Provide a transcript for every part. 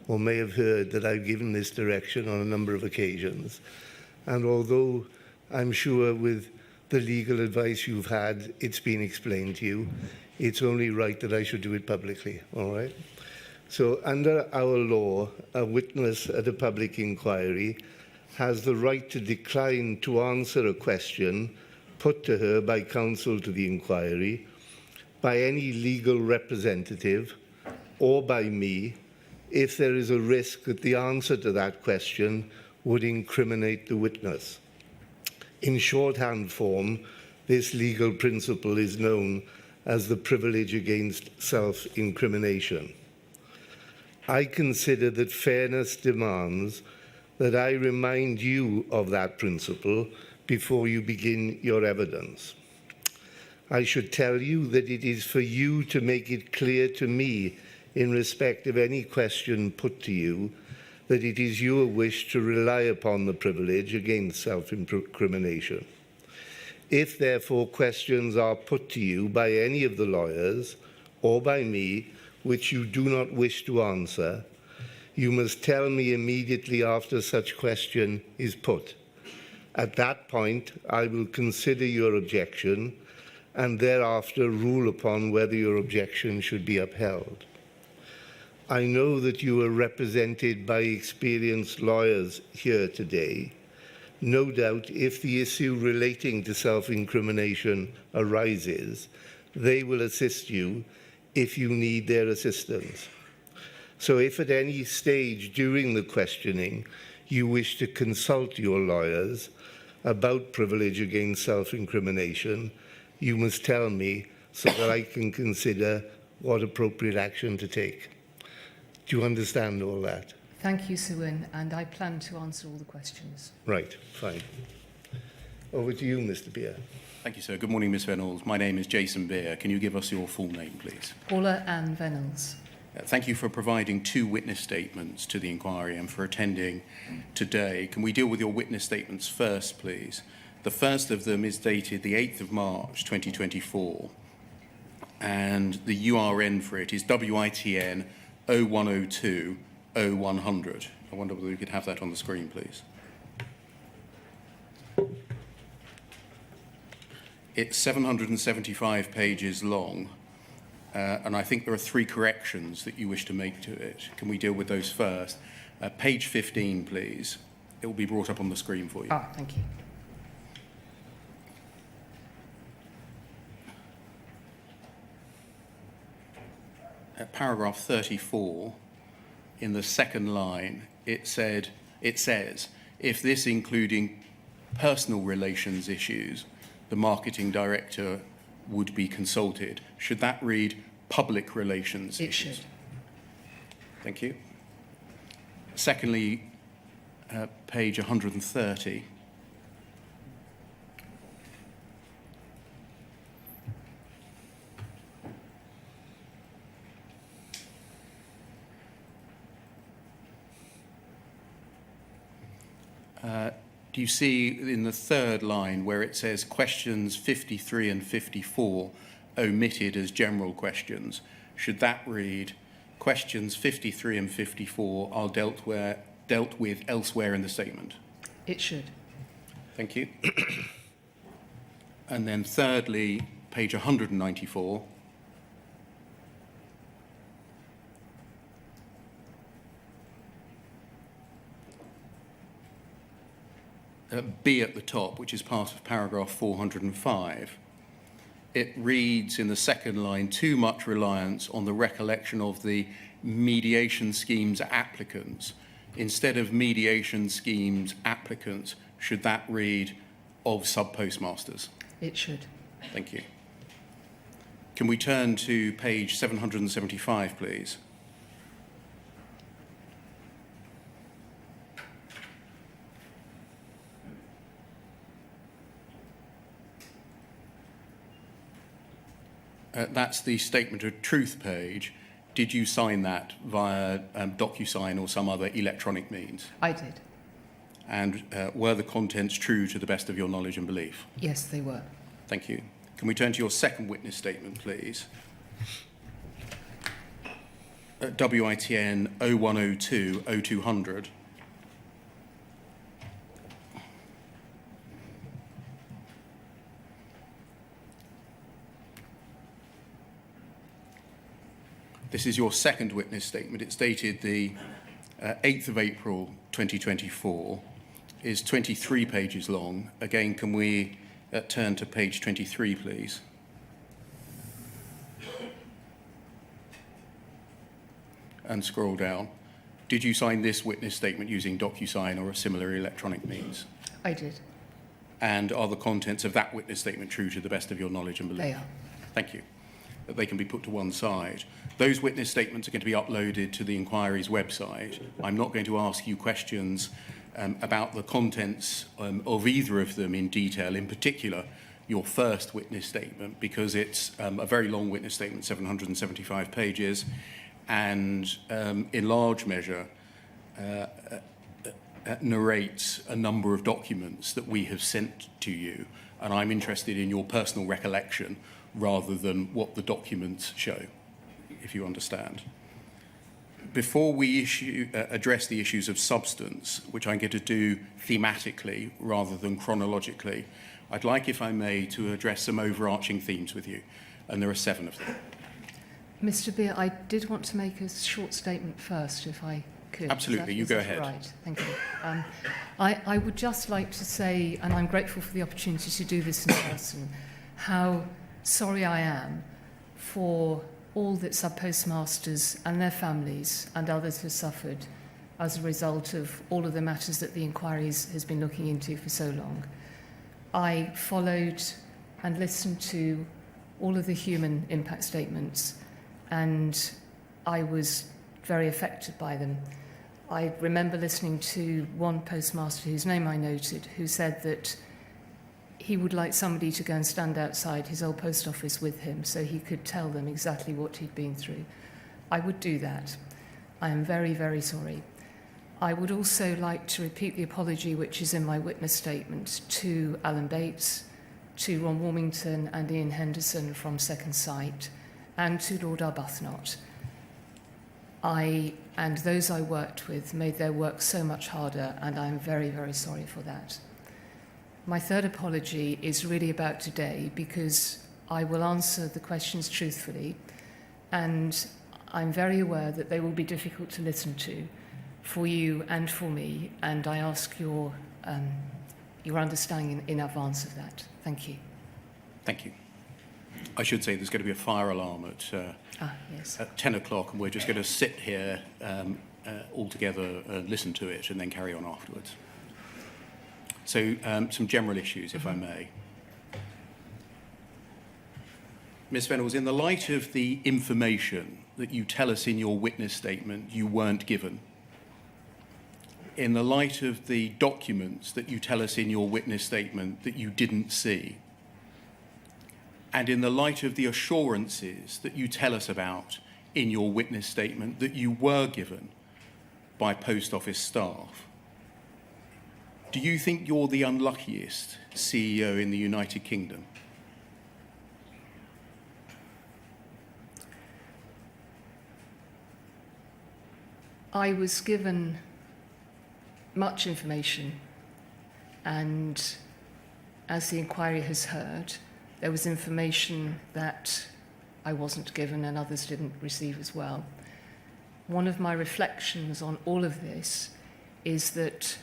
or may have heard that I've given this direction on a number of occasions. And although I'm sure with the legal advice you've had, it's been explained to you, it's only right that I should do it publicly, all right? So under our law, a witness at a public inquiry has the right to decline to answer a question put to her by counsel to the inquiry, by any legal representative, or by me, if there is a risk that the answer to that question would incriminate the witness. In shorthand form, this legal principle is known as the privilege against self-incrimination. I consider that fairness demands that I remind you of that principle before you begin your evidence. I should tell you that it is for you to make it clear to me in respect of any question put to you that it is your wish to rely upon the privilege against self-incrimination. If, therefore, questions are put to you by any of the lawyers or by me which you do not wish to answer, you must tell me immediately after such question is put. At that point, I will consider your objection and thereafter rule upon whether your objection should be upheld. I know that you are represented by experienced lawyers here today. No doubt, if the issue relating to self-incrimination arises, they will assist you if you need their assistance. So if at any stage during the questioning you wish to consult your lawyers about privilege against self-incrimination, you must tell me so that I can consider what appropriate action to take. Do you understand all that? Thank you, Suin, and I plan to answer all the questions. Right, fine. Over to you, Mr. Beer. Thank you, sir. Good morning, Ms. Vennells. My name is Jason Beer. Can you give us your full name, please? Paula Vennells. Thank you for providing 2 witness statements to the inquiry and for attending today. Can we deal with your witness statements first, please? The first of them is dated the 8th of March 2024, and the URN for it is WITN 0102 0100. I wonder whether we could have that on the screen, please. It's 775 pages long, and I think there are 3 corrections that you wish to make to it. Can we deal with those first? Page 15, please. It will be brought up on the screen for you. Thank you. At paragraph 34, in the second line, it says, if this including personal relations issues, the marketing director would be consulted. Should that read public relations issues? It should. Thank you. Secondly, page 130. Do you see in the third line where it says questions 53 and 54 omitted as general questions? Should that read questions 53 and 54 are dealt with elsewhere in the statement? It should. Thank you. And then thirdly, page 194. B at the top, which is part of paragraph 405, it reads in the second line, too much reliance on the recollection of the mediation schemes applicants. Instead of mediation schemes applicants, should that read of sub-postmasters? It should. Thank you. Can we turn to page 775, please? That's the statement of truth page. Did you sign that via DocuSign or some other electronic means? I did. And were the contents true to the best of your knowledge and belief? Yes, they were. Thank you. Can we turn to your second witness statement, please? WITN 0102 0200. This is your second witness statement. It's dated the 8th of April 2024. Is 23 pages long. Again, can we turn to page 23, please? And scroll down. Did you sign this witness statement using DocuSign or a similar electronic means? I did. And are the contents of that witness statement true to the best of your knowledge and belief? They are. Thank you. That they can be put to one side. Those witness statements are going to be uploaded to the inquiry's website. I'm not going to ask you questions about the contents of either of them in detail, in particular your first witness statement, because it's a very long witness statement, 775 pages, and in large measure narrates a number of documents that we have sent to you, and I'm interested in your personal recollection rather than what the documents show, if you understand. Before we address the issues of substance, which I'm going to do thematically rather than chronologically, I'd like, if I may, to address some overarching themes with you, and there are 7 of them. Mr. Beer, I did want to make a short statement first, if I could. Absolutely, you go ahead. Right, thank you. I would just like to say, and I'm grateful for the opportunity to do this in person, how sorry I am for all that sub-postmasters and their families and others have suffered as a result of all of the matters that the inquiry has been looking into for so long. I followed and listened to all of the human impact statements, and I was very affected by them. I remember listening to one postmaster whose name I noted, who said that he would like somebody to go and stand outside his old post office with him so he could tell them exactly what he'd been through. I would do that. I am very, very sorry. I would also like to repeat the apology which is in my witness statement to Alan Bates, to Ron Warmington and Ian Henderson from Second Sight, and to Lord Arbuthnot. I and those I worked with made their work so much harder, and I'm very, very sorry for that. My third apology is really about today, because I will answer the questions truthfully, and I'm very aware that they will be difficult to listen to for you and for me, and I ask your understanding in advance of that. Thank you. Thank you. I should say there's going to be a fire alarm at 10 o'clock, and we're just going to sit here all together, listen to it, and then carry on afterwards. So some general issues, if I may. Ms. Vennells, in the light of the information that you tell us in your witness statement you weren't given, in the light of the documents that you tell us in your witness statement that you didn't see, and in the light of the assurances that you tell us about in your witness statement that you were given by post office staff, do you think you're the unluckiest CEO in the United Kingdom? I was given much information, and as the inquiry has heard, there was information that I wasn't given and others didn't receive as well. One of my reflections on all of this is that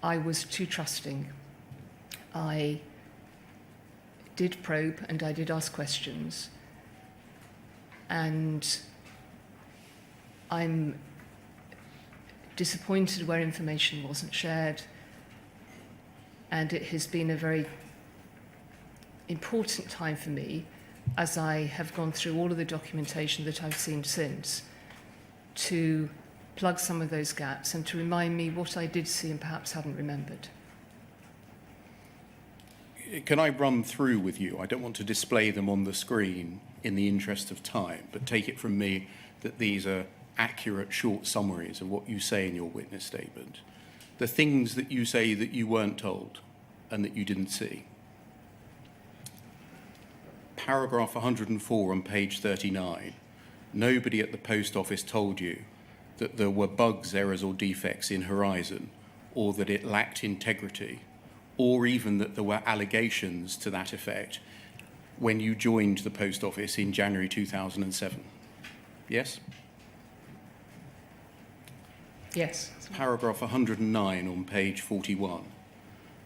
I was too trusting. I did probe and I did ask questions, and I'm disappointed where information wasn't shared, and it has been a very important time for me as I have gone through all of the documentation that I've seen since to plug some of those gaps and to remind me what I did see and perhaps hadn't remembered. Can I run through with you? I don't want to display them on the screen in the interest of time, but take it from me that these are accurate short summaries of what you say in your witness statement. The things that you say that you weren't told and that you didn't see. Paragraph 104 on page 39 nobody at the post office told you that there were bugs, errors or defects in Horizon, or that it lacked integrity, or even that there were allegations to that effect when you joined the post office in January 2007? Yes? Yes. Paragraph 109 on page 41.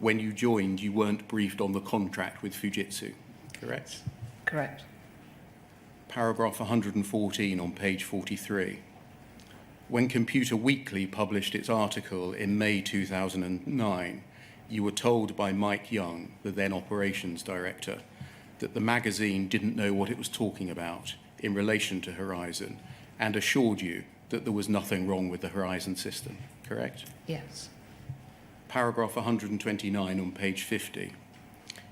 When you joined, you weren't briefed on the contract with Fujitsu, correct? Correct. Paragraph 114 on page 43. When Computer Weekly published its article in May 2009, you were told by Mike Young, the then operations director, that the magazine didn't know what it was talking about in relation to Horizon and assured you that there was nothing wrong with the Horizon system, correct? Yes. Paragraph 129 on page 50.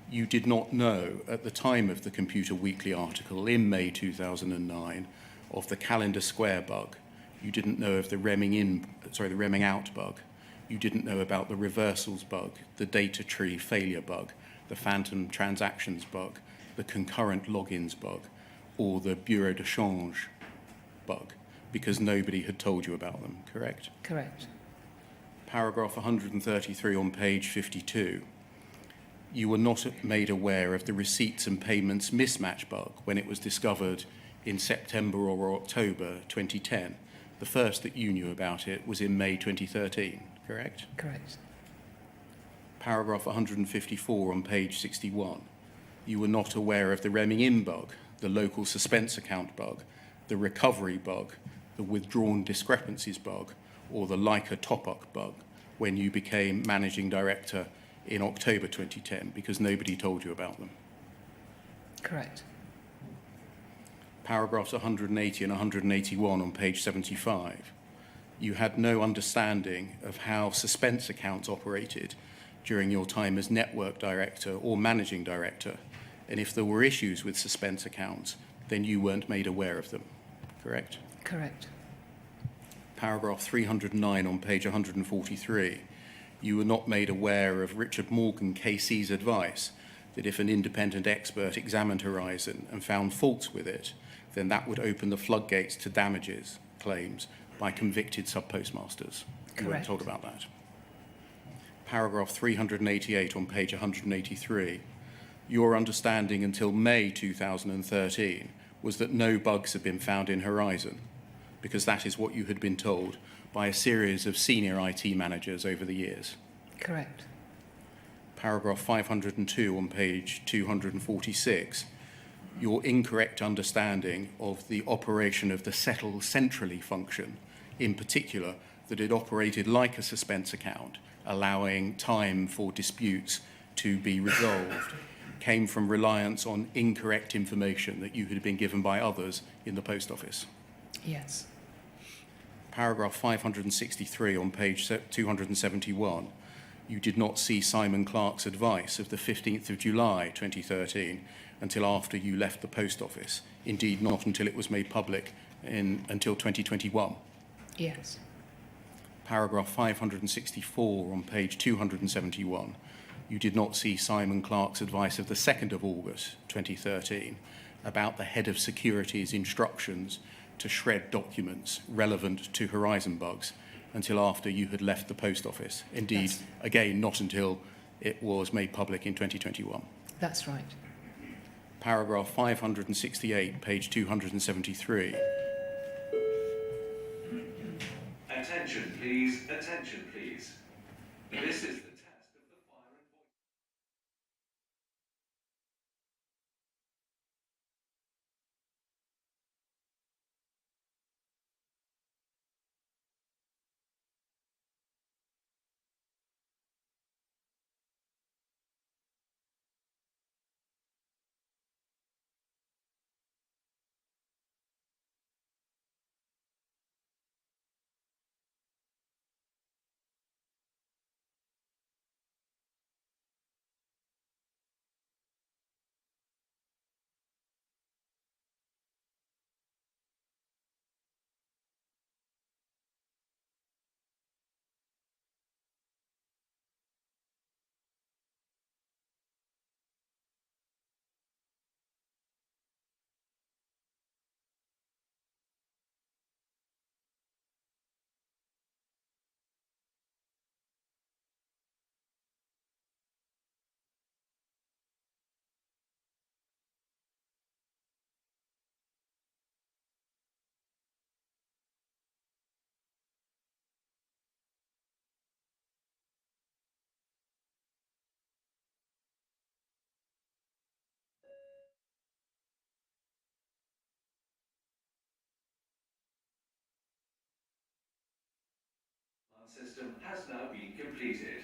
You did not know at the time of the Computer Weekly article in May 2009 of the calendar square bug. You didn't know of the remming out bug. You didn't know about the reversals bug, the data tree failure bug, the phantom transactions bug, the concurrent logins bug, or the bureau de change bug, because nobody had told you about them, correct? Correct. Paragraph 133 on page 52. You were not made aware of the receipts and payments mismatch bug when it was discovered in September or October 2010. The first that you knew about it was in May 2013, correct? Correct. Paragraph 154 on page 61. You were not aware of the remming in bug, the local suspense account bug, the recovery bug, the withdrawn discrepancies bug, or the Leica top-up bug when you became managing director in October 2010, because nobody told you about them. Correct. Paragraphs 180 and 181 on page 75. You had no understanding of how suspense accounts operated during your time as network director or managing director, and if there were issues with suspense accounts, then you weren't made aware of them, correct? Correct. Paragraph 309 on page 143. You were not made aware of Richard Morgan KC's advice that if an independent expert examined Horizon and found faults with it, then that would open the floodgates to damages claims by convicted sub-postmasters. You weren't told about that. Paragraph 388 on page 183. Your understanding until May 2013 was that no bugs had been found in Horizon, because that is what you had been told by a series of senior IT managers over the years. Correct. Paragraph 502 on page 246. Your incorrect understanding of the operation of the settle centrally function, in particular, that it operated like a suspense account, allowing time for disputes to be resolved, came from reliance on incorrect information that you had been given by others in the post office. Yes. Paragraph 563 on page 271. You did not see Simon Clark's advice of the 15th of July 2013 until after you left the post office. Indeed, not until it was made public until 2021. Yes. Paragraph 564 on page 271. You did not see Simon Clark's advice of the 2nd of August 2013 about the head of security's instructions to shred documents relevant to Horizon bugs until after you had left the post office. Indeed, again, not until it was made public in 2021. That's right. Paragraph 568, page 273. Attention, please. Attention, please. This is the system has now been completed.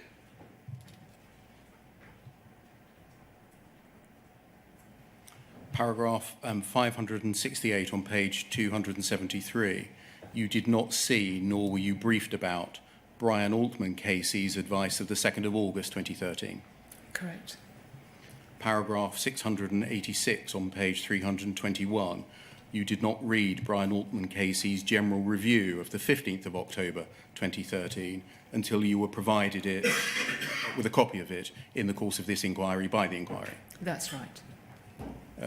Paragraph 568 on page 273. You did not see, nor were you briefed about, Brian Altman KC's advice of the 2nd of August 2013. Correct. Paragraph 686 on page 321. You did not read Brian Altman KC's general review of the 15th of October 2013 until you were provided it with a copy of it in the course of this inquiry by the inquiry. That's right.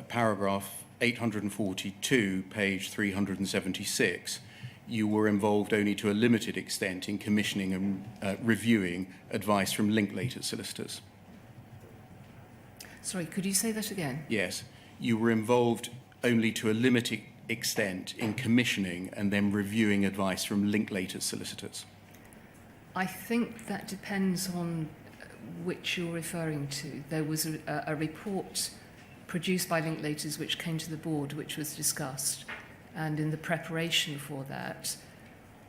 Paragraph 842, page 376. You were involved only to a limited extent in commissioning and reviewing advice from Linklater solicitors. Sorry, could you say that again? Yes. You were involved only to a limited extent in commissioning and then reviewing advice from Linklater solicitors. I think that depends on which you're referring to. There was a report produced by Linklaters which came to the board, which was discussed. And in the preparation for that,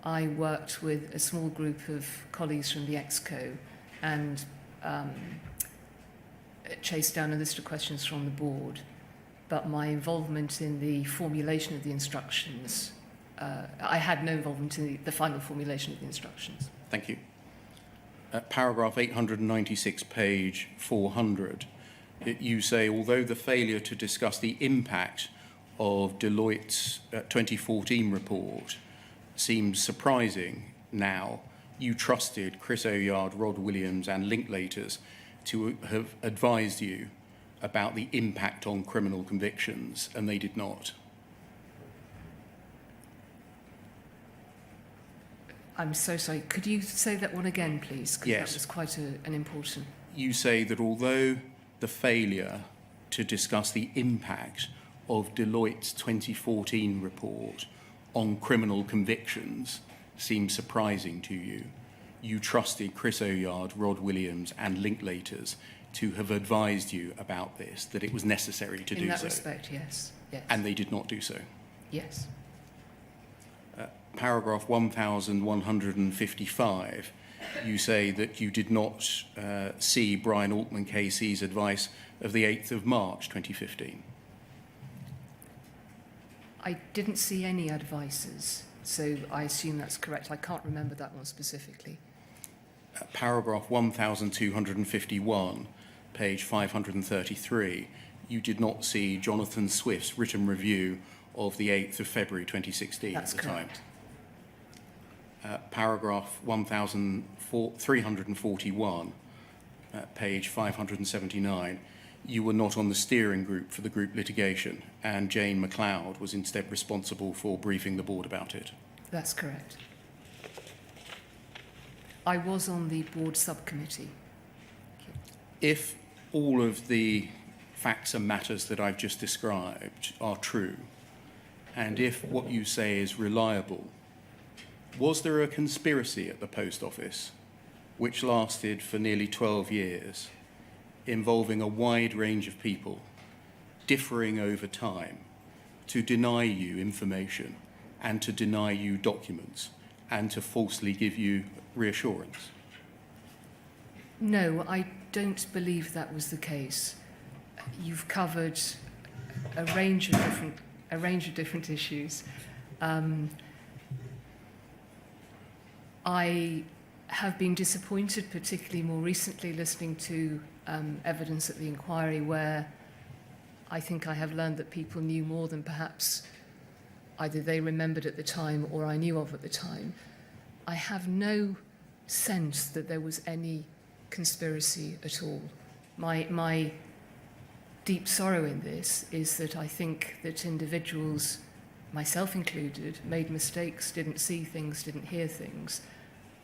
I worked with a small group of colleagues from the EXCO and chased down a list of questions from the board. But my involvement in the formulation of the instructions, I had no involvement in the final formulation of the instructions. Thank you. Paragraph 896, page 400. You say, although the failure to discuss the impact of Deloitte's 2014 report seems surprising now, you trusted Chris Oyard, Rod Williams and Linklaters to have advised you about the impact on criminal convictions, and they did not. I'm so sorry. Could you say that one again, please? Because Yes. that was quite an important... You say that although the failure to discuss the impact of Deloitte's 2014 report on criminal convictions seems surprising to you, you trusted Chris Oyard, Rod Williams and Linklaters to have advised you about this, that it was necessary to do so. In that respect, yes. Yes. And they did not do so. Yes. Paragraph 1155, you say that you did not see Brian Altman KC's advice of the 8th of March 2015. I didn't see any advices, so I assume that's correct. I can't remember that one specifically. Paragraph 1251, page 533, you did not see Jonathan Swift's written review of the 8th of February 2016 That's at the correct. time. Paragraph 1341, page 579, you were not on the steering group for the group litigation, and Jane MacLeod was instead responsible for briefing the board about it. That's correct. I was on the board subcommittee. If all of the facts and matters that I've just described are true, and if what you say is reliable, was there a conspiracy at the post office which lasted for nearly 12 years, involving a wide range of people, differing over time, to deny you information and to deny you documents and to falsely give you reassurance? No, I don't believe that was the case. You've covered a range of different issues. I have been disappointed, particularly more recently, listening to evidence at the inquiry where I think I have learned that people knew more than perhaps either they remembered at the time or I knew of at the time. I have no sense that there was any conspiracy at all. My deep sorrow in this is that I think that individuals, myself included, made mistakes, didn't see things, didn't hear things.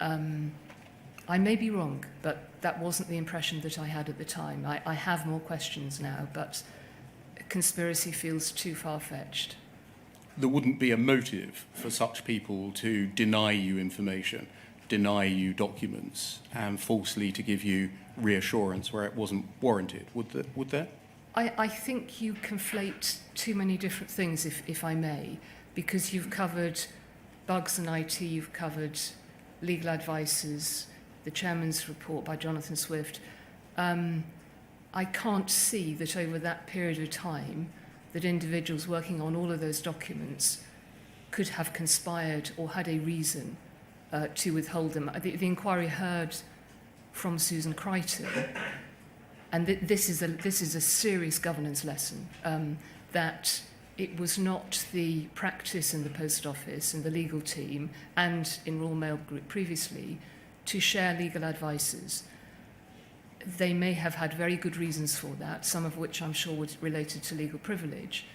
I may be wrong, but that wasn't the impression that I had at the time. I have more questions now, but conspiracy feels too far-fetched. There wouldn't be a motive for such people to deny you information, deny you documents, and falsely to give you reassurance where it wasn't warranted, would there? I think you conflate too many different things, if I may, because you've covered bugs and IT, you've covered legal advices, the chairman's report by Jonathan Swift, I can't see that over that period of time that individuals working on all of those documents could have conspired or had a reason to withhold them. The inquiry heard from Susan Crichton, and this is a serious governance lesson, that it was not the practice in the Post Office and the legal team and in Royal Mail Group previously to share legal advices. They may have had very good reasons for that, some of which I'm sure were related to legal privilege,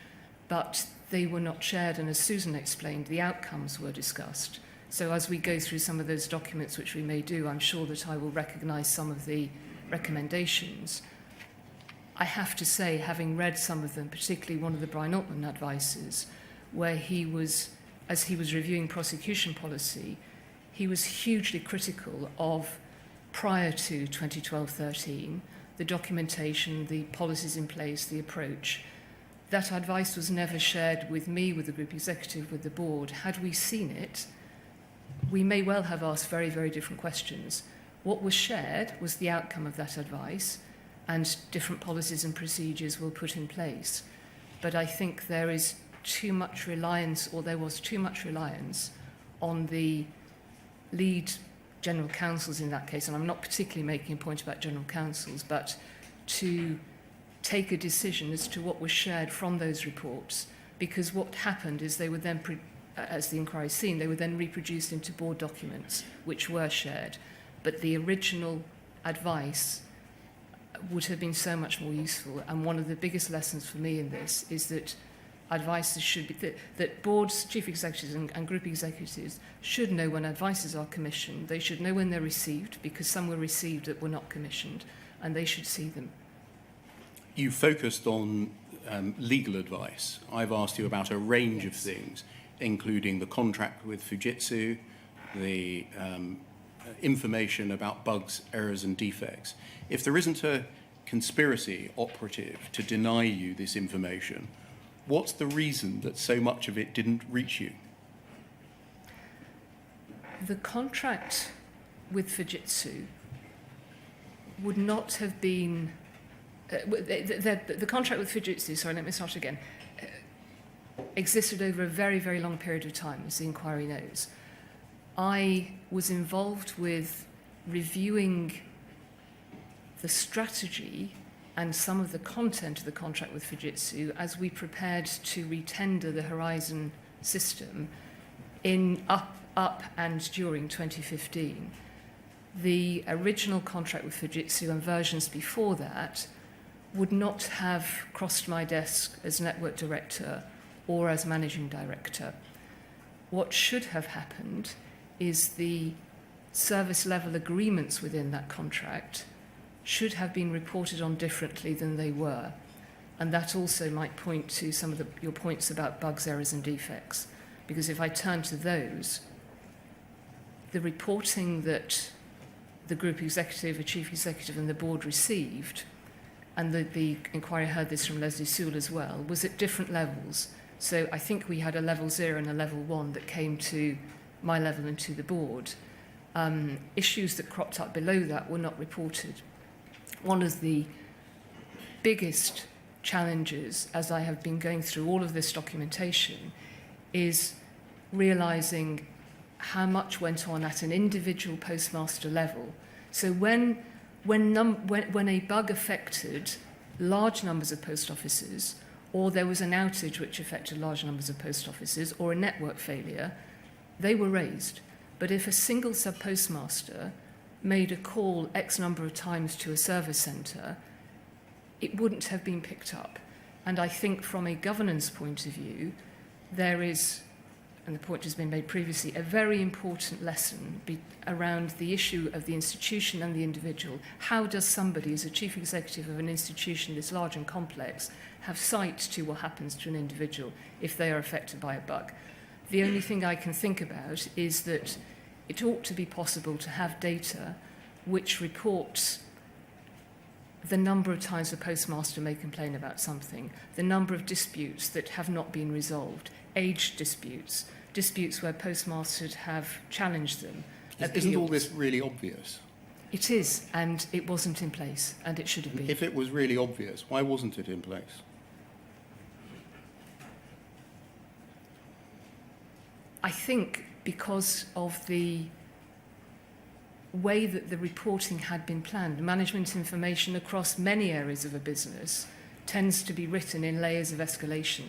but they were not shared, and as Susan explained, the outcomes were discussed. So as we go through some of those documents, which we may do, I'm sure that I will recognise some of the recommendations. I have to say, having read some of them, particularly one of the Brian Altman advices, where he was, as he was reviewing prosecution policy, he was hugely critical of, prior to 2012-13, the documentation, the policies in place, the approach. That advice was never shared with me, with the group executive, with the board. Had we seen it, we may well have asked very, very different questions. What was shared was the outcome of that advice, and different policies and procedures were put in place. But I think there is too much reliance, or there was too much reliance, on the lead general counsels in that case, and I'm not particularly making a point about general counsels, but to take a decision as to what was shared from those reports, because what happened is they were then, as the inquiry seen, they were then reproduced into board documents, which were shared. But the original advice would have been so much more useful, and one of the biggest lessons for me in this is that advices should be, that boards, chief executives and group executives should know when advices are commissioned. They should know when they're received, because some were received that were not commissioned, and they should see them. You focused on legal advice. I've asked you about a range of things, including the contract with Fujitsu, the information about bugs, errors and defects. If there isn't a conspiracy operative to deny you this information, what's the reason that so much of it didn't reach you? The contract with Fujitsu would not have been... the contract with Fujitsu, sorry, let me start again, existed over a very, very long period of time, as the inquiry knows. I was involved with reviewing the strategy and some of the content of the contract with Fujitsu as we prepared to retender the Horizon system in up and during 2015. The original contract with Fujitsu and versions before that would not have crossed my desk as network director or as managing director. What should have happened is the service level agreements within that contract should have been reported on differently than they were. And that also might point to some of your points about bugs, errors and defects. Because if I turn to those, the reporting that the group executive, the chief executive and the board received, and the inquiry heard this from Leslie Sewell as well, was at different levels. So I think we had a level 0 and a level 1 that came to my level and to the board. Issues that cropped up below that were not reported. One of the biggest challenges, as I have been going through all of this documentation, is realizing how much went on at an individual postmaster level. So when a bug affected large numbers of post offices, or there was an outage which affected large numbers of post offices, or a network failure, they were raised. But if a single sub-postmaster made a call X number of times to a service centre, it wouldn't have been picked up. And I think from a governance point of view, there is, and the point has been made previously, a very important lesson around the issue of the institution and the individual. How does somebody, as a chief executive of an institution this large and complex, have sight to what happens to an individual if they are affected by a bug? The only thing I can think about is that it ought to be possible to have data which reports the number of times a postmaster may complain about something, the number of disputes that have not been resolved, age disputes, disputes where postmasters have challenged them. Isn't all this really obvious? It is, and it wasn't in place, and it should have been. If it was really obvious, why wasn't it in place? I think because of the way that the reporting had been planned, management information across many areas of a business tends to be written in layers of escalation.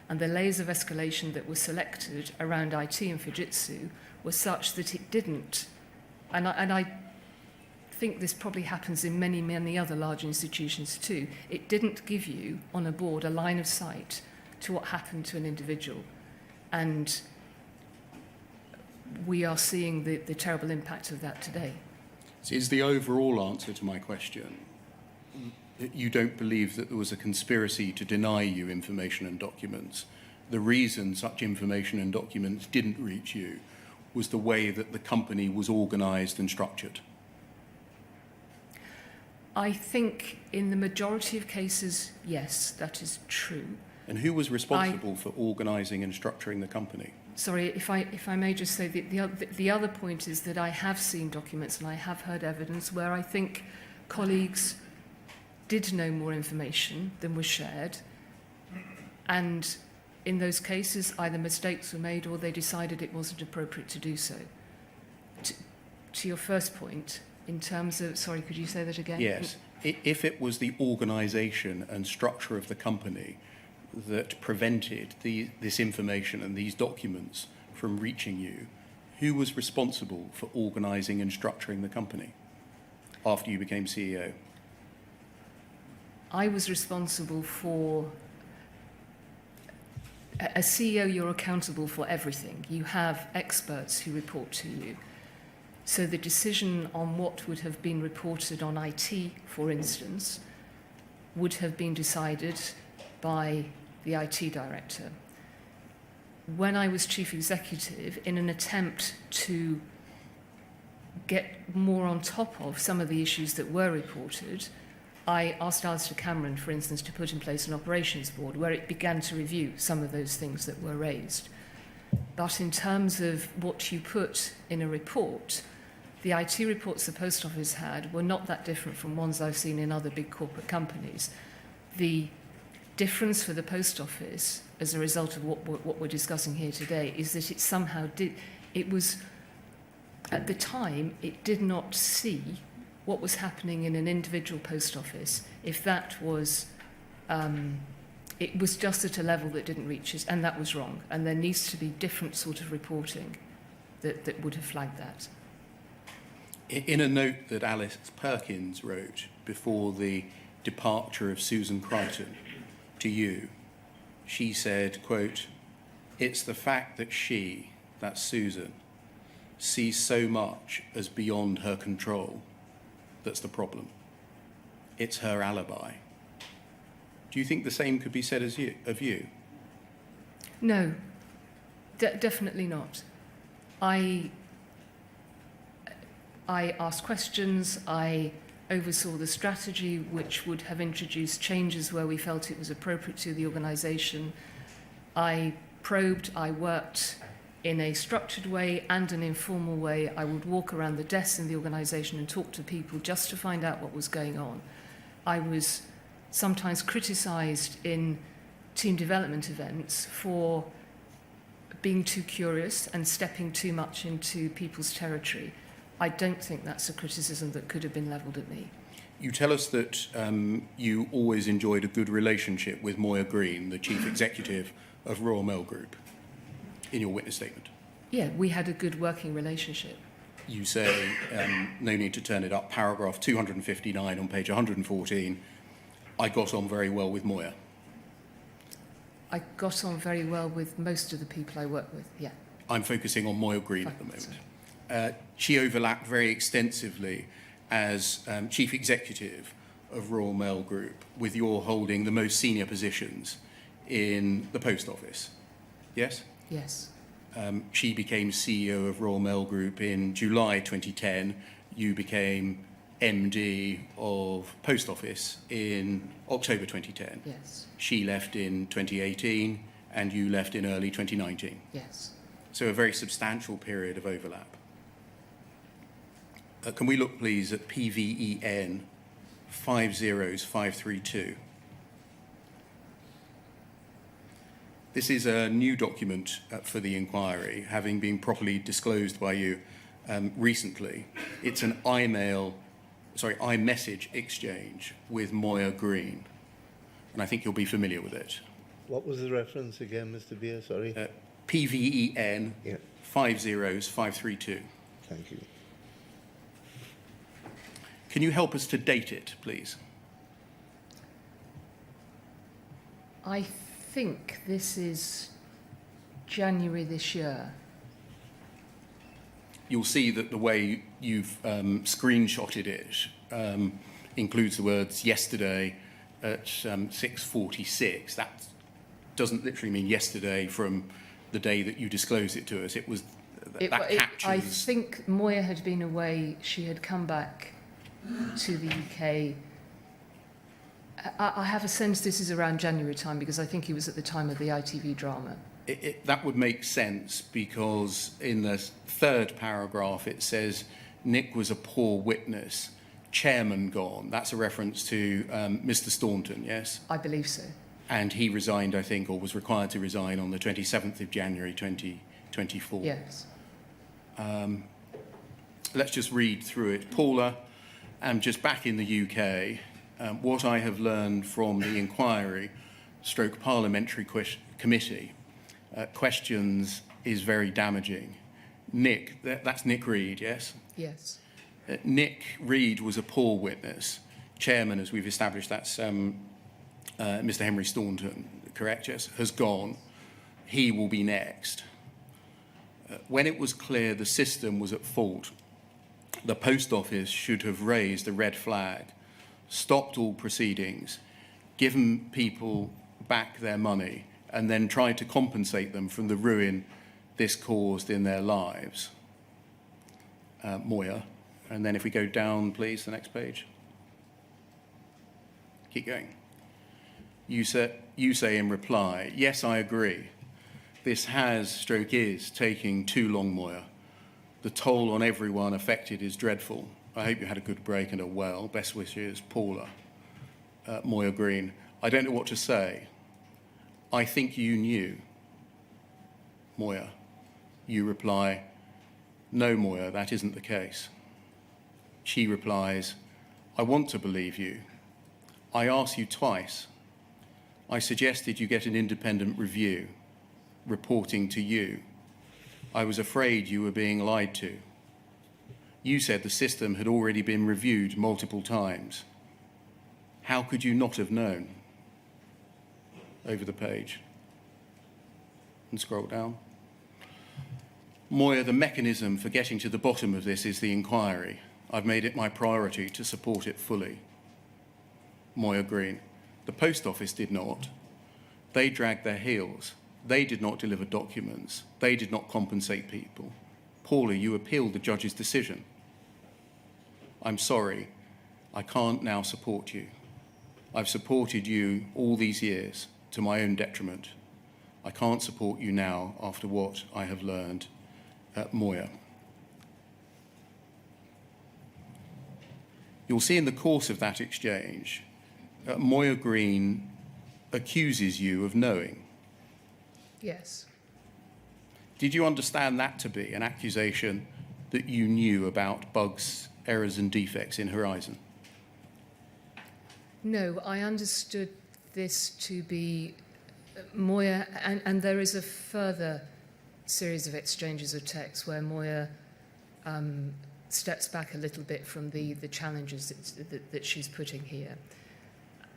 And the layers of escalation that were selected around IT and Fujitsu were such that it didn't. And I think this probably happens in many, many other large institutions too. It didn't give you, on a board, a line of sight to what happened to an individual. And we are seeing the terrible impact of that today. So is the overall answer to my question that you don't believe that there was a conspiracy to deny you information and documents? The reason such information and documents didn't reach you was the way that the company was organised and structured? I think in the majority of cases, yes, that is true. And who was responsible for organising and structuring the company? Sorry, if I may just say, the other point is that I have seen documents and I have heard evidence where I think colleagues did know more information than was shared, and in those cases either mistakes were made or they decided it wasn't appropriate to do so. To your first point, in terms of, sorry, could you say that again? Yes. If it was the organisation and structure of the company that prevented this information and these documents from reaching you, who was responsible for organising and structuring the company after you became CEO? I was responsible for... As CEO, you're accountable for everything. You have experts who report to you. So the decision on what would have been reported on IT, for instance, would have been decided by the IT director. When I was chief executive, in an attempt to get more on top of some of the issues that were reported, I asked Alistair Cameron, for instance, to put in place an operations board where it began to review some of those things that were raised. But in terms of what you put in a report, the IT reports the post office had were not that different from ones I've seen in other big corporate companies. The difference for the post office, as a result of what we're discussing here today, is that it somehow did, it was, at the time, it did not see what was happening in an individual post office, if that was, it was just at a level that didn't reach us, and that was wrong. And there needs to be different sort of reporting that would have flagged that. In a note that Alice Perkins wrote before the departure of Susan Crichton to you, she said, quote, "It's the fact that she, that's Susan, sees so much as beyond her control that's the problem. It's her alibi." Do you think the same could be said of you? No, definitely not. I asked questions, I oversaw the strategy which would have introduced changes where we felt it was appropriate to the organisation. I probed, I worked in a structured way and an informal way. I would walk around the desks in the organisation and talk to people just to find out what was going on. I was sometimes criticised in team development events for being too curious and stepping too much into people's territory. I don't think that's a criticism that could have been levelled at me. You tell us that you always enjoyed a good relationship with Moya Green, the chief executive of Royal Mail Group, in your witness statement. Yeah, we had a good working relationship. You say, no need to turn it up, paragraph 259 on page 114, "I got on very well with Moya." I got on very well with most of the people I work with, yeah. I'm focusing on Moya Green at the Fine, moment. She overlapped very extensively as chief executive of Royal Mail Group, with your holding the most senior positions in the post office. Yes? Yes. She became CEO of Royal Mail Group in July 2010. You became MD of Post Office in October 2010. Yes. She left in 2018 and you left in early 2019. Yes. So a very substantial period of overlap. Can we look, please, at PVEN 50532? This is a new document for the inquiry, having been properly disclosed by you recently. It's an iMessage exchange with Moya Green, and I think you'll be familiar with it. What was the reference again, Mr. Beer? Sorry. PVEN 50532. Thank you. Can you help us to date it, please? I think this is January this year. You'll see that the way you've screenshotted it includes the words yesterday at 6:46. That doesn't literally mean yesterday from the day that you disclosed it to us. It was that captures. I think Moya had been away. She had come back to the UK. I have a sense this is around January time because I think he was at the time of the ITV drama. That would make sense because in the third paragraph it says Nick was a poor witness, chairman gone. That's a reference to Mr. Staunton, yes? I believe so. And he resigned, I think, or was required to resign on the 27th of January 2024. Yes. Let's just read through it. Paula, I'm just back in the UK. What I have learned from the inquiry stroke parliamentary committee questions is very damaging. Nick, that's Nick Reed, yes? Yes. Nick Reed was a poor witness. Chairman, as we've established, that's Mr. Henry Staunton, correct, yes? Has gone. He will be next. When it was clear the system was at fault, the post office should have raised a red flag, stopped all proceedings, given people back their money, and then tried to compensate them from the ruin this caused in their lives. Moya. And then if we go down, please, the next page. Keep going. You say in reply, yes, I agree. This is taking too long, Moya. The toll on everyone affected is dreadful. I hope you had a good break and are well. Best wishes, Paula. Moya Green. I don't know what to say. I think you knew. Moya. You reply, no, Moya, that isn't the case. She replies, I want to believe you. I asked you twice. I suggested you get an independent review, reporting to you. I was afraid you were being lied to. You said the system had already been reviewed multiple times. How could you not have known? Over the page. And scroll down. Moya, the mechanism for getting to the bottom of this is the inquiry. I've made it my priority to support it fully. Moya Green. The post office did not. They dragged their heels. They did not deliver documents. They did not compensate people. Paula, you appealed the judge's decision. I'm sorry. I can't now support you. I've supported you all these years to my own detriment. I can't support you now after what I have learned at Moya. You'll see in the course of that exchange, Moya Green accuses you of knowing. Yes. Did you understand that to be an accusation that you knew about bugs, errors and defects in Horizon? No, I understood this to be Moya, and there is a further series of exchanges of text where Moya steps back a little bit from the challenges that she's putting here.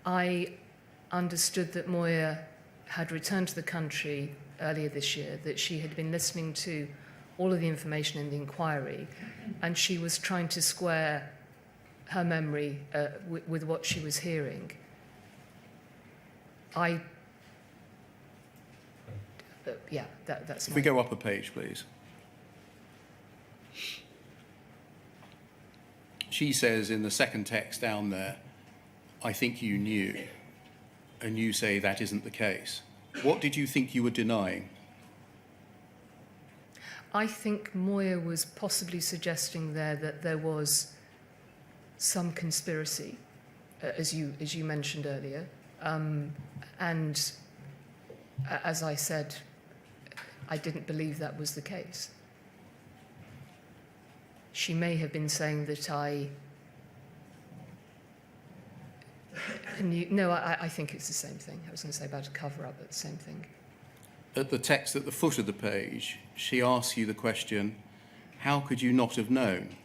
I understood that Moya had returned to the country earlier this year, that she had been listening to all of the information in the inquiry, and she was trying to square her memory with what she was hearing. That's If we go up a page, please. She says in the second text down there, I think you knew, and you say that isn't the case. What did you think you were denying? I think Moya was possibly suggesting there that there was some conspiracy, as you mentioned earlier, and as I said, I didn't believe that was the case. She may have been saying that I think it's the same thing. I was going to say about a cover-up, but the same thing. At the text at the foot of the page, she asks you the question, how could you not have known?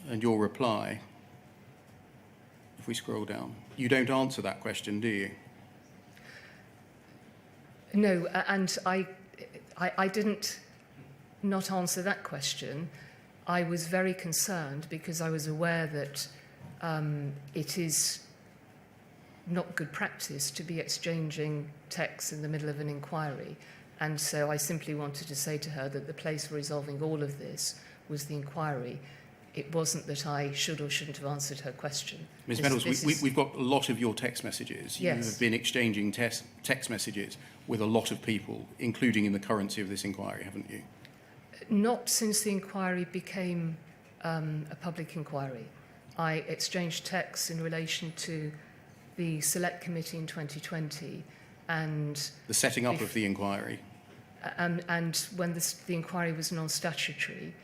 And your reply, if we scroll down, you don't answer that question, do you? No, and I didn't not answer that question. I was very concerned because I was aware that it is not good practice to be exchanging texts in the middle of an inquiry. And so I simply wanted to say to her that the place for resolving all of this was the inquiry. It wasn't that I should or shouldn't have answered her question. Ms. Vennells, we've got a lot of your text messages. Yes. You have been exchanging text messages with a lot of people, including in the currency of this inquiry, haven't you? Not since the inquiry became a public inquiry. I exchanged texts in relation to the Select Committee in 2020 and the setting up of the inquiry. And when the inquiry was non-statutory.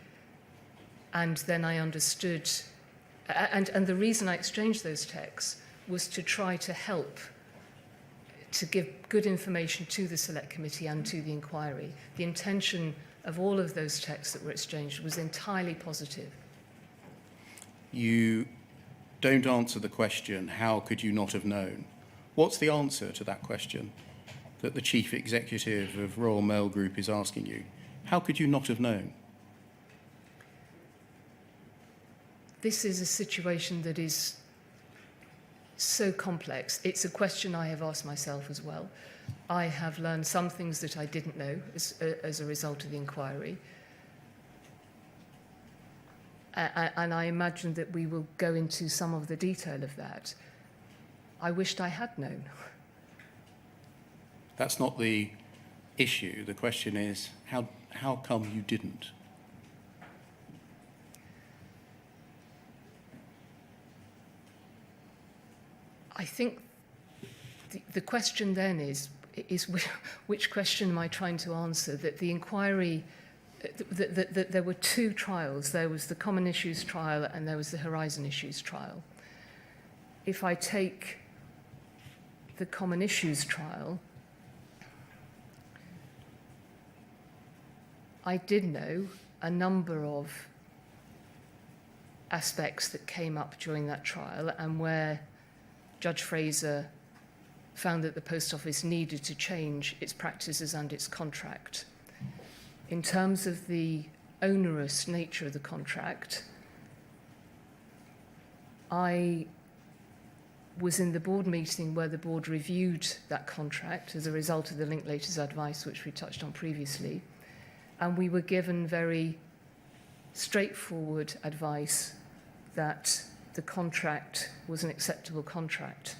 And then I understood, and the reason I exchanged those texts was to try to help to give good information to the Select Committee and to the inquiry. The intention of all of those texts that were exchanged was entirely positive. You don't answer the question, how could you not have known? What's the answer to that question that the Chief Executive of Royal Mail Group is asking you? How could you not have known? This is a situation that is so complex. It's a question I have asked myself as well. I have learned some things that I didn't know as a result of the inquiry. And I imagine that we will go into some of the detail of that. I wished I had known. That's not the issue. The question is, how come you didn't? I think the question then is which question am I trying to answer? That the inquiry, that there were two trials. There was the Common Issues trial and there was the Horizon Issues trial. If I take the Common Issues trial, I did know a number of aspects that came up during that trial and where Judge Fraser found that the Post Office needed to change its practices and its contract. In terms of the onerous nature of the contract, I was in the board meeting where the board reviewed that contract as a result of the Linklaters advice, which we touched on previously, and we were given very straightforward advice that the contract was an acceptable contract.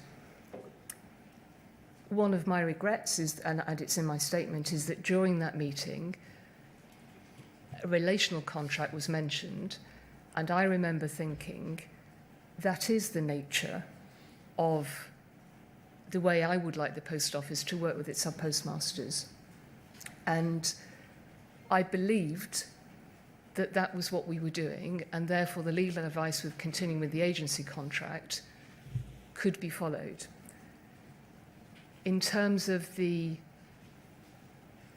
One of my regrets is, and it's in my statement, is that during that meeting, a relational contract was mentioned, and I remember thinking, that is the nature of the way I would like the Post Office to work with its sub-postmasters. And I believed that that was what we were doing, and therefore the legal advice with continuing with the agency contract could be followed. In terms of the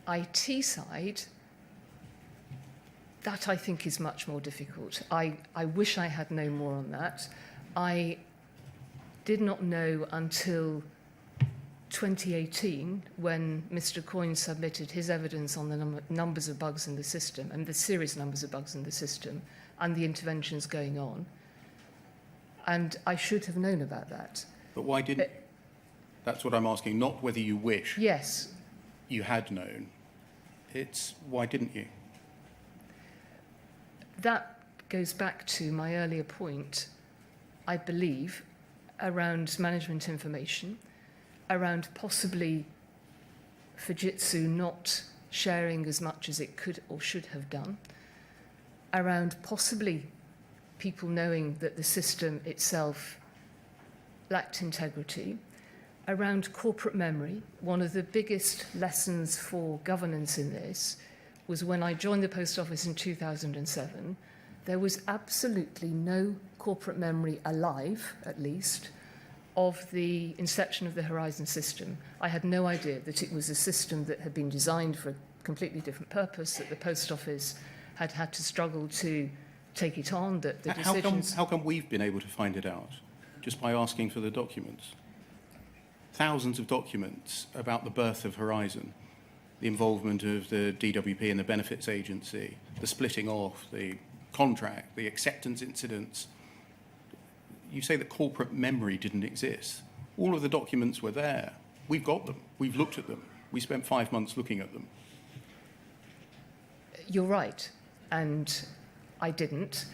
IT side, that I think is much more difficult. I wish I had known more on that. I did not know until 2018 when Mr. Coyne submitted his evidence on the numbers of bugs in the system and the serious numbers of bugs in the system and the interventions going on. And I should have known about that. But why didn't? That's what I'm asking, not whether you wish. Yes. You had known. It's why didn't you? That goes back to my earlier point, I believe, around management information, around possibly Fujitsu not sharing as much as it could or should have done, around possibly people knowing that the system itself lacked integrity, around corporate memory. One of the biggest lessons for governance in this was when I joined the Post Office in 2007, there was absolutely no corporate memory alive, at least, of the inception of the Horizon system. I had no idea that it was a system that had been designed for a completely different purpose, that the Post Office had had to struggle to take it on, that the decisions... How come we've been able to find it out? Just by asking for the documents? Thousands of documents about the birth of Horizon, the involvement of the DWP and the Benefits Agency, the splitting off, the contract, the acceptance incidents. You say that corporate memory didn't exist. All of the documents were there. We've got them. We've looked at them. We spent 5 months looking at them. You're right, and I didn't.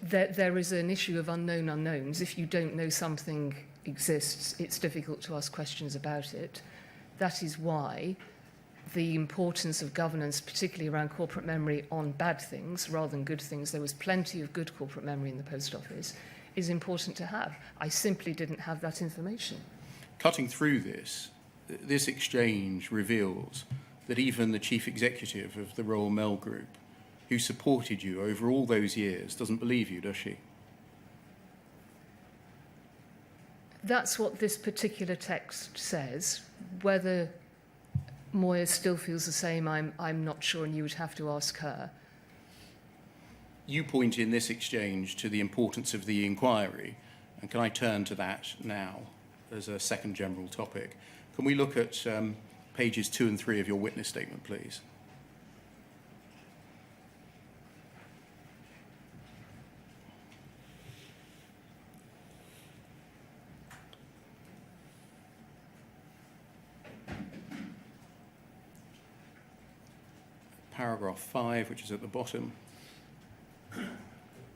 There is an issue of unknown unknowns. If you don't know something exists, it's difficult to ask questions about it. That is why the importance of governance, particularly around corporate memory on bad things rather than good things, there was plenty of good corporate memory in the Post Office, is important to have. I simply didn't have that information. Cutting through this exchange reveals that even the chief executive of the Royal Mail Group, who supported you over all those years, doesn't believe you, does she? That's what this particular text says. Whether Moya still feels the same, I'm not sure, and you would have to ask her. You point in this exchange to the importance of the inquiry, and can I turn to that now as a second general topic? Can we look at pages 2 and 3 of your witness statement, please? Paragraph 5, which is at the bottom.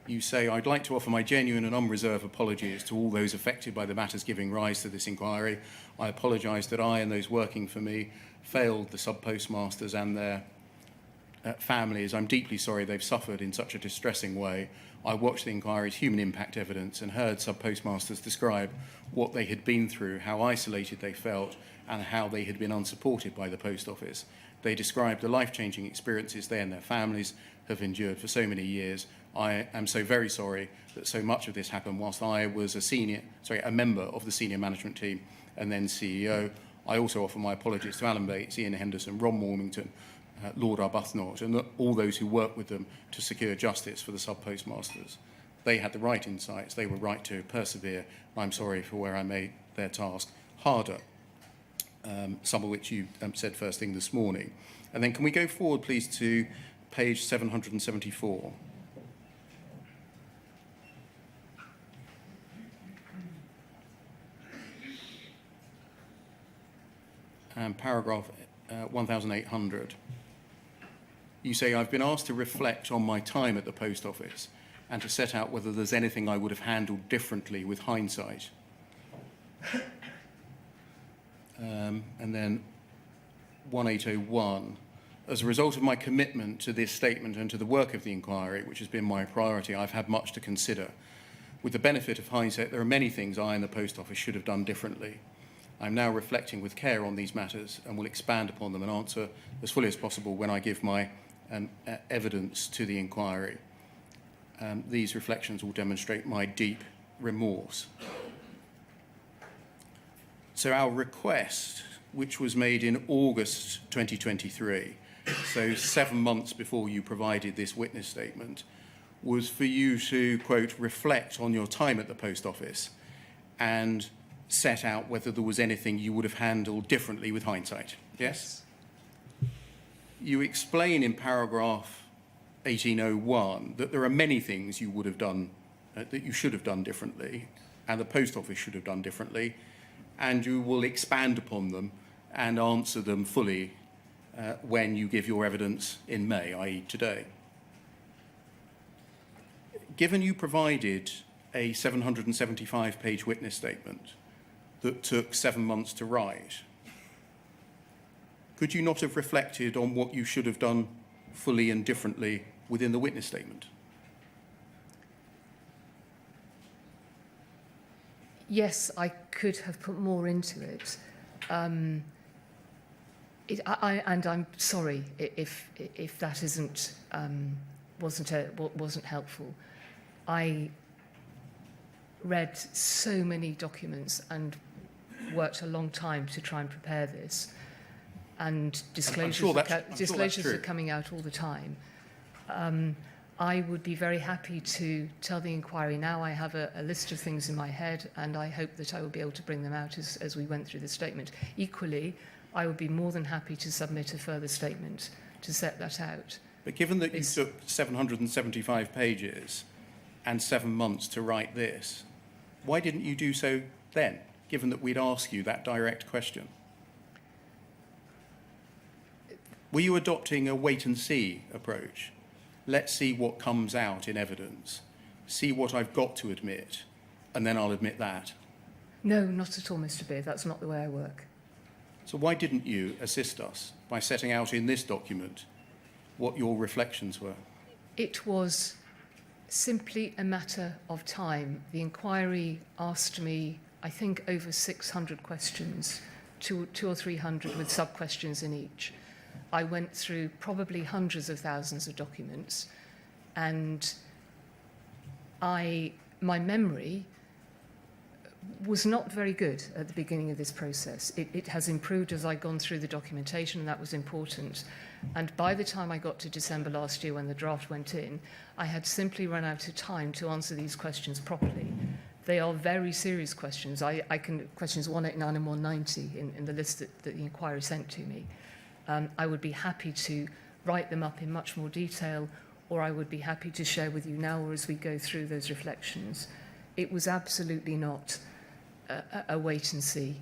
You say, I'd like to offer my genuine and unreserved apologies to all those affected by the matters giving rise to this inquiry. I apologise that I and those working for me failed the sub-postmasters and their families. I'm deeply sorry they've suffered in such a distressing way. I watched the inquiry's human impact evidence and heard sub-postmasters describe what they had been through, how isolated they felt, and how they had been unsupported by the Post Office. They described the life-changing experiences they and their families have endured for so many years. I am so very sorry that so much of this happened whilst I was a member of the senior management team and then CEO. I also offer my apologies to Alan Bates, Ian Henderson, Ron Mormington, Lord Arbuthnot, and all those who worked with them to secure justice for the sub-postmasters. They had the right insights. They were right to persevere. I'm sorry for where I made their task harder. Some of which you said first thing this morning. And then can we go forward, please, to page 774? And paragraph 1800. You say, I've been asked to reflect on my time at the Post Office and to set out whether there's anything I would have handled differently with hindsight. And then 1801, as a result of my commitment to this statement and to the work of the inquiry, which has been my priority, I've had much to consider. With the benefit of hindsight, there are many things I and the Post Office should have done differently. I'm now reflecting with care on these matters and will expand upon them and answer as fully as possible when I give my evidence to the inquiry. These reflections will demonstrate my deep remorse. So our request, which was made in August 2023, so 7 months before you provided this witness statement, was for you to, quote, reflect on your time at the Post Office and set out whether there was anything you would have handled differently with hindsight. Yes? You explain in paragraph 1801 that there are many things you would have done, that you should have done differently, and the Post Office should have done differently, and you will expand upon them and answer them fully when you give your evidence in May, i.e. today. Given you provided a 775-page witness statement that took 7 months to write, Could you not have reflected on what you should have done fully and differently within the witness statement? Yes, I could have put more into it. And I'm sorry if that wasn't helpful. I read so many documents and worked a long time to try and prepare this, and disclosures are coming out all the time. I would be very happy to tell the inquiry now. I have a list of things in my head, and I hope that I will be able to bring them out as we went through the statement. Equally, I would be more than happy to submit a further statement to set that out. But given that you took 775 pages and 7 months to write this, why didn't you do so then, given that we'd ask you that direct question? Were you adopting a wait-and-see approach? Let's see what comes out in evidence, see what I've got to admit, and then I'll admit that. No, not at all, Mr. Beard. That's not the way I work. So why didn't you assist us by setting out in this document what your reflections were? It was simply a matter of time. The inquiry asked me, I think, over 600 questions, 200 or 300 with sub-questions in each. I went through probably hundreds of thousands of documents, and my memory was not very good at the beginning of this process. It has improved as I've gone through the documentation, and that was important. And by the time I got to December last year, when the draft went in, I had simply run out of time to answer these questions properly. They are very serious questions. Questions 189 and 190 in the list that the inquiry sent to me. I would be happy to write them up in much more detail, or I would be happy to share with you now or as we go through those reflections. It was absolutely not a wait and see.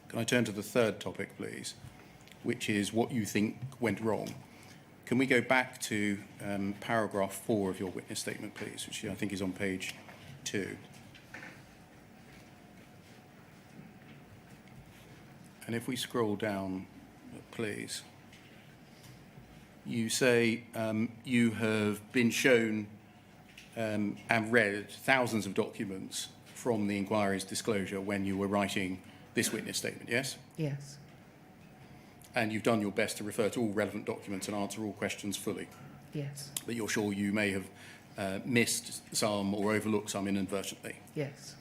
Can I turn to the third topic, please, which is what you think went wrong? Can we go back to paragraph 4 of your witness statement, please, which I think is on page 2. And if we scroll down, please, you say you have been shown and read thousands of documents from the inquiry's disclosure when you were writing this witness statement, yes? Yes. And you've done your best to refer to all relevant documents and answer all questions fully. Yes. But you're sure you may have missed some or overlooked some inadvertently. Yes.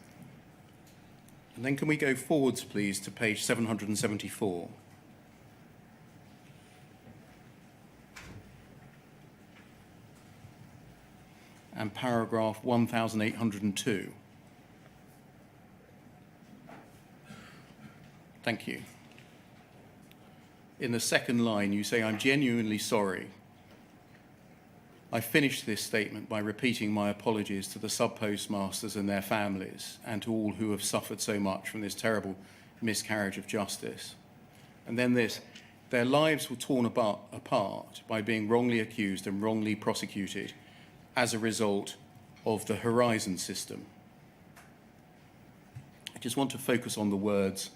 And then can we go forwards, please, to page 774. And paragraph 1802. Thank you. In the second line, you say, I'm genuinely sorry. I finished this statement by repeating my apologies to the sub-postmasters and their families and to all who have suffered so much from this terrible miscarriage of justice. And then this, their lives were torn apart by being wrongly accused and wrongly prosecuted as a result of the Horizon system. I just want to focus on the words,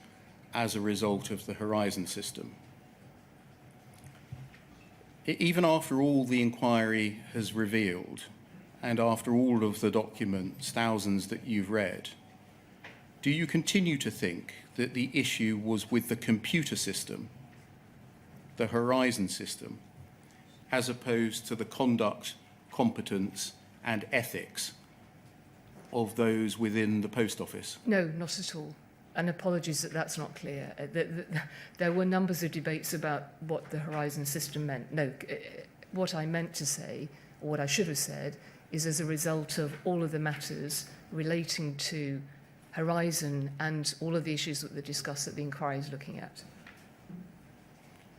as a result of the Horizon system. Even after all the inquiry has revealed, and after all of the documents, thousands that you've read, do you continue to think that the issue was with the computer system, the Horizon system, as opposed to the conduct, competence, and ethics of those within the post office? No, not at all. And apologies that that's not clear. There were numbers of debates about what the Horizon system meant. No, what I meant to say, or what I should have said, is as a result of all of the matters relating to Horizon and all of the issues that were discussed that the inquiry is looking at.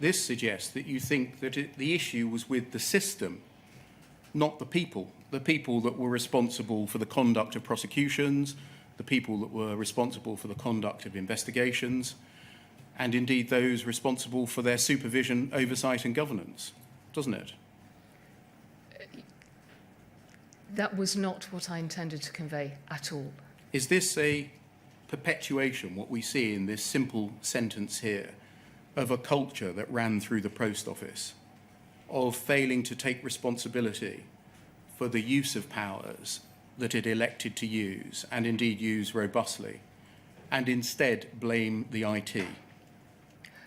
This suggests that you think that the issue was with the system, not the people that were responsible for the conduct of prosecutions, the people that were responsible for the conduct of investigations, and indeed those responsible for their supervision, oversight and governance, doesn't it? That was not what I intended to convey at all. Is this a perpetuation, what we see in this simple sentence here, of a culture that ran through the post office of failing to take responsibility for the use of powers that it elected to use, and indeed use robustly, and instead blame the IT?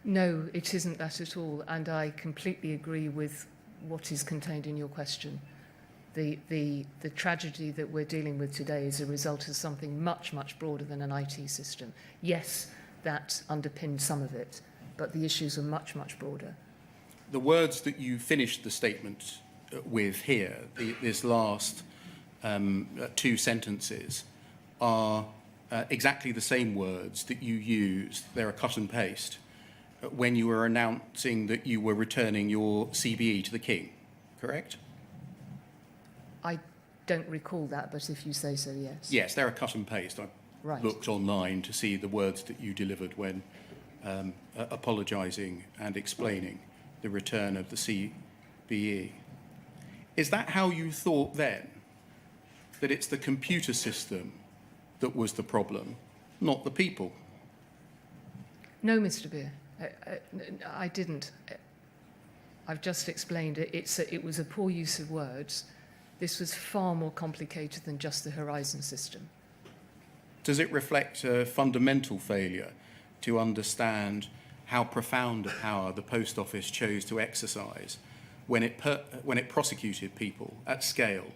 No, it isn't that at all, and I completely agree with what is contained in your question. The tragedy that we're dealing with today is a result of something much, much broader than an IT system. Yes, that underpinned some of it, but the issues are much, much broader. The words that you finished the statement with here, this last two sentences, are exactly the same words that you used, they're a cut and paste, when you were announcing that you were returning your CBE to the King, correct? I don't recall that, but if you say so, yes. Yes, they're a cut and paste. I Right. looked online to see the words that you delivered when apologising and explaining the return of the CBE. Is that how you thought then? That it's the computer system that was the problem, not the people? No, Mr. Beer, I didn't. I've just explained it. It was a poor use of words. This was far more complicated than just the Horizon system. Does it reflect a fundamental failure to understand how profound a power the Post Office chose to exercise when it prosecuted people at scale,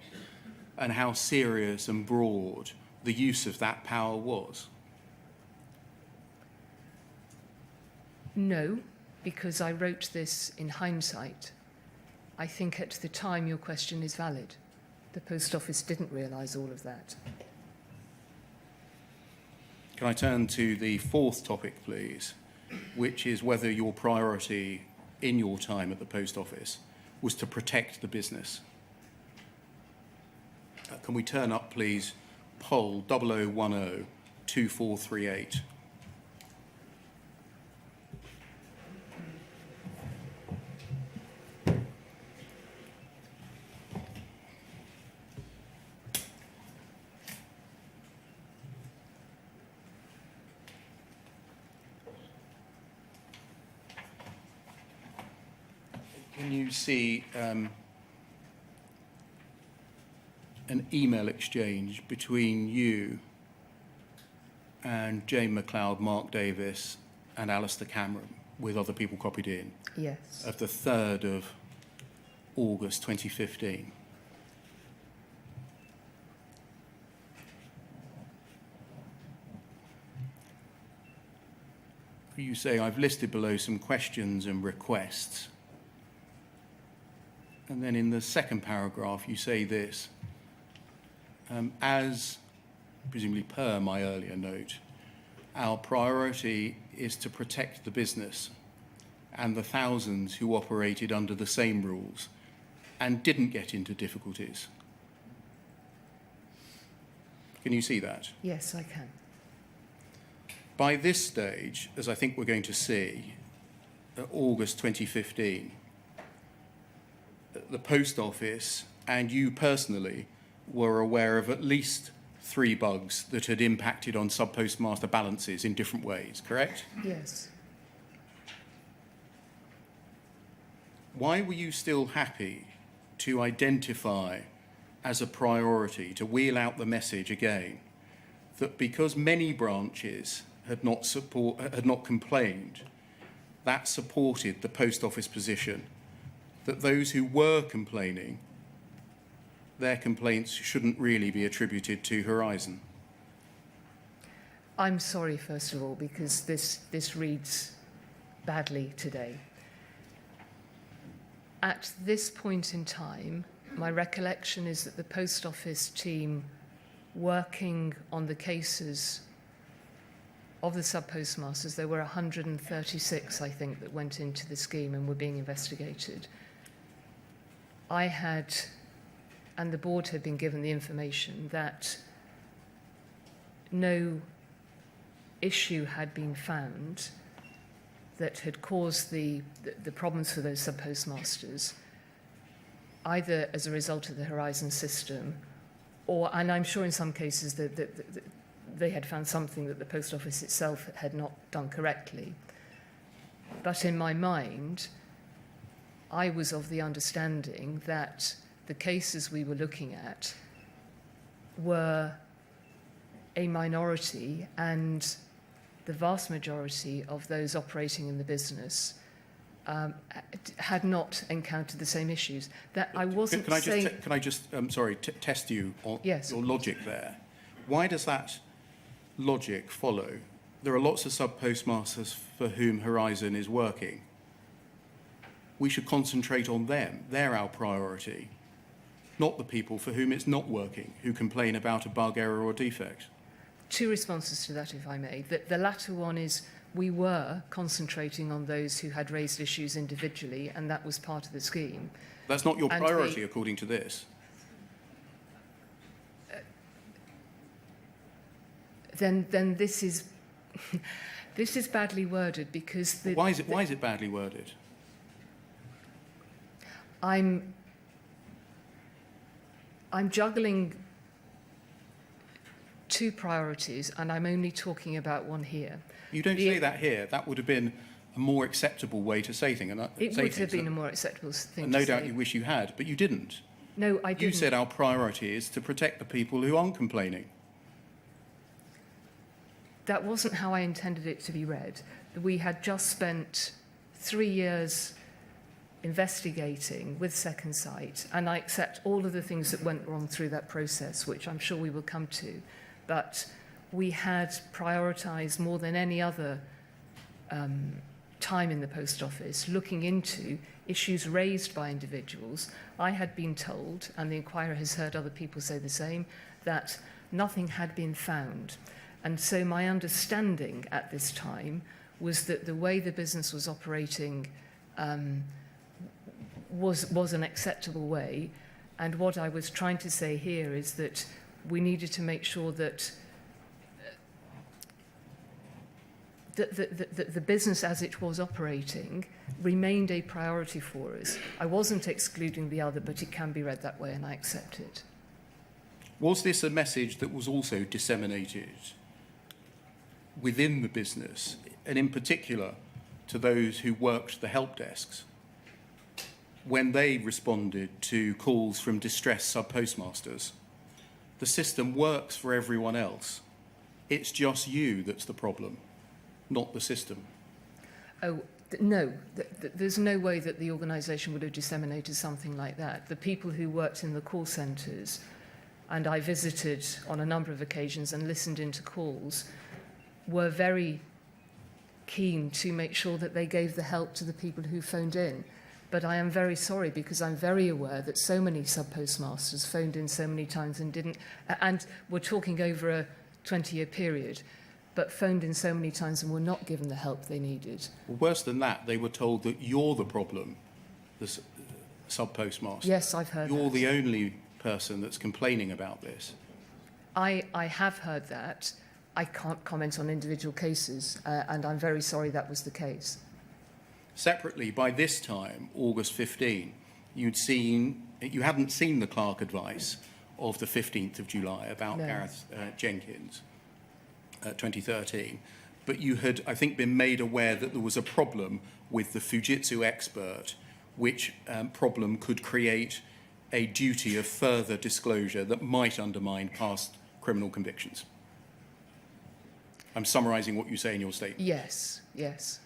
and how serious and broad the use of that power was? No, because I wrote this in hindsight. I think at the time your question is valid. The Post Office didn't realise all of that. Can I turn to the fourth topic, please, which is whether your priority in your time at the Post Office was to protect the business? Can we turn up, please, poll 0010 2438? Can you see an email exchange between you and Jane McLeod, Mark Davis and Alistair Cameron, with other people copied in, Yes. of the 3rd of August 2015? You say, I've listed below some questions and requests. And then in the second paragraph, you say this, as presumably per my earlier note, our priority is to protect the business and the thousands who operated under the same rules and didn't get into difficulties. Can you see that? Yes, I can. By this stage, as I think we're going to see, August 2015, the Post Office and you personally were aware of at least 3 bugs that had impacted on sub-postmaster balances in different ways, correct? Yes. Why were you still happy to identify as a priority, to wheel out the message again, that because many branches had not complained, that supported the Post Office position, that those who were complaining, their complaints shouldn't really be attributed to Horizon? I'm sorry, first of all, because this reads badly today. At this point in time, my recollection is that the Post Office team working on the cases of the sub-postmasters, there were 136, I think, that went into the scheme and were being investigated. I had, and the board had been given the information that no issue had been found that had caused the problems for those sub-postmasters, either as a result of the Horizon system, or, and I'm sure in some cases that they had found something that the Post Office itself had not done correctly. But in my mind, I was of the understanding that the cases we were looking at were a minority, and the vast majority of those operating in the business had not encountered the same issues. That I wasn't saying... Can I just test you on Yes. your logic there? Why does that logic follow? There are lots of sub-postmasters for whom Horizon is working. We should concentrate on them. They're our priority, not the people for whom it's not working, who complain about a bug, error or defect. Two responses to that, if I may. The latter one is we were concentrating on those who had raised issues individually, and that was part of the scheme. That's not your And priority, according to this. Then this is this is badly worded, because Why is it badly worded? I'm juggling two priorities, and I'm only talking about one here. You don't say that here. That would have been a more acceptable way to say things. It would have been a more acceptable thing and to no say. doubt you wish you had, but you didn't. No, I didn't. You said our priority is to protect the people who aren't complaining. That wasn't how I intended it to be read. We had just spent 3 years investigating with Second Sight, and I accept all of the things that went wrong through that process, which I'm sure we will come to. But we had prioritised more than any other time in the Post Office looking into issues raised by individuals. I had been told, and the Inquirer has heard other people say the same, that nothing had been found. And so my understanding at this time was that the way the business was operating was an acceptable way. And what I was trying to say here is that we needed to make sure that the business as it was operating remained a priority for us. I wasn't excluding the other, but it can be read that way, and I accept it. Was this a message that was also disseminated within the business, and in particular to those who worked the help desks, when they responded to calls from distressed sub-postmasters? The system works for everyone else. It's just you that's the problem, not the system. Oh, no, there's no way that the organisation would have disseminated something like that. The people who worked in the call centres, and I visited on a number of occasions and listened into calls, were very keen to make sure that they gave the help to the people who phoned in. But I am very sorry, because I'm very aware that so many sub-postmasters phoned in so many times and didn't, and we're talking over a 20-year period, but phoned in so many times and were not given the help they needed. Well, worse than that, they were told that you're the problem, the sub-postmaster. Yes, I've heard You're that. the only person that's complaining about this. I have heard that. I can't comment on individual cases, and I'm very sorry that was the case. Separately, by this time, August 15, you hadn't seen the Clark advice of the 15th of July about No. Gareth Jenkins, 2013, but you had, I think, been made aware that there was a problem with the Fujitsu expert, which problem could create a duty of further disclosure that might undermine past criminal convictions. I'm summarising what you say in your statement. Yes, yes.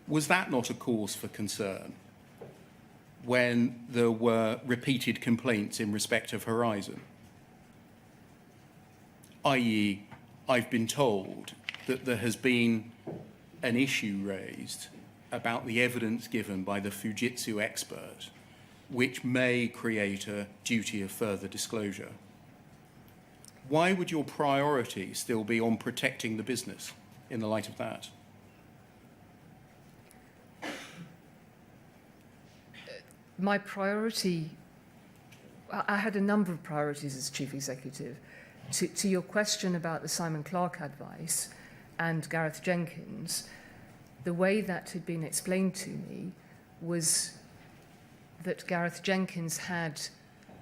Was that not a cause for concern when there were repeated complaints in respect of Horizon? i.e., I've been told that there has been an issue raised about the evidence given by the Fujitsu expert, which may create a duty of further disclosure. Why would your priority still be on protecting the business in the light of that? My priority, I had a number of priorities as Chief Executive. To your question about the Simon Clark advice and Gareth Jenkins, the way that had been explained to me was that Gareth Jenkins had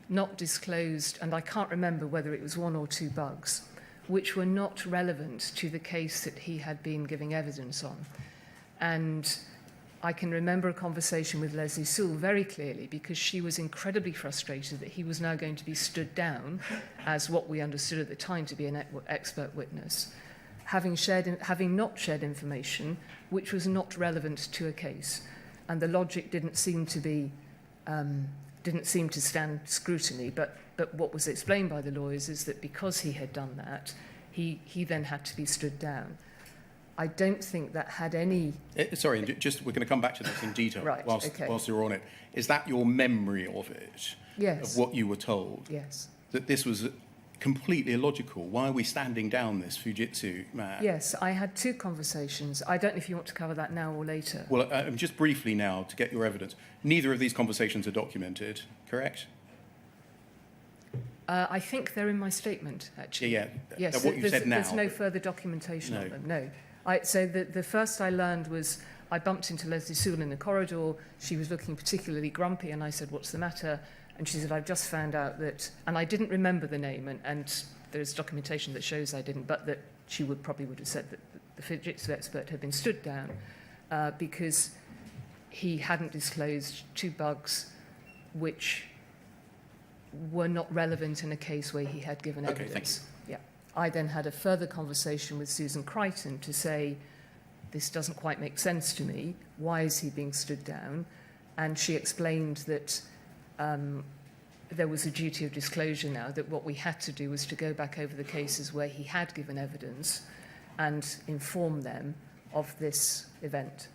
not disclosed, and I can't remember whether it was 1 or 2 bugs, which were not relevant to the case that he had been giving evidence on. And I can remember a conversation with Leslie Sewell very clearly, because she was incredibly frustrated that he was now going to be stood down as what we understood at the time to be an expert witness, having not shared information which was not relevant to a case. And the logic didn't seem to stand scrutiny, but what was explained by the lawyers is that because he had done that, he then had to be stood down. I don't think that had any... Sorry, just we're going to come back to this in detail Right, whilst you're on it. Is that your memory of it? Yes. Of what you were told? Yes. That this was completely illogical? Why are we standing down this Fujitsu man? Yes, I had two conversations. I don't know if you want to cover that now or later. Well, just briefly now to get your evidence. Neither of these conversations are documented, correct? I think they're in my statement, actually. Yeah. Yes, What you said now. there's no further documentation No. of them, no. So the first I learned was I bumped into Leslie Sewell in the corridor. She was looking particularly grumpy, and I said, "What's the matter?" And she said, "I've just found out that..." And I didn't remember the name, and there's documentation that shows I didn't, but that she probably would have said that the Fujitsu expert had been stood down because he hadn't disclosed two bugs which were not relevant in a case where he had given evidence. Okay, thank you. Yeah. I then had a further conversation with Susan Crichton to say, this doesn't quite make sense to me. Why is he being stood down? And she explained that there was a duty of disclosure now, that what we had to do was to go back over the cases where he had given evidence and inform them of this event.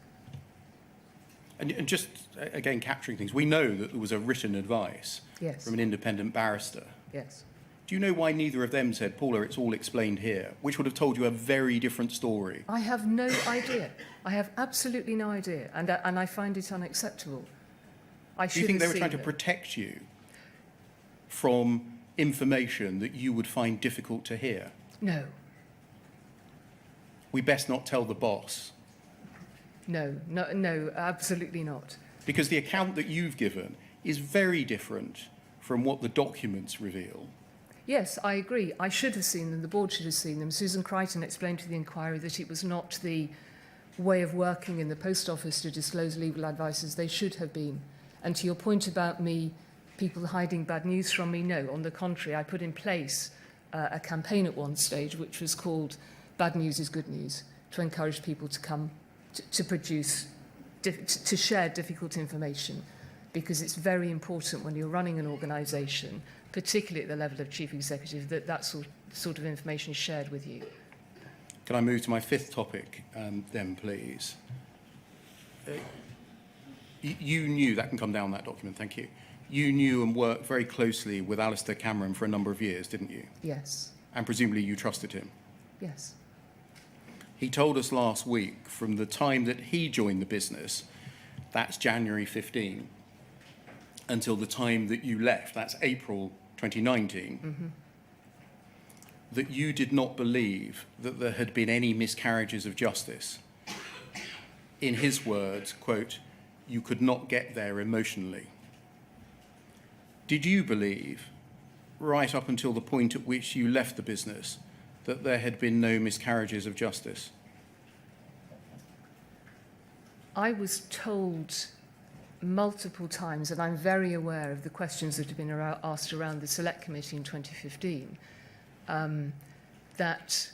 And just, again, capturing things, we know that there was a written advice Yes. from an independent barrister. Yes. Do you know why neither of them said, "Paula, it's all explained here," which would have told you a very different story? I have no idea. I have absolutely no idea, and I find it unacceptable. Do you think they were trying to protect you from information that you would find difficult to hear? No, We best not tell the boss. no, absolutely not. Because the account that you've given is very different from what the documents reveal. Yes, I agree. I should have seen them. The board should have seen them. Susan Crichton explained to the inquiry that it was not the way of working in the post office to disclose legal advice as they should have been. And to your point about people hiding bad news from me, no, on the contrary, I put in place a campaign at one stage which was called Bad News is Good News, to encourage people to come to share difficult information, because it's very important when you're running an organisation, particularly at the level of chief executive, that sort of information is shared with you. Can I move to my fifth topic then, please? You knew, that can come down that document, thank you. You knew and worked very closely with Alistair Cameron for a number of years, didn't you? Yes, And presumably you trusted him. yes. He told us last week, from the time that he joined the business, that's January 15, until the time that you left, that's April 2019, that you did not believe that there had been any miscarriages of justice. In his words, quote, "You could not get there emotionally." Did you believe, right up until the point at which you left the business, that there had been no miscarriages of justice? I was told multiple times, and I'm very aware of the questions that have been asked around the Select Committee in 2015, that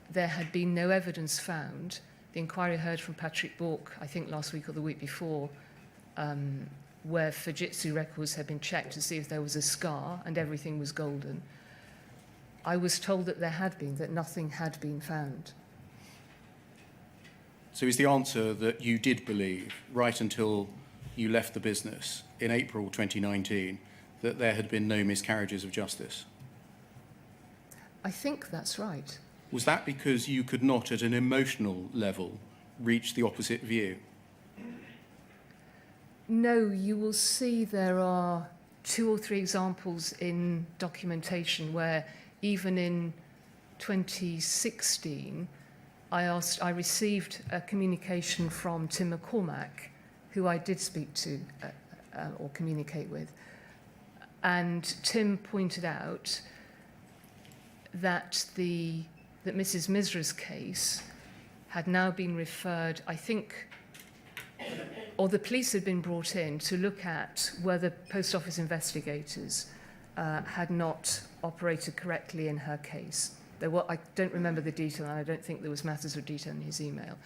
there had been no evidence found. The inquiry heard from Patrick Bork, I think last week or the week before, where Fujitsu records had been checked to see if there was a scar, and everything was golden. I was told that there had been, that nothing had been found. So is the answer that you did believe, right until you left the business in April 2019, that there had been no miscarriages of justice? I think that's right. Was that because you could not, at an emotional level, reach the opposite view? No, you will see there are 2 or 3 examples in documentation where even in 2016, I received a communication from Tim McCormack, who I did speak to or communicate with. And Tim pointed out that Mrs. Misra's case had now been referred, I think, or the police had been brought in to look at whether post office investigators had not operated correctly in her case. I don't remember the detail, and I don't think there was matters of detail in his email.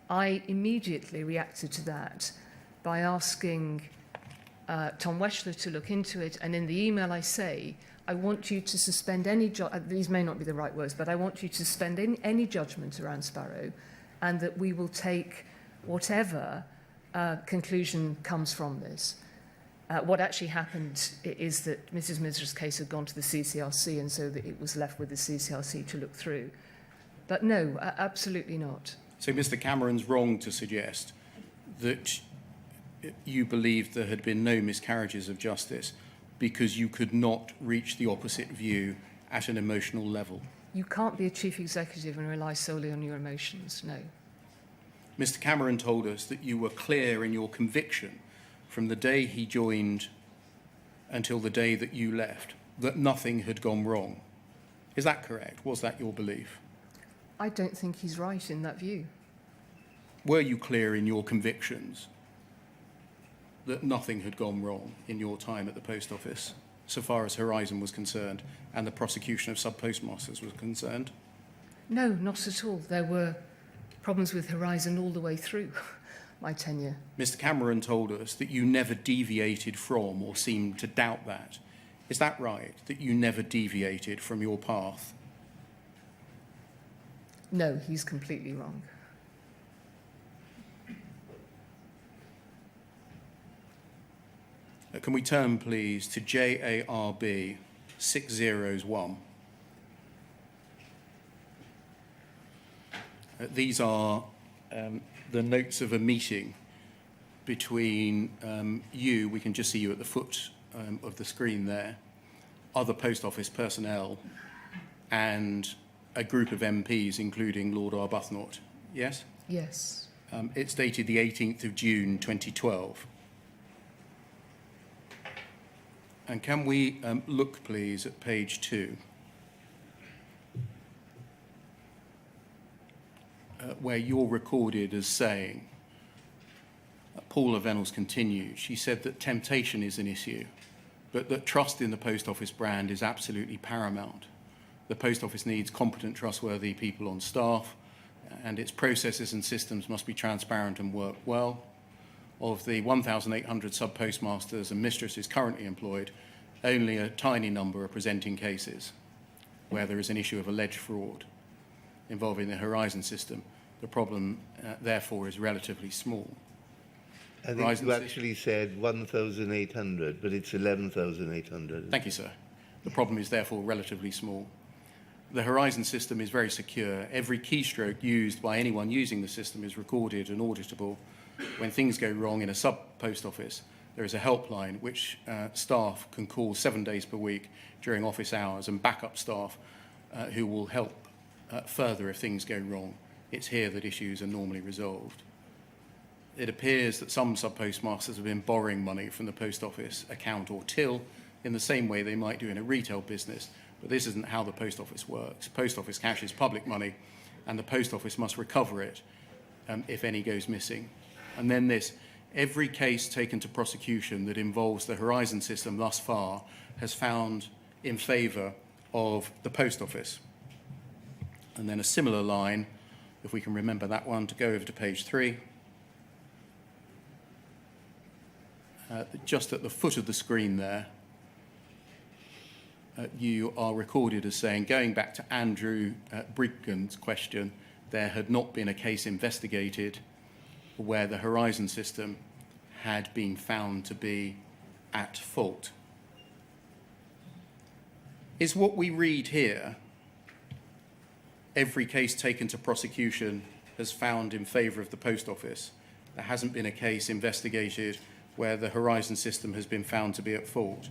I immediately reacted to that by asking Tom Weschler to look into it, and in the email I say, I want you to suspend any, these may not be the right words, but I want you to suspend any judgment around Sparrow, and that we will take whatever conclusion comes from this. What actually happened is that Mrs. Misra's case had gone to the CCRC, and so that it was left with the CCRC to look through. But no, absolutely not. So Mr. Cameron's wrong to suggest that you believed there had been no miscarriages of justice because you could not reach the opposite view at an emotional level. You can't be a chief executive and rely solely on your emotions, no. Mr. Cameron told us that you were clear in your conviction from the day he joined until the day that you left, that nothing had gone wrong. Is that correct? Was that your belief? I don't think he's right in that view. Were you clear in your convictions that nothing had gone wrong in your time at the post office, so far as Horizon was concerned and the prosecution of sub-postmasters was concerned? No, not at all. There were problems with Horizon all the way through my tenure. Mr. Cameron told us that you never deviated from or seemed to doubt that. Is that right, that you never deviated from your path? No, he's completely wrong. Can we turn, please, to JARB 601? These are the notes of a meeting between you, we can just see you at the foot of the screen there, other post office personnel, and a group of MPs, including Lord Arbuthnot. Yes? Yes. It's dated the 18th of June 2012. And can we look, please, at page 2, where you're recorded as saying, Paula Vennells continued, she said that temptation is an issue, but that trust in the post office brand is absolutely paramount. The post office needs competent, trustworthy people on staff, and its processes and systems must be transparent and work well. Of the 1,800 sub-postmasters and mistresses currently employed, only a tiny number are presenting cases where there is an issue of alleged fraud involving the Horizon system. The problem, therefore, is relatively small. I think Horizon you actually said 1,800, but it's 11,800. Thank you, sir. The problem is, therefore, relatively small. The Horizon system is very secure. Every keystroke used by anyone using the system is recorded and auditable. When things go wrong in a sub-post office, there is a helpline which staff can call 7 days per week during office hours, and backup staff who will help further if things go wrong. It's here that issues are normally resolved. It appears that some sub-postmasters have been borrowing money from the post office account or till in the same way they might do in a retail business, but this isn't how the post office works. Post office cash is public money, and the post office must recover it if any goes missing. And then this, every case taken to prosecution that involves the Horizon system thus far has found in favour of the post office. And then a similar line, if we can remember that one, to go over to page 3. Just at the foot of the screen there, you are recorded as saying, going back to Andrew Brigham's question, there had not been a case investigated where the Horizon system had been found to be at fault. Is what we read here, every case taken to prosecution has found in favour of the post office, there hasn't been a case investigated where the Horizon system has been found to be at fault,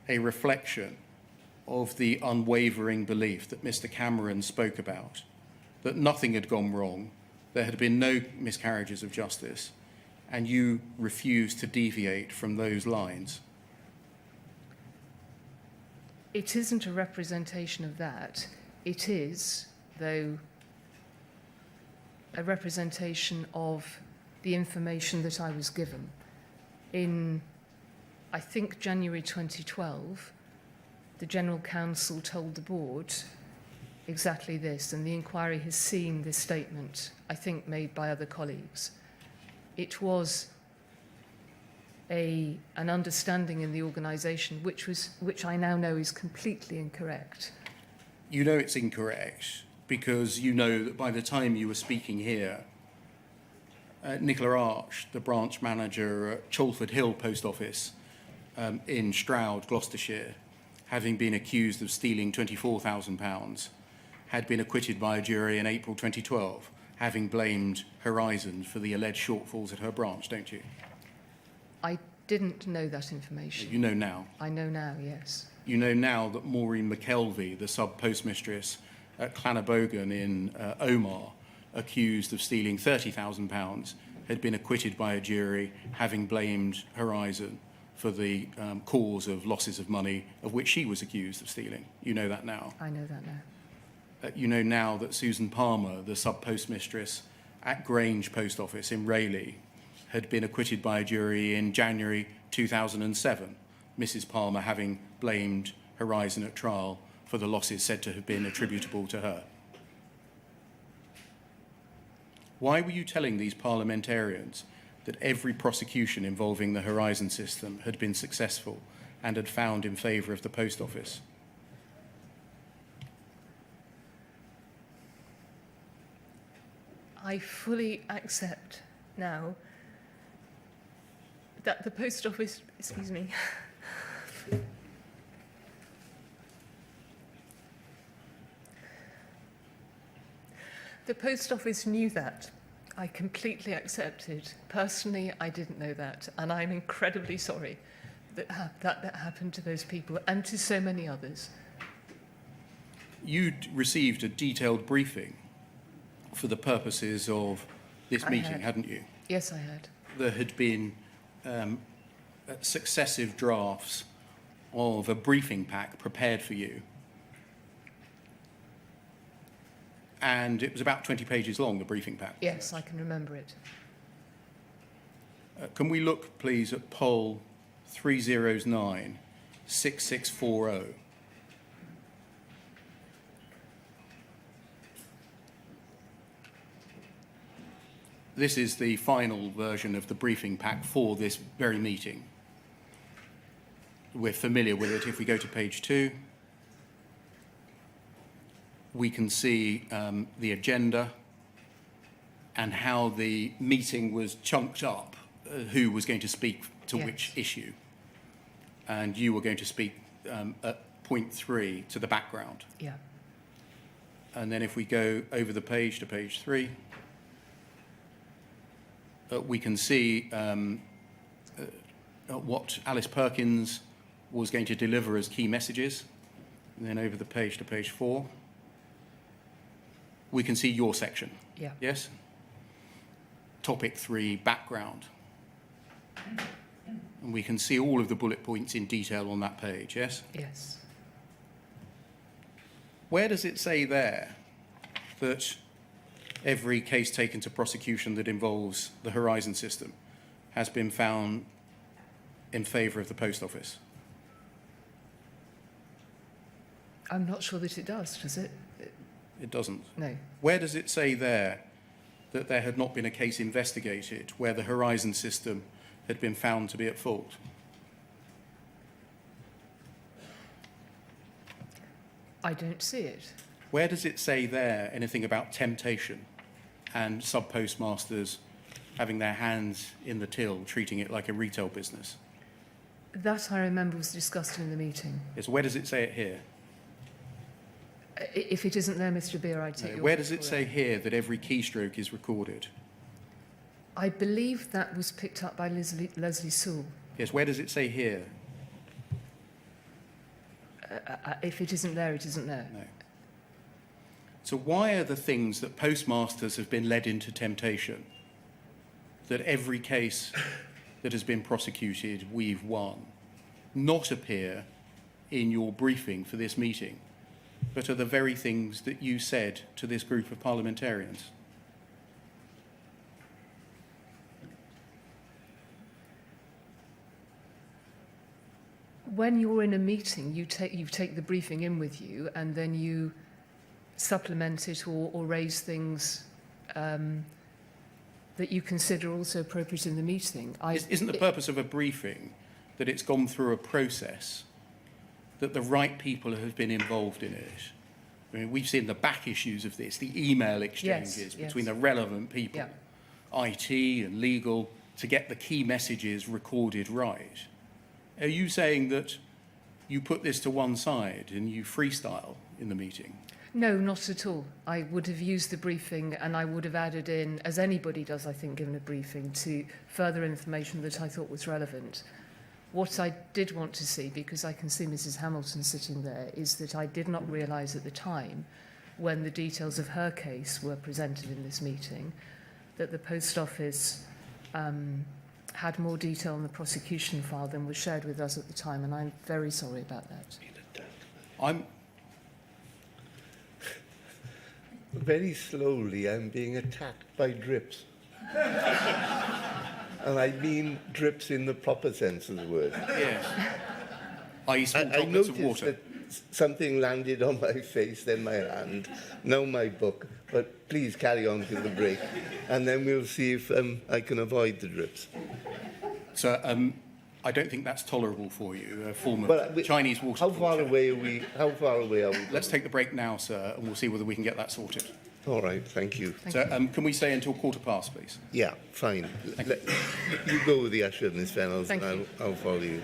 a reflection of the unwavering belief that Mr. Cameron spoke about, that nothing had gone wrong, there had been no miscarriages of justice, and you refused to deviate from those lines? It isn't a representation of that. It is, though a representation of the information that I was given. In, I think, January 2012, the General Counsel told the board exactly this, and the inquiry has seen this statement, I think, made by other colleagues. It was an understanding in the organisation which I now know is completely incorrect. You know it's incorrect because you know that by the time you were speaking here, Nicola Arch, the branch manager at Chalford Hill Post Office in Stroud, Gloucestershire, having been accused of stealing £24,000, had been acquitted by a jury in April 2012, having blamed Horizon for the alleged shortfalls at her branch, don't you? I didn't know that information. You know now. I know now, yes. You know now that Maureen McKelvey, the sub-postmistress at Clannabogan in Omagh, accused of stealing £30,000, had been acquitted by a jury, having blamed Horizon for the cause of losses of money of which she was accused of stealing. You know that now. I know that now. You know now that Susan Palmer, the sub-postmistress at Grange Post Office in Rayleigh, had been acquitted by a jury in January 2007, Mrs. Palmer having blamed Horizon at trial for the losses said to have been attributable to her. Why were you telling these parliamentarians that every prosecution involving the Horizon system had been successful and had found in favour of the Post Office? I fully accept now that the Post Office, excuse me, the Post Office knew that. I completely accepted. Personally, I didn't know that, and I'm incredibly sorry that that happened to those people and to so many others. You'd received a detailed briefing for the purposes of this meeting, hadn't you? Yes, I had. There had been successive drafts of a briefing pack prepared for you. And it was about 20 pages long, the briefing pack. Yes, I can remember it. Can we look, please, at poll 309 6640? This is the final version of the briefing pack for this very meeting. We're familiar with it. If we go to page 2, we can see the agenda and how the meeting was chunked up, who was going to speak to which issue. And you were going to speak at point 3 to the background. Yeah. And then if we go over the page to page 3, we can see what Alice Perkins was going to deliver as key messages. And then over the page to page 4, we can see your section. Yeah. Yes? Topic 3, background. And we can see all of the bullet points in detail on that page, yes? Yes. Where does it say there that every case taken to prosecution that involves the Horizon system has been found in favour of the Post Office? I'm not sure that it does it? It doesn't. No. Where does it say there that there had not been a case investigated where the Horizon system had been found to be at fault? I don't see it. Where does it say there anything about temptation and sub-postmasters having their hands in the till, treating it like a retail business? That, I remember, was discussed in the meeting. Yes, where does it say it here? If it isn't there, Mr. Beer, I'd take your Where word does it for say here that every keystroke is recorded? I believe that was picked up by Leslie Sewell. Yes, where does it say here? If it isn't there, it isn't there. No. So why are the things that postmasters have been led into temptation, that every case that has been prosecuted we've won, not appear in your briefing for this meeting, but are the very things that you said to this group of parliamentarians? when you're in a meeting, you take the briefing in with you, and then you supplement it or raise things that you consider also appropriate in the meeting. Isn't the purpose of a briefing that it's gone through a process, that the right people have been involved in it? I mean, we've seen the back issues of this, the email exchanges between the relevant people, IT and legal, to get the key messages recorded right. Are you saying that you put this to one side and you freestyle in the meeting? No, not at all. I would have used the briefing and I would have added in, as anybody does, I think, given a briefing, to further information that I thought was relevant. What I did want to see, because I can see Mrs. Hamilton sitting there, is that I did not realise at the time, when the details of her case were presented in this meeting, that the Post Office had more detail on the prosecution file than was shared with us at the time, and I'm very sorry about that. Very slowly, I'm being attacked by drips. And I mean drips in the proper sense of the word. Yes. I I noticed that something landed on my face, then my hand, now my book. But please carry on till the break, and then we'll see if I can avoid the drips. So I don't think that's tolerable for you, a form of Chinese water How torture. far away are we? How far away are we? Let's take the break now, sir, and we'll see whether we can get that sorted. All right, thank you. So can we stay until 5:15, please? Yeah, fine. You go with the usher, Miss Vennells, and I'll follow you.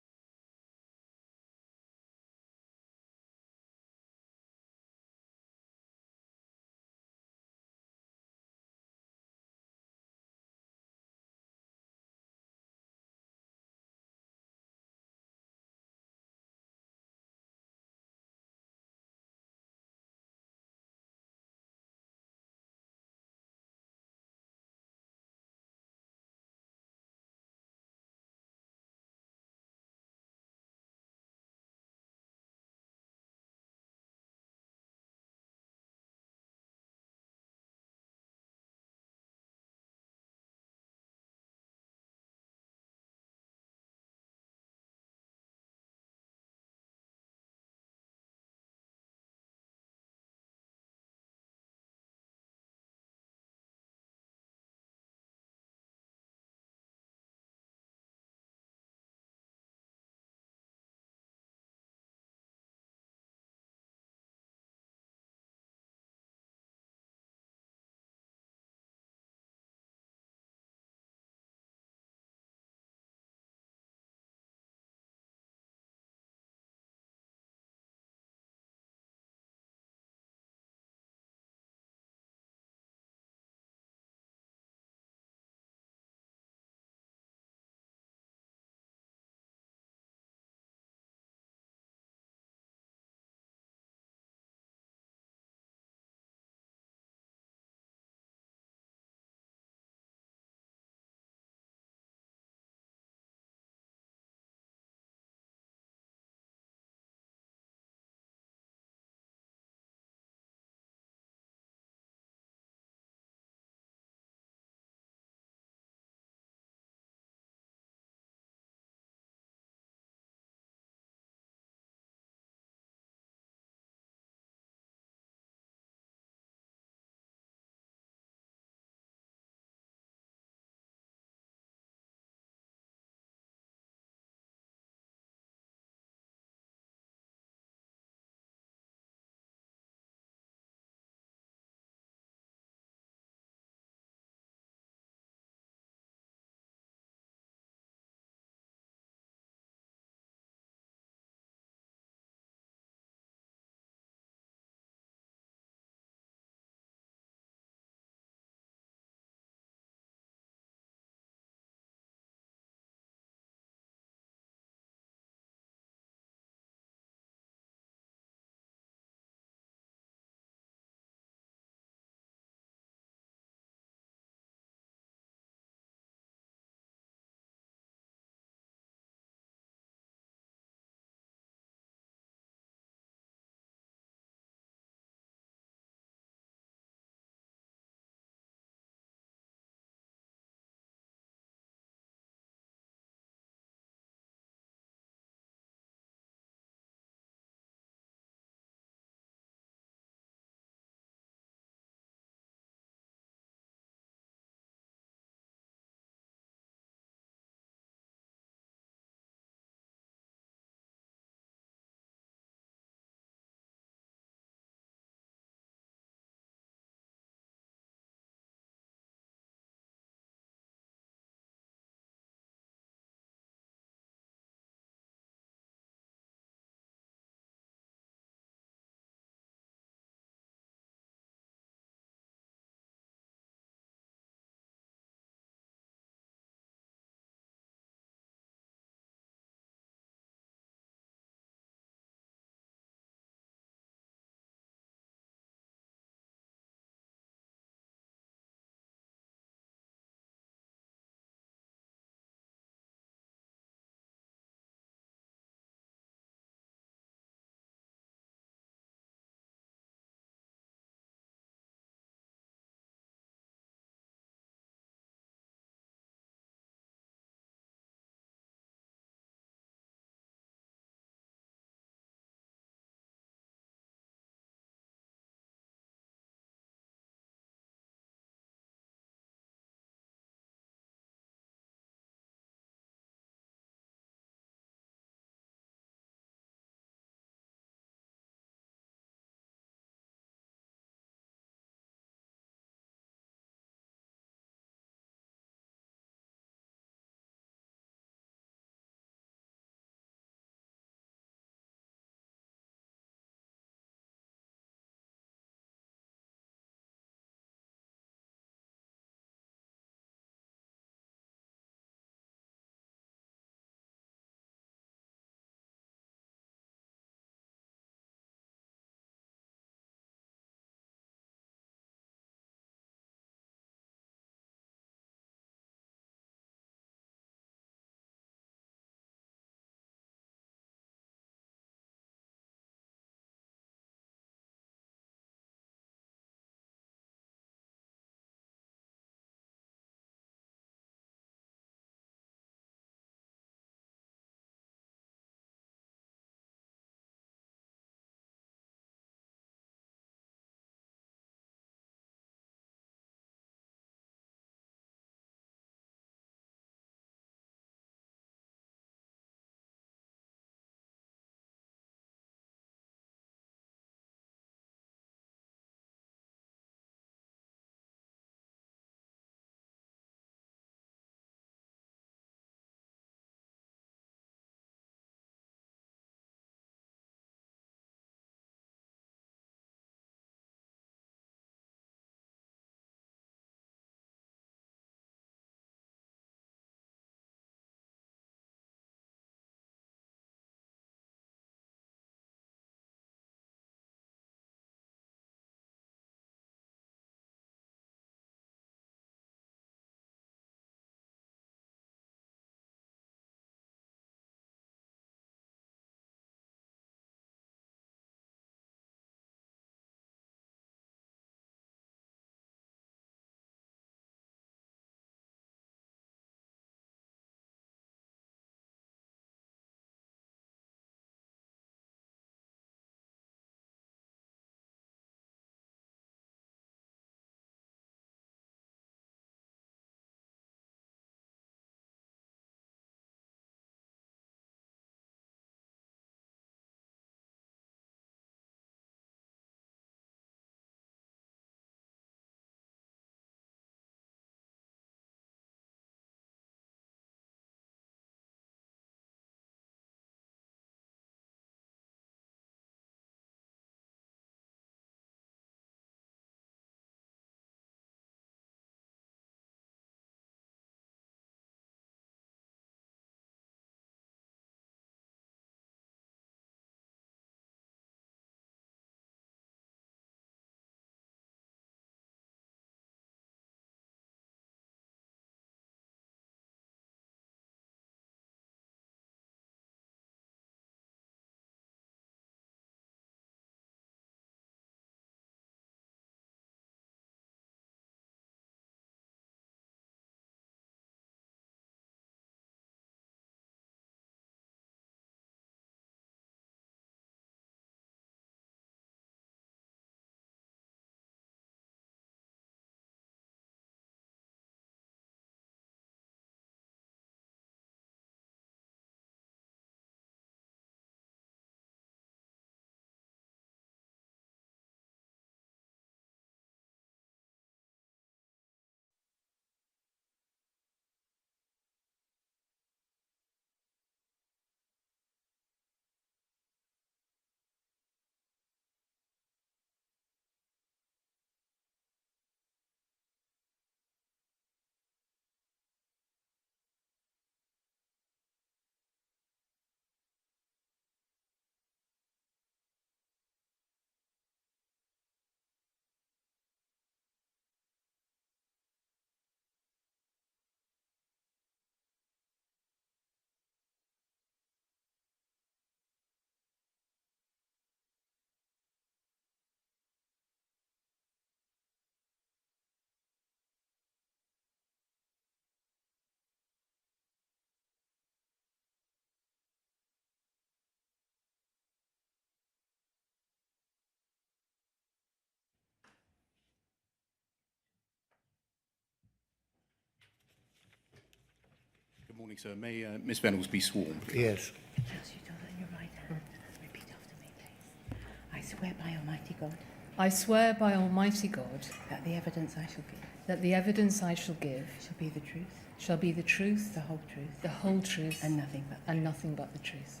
Morning, sir. May Ms Vennells be sworn, please? Yes. As you do that in your right hand, repeat after me, please. I swear by Almighty God I swear by Almighty God that the evidence I shall give that the evidence I shall give shall be the truth, shall be the truth, the whole truth, the whole truth, and nothing but the and truth. nothing but the truth.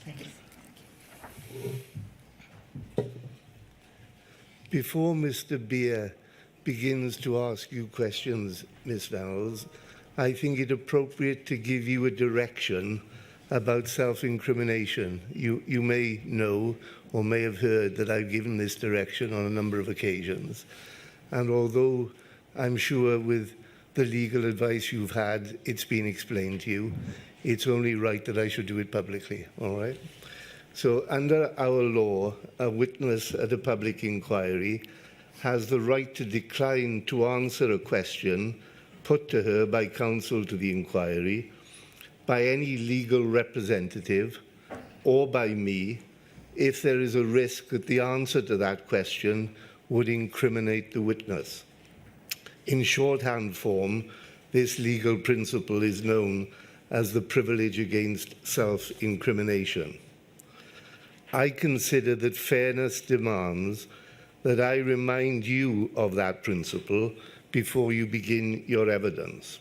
Thank you. Thank you. Before Mr. Beer begins to ask you questions, Ms. Vennells, I think it appropriate to give you a direction about self-incrimination. You may know or may have heard that I've given this direction on a number of occasions. And although I'm sure with the legal advice you've had, it's been explained to you, it's only right that I should do it publicly, all right? So under our law, a witness at a public inquiry has the right to decline to answer a question put to her by counsel to the inquiry, by any legal representative, or by me, if there is a risk that the answer to that question would incriminate the witness. In shorthand form, this legal principle is known as the privilege against self-incrimination. I consider that fairness demands that I remind you of that principle before you begin your evidence.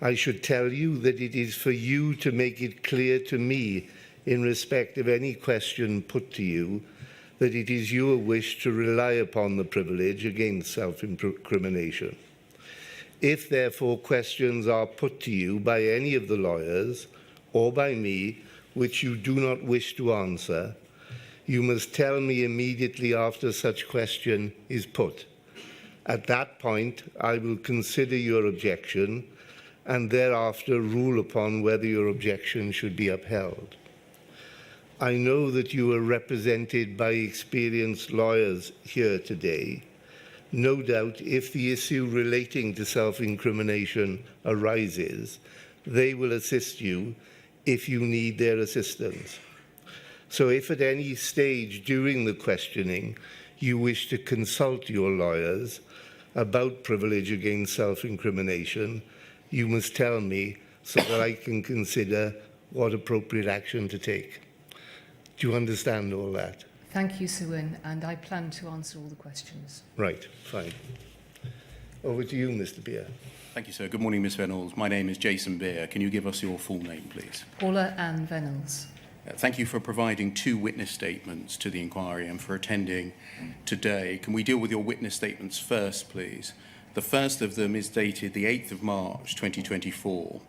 I should tell you that it is for you to make it clear to me in respect of any question put to you that it is your wish to rely upon the privilege against self-incrimination. If, therefore, questions are put to you by any of the lawyers or by me which you do not wish to answer, you must tell me immediately after such question is put. At that point, I will consider your objection and thereafter rule upon whether your objection should be upheld. I know that you are represented by experienced lawyers here today. No doubt, if the issue relating to self-incrimination arises, they will assist you if you need their assistance. So if at any stage during the questioning you wish to consult your lawyers about privilege against self-incrimination, you must tell me so that I can consider what appropriate action to take. Do you understand all that? Thank you, Sir Wynne, and I plan to answer all the questions. Right, fine. Over to you, Mr. Beer. Thank you, sir. Good morning, Ms Vennells. My name is Jason Beer. Can you give us your full name, please? Paula Ann Vennells. Thank you for providing 2 witness statements to the inquiry and for attending today. Can we deal with your witness statements first, please? The first of them is dated the 8th of March 2024,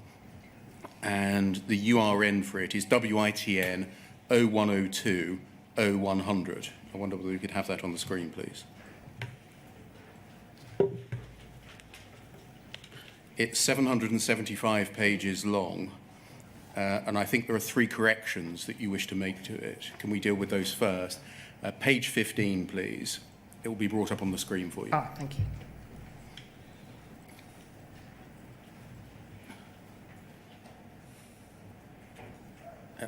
and the URN for it is WITN 0102 0100. I wonder whether we could have that on the screen, please. It's 775 pages long, and I think there are 3 corrections that you wish to make to it. Can we deal with those first? Page 15, please. It will be brought up on the screen for you. Thank you.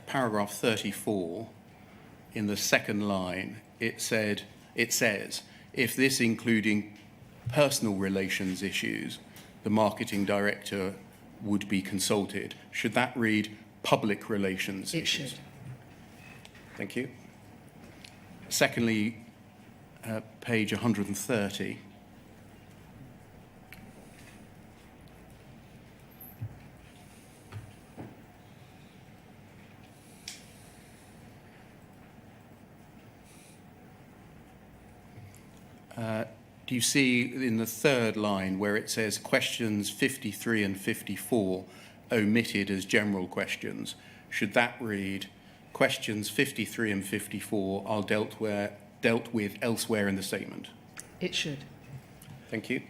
Paragraph 34, in the second line, it says, if this including personal relations issues, the marketing director would be consulted. Should that read public relations issues? It should. Thank you. Secondly, page 130. Do you see in the third line where it says questions 53 and 54 omitted as general questions? Should that read questions 53 and 54 are dealt with elsewhere in the statement? It should. Thank you.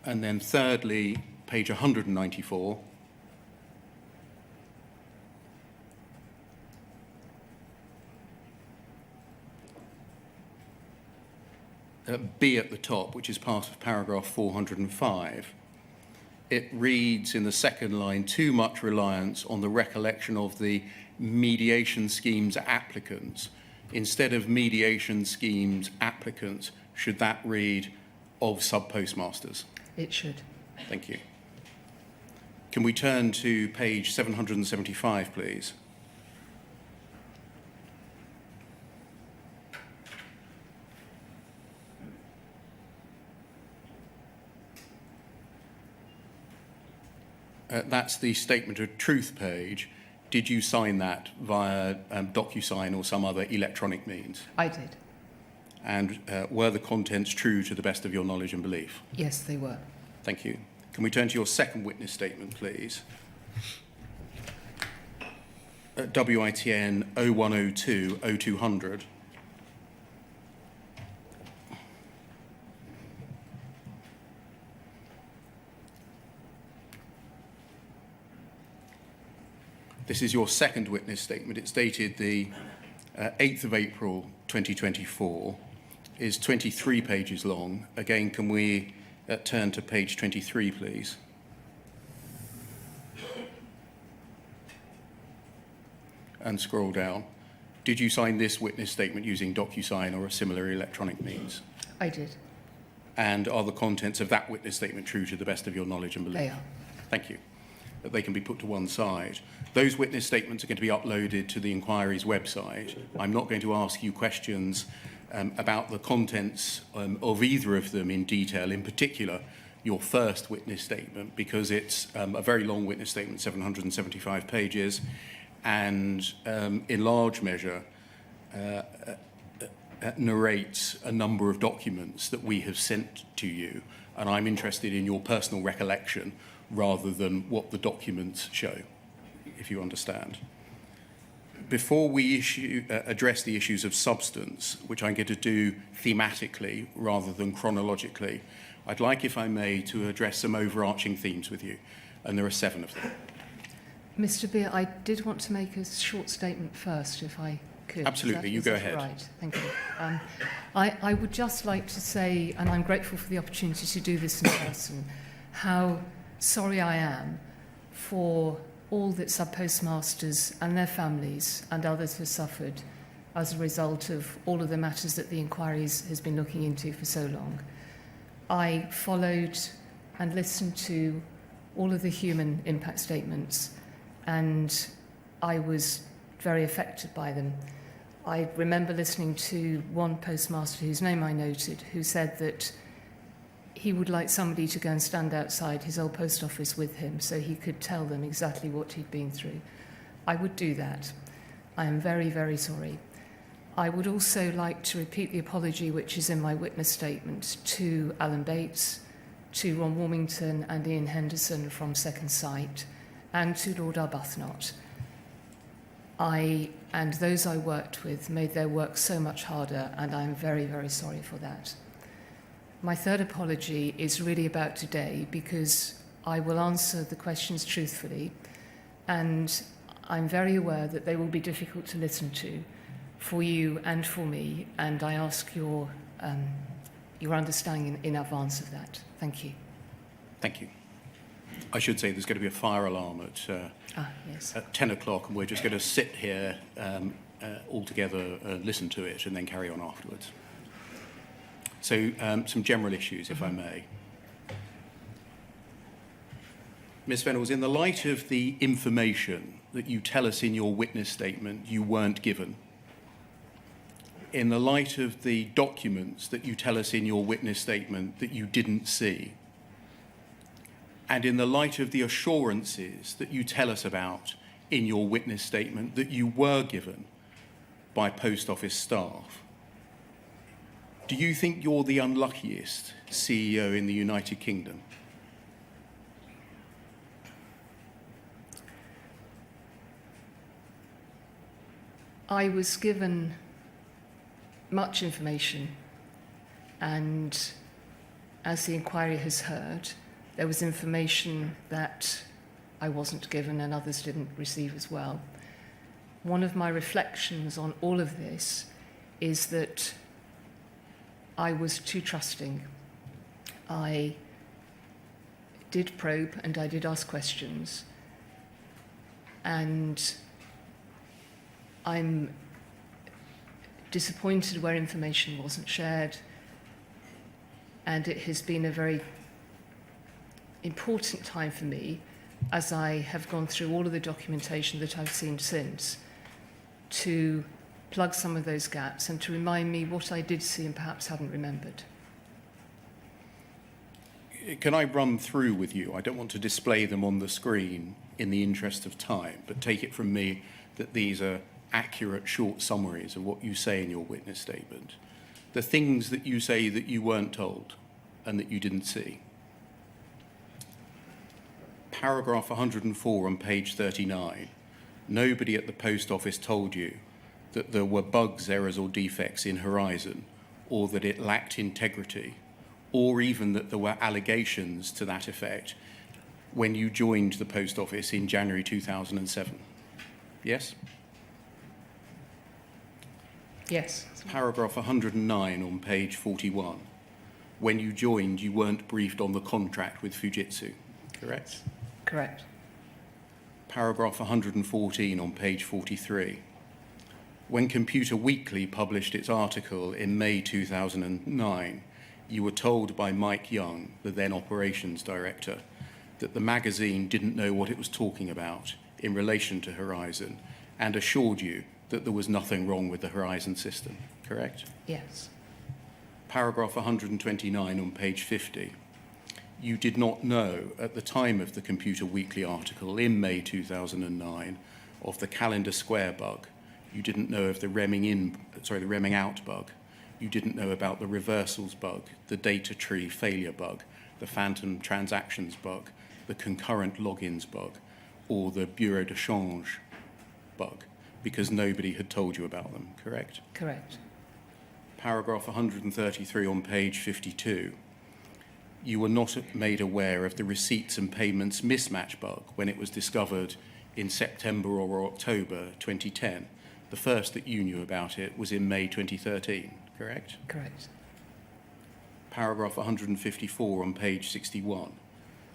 And then thirdly, page 194. B at the top, which is part of paragraph 405, it reads in the second line, too much reliance on the recollection of the mediation schemes applicants. Instead of mediation schemes applicants, should that read of sub-postmasters? It should. Thank you. Can we turn to page 775, please? That's the statement of truth page. Did you sign that via DocuSign or some other electronic means? I did. And were the contents true to the best of your knowledge and belief? Yes, they were. Thank you. Can we turn to your second witness statement, please? WITN 0102 0200. This is your second witness statement. It's dated the 8th of April 2024. Is 23 pages long. Again, can we turn to page 23, please? And scroll down. Did you sign this witness statement using DocuSign or a similar electronic means? I did. And are the contents of that witness statement true to the best of your knowledge and belief? They are. Thank you. That they can be put to one side. Those witness statements are going to be uploaded to the inquiry's website. I'm not going to ask you questions about the contents of either of them in detail, in particular your first witness statement, because it's a very long witness statement, 775 pages, and in large measure narrates a number of documents that we have sent to you, and I'm interested in your personal recollection rather than what the documents show, if you understand. Before we address the issues of substance, which I'm going to do thematically rather than chronologically, I'd like, if I may, to address some overarching themes with you, and there are 7 of them. Mr. Beer, I did want to make a short statement first, if I could. Absolutely, you go ahead. Right, thank you. I would just like to say, and I'm grateful for the opportunity to do this in person, how sorry I am for all that sub-postmasters and their families and others have suffered as a result of all of the matters that the inquiry has been looking into for so long. I followed and listened to all of the human impact statements, and I was very affected by them. I remember listening to one postmaster whose name I noted, who said that he would like somebody to go and stand outside his old post office with him so he could tell them exactly what he'd been through. I would do that. I am very, very sorry. I would also like to repeat the apology which is in my witness statement to Alan Bates, to Ron Warmington and Ian Henderson from Second Sight, and to Lord Arbuthnot. I and those I worked with made their work so much harder, and I'm very, very sorry for that. My third apology is really about today, because I will answer the questions truthfully, and I'm very aware that they will be difficult to listen to for you and for me, and I ask your understanding in advance of that. Thank you. Thank you. I should say there's going to be a fire alarm at 10 o'clock, and we're just going to sit here all together, listen to it, and then carry on afterwards. So some general issues, if I may. Ms. Vennells, in the light of the information that you tell us in your witness statement you weren't given, in the light of the documents that you tell us in your witness statement that you didn't see, and in the light of the assurances that you tell us about in your witness statement that you were given by post office staff, do you think you're the unluckiest CEO in the United Kingdom? I was given much information, and as the inquiry has heard, there was information that I wasn't given and others didn't receive as well. One of my reflections on all of this is that I was too trusting. I did probe and I did ask questions, and I'm disappointed where information wasn't shared, and it has been a very important time for me as I have gone through all of the documentation that I've seen since, to plug some of those gaps and to remind me what I did see and perhaps hadn't remembered. Can I run through with you? I don't want to display them on the screen in the interest of time, but take it from me that these are accurate, short summaries of what you say in your witness statement. The things that you say that you weren't told and that you didn't see. Paragraph 104 on page 39. Nobody at the post office told you that there were bugs, errors or defects in Horizon, or that it lacked integrity, or even that there were allegations to that effect when you joined the post office in January 2007. Yes? Yes. Paragraph 109 on page 41. When you joined, you weren't briefed on the contract with Fujitsu, correct? Correct. Paragraph 114 on page 43. When Computer Weekly published its article in May 2009, you were told by Mike Young, the then operations director, that the magazine didn't know what it was talking about in relation to Horizon and assured you that there was nothing wrong with the Horizon system, correct? Yes. Paragraph 129 on page 50. You did not know at the time of the Computer Weekly article in May 2009 of the calendar square bug. You didn't know of the remming out bug. You didn't know about the reversals bug, the data tree failure bug, the phantom transactions bug, the concurrent logins bug, or the bureau de change bug, because nobody had told you about them, correct? Correct. Paragraph 133 on page 52. You were not made aware of the receipts and payments mismatch bug when it was discovered in September or October 2010. The first that you knew about it was in May 2013, correct? Correct. Paragraph 154 on page 61.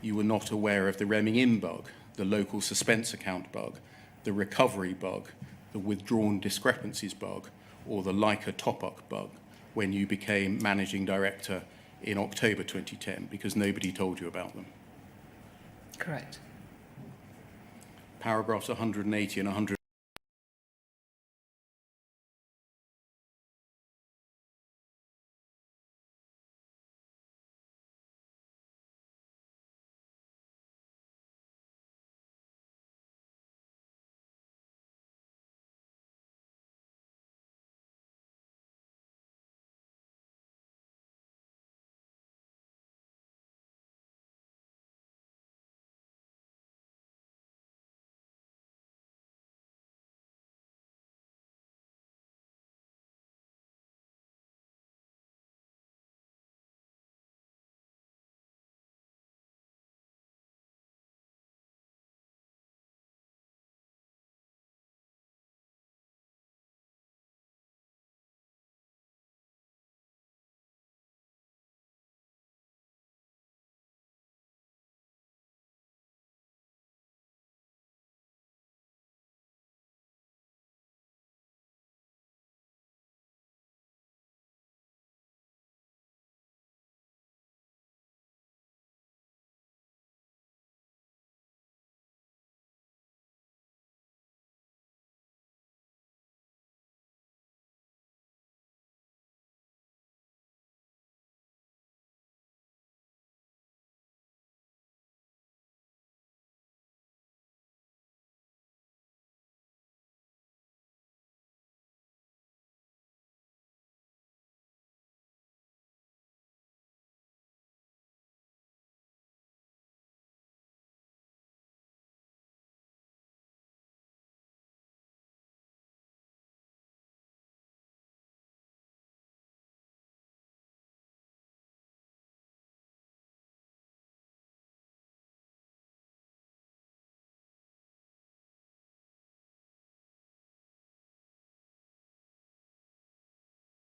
You were not aware of the remming in bug, the local suspense account bug, the recovery bug, the withdrawn discrepancies bug, or the Leica top-up bug when you became managing director in October 2010, because nobody told you about them. Correct. Paragraphs 180 and 100.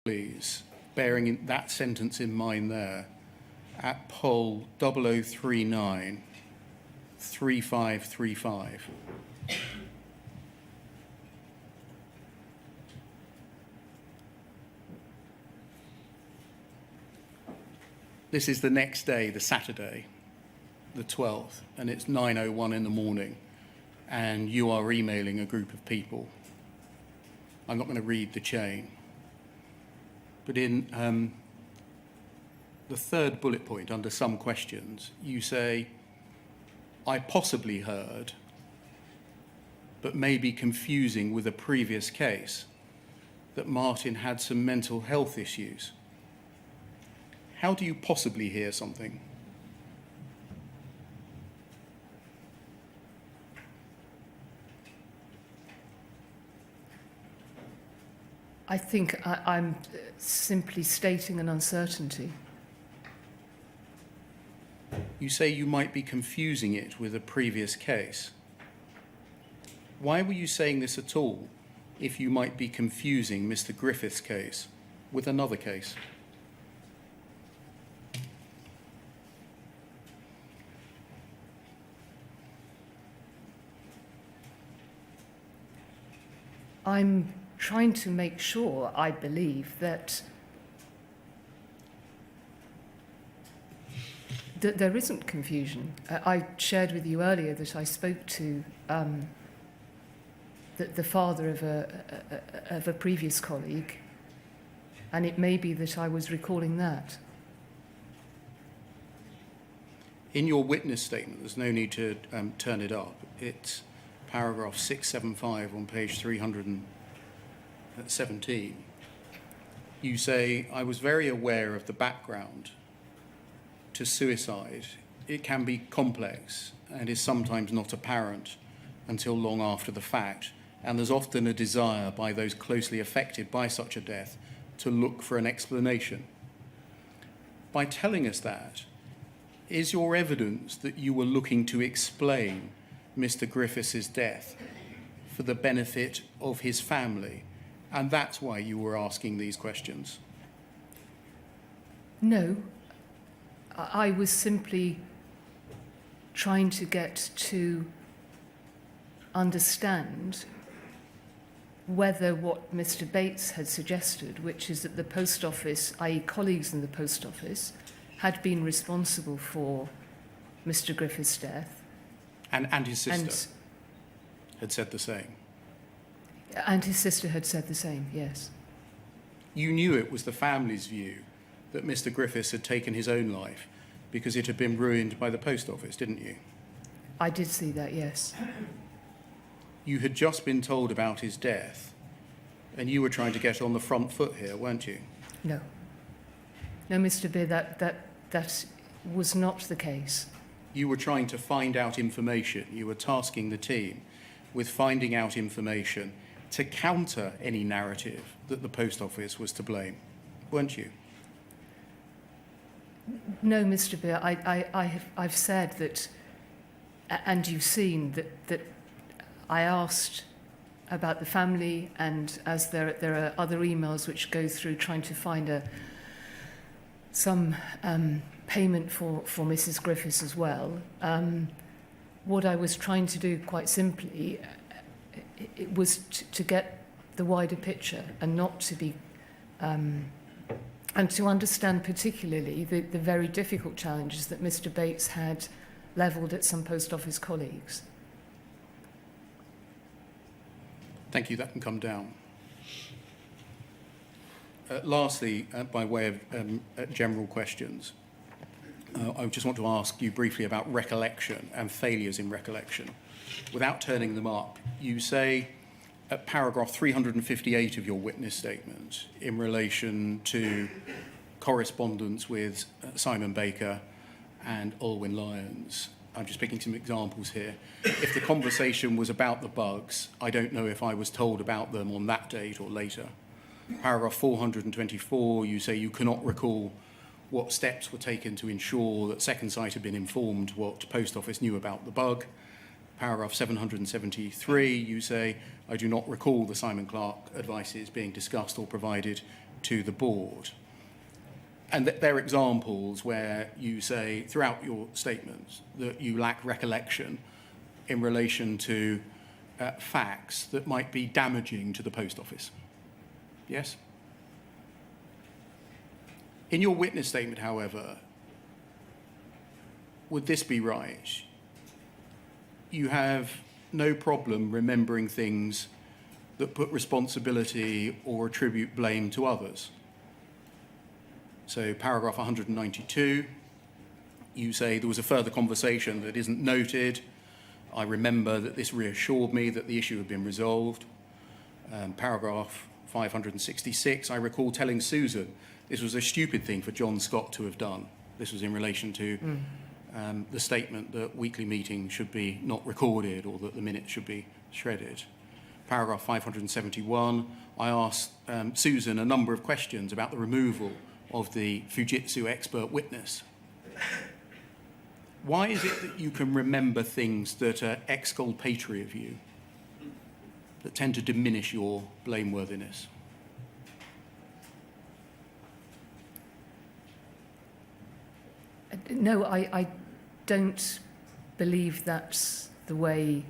Please, bearing in that sentence in mind there, at poll 0039 3535. This is the next day, the Saturday. the 12th, and it's 9:01 in the morning, and you are emailing a group of people. I'm not going to read the chain. But in the third bullet point, under some questions, you say, I possibly heard, but may be confusing with a previous case, that Martin had some mental health issues. How do you possibly hear something? I think I'm simply stating an uncertainty. You say you might be confusing it with a previous case. Why were you saying this at all if you might be confusing Mr. Griffith's case with another case? I'm trying to make sure, I believe, that there isn't confusion. I shared with you earlier that I spoke to the father of a previous colleague, and it may be that I was recalling that. In your witness statement, there's no need to turn it up. It's paragraph 675 on page 317. You say, I was very aware of the background to suicide. It can be complex and is sometimes not apparent until long after the fact. And there's often a desire by those closely affected by such a death to look for an explanation. By telling us that, is your evidence that you were looking to explain Mr. Griffiths' death for the benefit of his family, and that's why you were asking these questions? No, I was simply trying to get to understand whether what Mr. Bates had suggested, which is that the post office, i.e. colleagues in the post office, had been responsible for Mr. Griffiths' death. And his sister had said the same. And his sister had said the same, yes. You knew it was the family's view that Mr. Griffiths had taken his own life because it had been ruined by the post office, didn't you? I did see that, yes. You had just been told about his death, and you were trying to get on the front foot here, weren't you? No. No, Mr. Beer, that was not the case. You were trying to find out information. You were tasking the team with finding out information to counter any narrative that the post office was to blame, weren't you? No, Mr. Beer, I've said that, and you've seen that I asked about the family, and as there are other emails which go through trying to find some payment for Mrs. Griffiths as well. What I was trying to do, quite simply, it was to get the wider picture and not to be, and to understand particularly the very difficult challenges that Mr. Bates had levelled at some post office colleagues. Thank you, that can come down. Lastly, by way of general questions, I just want to ask you briefly about recollection and failures in recollection. Without turning them up, you say at paragraph 358 of your witness statement in relation to correspondence with Simon Baker and Olwyn Lyons, I'm just picking some examples here. If the conversation was about the bugs, I don't know if I was told about them on that date or later. Paragraph 424, you say you cannot recall what steps were taken to ensure that Second Sight had been informed what Post Office knew about the bug. Paragraph 773, you say, I do not recall the Simon Clark advices being discussed or provided to the board. And they're examples where you say throughout your statements that you lack recollection in relation to facts that might be damaging to the Post Office. Yes? In your witness statement, however, would this be right? You have no problem remembering things that put responsibility or attribute blame to others. So paragraph 192, you say there was a further conversation that isn't noted. I remember that this reassured me that the issue had been resolved. Paragraph 566, I recall telling Susan this was a stupid thing for John Scott to have done. This was in relation to the statement that weekly meetings should be not recorded or that the minutes should be shredded. Paragraph 571, I asked Susan a number of questions about the removal of the Fujitsu expert witness. Why is it that you can remember things that are exculpatory of you, that tend to diminish your blameworthiness? No, I don't believe that's the way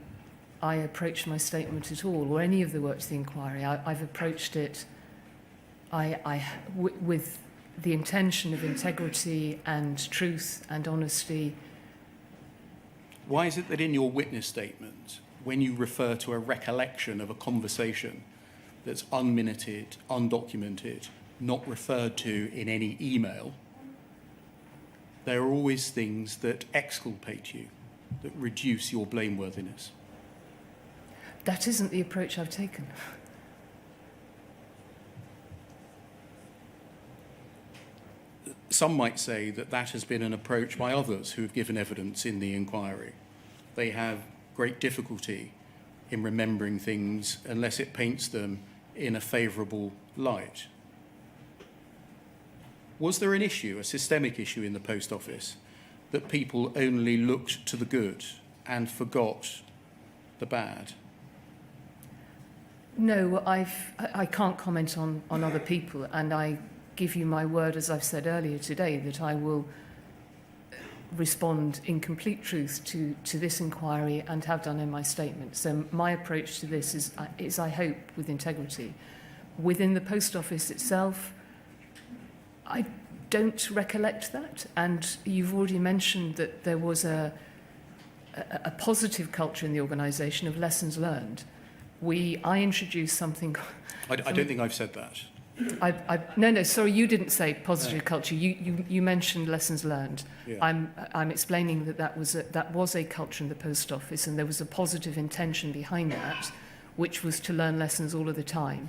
I approach my statement at all, or any of the work to the inquiry. I've approached it with the intention of integrity and truth and honesty. Why is it that in your witness statement, when you refer to a recollection of a conversation that's unminuted, undocumented, not referred to in any email, there are always things that exculpate you, that reduce your blameworthiness? That isn't the approach I've taken. Some might say that that has been an approach by others who have given evidence in the inquiry. They have great difficulty in remembering things unless it paints them in a favourable light. Was there an issue, a systemic issue in the post office, that people only looked to the good and forgot the bad? No, I can't comment on other people, and I give you my word, as I've said earlier today, that I will respond in complete truth to this inquiry and have done in my statement. So my approach to this is, I hope, with integrity. Within the post office itself, I don't recollect that, and you've already mentioned that there was a positive culture in the organisation of lessons learned. I introduced something... I don't think I've said that. No, sorry, you didn't say positive culture. You mentioned lessons learned. Yeah. I'm explaining that was a culture in the post office, and there was a positive intention behind that, which was to learn lessons all of the time.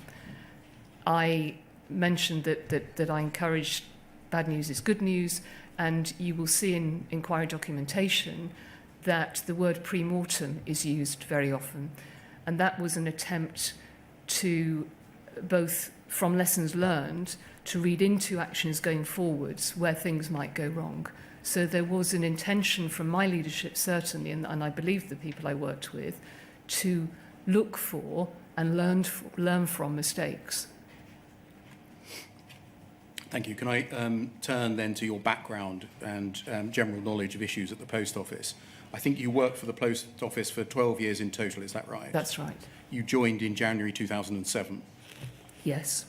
I mentioned that I encouraged bad news is good news, and you will see in inquiry documentation that the word pre-mortem is used very often, and that was an attempt to both, from lessons learned, to read into actions going forwards where things might go wrong. So there was an intention from my leadership, certainly, and I believe the people I worked with, to look for and learn from mistakes. Thank you. Can I turn then to your background and general knowledge of issues at the post office? I think you worked for the post office for 12 years in total, is that right? That's right. You joined in January 2007. Yes.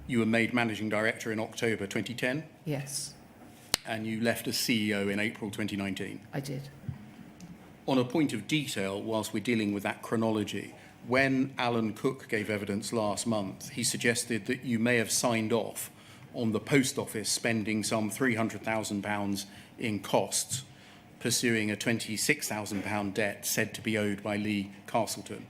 You were made managing director in October 2010. Yes, And you left as CEO in April 2019. I did. On a point of detail, whilst we're dealing with that chronology, when Alan Cook gave evidence last month, he suggested that you may have signed off on the post office spending some £300,000 in costs, pursuing a £26,000 debt said to be owed by Lee Castleton.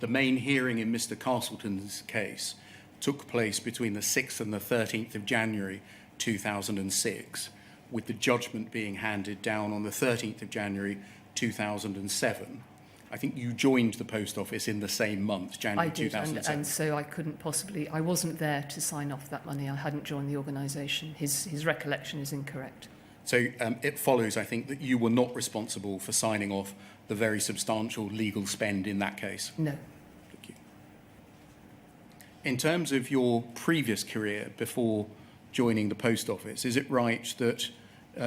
The main hearing in Mr. Castleton's case took place between the 6th and the 13th of January 2006, with the judgment being handed down on the 13th of January 2007. I think you joined the post office in the same month, January I did, 2007. and so I couldn't possibly... I wasn't there to sign off that money. I hadn't joined the organisation. His recollection is incorrect. So it follows, I think, that you were not responsible for signing off the very substantial legal spend in that case. No. Thank you. In terms of your previous career before joining the post office, is it right that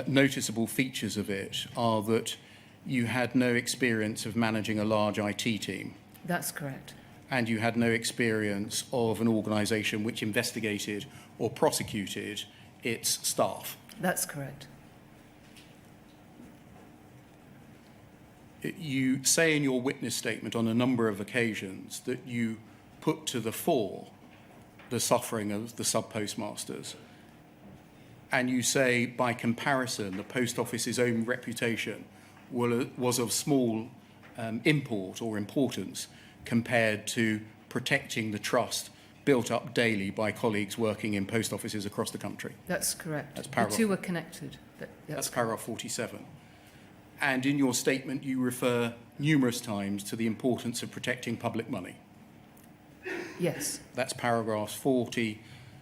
noticeable features of it are that you had no experience of managing a large IT team? That's correct. And you had no experience of an organisation which investigated or prosecuted its staff? That's correct. You say in your witness statement on a number of occasions that you put to the fore the suffering of the sub-postmasters. And you say, by comparison, the Post Office's own reputation was of small import or importance compared to protecting the trust built up daily by colleagues working in post offices across the country. That's correct. That's the paragraph. two are connected. But That's paragraph 47. And in your statement, you refer numerous times to the importance of protecting public money. yes, That's paragraphs 40,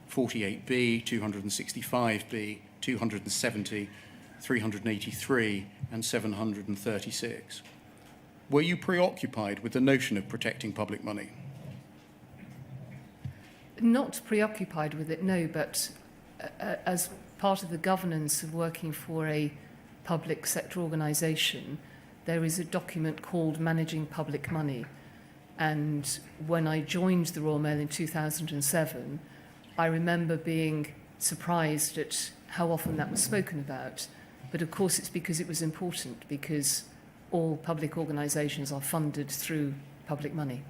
48B, 265B, 270, 383, and 736. Were you preoccupied with the notion of protecting public money? not preoccupied with it, no, but as part of the governance of working for a public sector organisation, there is a document called Managing Public Money. And when I joined the Royal Mail in 2007, I remember being surprised at how often that was spoken about. But of course, it's because it was important, because all public organisations are funded through public money.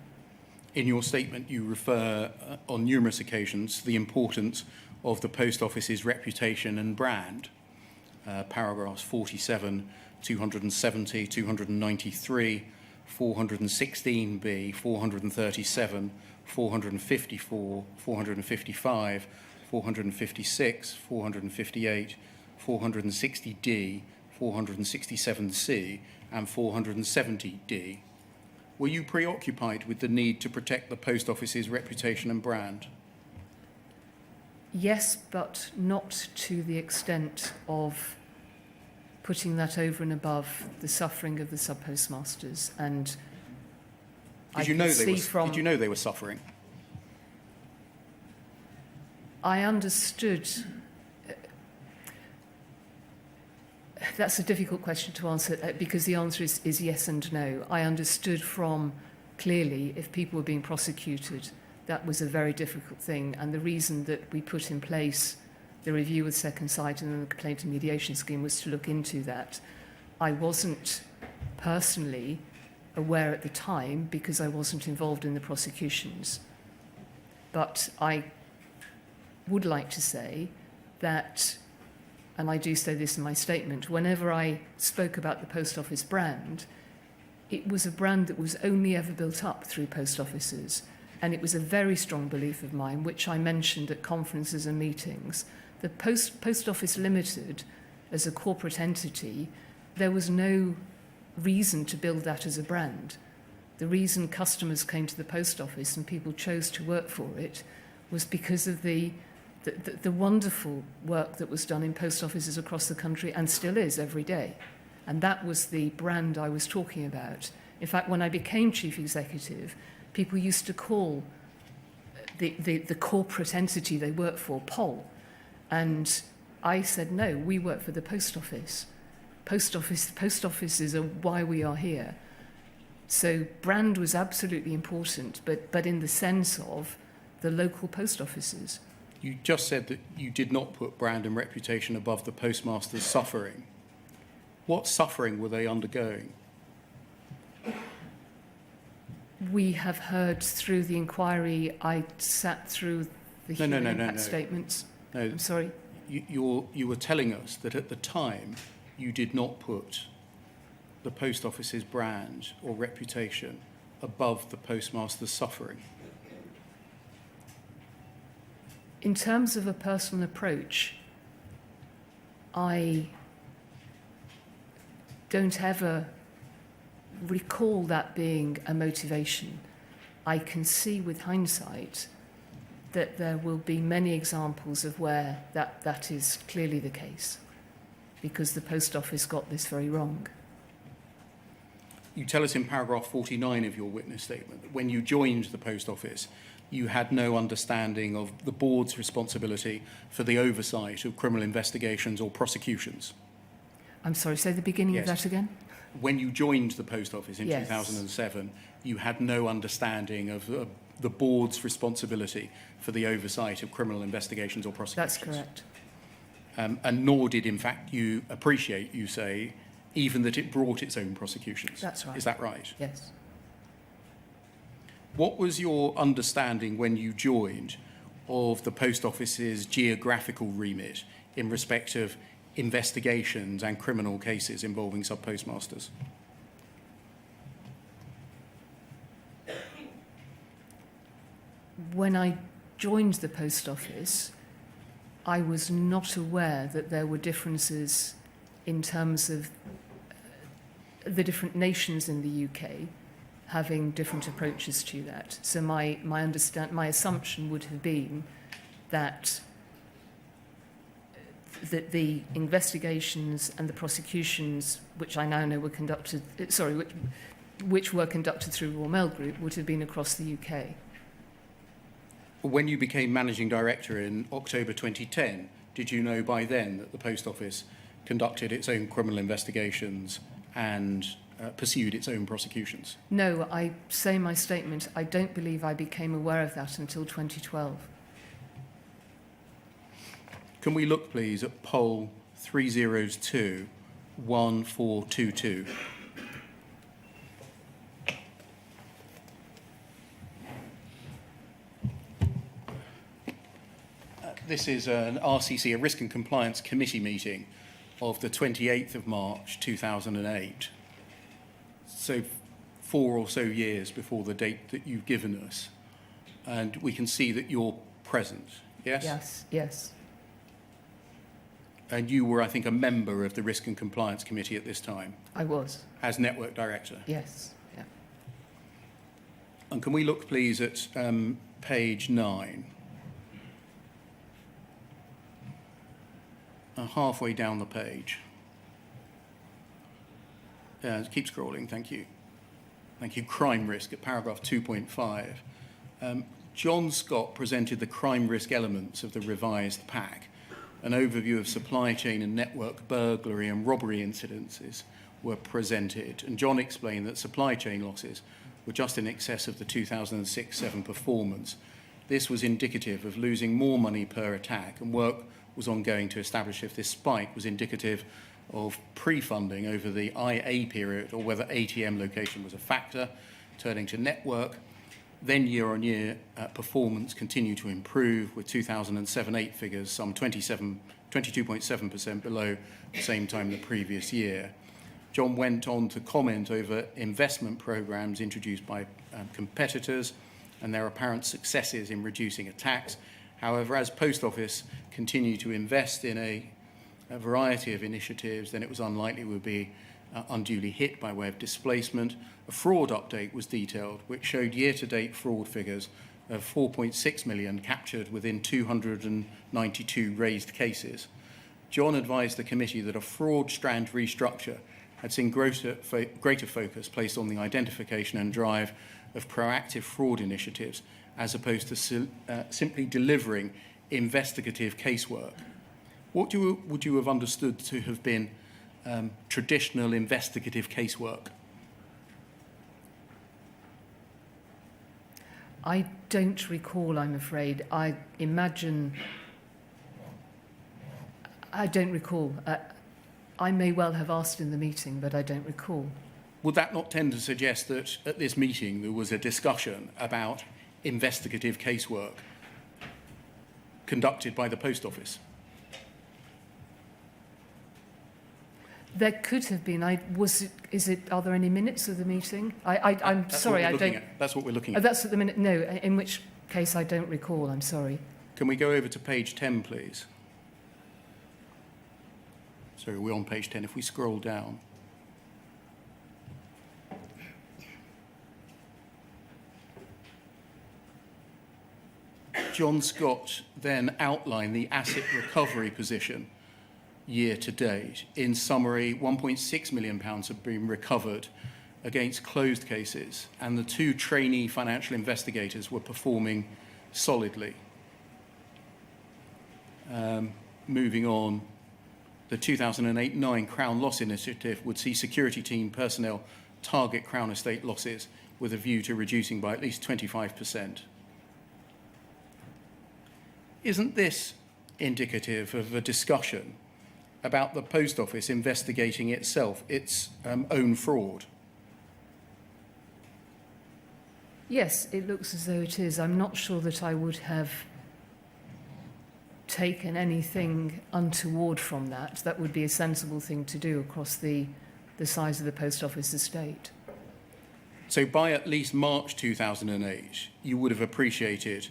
In your statement, you refer on numerous occasions to the importance of the Post Office's reputation and brand. Paragraphs 47, 270, 293, 416B, 437, 454, 455, 456, 458, 460D, 467C, and 470D. Were you preoccupied with the need to protect the Post Office's reputation and brand? Yes, but not to the extent of putting that over and above the suffering of the sub-postmasters. And Did you know they were suffering? I understood. That's a difficult question to answer because the answer is yes and no. I understood from clearly if people were being prosecuted, that was a very difficult thing. And the reason that we put in place the review with Second Sight and then the complaint and mediation scheme was to look into that. I wasn't personally aware at the time because I wasn't involved in the prosecutions. But I would like to say that, and I do say this in my statement, whenever I spoke about the Post Office brand, it was a brand that was only ever built up through post offices. And it was a very strong belief of mine, which I mentioned at conferences and meetings. The Post Office Limited, as a corporate entity, there was no reason to build that as a brand. The reason customers came to the post office and people chose to work for it was because of the wonderful work that was done in post offices across the country and still is every day. And that was the brand I was talking about. In fact, when I became chief executive, people used to call the corporate entity they work for POL. And I said, no, we work for the post office. Post offices are why we are here. So brand was absolutely important, but in the sense of the local post offices. You just said that you did not put brand and reputation above the postmasters' suffering. What suffering were they undergoing? We have heard through the inquiry, I sat through the human impact statements. No, I'm sorry. You were telling us that at the time you did not put the post office's brand or reputation above the postmaster's suffering. In terms of a personal approach, I don't ever recall that being a motivation. I can see with hindsight that there will be many examples of where that is clearly the case, because the post office got this very wrong. You tell us in paragraph 49 of your witness statement that when you joined the post office, you had no understanding of the board's responsibility for the oversight of criminal investigations or prosecutions. I'm sorry, say the beginning of that again? When you joined the post office in Yes. 2007, you had no understanding of the board's responsibility for the oversight of criminal investigations or prosecutions. That's correct. And nor did, in fact, you appreciate, you say, even that it brought its own prosecutions. That's right. Is that right? Yes. What was your understanding when you joined of the Post Office's geographical remit in respect of investigations and criminal cases involving sub-postmasters? When I joined the Post Office, I was not aware that there were differences in terms of the different nations in the UK having different approaches to that. So my assumption would have been that the investigations and the prosecutions, which I now know were conducted, which were conducted through Royal Mail Group, would have been across the UK. When you became managing director in October 2010, did you know by then that the Post Office conducted its own criminal investigations and pursued its own prosecutions? No, I say in my statement, I don't believe I became aware of that until 2012. Can we look, please, at poll 302-1422? This is an RCC, a Risk and Compliance Committee meeting of the 28th of March 2008. So 4 or so years before the date that you've given us. And we can see that you're present, yes? Yes, yes. And you were, I think, a member of the Risk and Compliance Committee at this time, I was. as Network Director. Yes, yeah. And can we look, please, at page 9? Halfway down the page. Keep scrolling, thank you. Thank you. Crime risk at paragraph 2.5. John Scott presented the crime risk elements of the revised pack. An overview of supply chain and network burglary and robbery incidences were presented. And John explained that supply chain losses were just in excess of the 2006-07 performance. This was indicative of losing more money per attack, and work was ongoing to establish if this spike was indicative of pre-funding over the IA period or whether ATM location was a factor, turning to network. Then year-on-year performance continued to improve, with 2007-08 figures some 22.7% below the same time the previous year. John went on to comment over investment programs introduced by competitors and their apparent successes in reducing attacks. However, as Post Office continued to invest in a variety of initiatives, then it was unlikely we would be unduly hit by way of displacement. A fraud update was detailed, which showed year-to-date fraud figures of 4.6 million captured within 292 raised cases. John advised the committee that a fraud strand restructure had seen greater focus placed on the identification and drive of proactive fraud initiatives, as opposed to simply delivering investigative casework. What would you have understood to have been traditional investigative casework? I don't recall, I'm afraid. I don't recall. I may well have asked in the meeting, but I don't recall. Would that not tend to suggest that at this meeting there was a discussion about investigative casework conducted by the Post Office? There could have been. Are there any minutes of the meeting? I'm sorry, I don't. That's what we're looking at. That's at the minute. No, in which case I don't recall. I'm sorry. Can we go over to page 10, please? Sorry, we're on page 10. If we scroll down. John Scott then outlined the asset recovery position year to date. In summary, £1.6 million have been recovered against closed cases, and the 2 trainee financial investigators were performing solidly. Moving on, the 2008-09 Crown Loss Initiative would see security team personnel target Crown Estate losses with a view to reducing by at least 25%. Isn't this indicative of a discussion about the Post Office investigating itself, its own fraud? Yes, it looks as though it is. I'm not sure that I would have taken anything untoward from that. That would be a sensible thing to do across the size of the Post Office estate. So by at least March 2008, you would have appreciated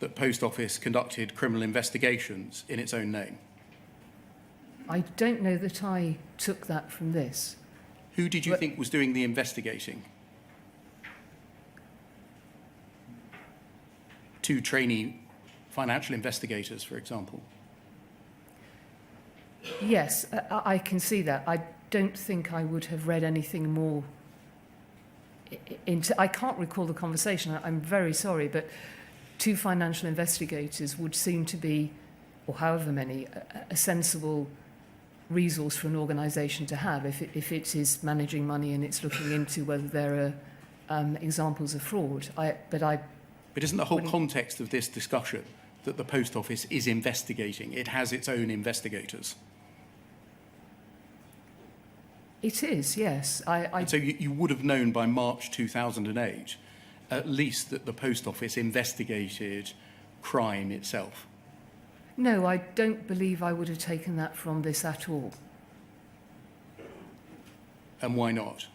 that Post Office conducted criminal investigations in its own name. I don't know that I took that from this. Who did you think was doing the investigating? Two trainee financial investigators, for example. Yes, I can see that. I don't think I would have read anything more into... I can't recall the conversation. I'm very sorry, but two financial investigators would seem to be, or however many, a sensible resource for an organisation to have if it is managing money and it's looking into whether there are examples of fraud. But isn't the whole context of this discussion that the Post Office is investigating? It has its own investigators. It is, yes. And so you would have known by March 2008 at least that the Post Office investigated crime itself. No, I don't believe I would have taken that from this at all. And why not?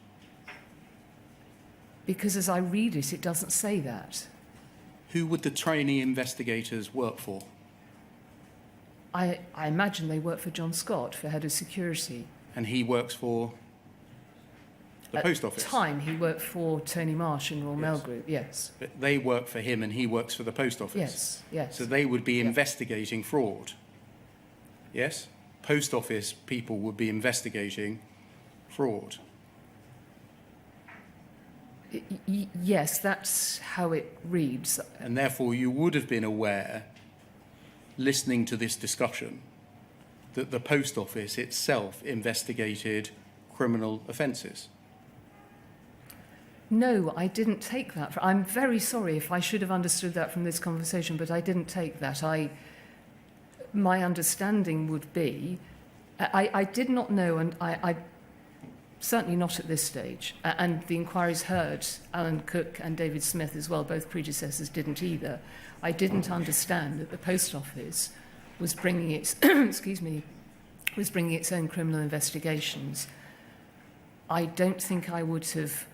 Because as I read it, it doesn't say that. Who would the trainee investigators work for? I imagine they work for John Scott, for Head of Security. And he works for the Post Office? At the time, he worked for Tony Marsh in Royal Mail Group, yes. But they work for him and he works for the Post Office? Yes, yes. So they would be investigating fraud? Yes? Post Office people would be investigating fraud? Yes, that's how it reads. And therefore you would have been aware, listening to this discussion, that the Post Office itself investigated criminal offences? No, I didn't take that. I'm very sorry if I should have understood that from this conversation, but I didn't take that. My understanding would be, I did not know, and I certainly not at this stage, and the inquiries heard Alan Cook and David Smith as well, both predecessors didn't either. I didn't understand that the Post Office was bringing its, was bringing its own criminal investigations. I don't think I would have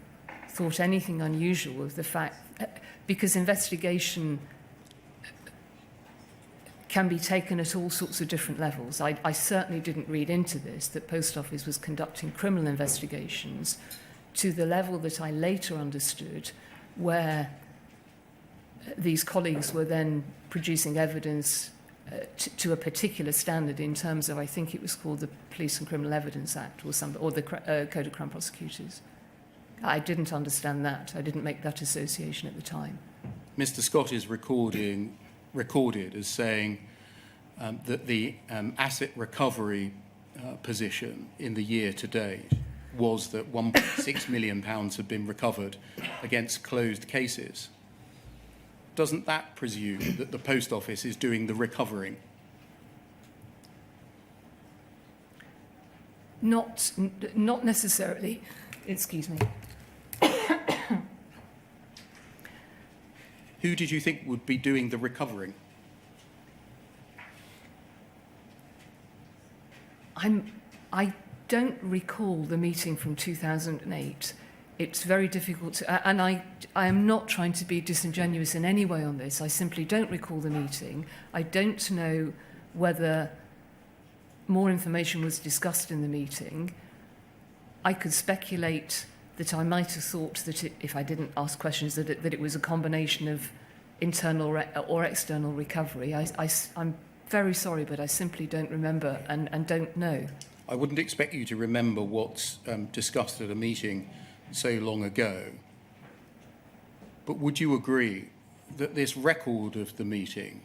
thought anything unusual of the fact, because investigation can be taken at all sorts of different levels. I certainly didn't read into this that Post Office was conducting criminal investigations to the level that I later understood, where these colleagues were then producing evidence to a particular standard in terms of, I think it was called the Police and Criminal Evidence Act or the Code of Crown Prosecutors. I didn't understand that. I didn't make that association at the time. Mr. Scott is recorded as saying that the asset recovery position in the year to date was that £1.6 million had been recovered against closed cases. Doesn't that presume that the Post Office is doing the recovering? Not necessarily. Excuse me. Who did you think would be doing the recovering? I don't recall the meeting from 2008. It's very difficult to... And I am not trying to be disingenuous in any way on this. I simply don't recall the meeting. I don't know whether more information was discussed in the meeting. I could speculate that I might have thought that if I didn't ask questions, that it was a combination of internal or external recovery. I'm very sorry, but I simply don't remember and don't know. I wouldn't expect you to remember what's discussed at a meeting so long ago. But would you agree that this record of the meeting,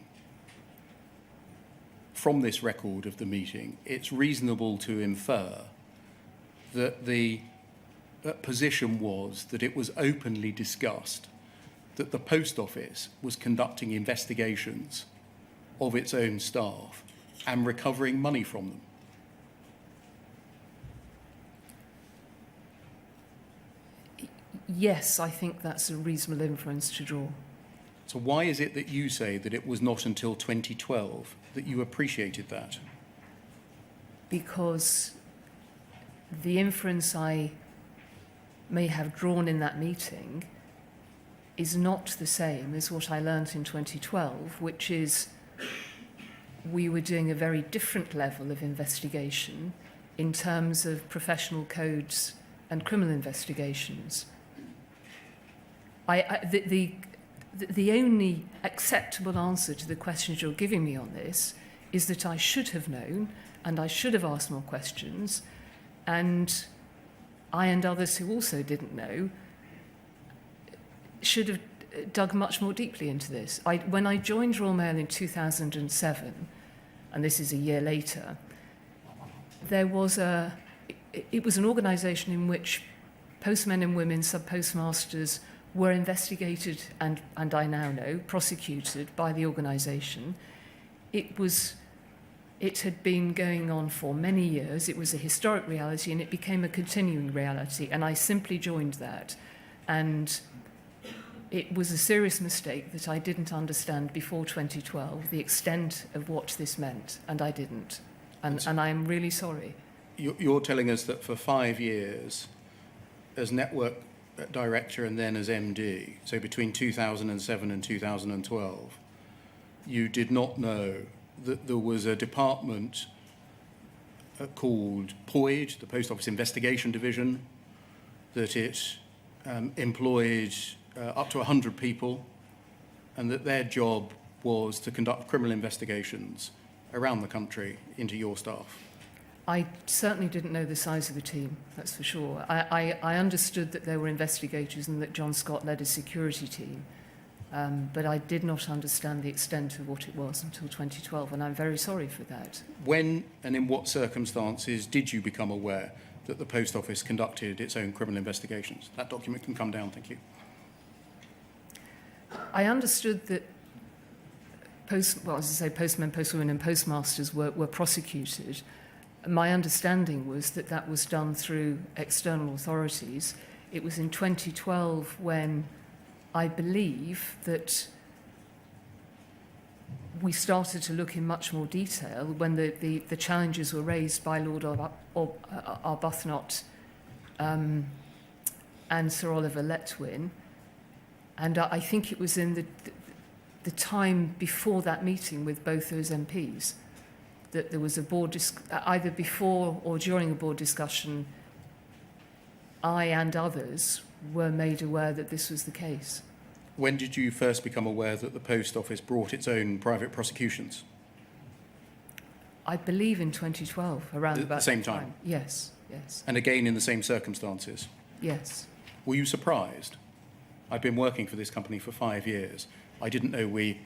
from this record of the meeting, it's reasonable to infer that the position was that it was openly discussed that the Post Office was conducting investigations of its own staff and recovering money from them? Yes, I think that's a reasonable inference to draw. So why is it that you say that it was not until 2012 that you appreciated that? Because the inference I may have drawn in that meeting is not the same as what I learnt in 2012, which is we were doing a very different level of investigation in terms of professional codes and criminal investigations. The only acceptable answer to the questions you're giving me on this is that I should have known and I should have asked more questions, and I and others who also didn't know should have dug much more deeply into this. When I joined Royal Mail in 2007, and this is a year later, it was an organisation in which postmen and women, sub-postmasters, were investigated and I now know, prosecuted by the organisation. It had been going on for many years. It was a historic reality and it became a continuing reality. And I simply joined that. And it was a serious mistake that I didn't understand before 2012 the extent of what this meant, and I didn't. And I'm really sorry. You're telling us that for 5 years, as network director and then as MD, so between 2007 and 2012, you did not know that there was a department called POID, the Post Office Investigation Division, that it employed up to 100 people, and that their job was to conduct criminal investigations around the country into your staff? I certainly didn't know the size of the team, that's for sure. I understood that there were investigators and that John Scott led a security team, but I did not understand the extent of what it was until 2012, and I'm very sorry for that. When and in what circumstances did you become aware that the Post Office conducted its own criminal investigations? That document can come down, thank you. I understood that postmen, postwomen and postmasters were prosecuted. My understanding was that that was done through external authorities. It was in 2012 when I believe that we started to look in much more detail when the challenges were raised by Lord Arbuthnot and Sir Oliver Letwin. And I think it was in the time before that meeting with both those MPs that there was a board, either before or during a board discussion, I and others were made aware that this was the case. When did you first become aware that the Post Office brought its own private prosecutions? I believe in 2012, around about the same time. Yes, yes. And again in the same circumstances? Yes. Were you surprised? I've been working for this company for 5 years. I didn't know we,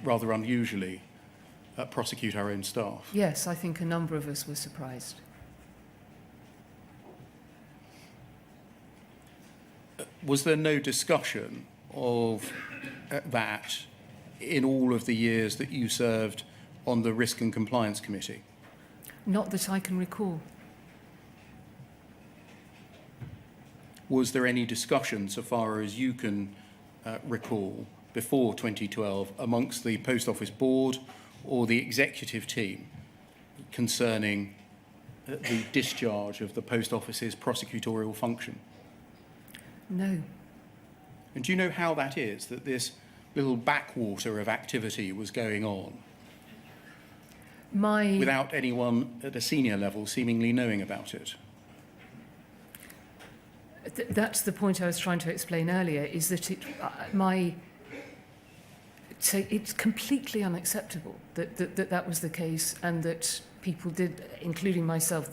rather unusually, prosecute our own staff. Yes, I think a number of us were surprised. Was there no discussion of that in all of the years that you served on the Risk and Compliance Committee? Not that I can recall. Was there any discussion, so far as you can recall, before 2012 amongst the Post Office Board or the executive team concerning the discharge of the Post Office's prosecutorial function? No. And do you know how that is, that this little backwater of activity was going on without anyone at a senior level seemingly knowing about it? That's the point I was trying to explain earlier, is that it's completely unacceptable that was the case, and that people did, including myself,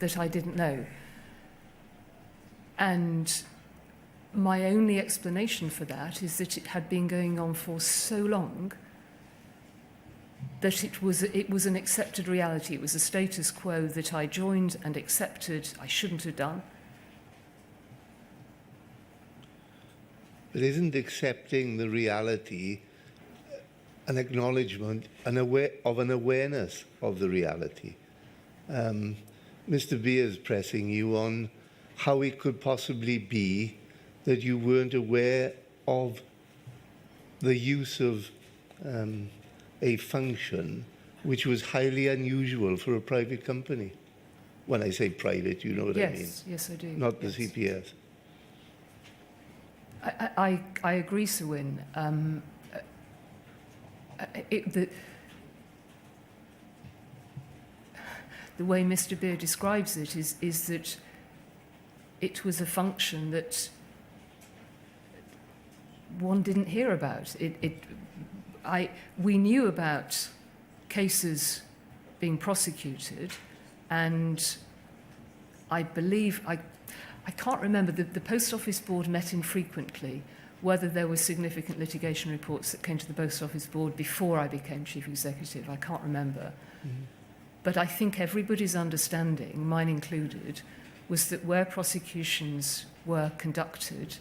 that I didn't know. And my only explanation for that is that it had been going on for so long that it was an accepted reality. It was a status quo that I joined and accepted. I shouldn't have done. But isn't accepting the reality an acknowledgement of an awareness of the reality? Mr. Beers pressing you on how it could possibly be that you weren't aware of the use of a function which was highly unusual for a private company. When I say private, you know what I mean. Yes, I do. Not the yes. CPS. I agree, Sir Wyn. The way Mr. Beer describes it is that it was a function that one didn't hear about. We knew about cases being prosecuted, and I believe, I can't remember, the Post Office Board met infrequently, whether there were significant litigation reports that came to the Post Office Board before I became Chief Executive. I can't remember. Mm-hmm. But I think everybody's understanding, mine included, was that where prosecutions were conducted,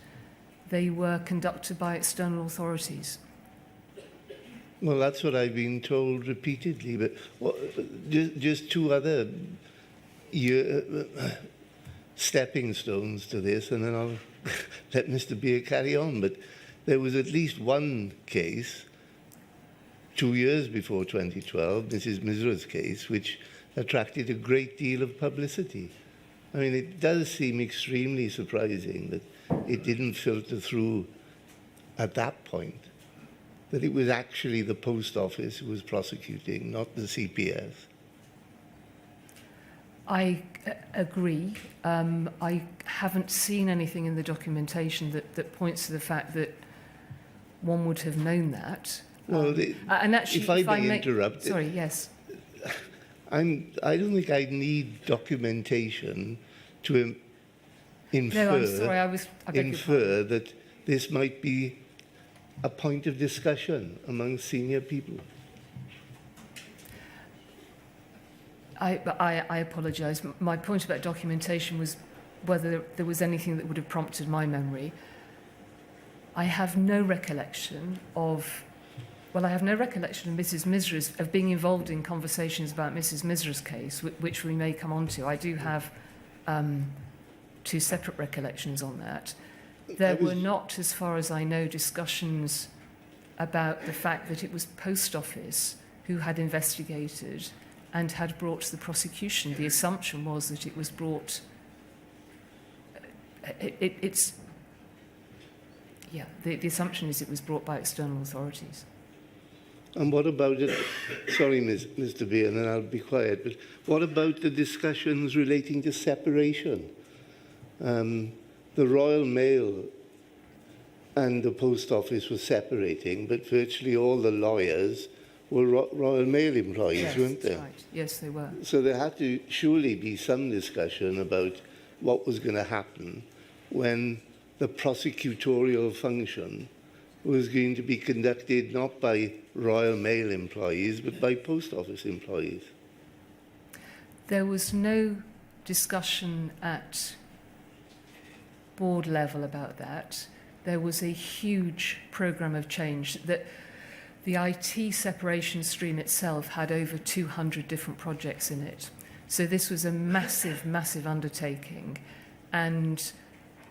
they were conducted by external authorities. Well, that's what I've been told repeatedly. But just two other stepping stones to this, and then I'll let Mr. Beer carry on. But there was at least one case 2 years before 2012, Mrs. Misra's case, which attracted a great deal of publicity. I mean, it does seem extremely surprising that it didn't filter through at that point, that it was actually the Post Office who was prosecuting, not the CPS. I agree. I haven't seen anything in the documentation that points to the fact that one would have known that. Well, and actually, if I may interrupt... Sorry, yes. I don't think I need documentation to infer, no, I'm sorry, I beg infer that this might be a point of discussion among senior people. I apologise. My point about documentation was whether there was anything that would have prompted my memory. I have no recollection of... Well, I have no recollection of Mrs. Misra's, of being involved in conversations about Mrs. Misra's case, which we may come on to. I do have two separate recollections on that. There were not, as far as I know, discussions about the fact that it was Post Office who had investigated and had brought the prosecution. The assumption was that it was brought... The assumption is it was brought by external authorities. And what about it? Sorry, Mr. Beer, and then I'll be quiet. But what about the discussions relating to separation? The Royal Mail and the Post Office were separating, but virtually all the lawyers were Royal Mail employees, yes, weren't they? That's right. Yes, they were. So there had to surely be some discussion about what was going to happen when the prosecutorial function was going to be conducted not by Royal Mail employees, but by Post Office employees. There was no discussion at board level about that. There was a huge programme of change. That the IT separation stream itself had over 200 different projects in it. So this was a massive, massive undertaking. And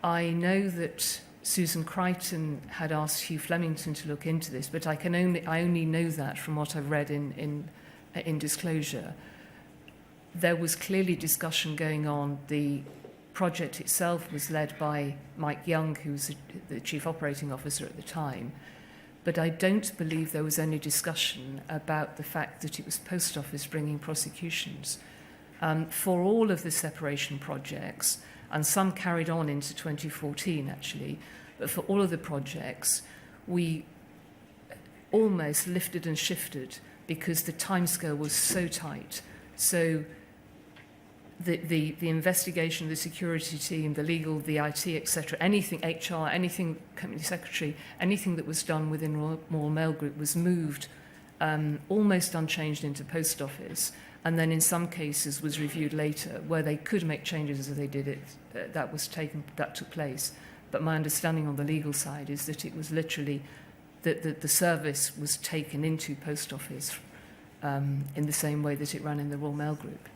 I know that Susan Crichton had asked Hugh Flemington to look into this, but I only know that from what I've read in disclosure. There was clearly discussion going on. The project itself was led by Mike Young, who was the Chief Operating Officer at the time. But I don't believe there was any discussion about the fact that it was Post Office bringing prosecutions. For all of the separation projects, and some carried on into 2014 actually, but for all of the projects, we almost lifted and shifted because the timescale was so tight. So the investigation, the security team, the legal, the IT, etc., anything, HR, anything, company secretary, anything that was done within Royal Mail Group was moved almost unchanged into Post Office, and then in some cases was reviewed later, where they could make changes as they did it. That took place. But my understanding on the legal side is that it was literally that the service was taken into Post Office in the same way that it ran in the Royal Mail Group.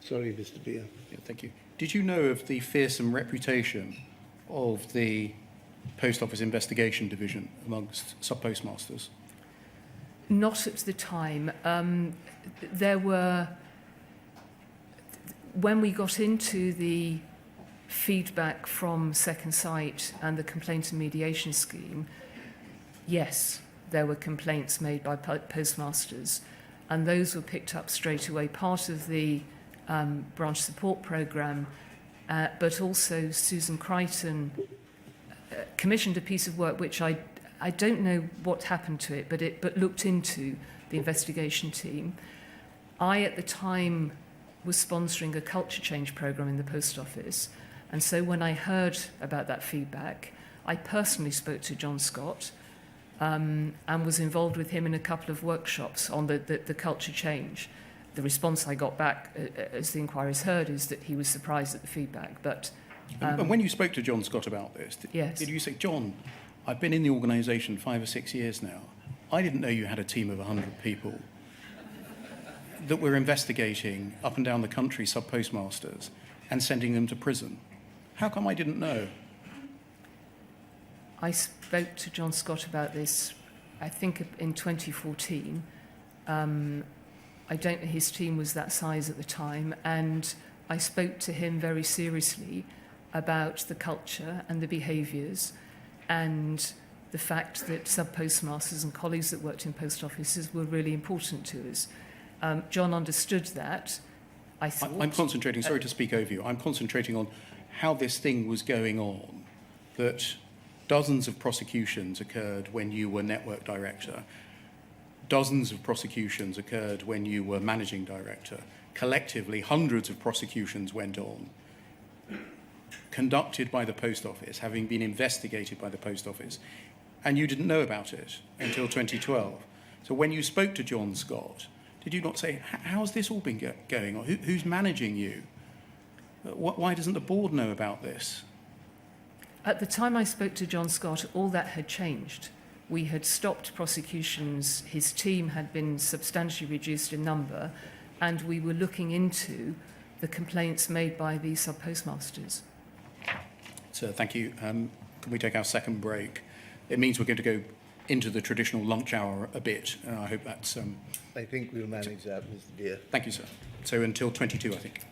Sorry, Mr. Beer. Yeah, thank you. Did you know of the fearsome reputation of the Post Office Investigation Division amongst sub-postmasters? Not at the time. There were, when we got into the feedback from Second Sight and the complaint and mediation scheme, yes, there were complaints made by postmasters, and those were picked up straight away, part of the branch support programme, but also Susan Crichton commissioned a piece of work which I don't know what happened to it, but looked into the investigation team. I, at the time, was sponsoring a culture change programme in the post office, and so when I heard about that feedback, I personally spoke to John Scott and was involved with him in a couple of workshops on the culture change. The response I got back, as the inquiries heard, is that he was surprised at the feedback. But and when you spoke to John Scott about this, yes. Did you say, John, I've been in the organisation 5 or 6 years now. I didn't know you had a team of 100 people that were investigating up and down the country sub-postmasters and sending them to prison. How come I didn't know? I spoke to John Scott about this, I think, in 2014. I don't know his team was that size at the time, and I spoke to him very seriously about the culture and the behaviours and the fact that sub-postmasters and colleagues that worked in post offices were really important to us. John understood that. I'm concentrating, sorry to speak over you, I'm concentrating on how this thing was going on, that dozens of prosecutions occurred when you were network director, dozens of prosecutions occurred when you were managing director. Collectively, hundreds of prosecutions went on, conducted by the post office, having been investigated by the post office, and you didn't know about it until 2012. So when you spoke to John Scott, did you not say, how's this all been going on? Who's managing you? Why doesn't the board know about this? At the time I spoke to John Scott, all that had changed. We had stopped prosecutions, his team had been substantially reduced in number, and we were looking into the complaints made by the sub-postmasters. So thank you. Can we take our second break? It means we're going to go into the traditional lunch hour a bit, and I hope that's... I think we'll manage that, Mr. Beer. Thank you, sir. So until 22, I think.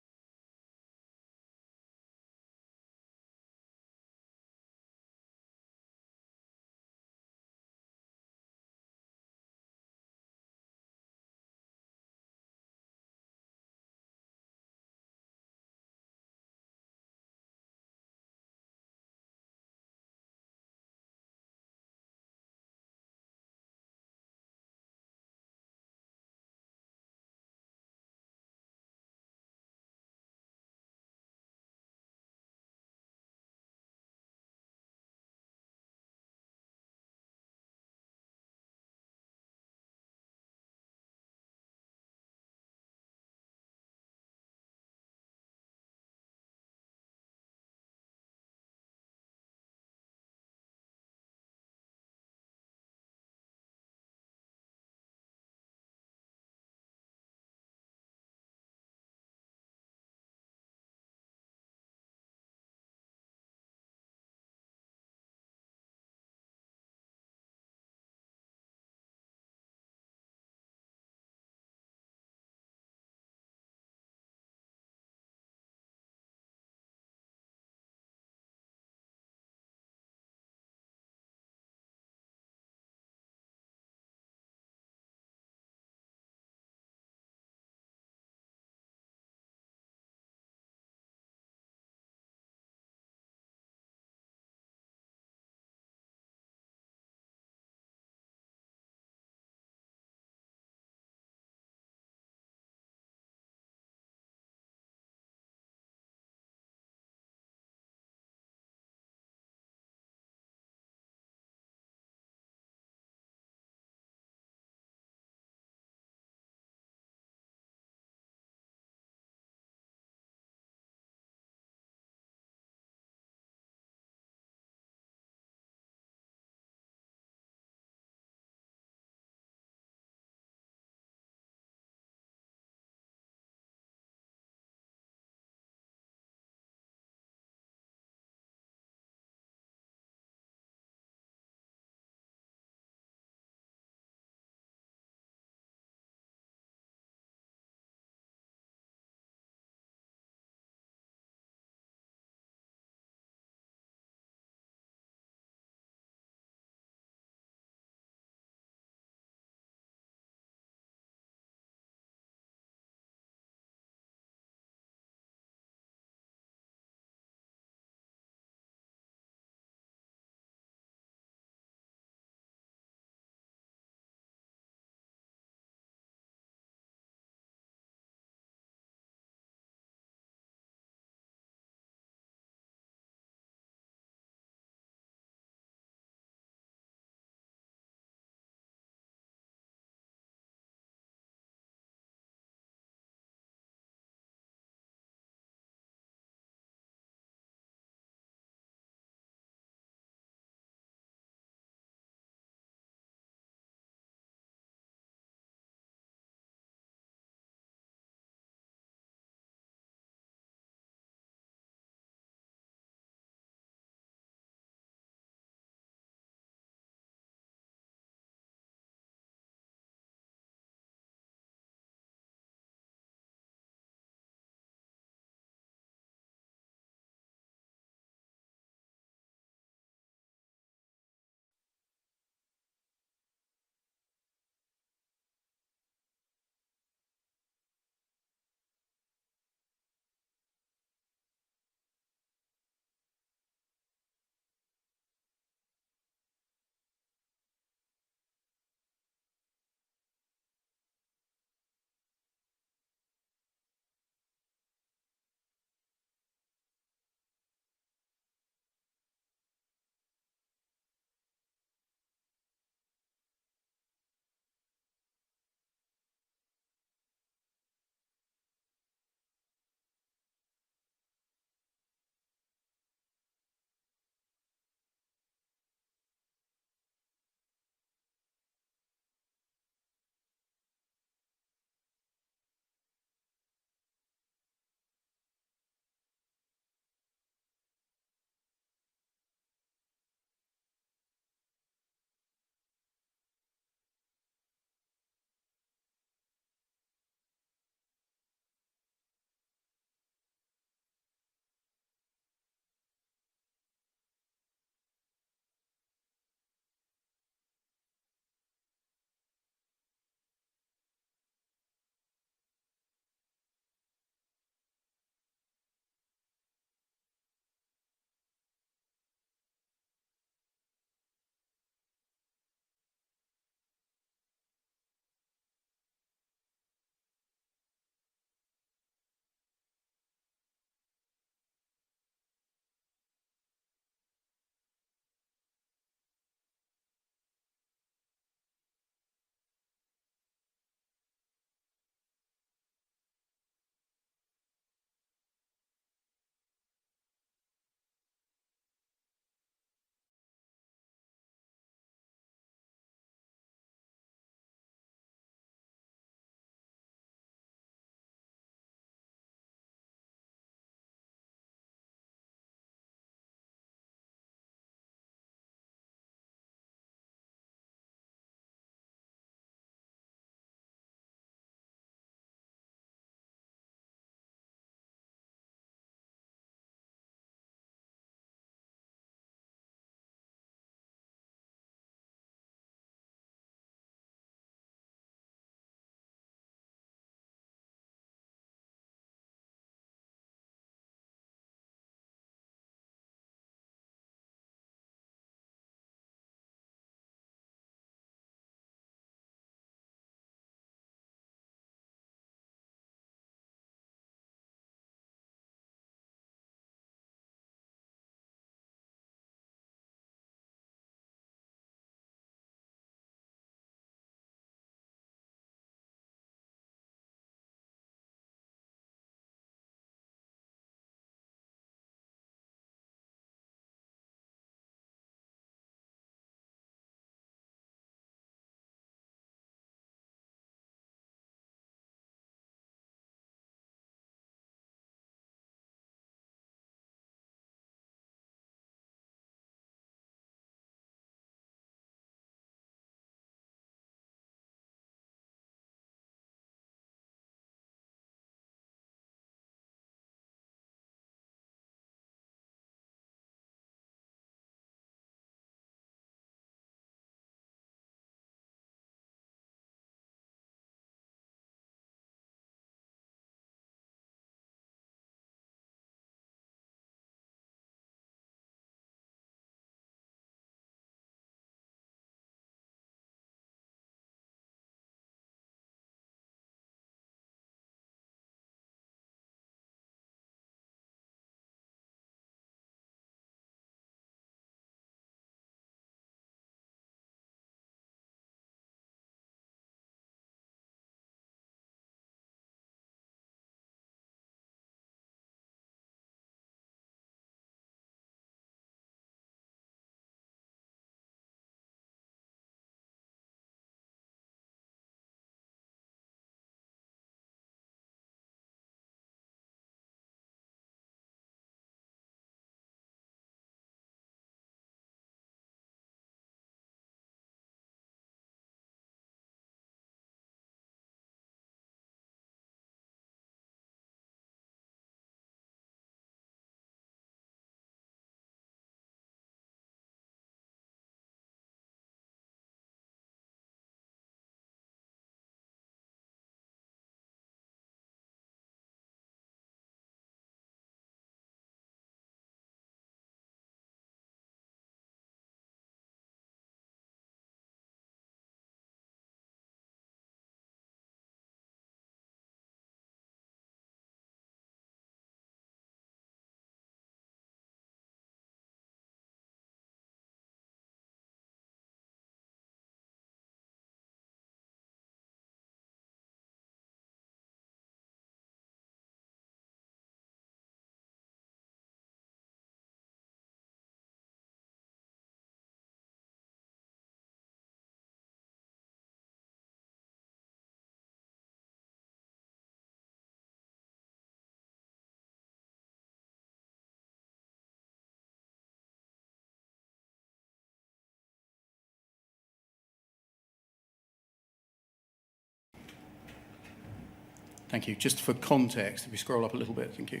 Thank you. Just for context, if we scroll up a little bit, thank you.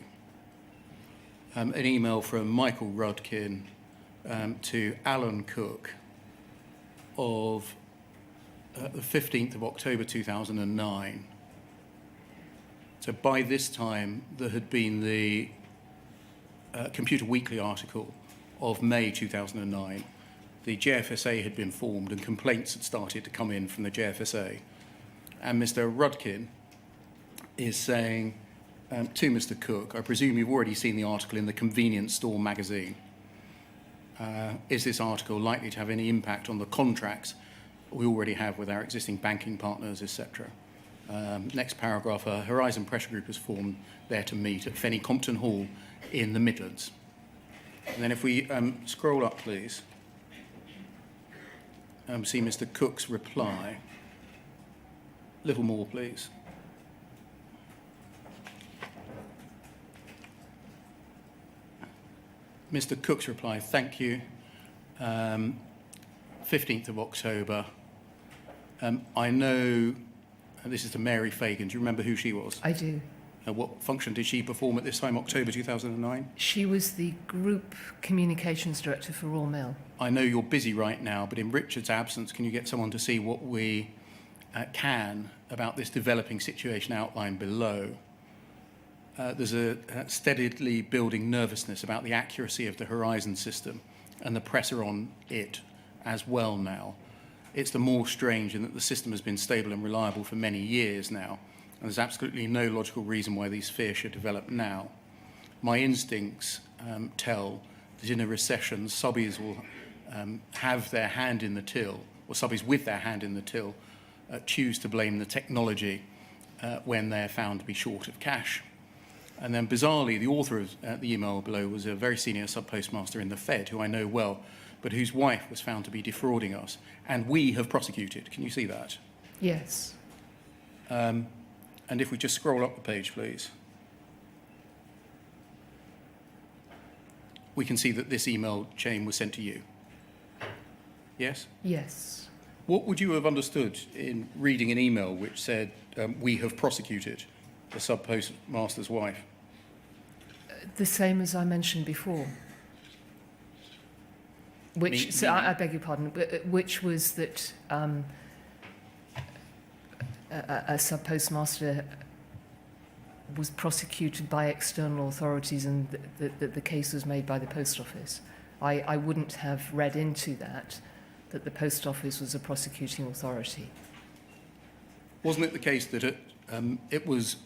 An email from Michael Rudkin to Alan Cook of the 15th of October 2009. So by this time, there had been the Computer Weekly article of May 2009. The JFSA had been formed and complaints had started to come in from the JFSA. And Mr. Rudkin is saying to Mr. Cook, I presume you've already seen the article in the Convenience Store magazine. Is this article likely to have any impact on the contracts we already have with our existing banking partners, etc.? Next paragraph, a Horizon Pressure Group is formed there to meet at Fenny Compton Hall in the Midlands. And then if we scroll up, please, see Mr. Cook's reply. A little more, please. Mr. Cook's reply, thank you. 15th of October. I know, this is to Mary Fagan. Do you remember who she was? I do. What function did she perform at this time, October 2009? She was the Group Communications Director for Royal Mail. I know you're busy right now, but in Richard's absence, can you get someone to see what we can about this developing situation outlined below? There's a steadily building nervousness about the accuracy of the Horizon system and the pressure on it as well now. It's the more strange in that the system has been stable and reliable for many years now, and there's absolutely no logical reason why these fears should develop now. My instincts tell that in a recession, subbies will have their hand in the till, or subbies with their hand in the till, choose to blame the technology when they're found to be short of cash. And then bizarrely, the author of the email below was a very senior sub-postmaster in the Fed, who I know well, but whose wife was found to be defrauding us. And we have prosecuted. Can you see that? Yes. And if we just scroll up the page, please. We can see that this email chain was sent to you. Yes? Yes. What would you have understood in reading an email which said, we have prosecuted the sub-postmaster's wife? The same as I mentioned before. Which, so I beg your pardon, which was that a sub-postmaster was prosecuted by external authorities and that the case was made by the Post Office. I wouldn't have read into that the Post Office was a prosecuting authority. Wasn't it the case that it was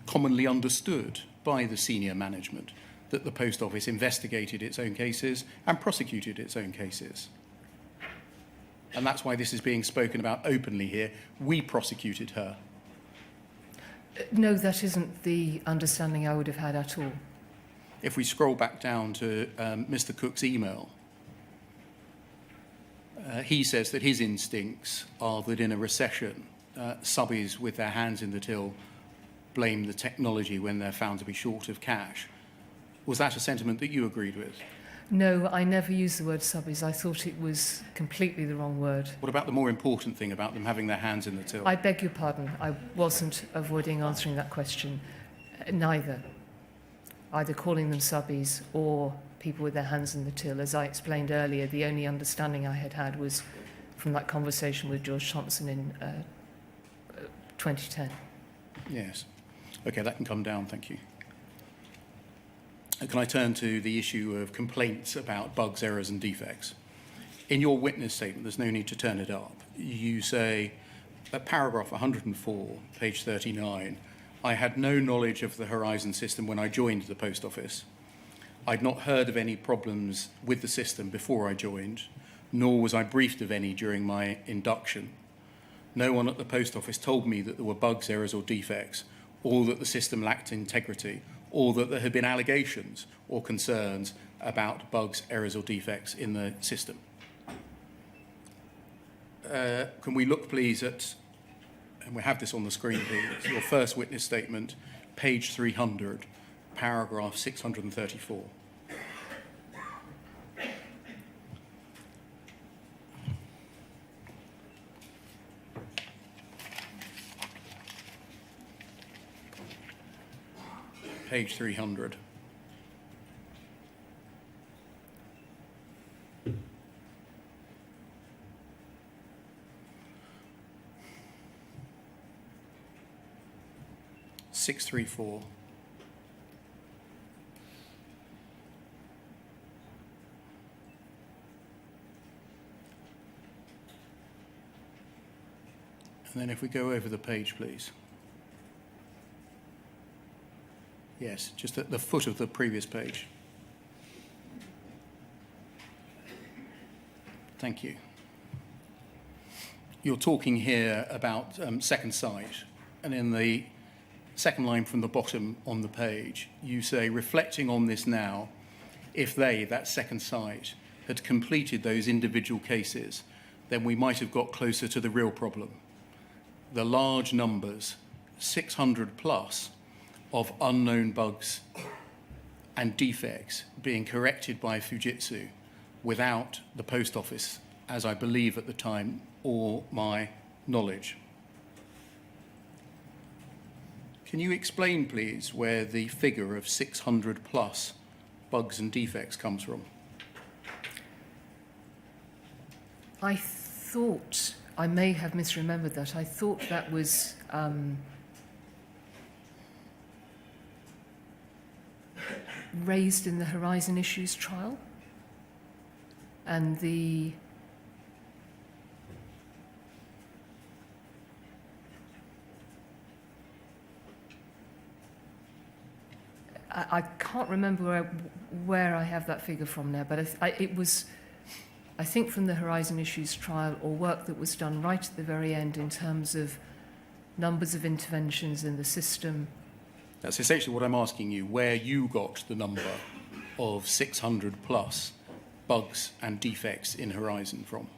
commonly understood by the senior management that the Post Office investigated its own cases and prosecuted its own cases? And that's why this is being spoken about openly here. We prosecuted her. No, that isn't the understanding I would have had at all. If we scroll back down to Mr. Cook's email, he says that his instincts are that in a recession, subbies with their hands in the till blame the technology when they're found to be short of cash. Was that a sentiment that you agreed with? No, I never used the word subbies. I thought it was completely the wrong word. What about the more important thing about them having their hands in the till? I beg your pardon. I wasn't avoiding answering that question. Neither. Either calling them subbies or people with their hands in the till. As I explained earlier, the only understanding I had was from that conversation with George Thompson in 2010. Yes. Okay, that can come down, thank you. Can I turn to the issue of complaints about bugs, errors and defects? In your witness statement, there's no need to turn it up. You say, at paragraph 104, page 39, I had no knowledge of the Horizon system when I joined the Post Office. I'd not heard of any problems with the system before I joined, nor was I briefed of any during my induction. No one at the Post Office told me that there were bugs, errors or defects, or that the system lacked integrity, or that there had been allegations or concerns about bugs, errors or defects in the system. Can we look please at, and we have this on the screen please, your first witness statement, page 300, paragraph 634. page 300. Six, 3, 4. And then if we go over the page, please. Yes, just at the foot of the previous page. Thank you. You're talking here about second sight, and in the second line from the bottom on the page, you say, reflecting on this now, if they, that second sight, had completed those individual cases, then we might have got closer to the real problem. The large numbers, 600 plus, of unknown bugs and defects being corrected by Fujitsu without the post office, as I believe at the time, or my knowledge. Can you explain, please, where the figure of 600 plus bugs and defects comes from? I thought, I may have misremembered that, I thought that was raised in the Horizon Issues trial, and I can't remember where I have that figure from now, but it was, I think, from the Horizon Issues trial, or work that was done right at the very end in terms of numbers of interventions in the system. That's essentially what I'm asking you, where you got the number of 600 plus bugs and defects in Horizon from.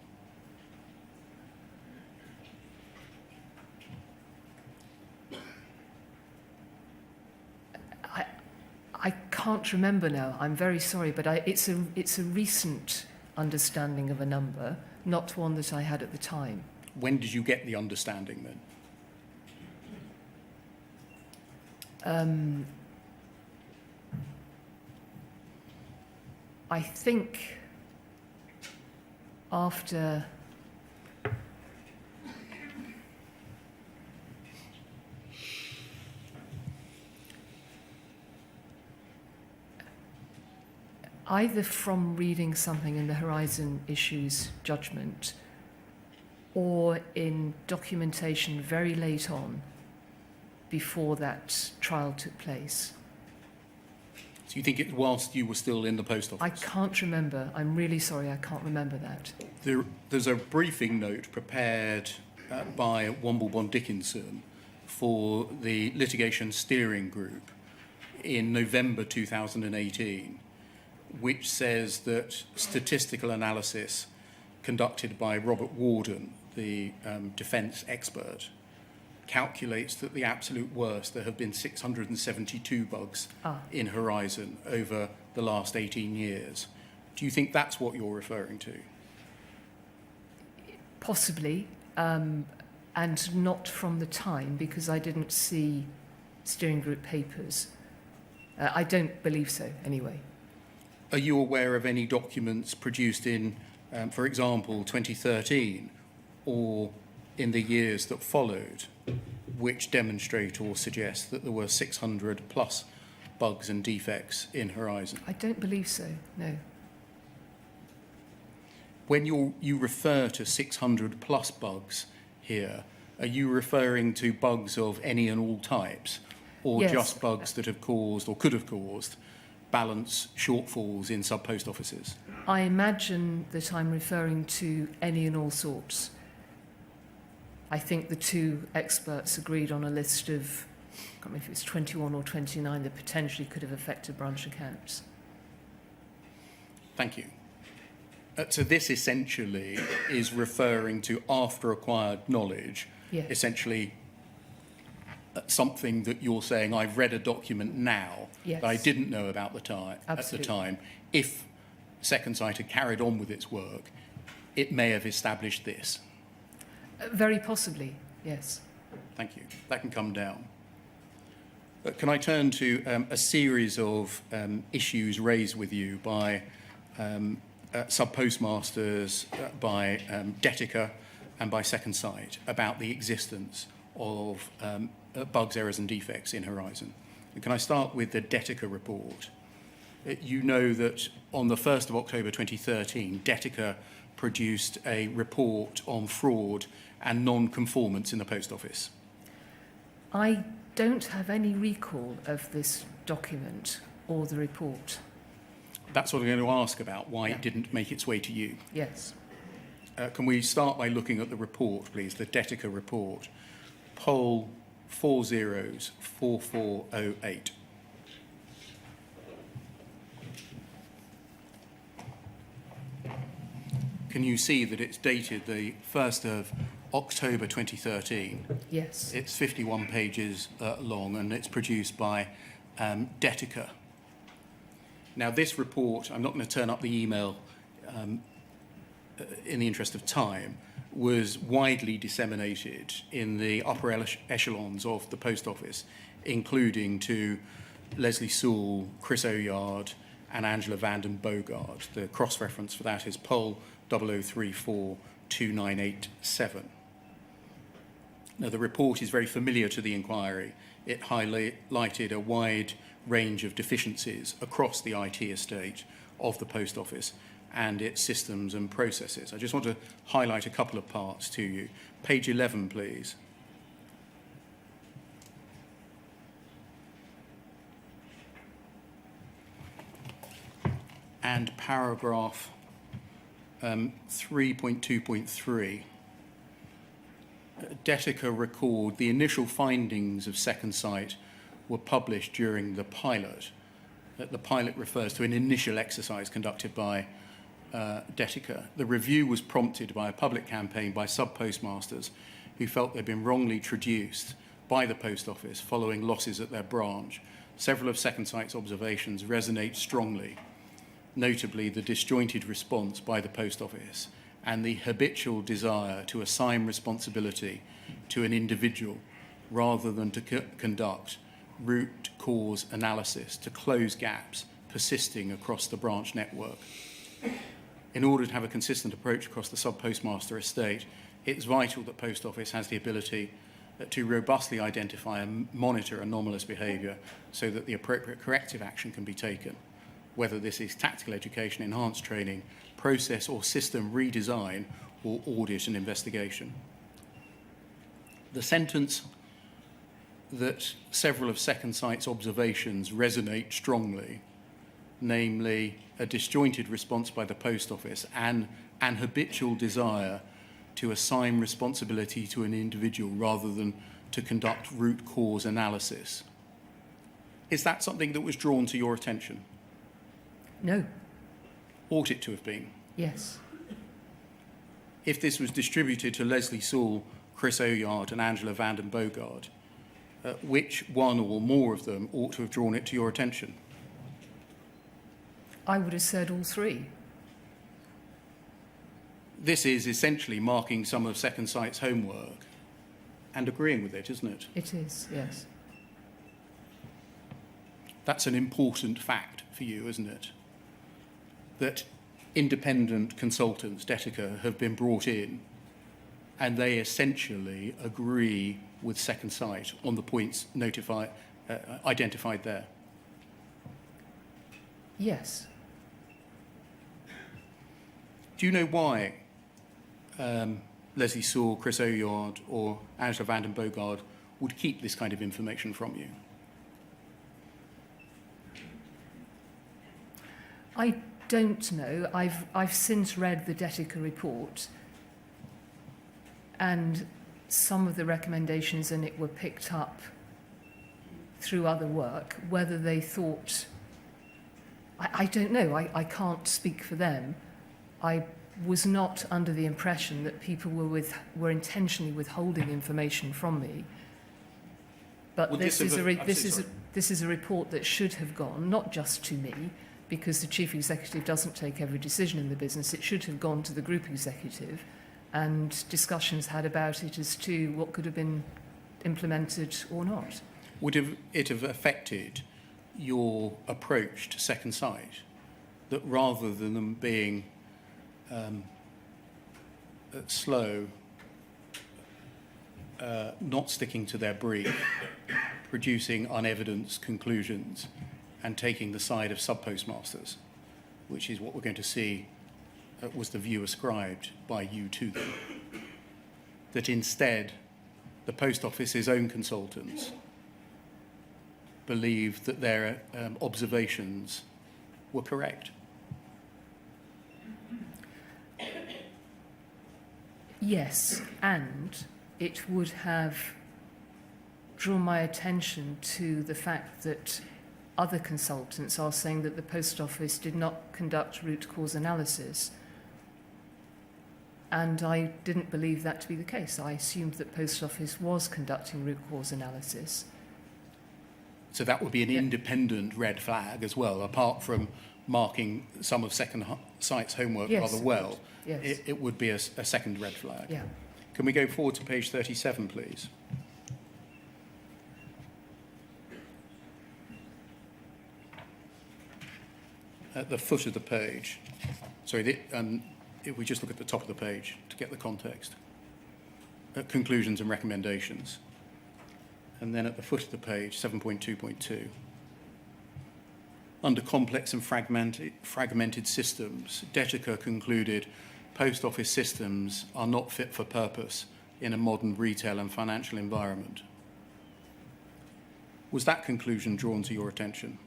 I can't remember now. I'm very sorry, but it's a recent understanding of a number, not one that I had at the time. When did you get the understanding then? I think after either from reading something in the Horizon Issues judgment or in documentation very late on before that trial took place. So you think it whilst you were still in the post office? I can't remember. I'm really sorry, I can't remember that. There's a briefing note prepared by Womblebond Dickinson for the litigation steering group in November 2018, which says that statistical analysis conducted by Robert Warden, the defence expert, calculates that the absolute worst, there have been 672 bugs in Horizon over the last 18 years. Do you think that's what you're referring to? Possibly, and not from the time, because I didn't see steering group papers. I don't believe so, anyway. Are you aware of any documents produced in, for example, 2013 or in the years that followed, which demonstrate or suggest that there were 600 plus bugs and defects in Horizon? I don't believe so, no. When you refer to 600 plus bugs here, are you referring to bugs of any and all types, or Yes. just bugs that have caused or could have caused balance shortfalls in sub-post offices? I imagine that I'm referring to any and all sorts. I think the two experts agreed on a list of, I can't remember if it was 21 or 29 that potentially could have affected branch accounts. Thank you. So this essentially is referring to after acquired knowledge, Yes. essentially something that you're saying, I've read a document now Yes. that I didn't know about at the Absolutely. time. If Second Sight had carried on with its work, it may have established this. Very possibly, yes. Thank you. That can come down. Can I turn to a series of issues raised with you by sub-postmasters, by Detica and by Second Sight about the existence of bugs, errors and defects in Horizon? And can I start with the Detica report? You know that on the 1st of October 2013, Detica produced a report on fraud and non-conformance in the Post Office. I don't have any recall of this document or the report. That's what I'm going to ask about, why it didn't make its way to you. Yes. Can we start by looking at the report, please, the Detica report, poll 404408. Can you see that it's dated the 1st of October 2013? Yes. It's 51 pages long, and it's produced by Detica. Now, this report, I'm not going to turn up the email in the interest of time, was widely disseminated in the upper echelons of the Post Office, including to Leslie Sewell, Chris Oyard, and Angela Vanden Bogart. The cross-reference for that is poll 00342987. Now, the report is very familiar to the inquiry. It highlighted a wide range of deficiencies across the IT estate of the Post Office and its systems and processes. I just want to highlight a couple of parts to you. Page 11, please. And paragraph 3.2.3. Detica record the initial findings of Second Sight were published during the pilot. The pilot refers to an initial exercise conducted by Detica. The review was prompted by a public campaign by sub-postmasters who felt they'd been wrongly traduced by the Post Office following losses at their branch. Several of Second Sight's observations resonate strongly, notably the disjointed response by the Post Office and the habitual desire to assign responsibility to an individual rather than to conduct root cause analysis to close gaps persisting across the branch network. In order to have a consistent approach across the sub-postmaster estate, it's vital that Post Office has the ability to robustly identify and monitor anomalous behaviour so that the appropriate corrective action can be taken, whether this is tactical education, enhanced training, process or system redesign, or audit and investigation. The sentence that several of Second Sight's observations resonate strongly, namely a disjointed response by the Post Office and an habitual desire to assign responsibility to an individual rather than to conduct root cause analysis. Is that something that was drawn to your attention? No. Ought it to have been? Yes. If this was distributed to Leslie Sewell, Chris Oyard and Angela Vanden Bogart, which one or more of them ought to have drawn it to your attention? I would have said all three. This is essentially marking some of Second Sight's homework and agreeing with it, isn't it? It is, yes. That's an important fact for you, isn't it? That independent consultants, Detica, have been brought in and they essentially agree with Second Sight on the points identified there. Yes. Do you know why Leslie Sewell, Chris Oyard or Angela Vanden Bogart would keep this kind of information from you? I don't know. I've since read the Detica report, and some of the recommendations in it were picked up through other work. Whether they thought, I don't know. I can't speak for them. I was not under the impression that people were intentionally withholding information from me. But Well, this is a report that should have gone not just to me, because the chief executive doesn't take every decision in the business. It should have gone to the group executive, and discussions had about it as to what could have been implemented or not. would it have affected your approach to second sight? That rather than them being slow, not sticking to their brief, producing unevidenced conclusions and taking the side of sub-postmasters, which is what we're going to see was the view ascribed by you to them, that instead the Post Office's own consultants believed that their observations were correct? Yes, and it would have drawn my attention to the fact that other consultants are saying that the Post Office did not conduct root cause analysis. And I didn't believe that to be the case. I assumed that Post Office was conducting root cause analysis. So that would be an independent red flag as well, apart from marking some of second sight's homework rather well. Yes. It would be a second red flag. Yeah. Can we go forward to page 37, please? At the foot of the page, sorry, if we just look at the top of the page to get the context, conclusions and recommendations. And then at the foot of the page, 7.2.2, under complex and fragmented systems, Detica concluded Post Office systems are not fit for purpose in a modern retail and financial environment. Was that conclusion drawn to your attention?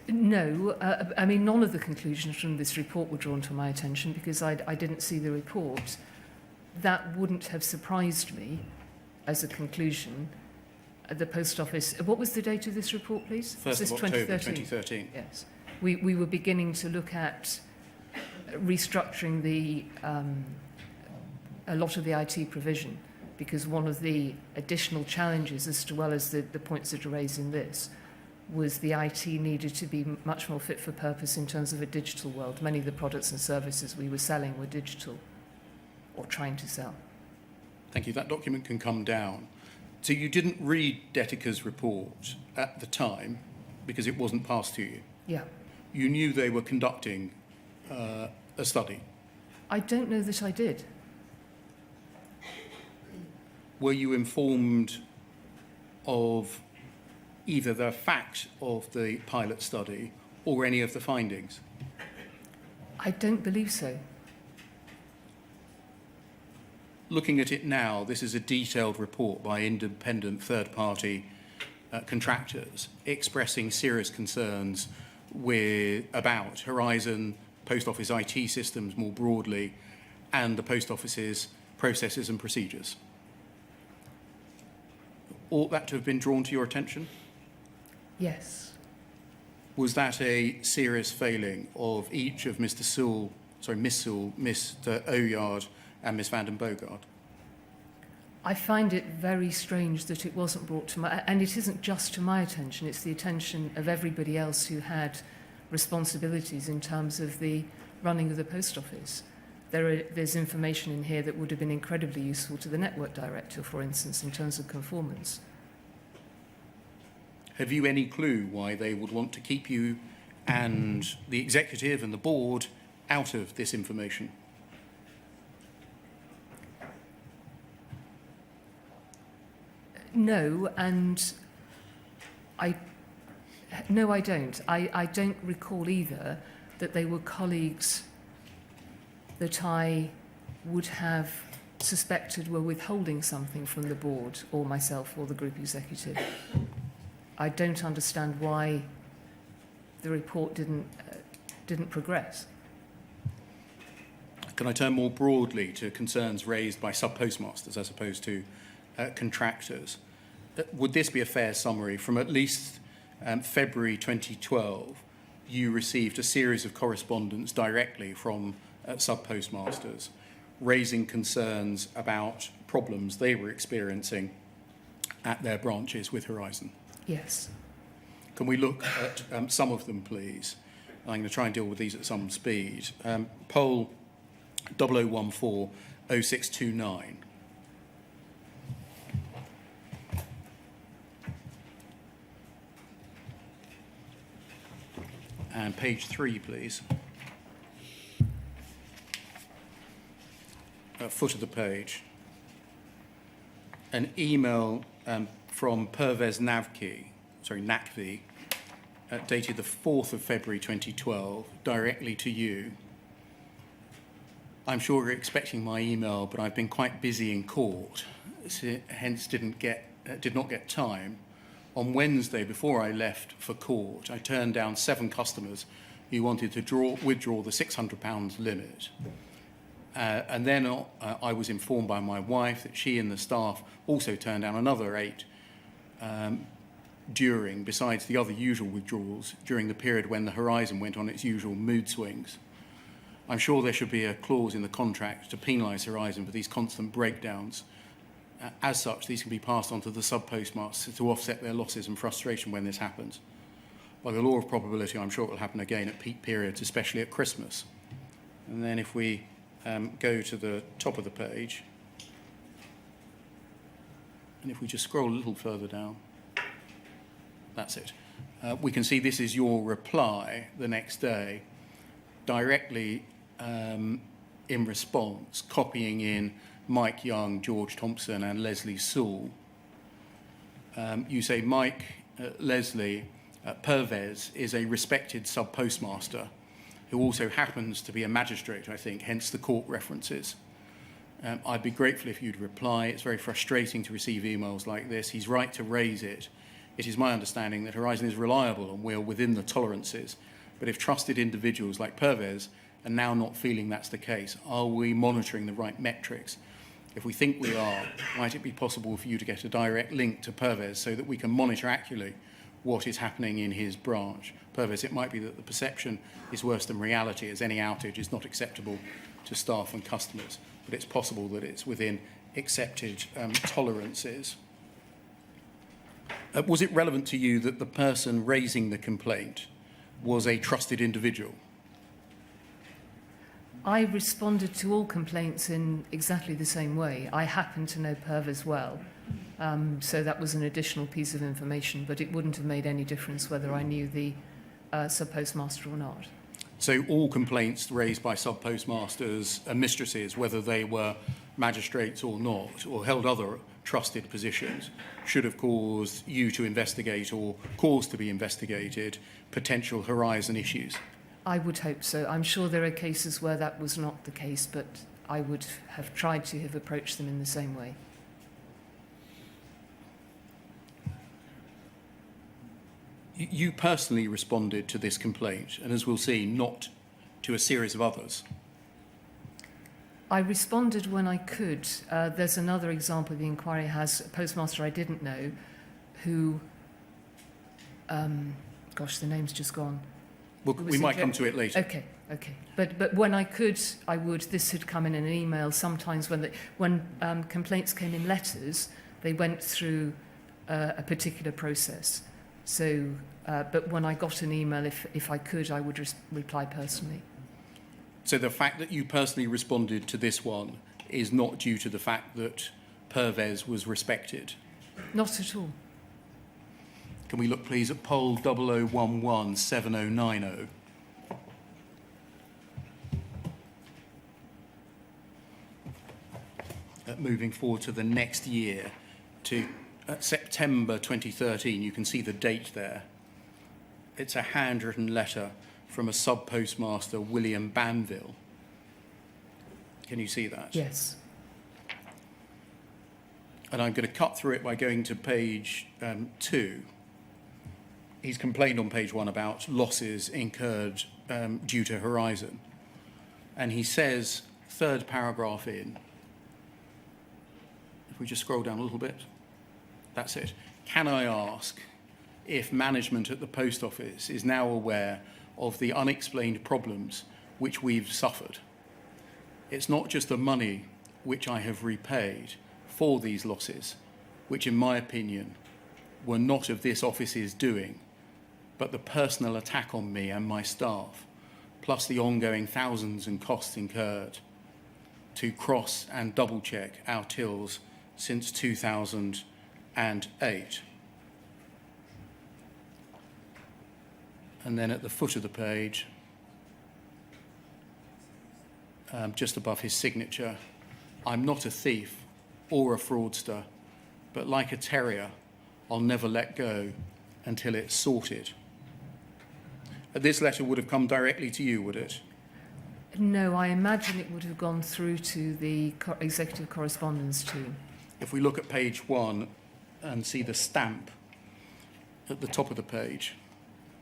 No, I mean, none of the conclusions from this report were drawn to my attention because I didn't see the report. That wouldn't have surprised me as a conclusion. The Post Office, what was the date of this report, please? 1st of October 2013. Yes. We were beginning to look at restructuring a lot of the IT provision because one of the additional challenges, as well as the points that are raised in this, was the IT needed to be much more fit for purpose in terms of a digital world. Many of the products and services we were selling were digital or trying to sell. Thank you. That document can come down. So you didn't read Detica's report at the time because it wasn't passed to you? Yeah. You knew they were conducting a study? I don't know that I did. Were you informed of either the fact of the pilot study or any of the findings? I don't believe so. Looking at it now, this is a detailed report by independent third-party contractors expressing serious concerns about Horizon, Post Office IT systems more broadly, and the Post Office's processes and procedures. Ought that to have been drawn to your attention? Yes. Was that a serious failing of Miss Sewell, Mr. Oyard, and Miss Van den Bogart? I find it very strange that it wasn't brought to my... And it isn't just to my attention, it's the attention of everybody else who had responsibilities in terms of the running of the Post Office. There's information in here that would have been incredibly useful to the network director, for instance, in terms of conformance. Have you any clue why they would want to keep you and the executive and the board out of this information? No, and I don't. I don't recall either that they were colleagues that I would have suspected were withholding something from the board or myself or the group executive. I don't understand why the report didn't progress. Can I turn more broadly to concerns raised by sub-postmasters as opposed to contractors? Would this be a fair summary? From at least February 2012, you received a series of correspondence directly from sub-postmasters raising concerns about problems they were experiencing at their branches with Horizon. Yes. Can we look at some of them, please? I'm going to try and deal with these at some speed. Poll 0014-0629. And page 3, please. Foot of the page. An email from Pervez Nakvi, dated the 4th of February 2012, directly to you. I'm sure you're expecting my email, but I've been quite busy in court, hence did not get time. On Wednesday, before I left for court, I turned down 7 customers who wanted to withdraw the £600 limit. And then I was informed by my wife that she and the staff also turned down another 8 besides the other usual withdrawals, during the period when the Horizon went on its usual mood swings. I'm sure there should be a clause in the contract to penalise Horizon for these constant breakdowns. As such, these can be passed on to the sub-postmasters to offset their losses and frustration when this happens. By the law of probability, I'm sure it will happen again at peak periods, especially at Christmas. And then if we go to the top of the page, and if we just scroll a little further down, that's it. We can see this is your reply the next day, directly in response, copying in Mike Young, George Thompson, and Leslie Sewell. You say, Mike, Leslie, Pervez is a respected sub-postmaster who also happens to be a magistrate, I think, hence the court references. I'd be grateful if you'd reply. It's very frustrating to receive emails like this. He's right to raise it. It is my understanding that Horizon is reliable and we're within the tolerances. But if trusted individuals like Pervez are now not feeling that's the case, are we monitoring the right metrics? If we think we are, might it be possible for you to get a direct link to Pervez so that we can monitor accurately what is happening in his branch? Pervez, it might be that the perception is worse than reality, as any outage is not acceptable to staff and customers, but it's possible that it's within accepted tolerances. Was it relevant to you that the person raising the complaint was a trusted individual? I responded to all complaints in exactly the same way. I happen to know Pervez well, so that was an additional piece of information, but it wouldn't have made any difference whether I knew the sub-postmaster or not. So all complaints raised by sub-postmasters and mistresses, whether they were magistrates or not, or held other trusted positions, should have caused you to investigate or caused to be investigated potential Horizon issues? I would hope so. I'm sure there are cases where that was not the case, but I would have tried to have approached them in the same way. You personally responded to this complaint, and as we'll see, not to a series of others. I responded when I could. There's another example the inquiry has, a postmaster I didn't know, who, gosh, the name's just gone. Well, we might come to it later. Okay. But when I could, I would. This had come in an email. Sometimes when complaints came in letters, they went through a particular process. So, but when I got an email, if I could, I would reply personally. So the fact that you personally responded to this one is not due to the fact that Pervez was respected? Not at all. Can we look, please, at poll 00117090? Moving forward to the next year, to September 2013, you can see the date there. It's a handwritten letter from a sub-postmaster, William Banville. Can you see that? Yes. And I'm going to cut through it by going to page 2. He's complained on page 1 about losses incurred due to Horizon. And he says, third paragraph in, if we just scroll down a little bit, that's it. Can I ask if management at the post office is now aware of the unexplained problems which we've suffered? It's not just the money which I have repaid for these losses, which in my opinion were not of this office's doing, but the personal attack on me and my staff, plus the ongoing thousands and costs incurred to cross and double check our tills since 2008. And then at the foot of the page, just above his signature, I'm not a thief or a fraudster, but like a terrier, I'll never let go until it's sorted. This letter would have come directly to you, would it? No, I imagine it would have gone through to the executive correspondence team. If we look at page 1 and see the stamp at the top of the page,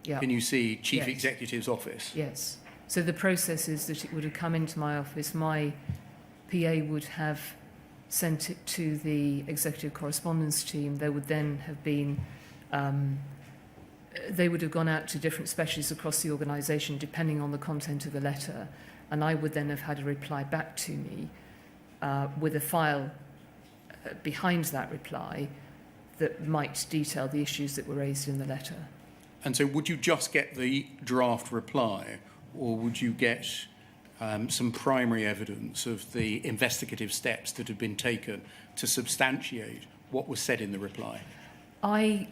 Yeah. can you see Chief Yes. Executive's office? Yes. So the process is that it would have come into my office. My PA would have sent it to the executive correspondence team. There would then have been, they would have gone out to different specialists across the organisation depending on the content of the letter. And I would then have had a reply back to me with a file behind that reply that might detail the issues that were raised in the letter. And so would you just get the draft reply, or would you get some primary evidence of the investigative steps that had been taken to substantiate what was said in the reply? I'm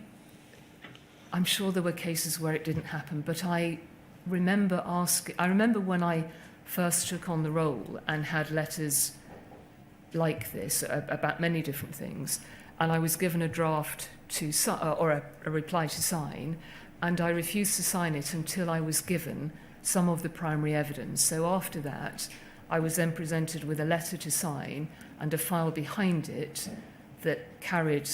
sure there were cases where it didn't happen, but I remember when I first took on the role and had letters like this about many different things, and I was given a draft or a reply to sign, and I refused to sign it until I was given some of the primary evidence. So after that, I was then presented with a letter to sign and a file behind it that carried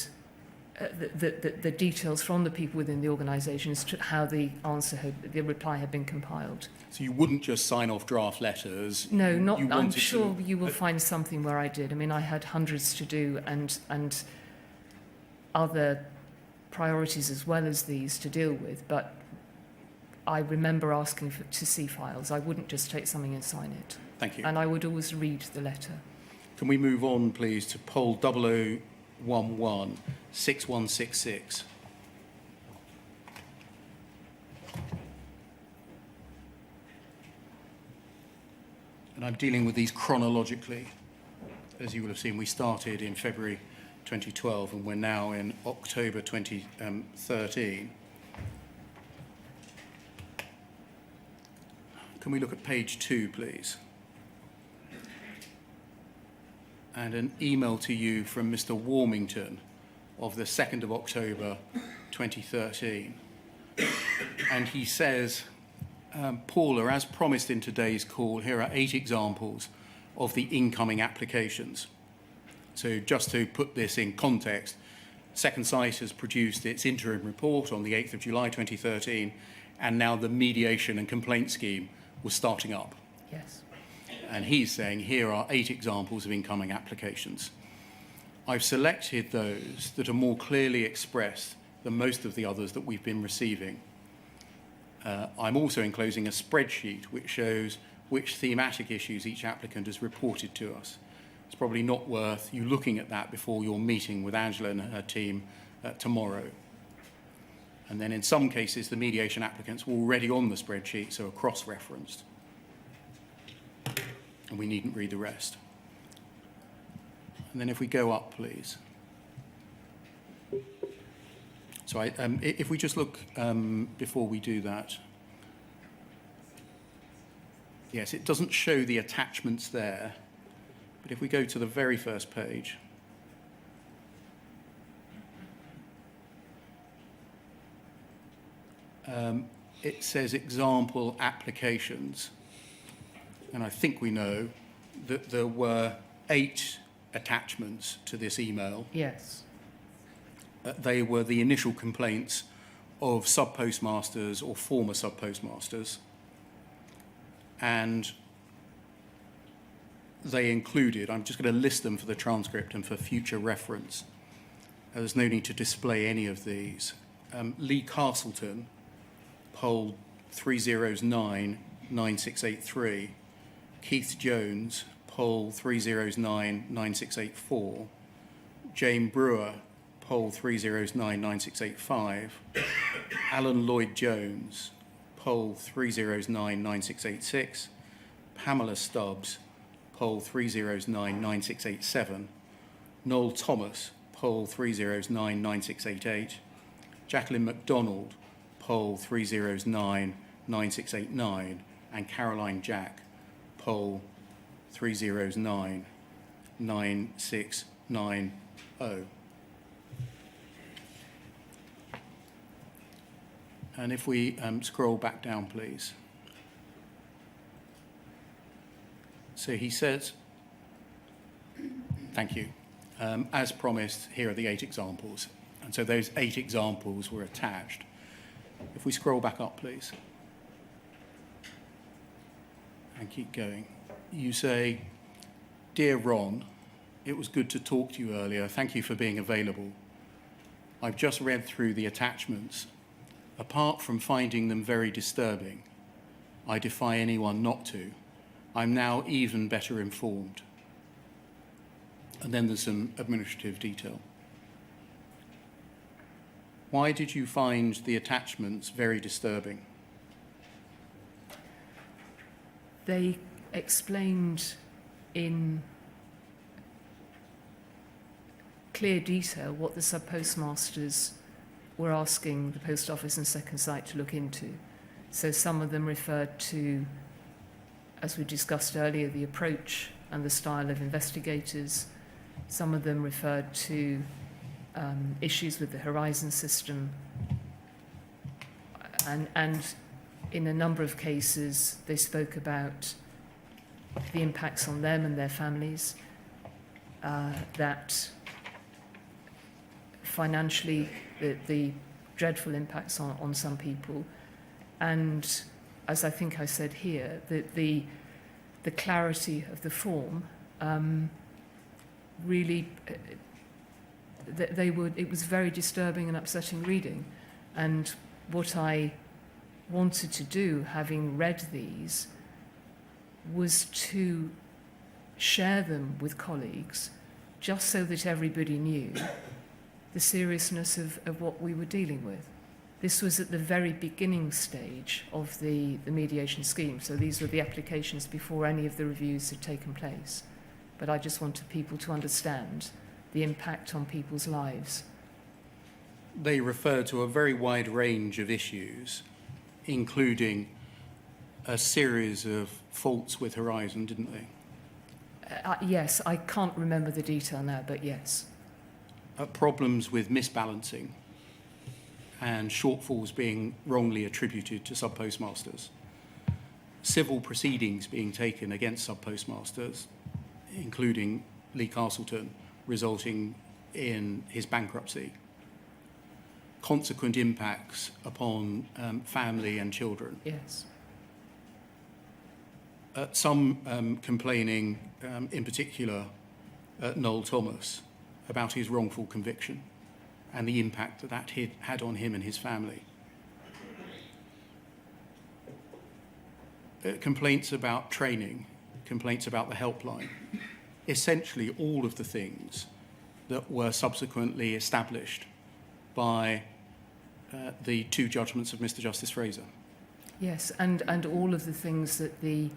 the details from the people within the organisation as to how the reply had been compiled. So you wouldn't just sign off draft letters? No, not. You I'm wanted sure to, you will find something where I did. I mean, I had hundreds to do and other priorities as well as these to deal with, but I remember asking to see files. I wouldn't just take something and sign it. Thank you. And I would always read the letter. Can we move on, please, to poll 0011 6166? And I'm dealing with these chronologically. As you will have seen, we started in February 2012 and we're now in October 2013. Can we look at page 2, please? And an email to you from Mr. Warmington of the 2nd of October 2013. And he says, Paula, as promised in today's call, here are 8 examples of the incoming applications. So just to put this in context, Second Sight has produced its interim report on the 8th of July 2013, and now the mediation and complaint scheme was starting up. Yes. And he's saying, here are 8 examples of incoming applications. I've selected those that are more clearly expressed than most of the others that we've been receiving. I'm also enclosing a spreadsheet which shows which thematic issues each applicant has reported to us. It's probably not worth you looking at that before your meeting with Angela and her team tomorrow. And then in some cases, the mediation applicants were already on the spreadsheet, so are cross-referenced. And we needn't read the rest. And then if we go up, please. So if we just look before we do that. Yes, it doesn't show the attachments there, but if we go to the very first page, it says example applications. And I think we know that there were 8 attachments to this email. Yes. They were the initial complaints of sub-postmasters or former sub-postmasters. And they included, I'm just going to list them for the transcript and for future reference. There's no need to display any of these. Lee Castleton, poll 3009-9683. Keith Jones, poll 3009-9684. Jane Brewer, poll 3009-9685. Alan Lloyd Jones, poll 3009-9686. Pamela Stubbs, poll 3009-9687. Noel Thomas, poll 3009-9688. Jacqueline MacDonald, poll 3099689, and Caroline Jack, poll 3099690. And if we scroll back down, please. So he says, thank you. As promised, here are the 8 examples. And so those 8 examples were attached. If we scroll back up, please. And keep going. You say, "Dear Ron, it was good to talk to you earlier. Thank you for being available. I've just read through the attachments. Apart from finding them very disturbing, I defy anyone not to. I'm now even better informed." And then there's some administrative detail. Why did you find the attachments very disturbing? They explained in clear detail what the sub-postmasters were asking the Post Office and Second Sight to look into. So some of them referred to, as we discussed earlier, the approach and the style of investigators. Some of them referred to issues with the Horizon system. And in a number of cases, they spoke about the impacts on them and their families, that financially, the dreadful impacts on some people. And as I think I said here, the clarity of the form really, it was very disturbing and upsetting reading. And what I wanted to do, having read these, was to share them with colleagues, just so that everybody knew the seriousness of what we were dealing with. This was at the very beginning stage of the mediation scheme, so these were the applications before any of the reviews had taken place. But I just wanted people to understand the impact on people's lives. They refer to a very wide range of issues, including a series of faults with Horizon, didn't they? Yes, I can't remember the detail now, but yes. Problems with misbalancing and shortfalls being wrongly attributed to sub-postmasters. Civil proceedings being taken against sub-postmasters, including Lee Castleton, resulting in his bankruptcy. Consequent impacts upon family and children. Yes. Some complaining, in particular, Noel Thomas, about his wrongful conviction and the impact that had on him and his family. Complaints about training, complaints about the helpline. Essentially all of the things that were subsequently established by the 2 judgments of Mr. Justice Fraser. Yes, and all of the things that the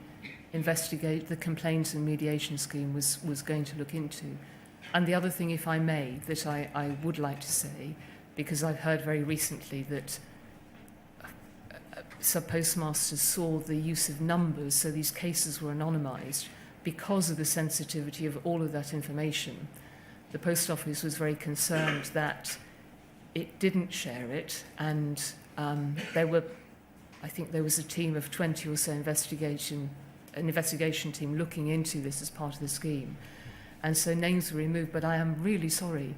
complaints and mediation scheme was going to look into. And the other thing, if I may, that I would like to say, because I've heard very recently that sub-postmasters saw the use of numbers, so these cases were anonymised, because of the sensitivity of all of that information. The Post Office was very concerned that it didn't share it, and I think there was a team of 20 or so an investigation team looking into this as part of the scheme. And so names were removed, but I am really sorry.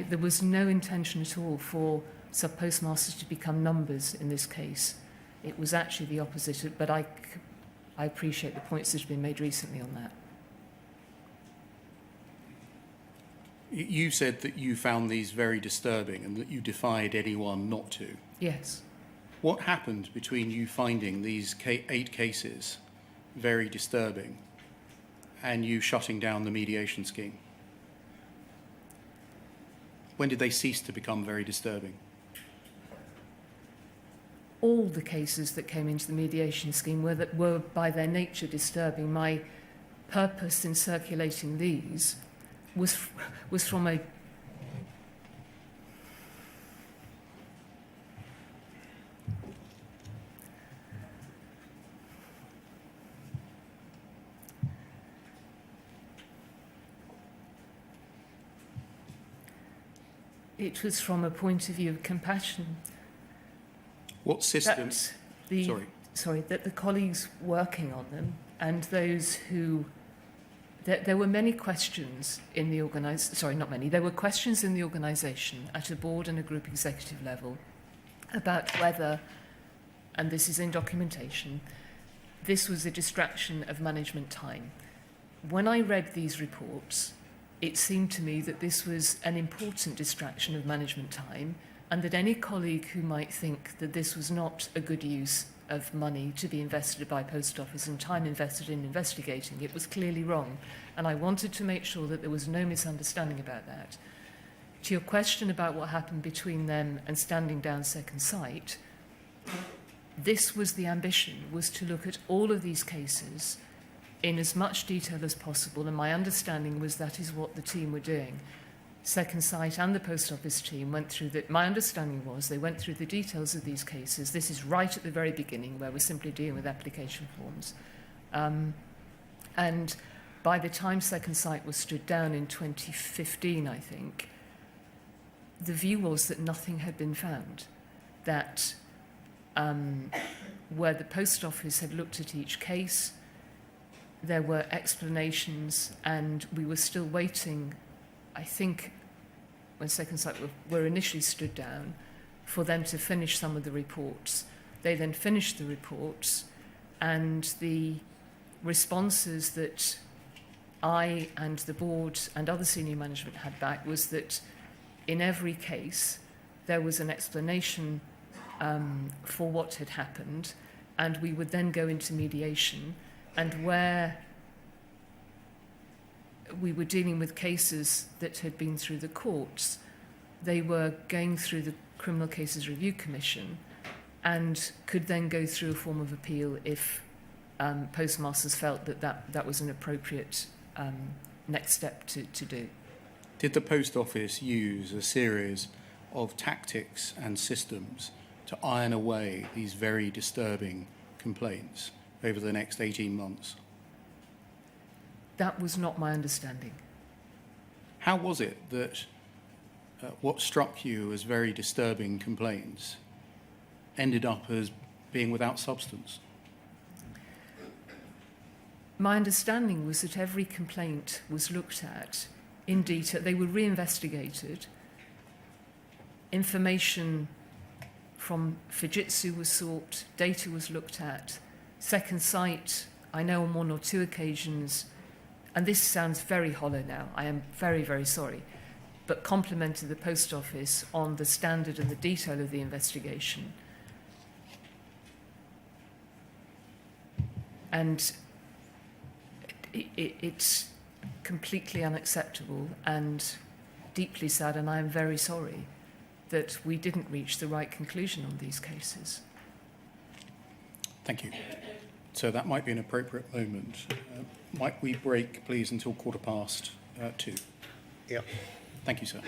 There was no intention at all for sub-postmasters to become numbers in this case. It was actually the opposite, but I appreciate the points that have been made recently on that. You said that you found these very disturbing and that you defied anyone not to. Yes. What happened between you finding these 8 cases very disturbing and you shutting down the mediation scheme? When did they cease to become very disturbing? All the cases that came into the mediation scheme were by their nature disturbing. My purpose in circulating these was from It was from a point of view of compassion. What system? That the, Sorry. that the colleagues working on them and those who... There were many questions in the there were questions in the organisation at a board and a group executive level about whether, and this is in documentation, this was a distraction of management time. When I read these reports, it seemed to me that this was an important distraction of management time, and that any colleague who might think that this was not a good use of money to be invested by Post Office and time invested in investigating it was clearly wrong. And I wanted to make sure that there was no misunderstanding about that. To your question about what happened between them and standing down Second Sight, this was the ambition, was to look at all of these cases in as much detail as possible, and my understanding was that is what the team were doing. Second Sight and the Post Office team went through my understanding was they went through the details of these cases. This is right at the very beginning where we're simply dealing with application forms. And by the time Second Sight was stood down in 2015, I think, the view was that nothing had been found, that where the Post Office had looked at each case, there were explanations, and we were still waiting, I think, when Second Sight were initially stood down, for them to finish some of the reports. They then finished the reports, and the responses that I and the board and other senior management had back was that in every case there was an explanation for what had happened, and we would then go into mediation, and where we were dealing with cases that had been through the courts, they were going through the Criminal Cases Review Commission and could then go through a form of appeal if postmasters felt that was an appropriate next step to do. Did the Post Office use a series of tactics and systems to iron away these very disturbing complaints over the next 18 months? That was not my understanding. How was it that what struck you as very disturbing complaints ended up as being without substance? My understanding was that every complaint was looked at in detail. They were reinvestigated. Information from Fujitsu was sought, data was looked at. Second Sight, I know on one or two occasions, and this sounds very hollow now, I am very, very sorry, but complimented the Post Office on the standard and the detail of the investigation. And it's completely unacceptable and deeply sad, and I am very sorry that we didn't reach the right conclusion on these cases. Thank you. So that might be an appropriate moment. Might we break, please, until 2:15? Yeah. Thank you, sir.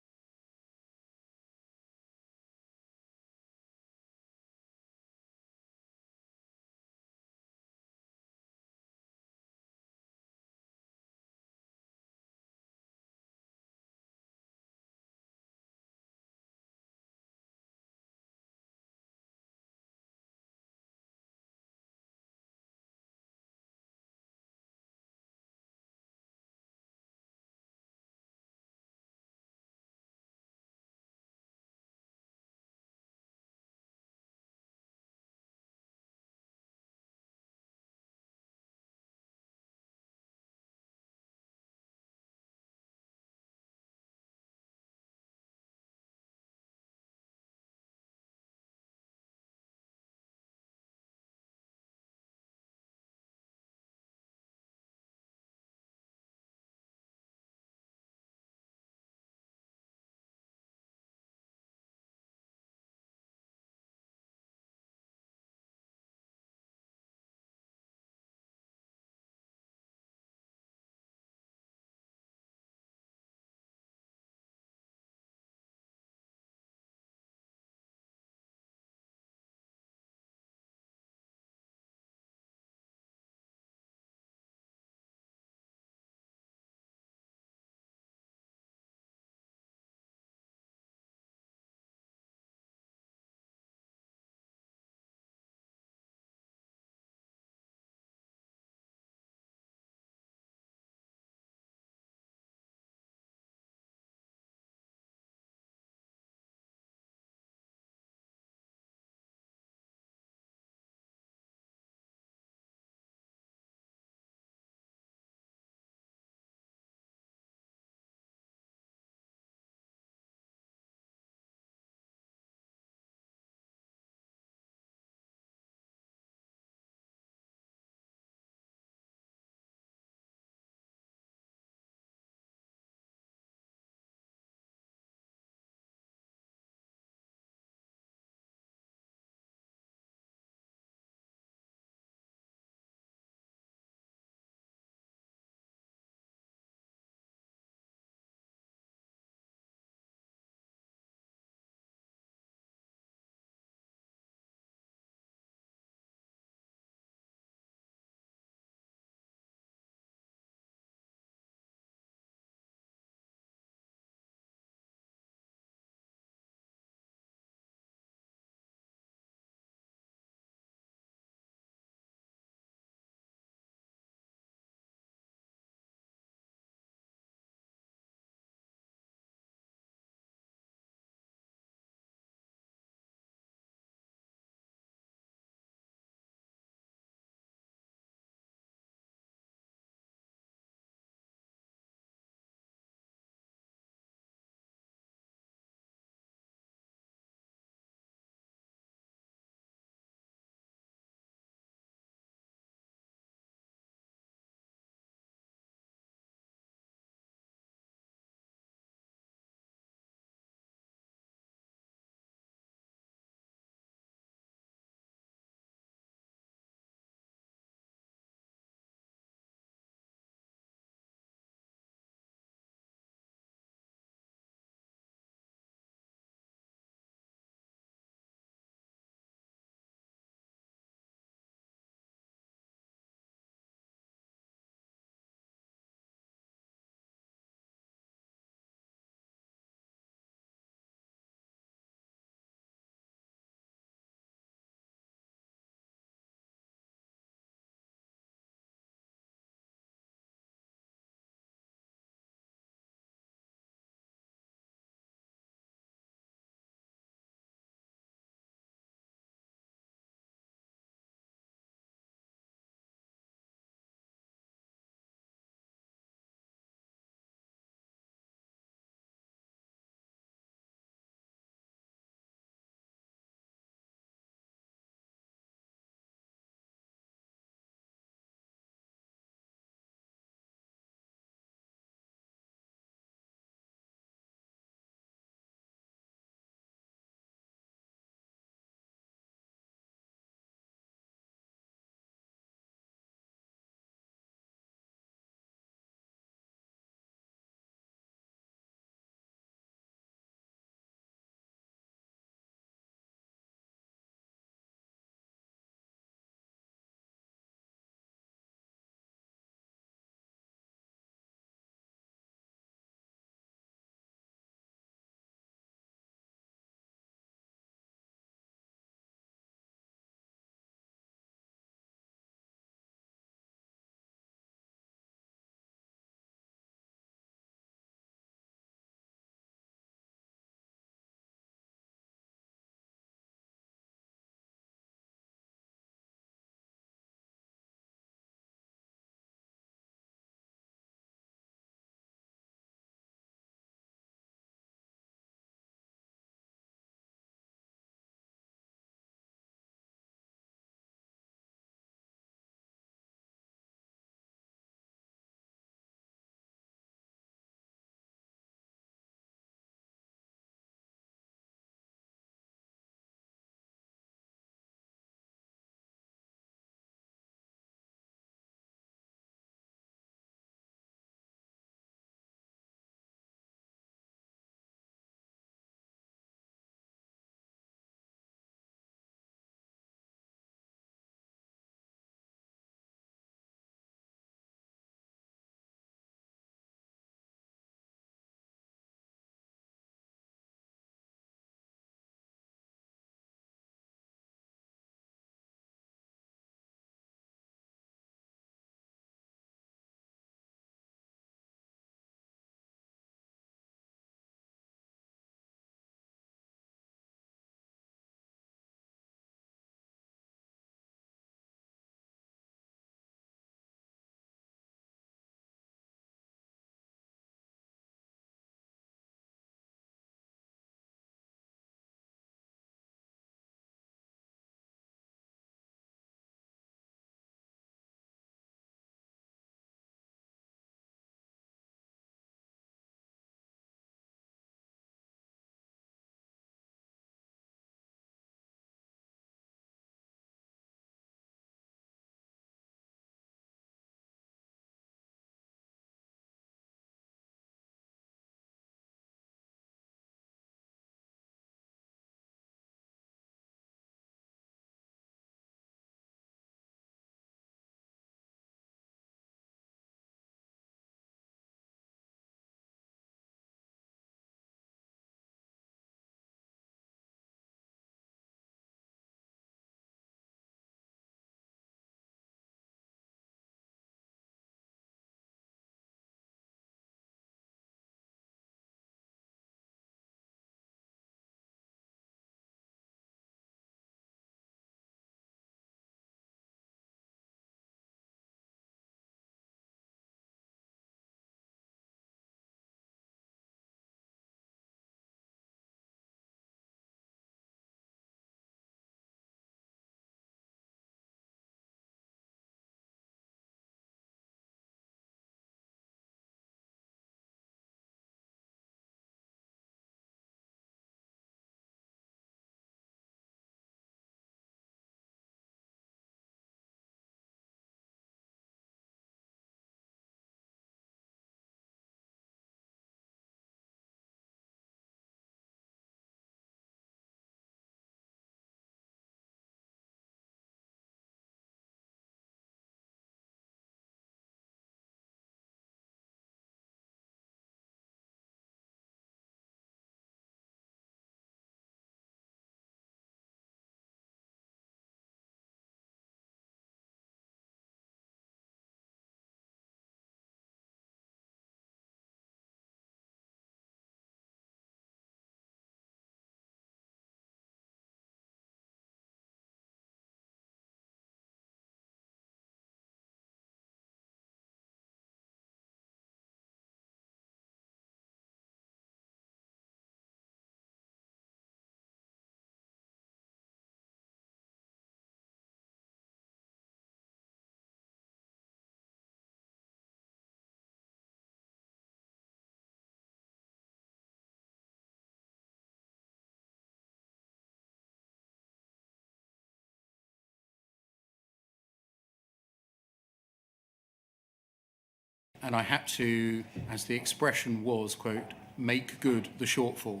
and I had to, as the expression was, quote, make good the shortfall.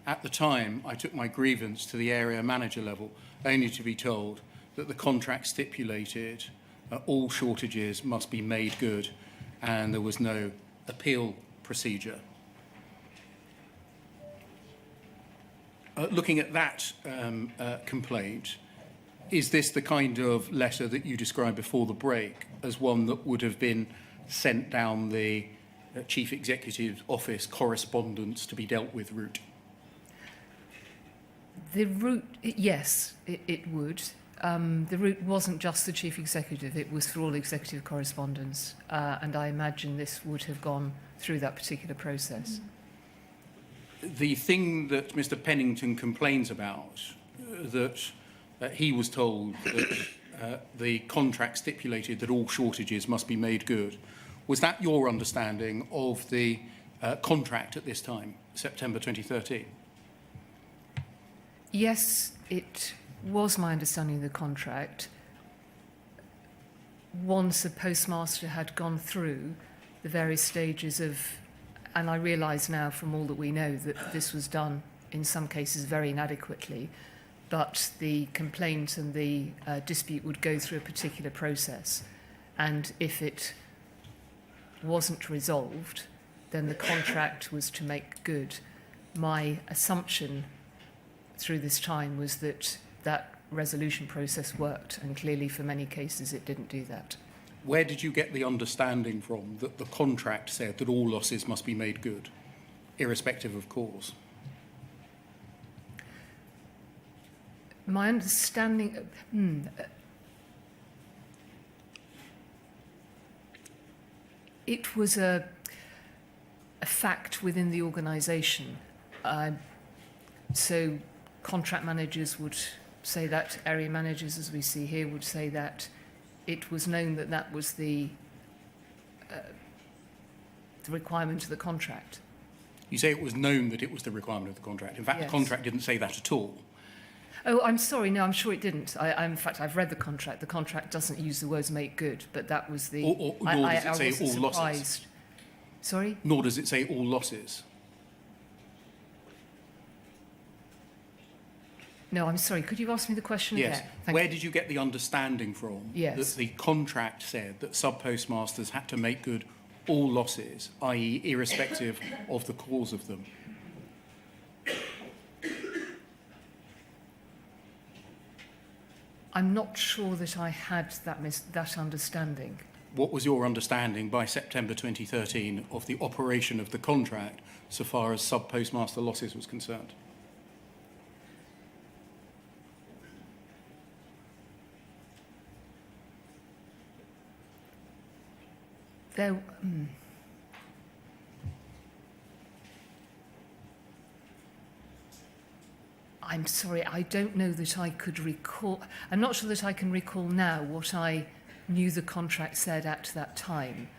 At the time, I took my grievance to the area manager level, only to be told that the contract stipulated all shortages must be made good, and there was no appeal procedure. Looking at that complaint, is this the kind of letter that you described before the break as one that would have been sent down the Chief Executive's office correspondence to be dealt with route? The route, yes, it would. The route wasn't just the Chief Executive, it was for all executive correspondence, and I imagine this would have gone through that particular process. The thing that Mr. Pennington complains about, that he was told that the contract stipulated that all shortages must be made good, was that your understanding of the contract at this time, September 2013? Yes, it was my understanding of the contract. Once a postmaster had gone through the various stages of, and I realise now from all that we know that this was done in some cases very inadequately, but the complaint and the dispute would go through a particular process, and if it wasn't resolved, then the contract was to make good. My assumption through this time was that that resolution process worked, and clearly for many cases it didn't do that. Where did you get the understanding from that the contract said that all losses must be made good, irrespective of cause? My understanding... it was a fact within the organisation. So contract managers would say that, area managers, as we see here, would say that it was known that that was the requirement of the contract. You say it was known that it was the requirement of the contract. In fact, Yes. the contract didn't say that at all. Oh, I'm sorry, no, I'm sure it didn't. In fact, I've read the contract. The contract doesn't use the words make good, but that was the... Nor does it say wasn't all losses. surprised. Sorry? Nor does it say all losses. No, I'm sorry. Could you ask me the question Yes. again? Thank Where you. did you get the understanding from Yes. that the contract said that sub-postmasters had to make good all losses, i.e. irrespective of the cause of them? I'm not sure that I had that understanding. What was your understanding by September 2013 of the operation of the contract so far as sub-postmaster losses was concerned? I'm sorry, I don't know that I could recall. I'm not sure that I can recall now what I knew the contract said at that time.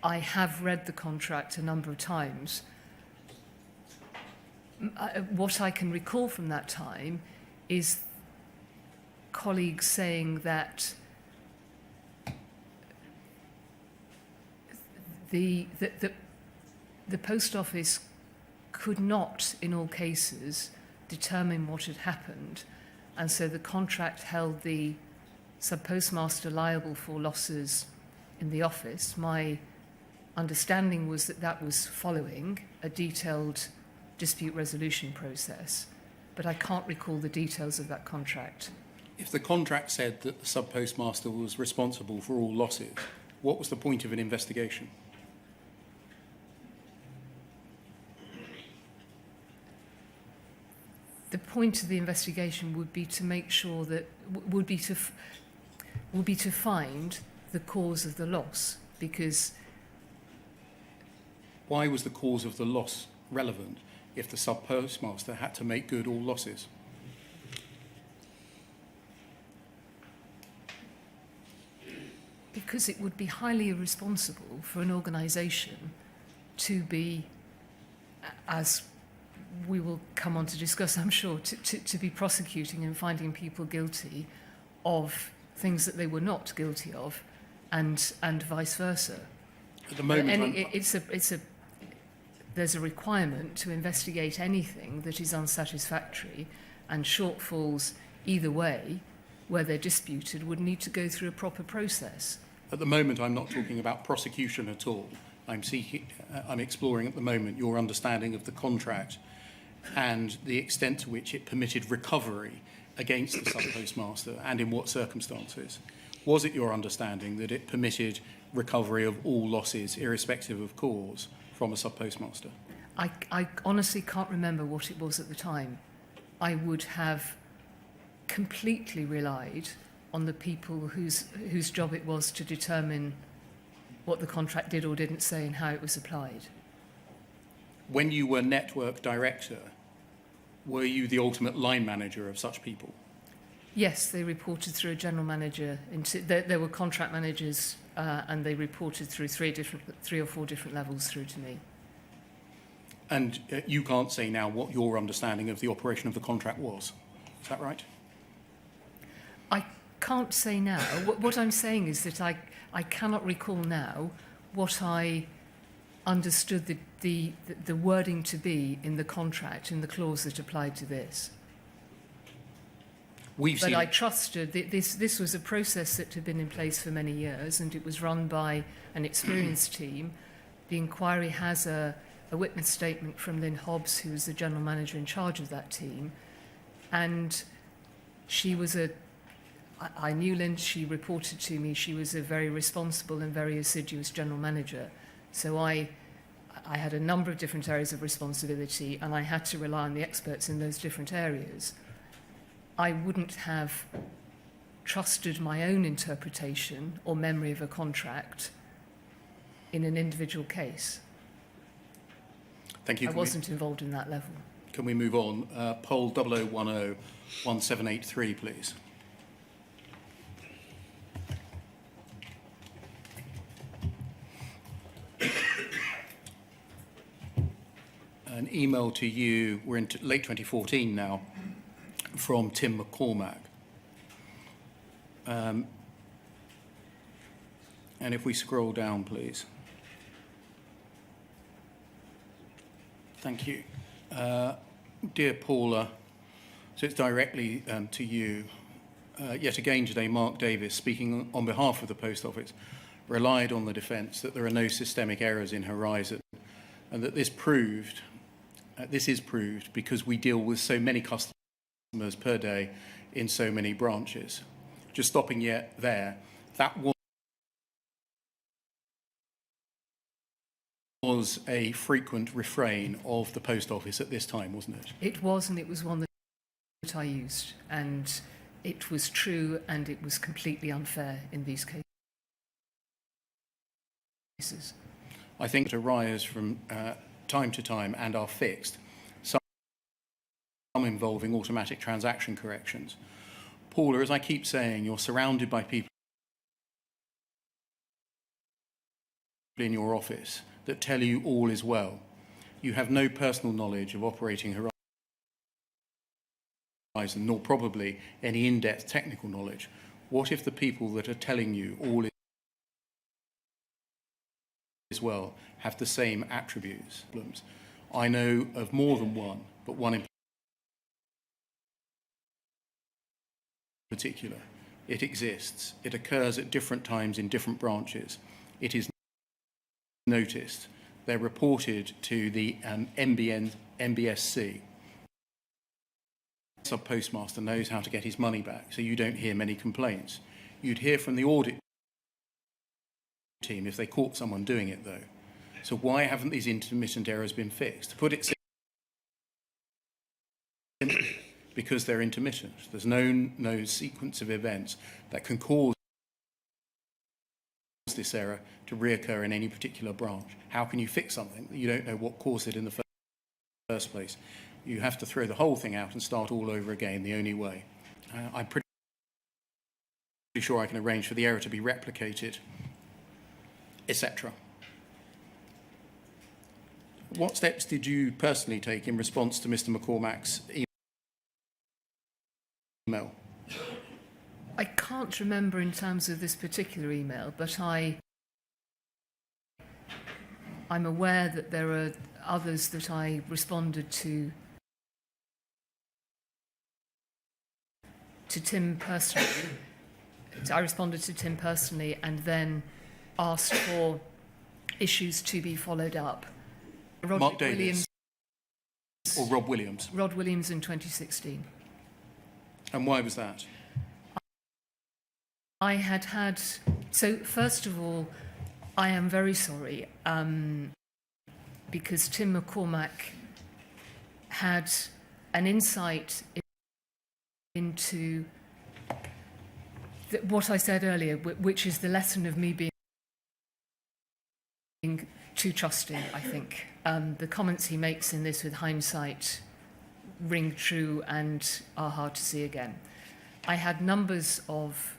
I have read the contract a number of times. What I can recall from that time is colleagues saying that the post office could not, in all cases, determine what had happened, and so the contract held the sub-postmaster liable for losses in the office. My understanding was that that was following a detailed dispute resolution process, but I can't recall the details of that contract. If the contract said that the sub-postmaster was responsible for all losses, what was the point of an investigation? The point of the investigation would be to make sure that would be to find the cause of the loss, because Why was the cause of the loss relevant if the sub-postmaster had to make good all losses? because it would be highly irresponsible for an organisation to be, as we will come on to discuss, I'm sure, to be prosecuting and finding people guilty of things that they were not guilty of, and vice versa. At the moment, there's a requirement to investigate anything that is unsatisfactory, and shortfalls either way, where they're disputed, would need to go through a proper process. At the moment, I'm not talking about prosecution at all. I'm exploring at the moment your understanding of the contract and the extent to which it permitted recovery against the sub-postmaster, and in what circumstances. Was it your understanding that it permitted recovery of all losses, irrespective of cause, from a sub-postmaster? I honestly can't remember what it was at the time. I would have completely relied on the people whose job it was to determine what the contract did or didn't say and how it was applied. When you were network director, were you the ultimate line manager of such people? Yes, they reported through a general manager. There were contract managers, and they reported through three or four different levels through to me. And you can't say now what your understanding of the operation of the contract was. Is that right? I can't say now. What I'm saying is that I cannot recall now what I understood the wording to be in the contract, in the clause that applied to this. But I trusted that this was a process that had been in place for many years, and it was run by an experienced team. The inquiry has a witness statement from Lynn Hobbs, who was the general manager in charge of that team, and she was I knew Lynn, she reported to me, she was a very responsible and very assiduous general manager. So I had a number of different areas of responsibility, and I had to rely on the experts in those different areas. I wouldn't have trusted my own interpretation or memory of a contract in an individual case. Thank you. I wasn't involved in that level. Can we move on? Poll 0010 1783, please. An email to you, we're in late 2014 now, from Tim McCormack. And if we scroll down, please. Thank you. Dear Paula, so it's directly to you. Yet again today, Mark Davis, speaking on behalf of the Post Office, relied on the defence that there are no systemic errors in Horizon, and that this is proved because we deal with so many customers per day in so many branches. Just stopping yet there, that was a frequent refrain of the Post Office at this time, wasn't it? It was, and it was one that I used, and it was true, and it was completely unfair in these cases. I think it arise from time to time and are fixed, some involving automatic transaction corrections. Paula, as I keep saying, you're surrounded by people in your office that tell you all is well. You have no personal knowledge of operating Horizon, nor probably any in-depth technical knowledge. What if the people that are telling you all is well have the same attributes? I know of more than one, but one in particular. It exists. It occurs at different times in different branches. It is noticed. They're reported to the MBSC. The sub-postmaster knows how to get his money back, so you don't hear many complaints. You'd hear from the audit team if they caught someone doing it, though. So why haven't these intermittent errors been fixed? To put it simply, because they're intermittent. There's no sequence of events that can cause this error to reoccur in any particular branch. How can you fix something that you don't know what caused it in the first place? You have to throw the whole thing out and start all over again the only way. I'm pretty sure I can arrange for the error to be replicated, etc. What steps did you personally take in response to Mr. McCormack's email? I can't remember in terms of this particular email, but I I'm aware that there are others that I responded to Tim personally. I responded to Tim personally and then asked for issues to be followed up. Mark Davis or Rob Williams? Rod Williams in 2016. And why was that? I had... So, first of all, I am very sorry because Tim McCormack had an insight into what I said earlier, which is the lesson of me being too trusting, I think. The comments he makes in this with hindsight ring true and are hard to see again. I had numbers of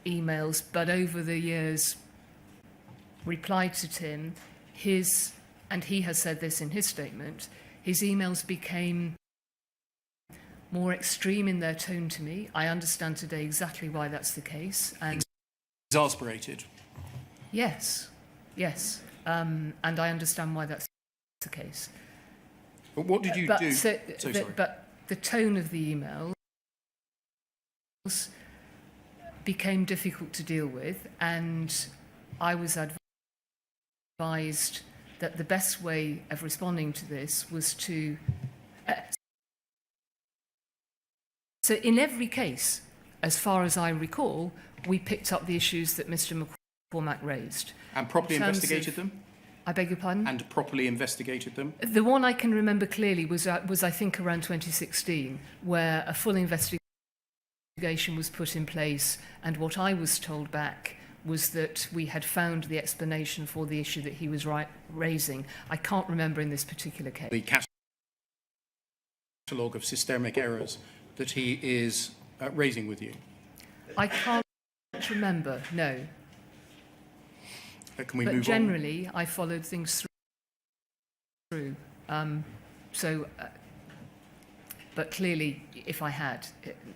emails, but over the years replied to Tim. And he has said this in his statement, his emails became more extreme in their tone to me. I understand today exactly why that's the case. And Exasperated? yes. And I understand why that's the case. But what did you do? Sorry. But the tone of the emails became difficult to deal with, and I was advised that the best way of responding to this was to... So in every case, as far as I recall, we picked up the issues that Mr. McCormack raised. And properly investigated them? I beg your pardon? And properly investigated them? The one I can remember clearly was I think, around 2016, where a full investigation was put in place, and what I was told back was that we had found the explanation for the issue that he was raising. I can't remember in this particular case. The catalogue of systemic errors that he is raising with you? I can't remember, no. Can we but move generally, I followed things through. But clearly, if I had,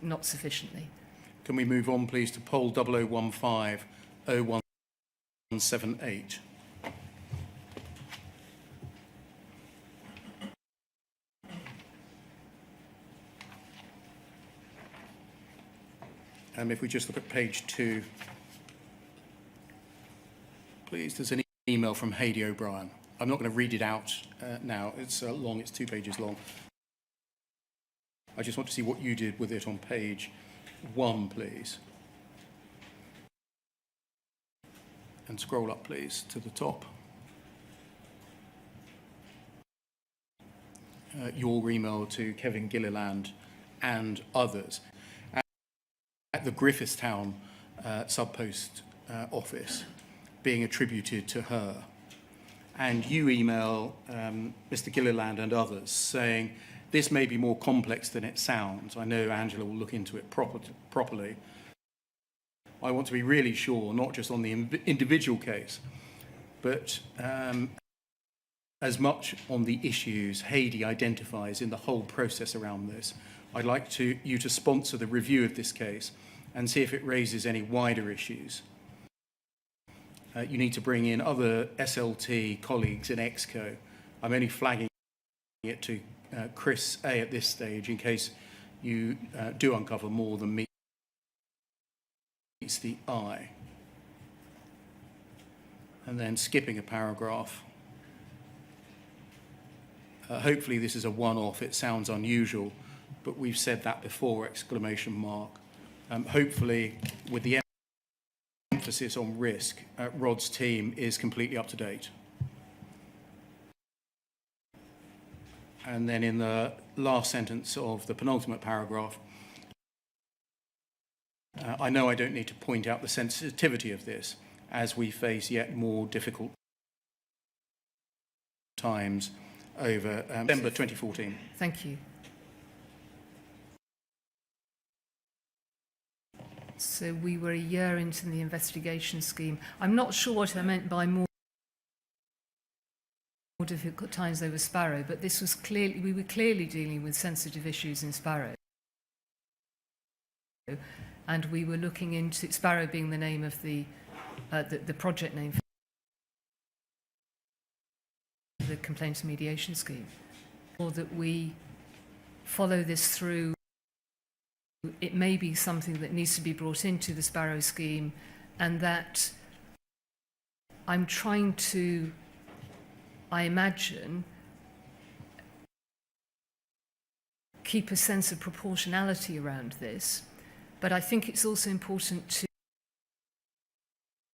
not sufficiently. Can we move on, please, to poll 0015-0178? If we just look at page 2, please, there's an email from Hayley O'Brien. I'm not going to read it out now. It's long, it's 2 pages long. I just want to see what you did with it on page 1, please. And scroll up, please, to the top. Your email to Kevin Gilliland and others at the Griffithstown subpost office, being attributed to her. And you email Mr. Gilliland and others saying, this may be more complex than it sounds. I know Angela will look into it properly. I want to be really sure, not just on the individual case, but as much on the issues Hayley identifies in the whole process around this. I'd like you to sponsor the review of this case and see if it raises any wider issues. You need to bring in other SLT colleagues in EXCO. I'm only flagging it to Chris A at this stage in case you do uncover more than meets the eye. And then skipping a paragraph. Hopefully this is a one-off. It sounds unusual, but we've said that before, exclamation mark. Hopefully with the emphasis on risk, Rod's team is completely up to date. And then in the last sentence of the penultimate paragraph, I know I don't need to point out the sensitivity of this as we face yet more difficult times over December 2014. Thank you. So we were a year into the investigation scheme. I'm not sure what I meant by more difficult times over Sparrow, but this was clearly, we were clearly dealing with sensitive issues in Sparrow. And we were looking into, Sparrow being the name of the project name complaints mediation scheme, or that we follow this through. It may be something that needs to be brought into the Sparrow scheme, and that I'm trying to, I imagine, keep a sense of proportionality around this. But I think it's also important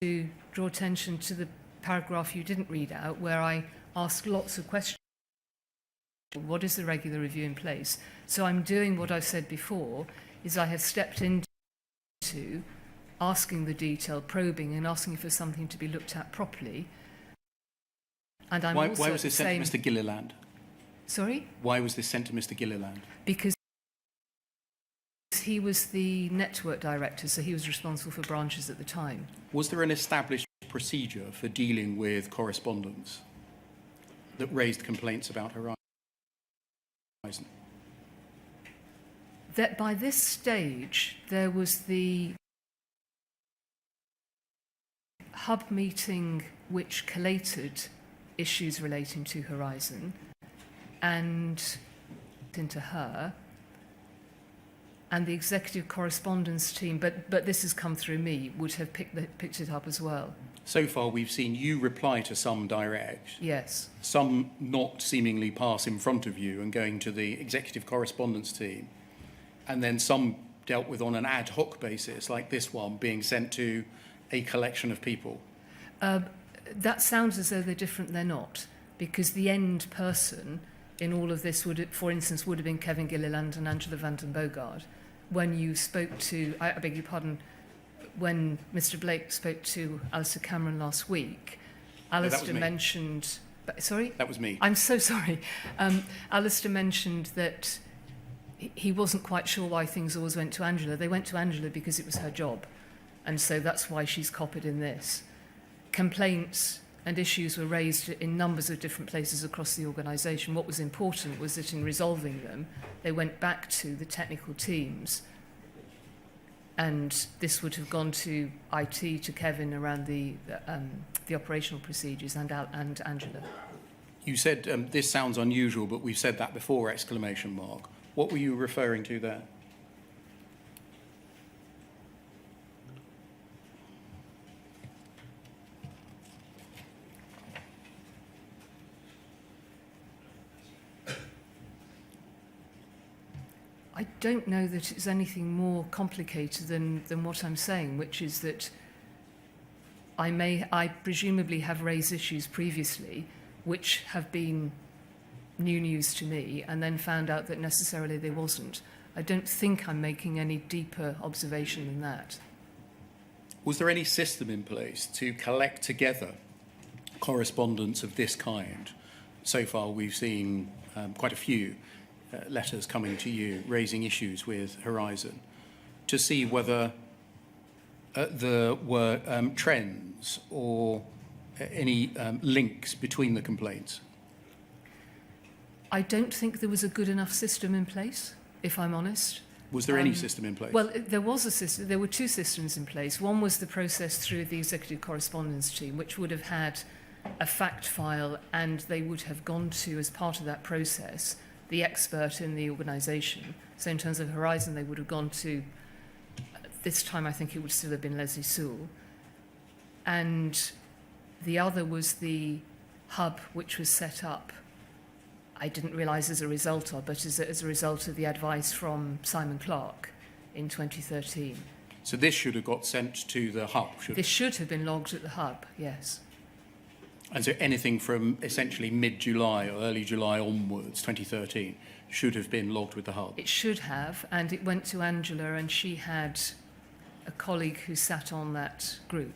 to draw attention to the paragraph you didn't read out, where I asked lots of questions. What is the regular review in place? So I'm doing what I've said before, is I have stepped into asking the detail, probing, and asking for something to be looked at properly. And I'm Why also was this sent to Mr. Gilliland? Sorry? Why was this sent to Mr. Gilliland? Because he was the network director, so he was responsible for branches at the time. Was there an established procedure for dealing with correspondence that raised complaints about Horizon? That by this stage, there was the hub meeting which collated issues relating to Horizon and into her, and the executive correspondence team, but this has come through me, would have picked it up as well. So far, we've seen you reply to some direct, Yes. some not seemingly pass in front of you and going to the executive correspondence team, and then some dealt with on an ad hoc basis, like this one, being sent to a collection of people. That sounds as though they're different. They're not, because the end person in all of this would, for instance, would have been Kevin Gilliland and Angela van den Bogard. When you spoke to, I beg your pardon, when Mr. Blake spoke to Alistair Cameron last week, Alistair mentioned... Sorry? That was me. I'm so sorry. Alistair mentioned that he wasn't quite sure why things always went to Angela. They went to Angela because it was her job, and so that's why she's copied in this. Complaints and issues were raised in numbers of different places across the organisation. What was important was that in resolving them, they went back to the technical teams, and this would have gone to IT, to Kevin, around the operational procedures, and Angela. You said this sounds unusual, but we've said that before, exclamation mark. What were you referring to there? I don't know that it's anything more complicated than what I'm saying, which is that I presumably have raised issues previously which have been new news to me, and then found out that necessarily they wasn't. I don't think I'm making any deeper observation than that. Was there any system in place to collect together correspondence of this kind? So far, we've seen quite a few letters coming to you raising issues with Horizon, to see whether there were trends or any links between the complaints. I don't think there was a good enough system in place, if I'm honest. Was there any system in place? Well, there was a system. There were two systems in place. One was the process through the executive correspondence team, which would have had a fact file, and they would have gone to, as part of that process, the expert in the organisation. So in terms of Horizon, they would have gone to, this time I think it would still have been Leslie Sewell. And the other was the hub, which was set up, I didn't realise as a result of, but as a result of the advice from Simon Clarke in 2013. So this should have got sent to the hub? This should have been logged at the hub, yes. And so anything from essentially mid-July or early July onwards, 2013, should have been logged with the hub? It should have, and it went to Angela, and she had a colleague who sat on that group.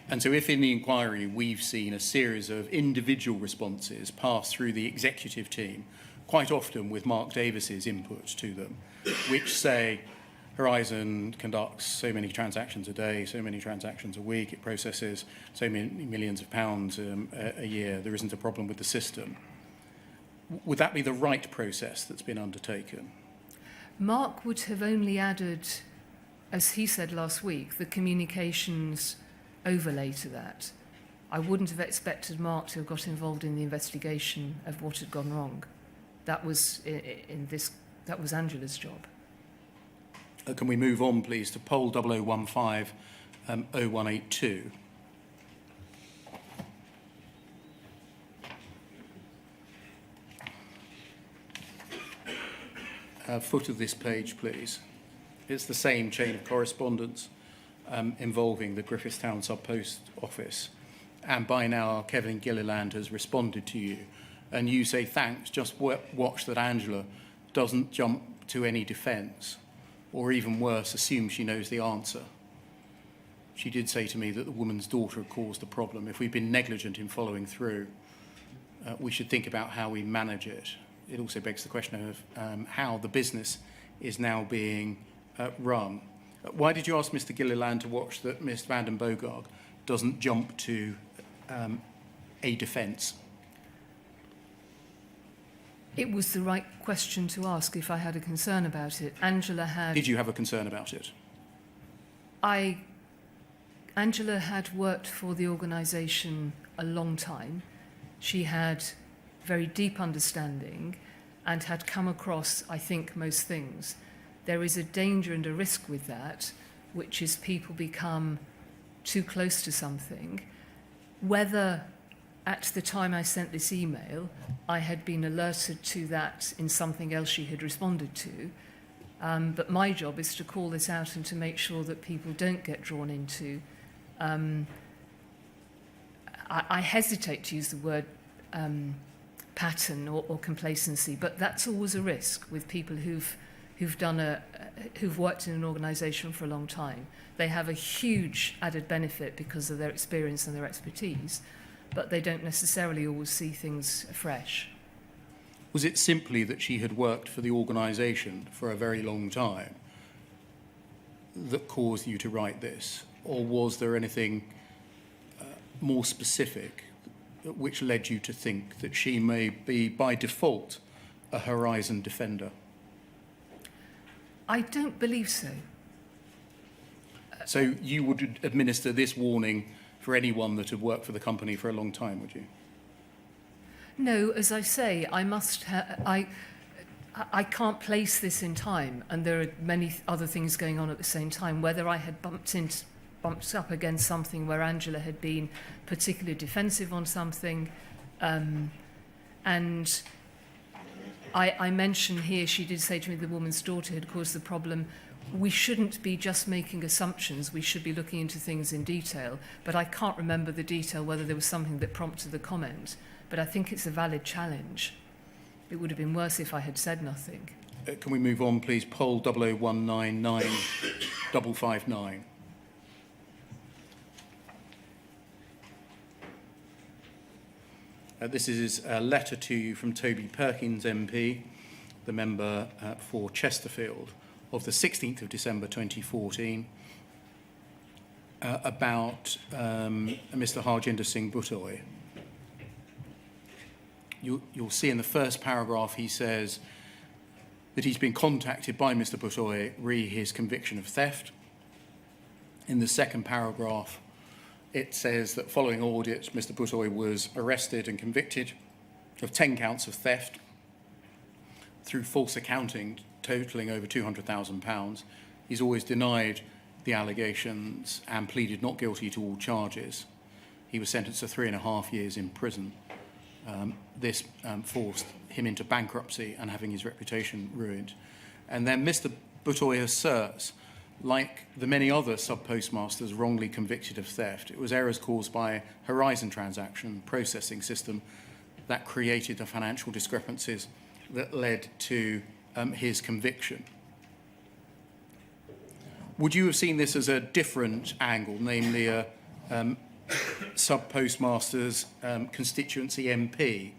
And so if in the inquiry we've seen a series of individual responses pass through the executive team, quite often with Mark Davis's input to them, which say Horizon conducts so many transactions a day, so many transactions a week, it processes so many millions of pounds a year, there isn't a problem with the system. Would that be the right process that's been undertaken? Mark would have only added, as he said last week, the communications overlay to that. I wouldn't have expected Mark to have got involved in the investigation of what had gone wrong. That was that was Angela's job. Can we move on, please, to poll 0015 0182? Foot of this page, please. It's the same chain of correspondence involving the Griffithstown Sub-Post Office. And by now, Kevin Gilliland has responded to you. And you say, thanks, just watch that Angela doesn't jump to any defence, or even worse, assume she knows the answer. She did say to me that the woman's daughter had caused the problem. If we've been negligent in following through, we should think about how we manage it. It also begs the question of how the business is now being run. Why did you ask Mr. Gilliland to watch that Ms. van den Bogarg doesn't jump to a defence? It was the right question to ask if I had a concern about it. Angela had... Did you have a concern about it? Angela had worked for the organisation a long time. She had very deep understanding and had come across, I think, most things. There is a danger and a risk with that, which is people become too close to something. Whether at the time I sent this email, I had been alerted to that in something else she had responded to. But my job is to call this out and to make sure that people don't get drawn into. I hesitate to use the word pattern or complacency, but that's always a risk with people who've worked in an organisation for a long time. They have a huge added benefit because of their experience and their expertise, but they don't necessarily always see things fresh. Was it simply that she had worked for the organisation for a very long time that caused you to write this? Or was there anything more specific which led you to think that she may be, by default, a Horizon defender? I don't believe so. So you would administer this warning for anyone that had worked for the company for a long time, would you? No, as I say, I can't place this in time, and there are many other things going on at the same time. Whether I had bumped up against something where Angela had been particularly defensive on something, and I mention here, she did say to me the woman's daughter had caused the problem. We shouldn't be just making assumptions. We should be looking into things in detail. But I can't remember the detail, whether there was something that prompted the comment. But I think it's a valid challenge. It would have been worse if I had said nothing. Can we move on, please? Poll 00199 This is a letter to you from Toby Perkins MP, the member for Chesterfield, of the 16th of December 2014, about Mr. Harjinder Singh Buttoy. You'll see in the first paragraph he says that he's been contacted by Mr. Buttoy re his conviction of theft. In the second paragraph, it says that following audit, Mr. Buttoy was arrested and convicted of 10 counts of theft through false accounting totalling over £200,000. He's always denied the allegations and pleaded not guilty to all charges. He was sentenced to 3.5 years in prison. This forced him into bankruptcy and having his reputation ruined. And then Mr. Buttoy asserts, like the many other sub-postmasters wrongly convicted of theft, it was errors caused by Horizon transaction processing system that created the financial discrepancies that led to his conviction. Would you have seen this as a different angle, namely a sub-postmaster's constituency MP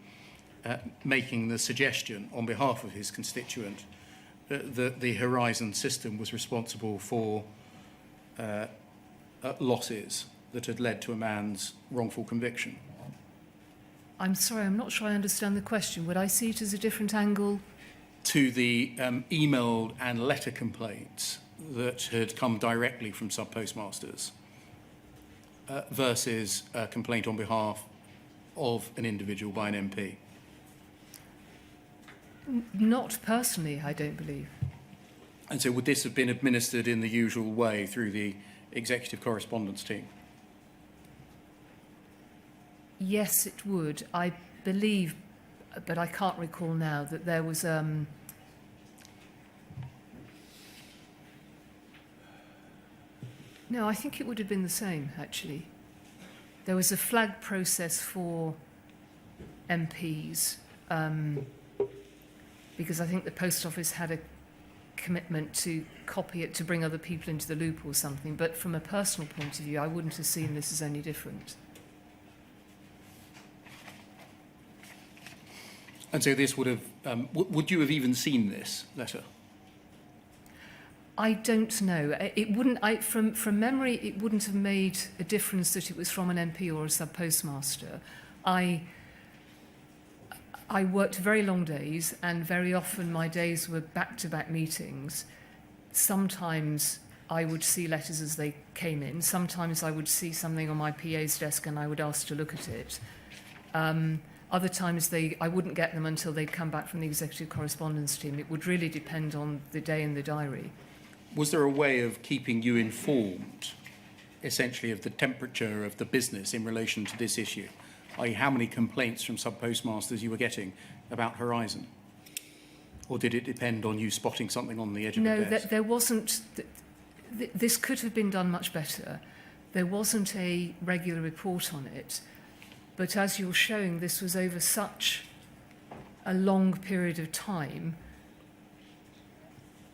making the suggestion on behalf of his constituent that the Horizon system was responsible for losses that had led to a man's wrongful conviction? I'm sorry, I'm not sure I understand the question. Would I see it as a different angle? To the email and letter complaints that had come directly from sub-postmasters. versus a complaint on behalf of an individual by an MP? Not personally, I don't believe. And so would this have been administered in the usual way through the executive correspondence team? Yes, it would. I believe, but I can't recall now, that there was no, I think it would have been the same, actually. There was a flag process for MPs, because I think the Post Office had a commitment to copy it to bring other people into the loop or something. But from a personal point of view, I wouldn't have seen this as any different. And so this would have, would you have even seen this letter? I don't know. It wouldn't. From memory, it wouldn't have made a difference that it was from an MP or a sub-postmaster. I worked very long days, and very often my days were back-to-back meetings. Sometimes I would see letters as they came in. Sometimes I would see something on my PA's desk and I would ask to look at it. Other times I wouldn't get them until they'd come back from the executive correspondence team. It would really depend on the day in the diary. Was there a way of keeping you informed, essentially, of the temperature of the business in relation to this issue? I.e., how many complaints from sub-postmasters you were getting about Horizon? Or did it depend on you spotting something on the edge of the desk? No, there wasn't. This could have been done much better. There wasn't a regular report on it. But as you're showing, this was over such a long period of time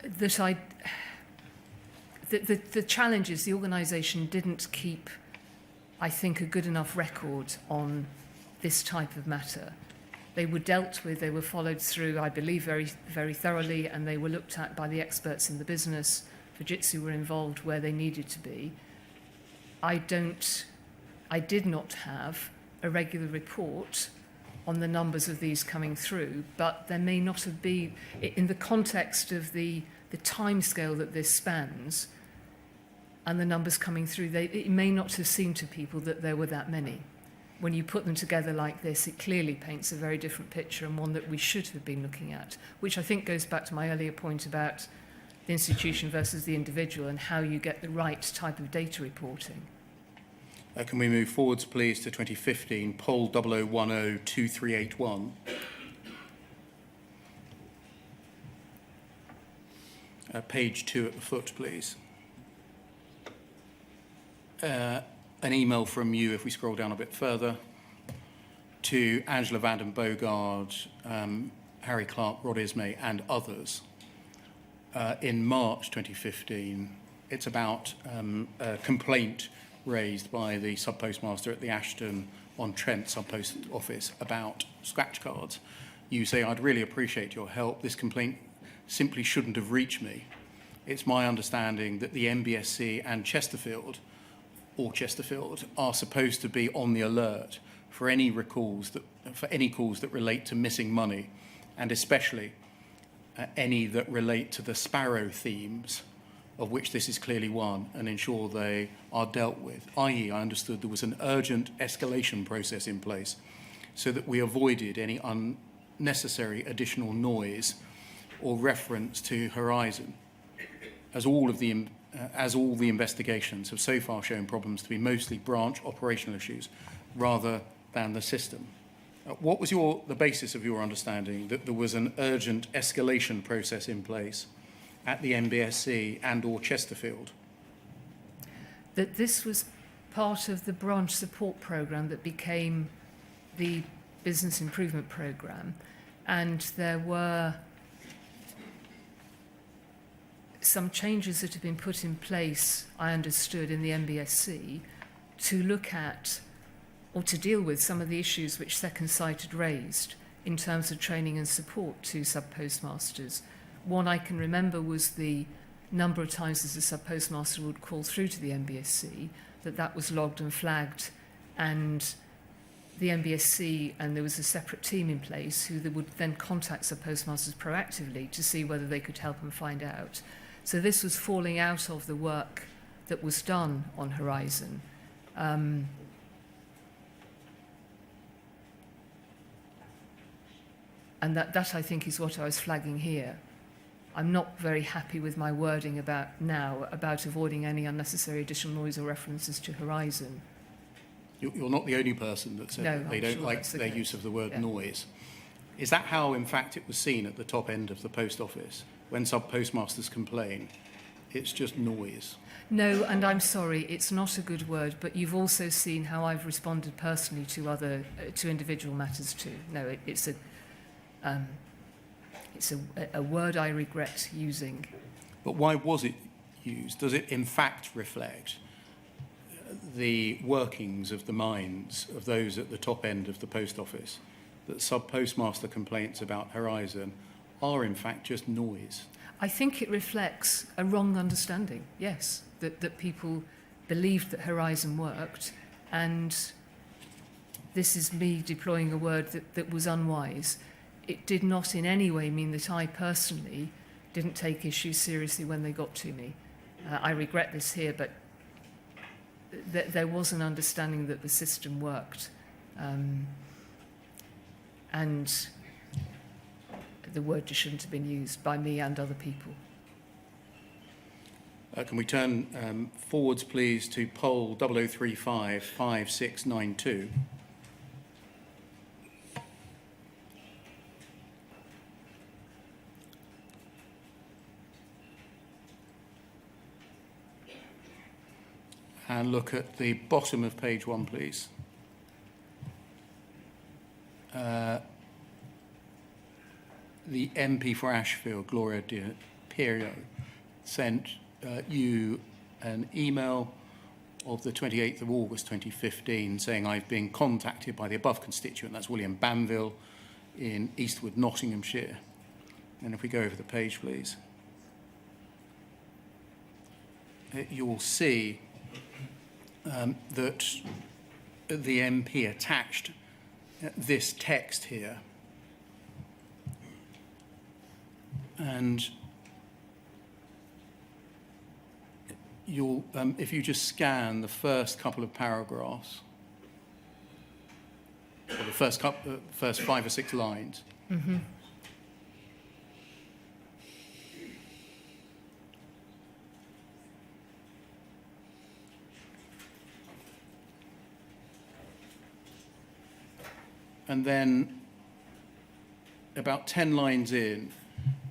that the challenge is the organisation didn't keep, I think, a good enough record on this type of matter. They were dealt with, they were followed through, I believe, very, very thoroughly, and they were looked at by the experts in the business. Fujitsu were involved where they needed to be. I did not have a regular report on the numbers of these coming through, but there may not have been, in the context of the timescale that this spans and the numbers coming through, it may not have seemed to people that there were that many. When you put them together like this, it clearly paints a very different picture, and one that we should have been looking at, which I think goes back to my earlier point about the institution versus the individual and how you get the right type of data reporting. Can we move forwards, please, to 2015, poll 00102381. Page 2 at the foot, please. An email from you, if we scroll down a bit further, to Angela Vanden Bogaard, Harry Clark, Rod Ismay, and others. In March 2015, it's about a complaint raised by the sub-postmaster at the Ashton-on-Trent sub-post office about scratch cards. You say, I'd really appreciate your help. This complaint simply shouldn't have reached me. It's my understanding that the MBSC and Chesterfield are supposed to be on the alert for any calls that relate to missing money, and especially any that relate to the Sparrow themes, of which this is clearly one, and ensure they are dealt with. I.e., I understood there was an urgent escalation process in place so that we avoided any unnecessary additional noise or reference to Horizon, as all the investigations have so far shown problems to be mostly branch operational issues rather than the system. What was the basis of your understanding that there was an urgent escalation process in place at the MBSC and or Chesterfield? That this was part of the branch support programme that became the business improvement programme, and there were some changes that had been put in place, I understood, in the MBSC to look at or to deal with some of the issues which Second Sight had raised in terms of training and support to sub-postmasters. One I can remember was the number of times as a sub-postmaster would call through to the MBSC, that was logged and flagged, and the MBSC, and there was a separate team in place who would then contact sub-postmasters proactively to see whether they could help and find out. So this was falling out of the work that was done on Horizon. And that I think is what I was flagging here. I'm not very happy with my wording about avoiding any unnecessary additional noise or references to horizon. You're not the only person that said No, that they I'm don't sure like that's the their case. use of the word Yeah. noise. Is that how, in fact, it was seen at the top end of the post office? When sub-postmasters complain, it's just noise. No, and I'm sorry, it's not a good word, but you've also seen how I've responded personally to individual matters too. No, it's a word I regret using. But why was it used? Does it, in fact, reflect the workings of the minds of those at the top end of the post office, that sub-postmaster complaints about Horizon are, in fact, just noise? I think it reflects a wrong understanding, yes, that people believed that Horizon worked, and this is me deploying a word that was unwise. It did not in any way mean that I personally didn't take issues seriously when they got to me. I regret this here, but there was an understanding that the system worked. And the word just shouldn't have been used by me and other people. Can we turn forwards, please, to poll 00355692. And look at the bottom of page 1, please. The MP for Ashfield, Gloria Di Piero, sent you an email of the 28th of August 2015 saying, I've been contacted by the above constituent, that's William Banville in Eastwood, Nottinghamshire. And if we go over the page, please, you will see that the MP attached this text here. And you'll, if you just scan the first couple of paragraphs, or the first 5 or 6 lines, and then about 10 lines in,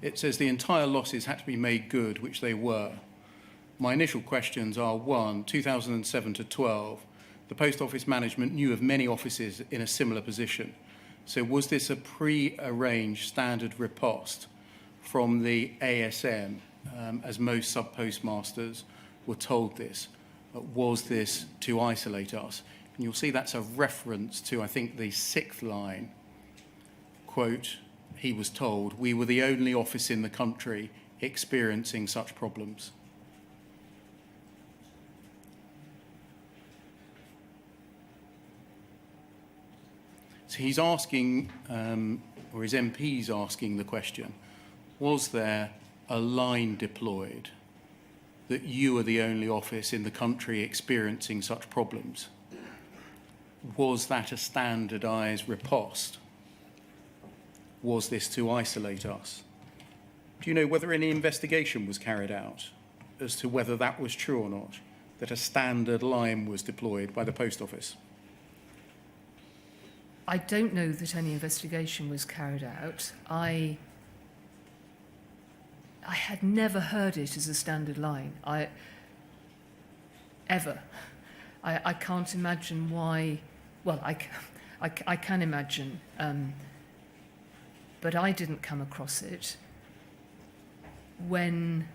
it says the entire losses had to be made good, which they were. My initial questions are, 1, 2007 to 12, the post office management knew of many offices in a similar position. So was this a pre-arranged standard riposte from the ASM, as most sub-postmasters were told this? Was this to isolate us? And you'll see that's a reference to, I think, the 6th line, quote, he was told, we were the only office in the country experiencing such problems. So he's asking, or his MP's asking the question, was there a line deployed that you are the only office in the country experiencing such problems? Was that a standardised riposte? Was this to isolate us? Do you know whether any investigation was carried out as to whether that was true or not, that a standard line was deployed by the post office? I don't know that any investigation was carried out. I had never heard it as a standard line. Ever. I can't imagine why. Well, I can imagine, but I didn't come across it. When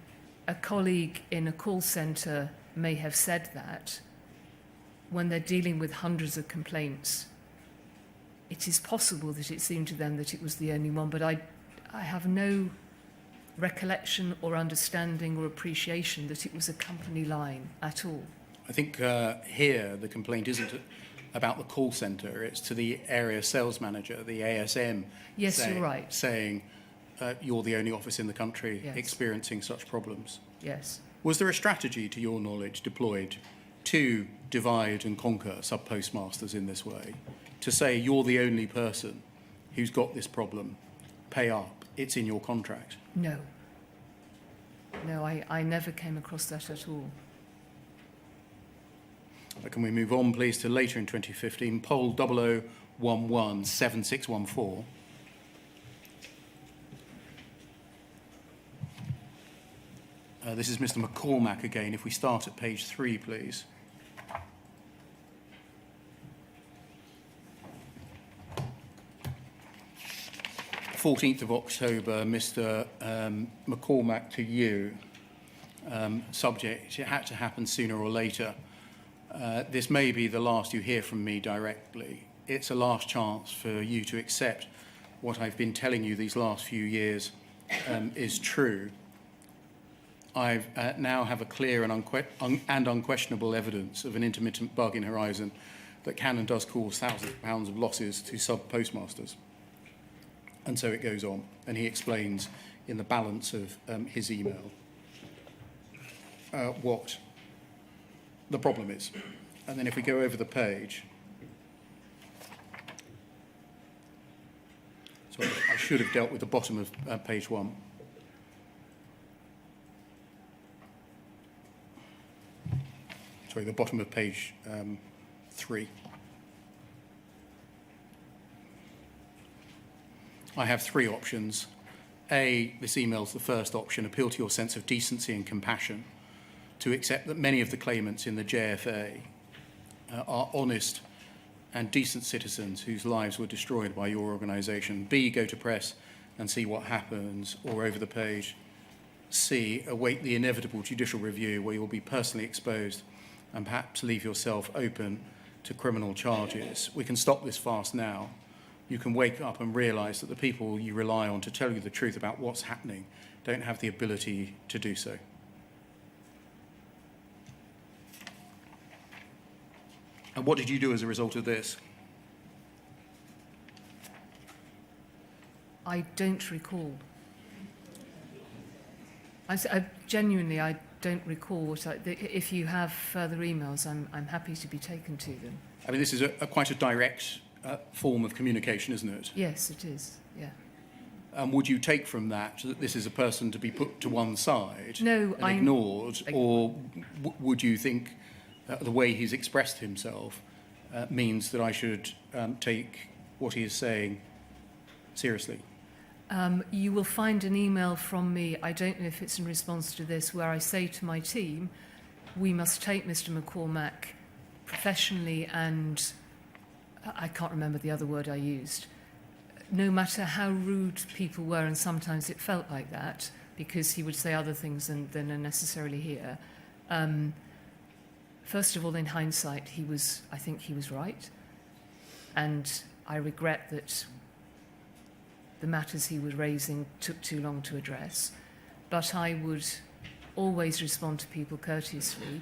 a colleague in a call centre may have said that, when they're dealing with hundreds of complaints, it is possible that it seemed to them that it was the only one, but I have no recollection or understanding or appreciation that it was a company line at all. I think here the complaint isn't about the call centre, it's to the area sales manager, the ASM. Yes, you're right. Saying you're the only office in the country Yes. experiencing such problems. Yes. Was there a strategy, to your knowledge, deployed to divide and conquer sub-postmasters in this way, to say you're the only person who's got this problem, pay up, it's in your contract? No. No, I never came across that at all. Can we move on, please, to later in 2015, poll 00117614. This is Mr. McCormack again. If we start at page 3, please. "14th of October, Mr. McCormack, to you. Subject, it had to happen sooner or later. This may be the last you hear from me directly. It's a last chance for you to accept what I've been telling you these last few years is true. I now have a clear and unquestionable evidence of an intermittent bug in Horizon that can and does cause thousands of pounds of losses to sub-postmasters." And so it goes on, and he explains in the balance of his email what the problem is. And then if we go over the page, sorry, I should have dealt with the bottom of page 1. Sorry, the bottom of page 3. I have 3 options. A, this email's the first option: appeal to your sense of decency and compassion, to accept that many of the claimants in the JFA are honest and decent citizens whose lives were destroyed by your organisation. B, go to press and see what happens, or over the page. C, await the inevitable judicial review where you will be personally exposed and perhaps leave yourself open to criminal charges. We can stop this fast now. You can wake up and realise that the people you rely on to tell you the truth about what's happening don't have the ability to do so. And what did you do as a result of this? I don't recall. I genuinely, I don't recall what if you have further emails, I'm happy to be taken to them. I mean, this is quite a direct form of communication, isn't it? Yes, it is, yeah. And would you take from that that this is a person to be put to one side No, and ignored, or would you think the way he's expressed himself means that I should take what he is saying seriously? You will find an email from me, I don't know if it's in response to this, where I say to my team, we must take Mr. McCormack professionally and, I can't remember the other word I used, no matter how rude people were, and sometimes it felt like that, because he would say other things than are necessarily here. First of all, in hindsight, I think he was right. And I regret that the matters he was raising took too long to address. But I would always respond to people courteously.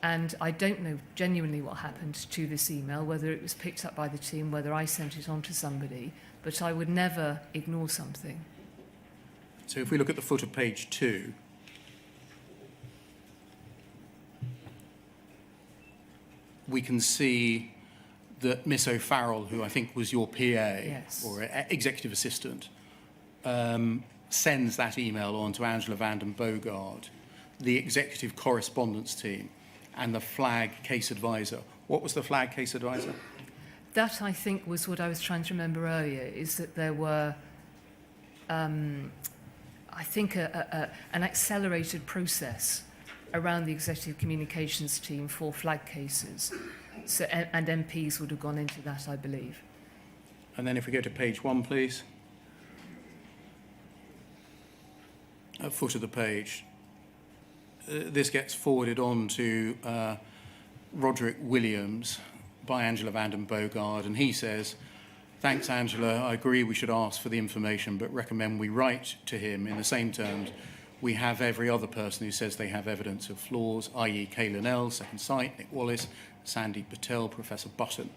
And I don't know genuinely what happened to this email, whether it was picked up by the team, whether I sent it on to somebody, but I would never ignore something. So if we look at the foot of page 2, we can see that Miss O'Farrell, who I think was your PA, yes, or executive assistant, sends that email on to Angela Vanden Bogaard, the executive correspondence team, and the flag case advisor. What was the flag case advisor? That, I think, was what I was trying to remember earlier, is that there were, I think, an accelerated process around the executive communications team for flag cases. So, and MPs would have gone into that, I believe. And then if we go to page 1, please. At foot of the page. This gets forwarded on to Roderick Williams by Angela Vanden Bogaard, and he says, "Thanks, Angela. I agree we should ask for the information, but recommend we write to him in the same terms we have every other person who says they have evidence of flaws, i.e. Kay Linnell, Second Sight, Nick Wallace, Sandy Patel, Professor Button.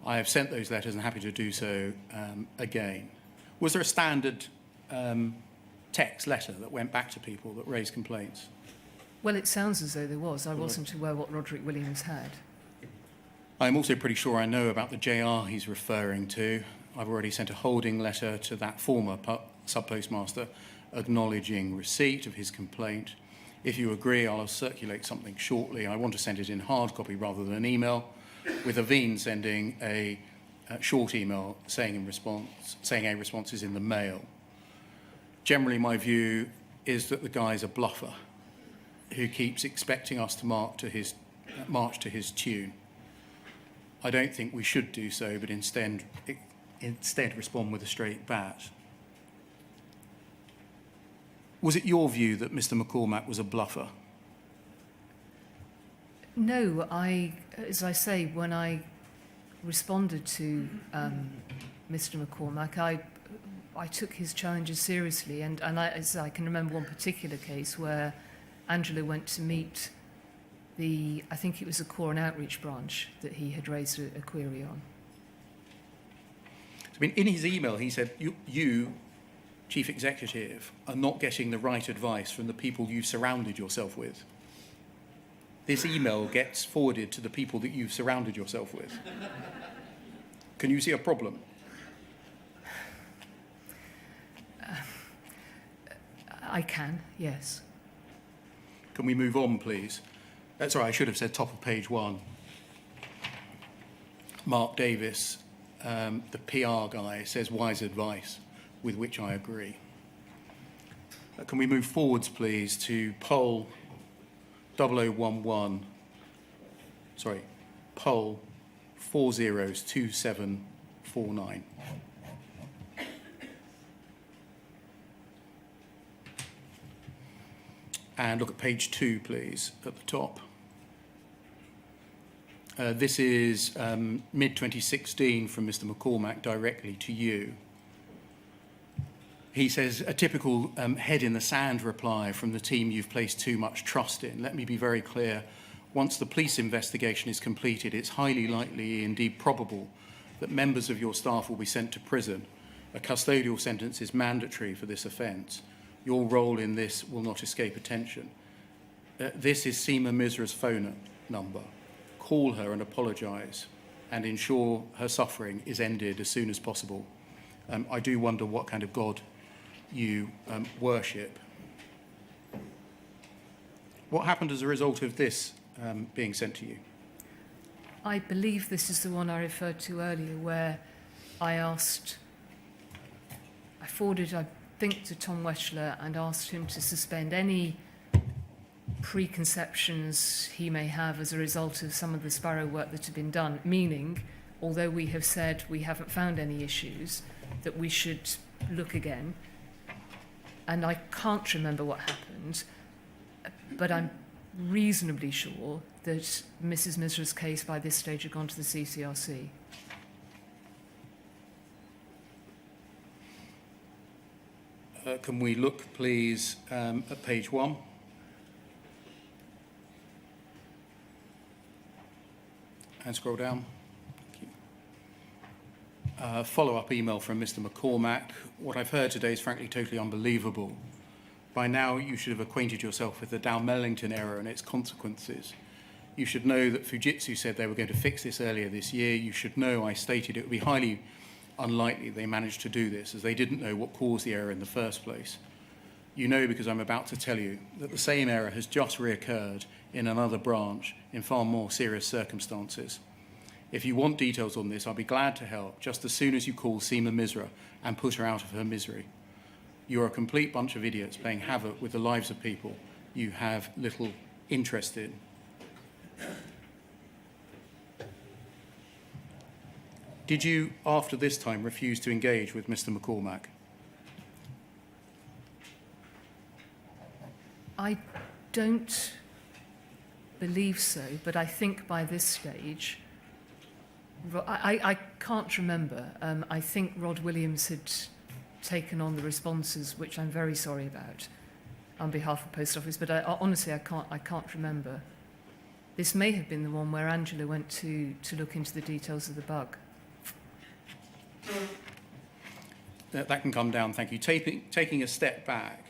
I have sent those letters and happy to do so again." Was there a standard text letter that went back to people that raised complaints? Well, it sounds as though there was. I wasn't aware what Roderick Williams had. I'm also pretty sure I know about the JR he's referring to. I've already sent a holding letter to that former sub-postmaster acknowledging receipt of his complaint. If you agree, I'll circulate something shortly. I want to send it in hard copy rather than an email, with Aveen sending a short email saying a response is in the mail. Generally, my view is that the guy's a bluffer who keeps expecting us to march to his tune. I don't think we should do so, but instead respond with a straight bat. Was it your view that Mr. McCormack was a bluffer? No, as I say, when I responded to Mr. McCormack, I took his challenges seriously, and as I can remember one particular case where Angela went to meet I think it was a core and outreach branch that he had raised a query on. I mean, in his email, he said, you, Chief Executive, are not getting the right advice from the people you've surrounded yourself with. This email gets forwarded to the people that you've surrounded yourself with. Can you see a problem? I can, yes. Can we move on, please? Sorry, I should have said top of page 1. Mark Davis, the PR guy, says wise advice, with which I agree. Can we move forwards, please, to poll 0011, sorry, poll 402749. And look at page 2, please, at the top. This is mid-2016 from Mr. McCormack directly to you. He says, a typical head in the sand reply from the team you've placed too much trust in. Let me be very clear. Once the police investigation is completed, it's highly likely, indeed probable, that members of your staff will be sent to prison. A custodial sentence is mandatory for this offence. Your role in this will not escape attention. This is Seema Misra's phone number. Call her and apologise and ensure her suffering is ended as soon as possible. I do wonder what kind of God you worship. What happened as a result of this being sent to you? I believe this is the one I referred to earlier, where I forwarded, I think, to Tom Weschler and asked him to suspend any preconceptions he may have as a result of some of the Sparrow work that had been done, meaning, although we have said we haven't found any issues, that we should look again. And I can't remember what happened, but I'm reasonably sure that Mrs. Misra's case by this stage had gone to the CCRC. Can we look, please, at page 1? And scroll down. Thank you. Follow-up email from Mr. McCormack. What I've heard today is frankly totally unbelievable. By now, you should have acquainted yourself with the Dow-Mellington error and its consequences. You should know that Fujitsu said they were going to fix this earlier this year. You should know I stated it would be highly unlikely they managed to do this, as they didn't know what caused the error in the first place. You know, because I'm about to tell you, that the same error has just reoccurred in another branch in far more serious circumstances. If you want details on this, I'll be glad to help, just as soon as you call Seema Misra and put her out of her misery. You're a complete bunch of idiots playing havoc with the lives of people you have little interest in. Did you, after this time, refuse to engage with Mr. McCormack? I don't believe so, but I think by this stage, I can't remember. I think Rod Williams had taken on the responses, which I'm very sorry about, on behalf of Post Office, but honestly, I can't remember. This may have been the one where Angela went to look into the details of the bug. That can come down, thank you. Taking a step back,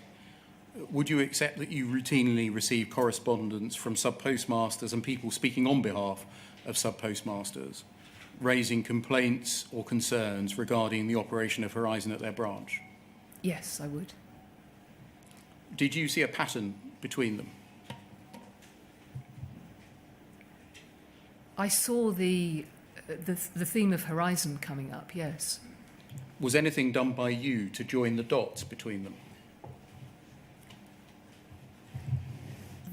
Would you accept that you routinely receive correspondence from sub-postmasters and people speaking on behalf of sub-postmasters, raising complaints or concerns regarding the operation of Horizon at their branch? Yes, I would. Did you see a pattern between them? I saw the theme of Horizon coming up, yes. Was anything done by you to join the dots between them?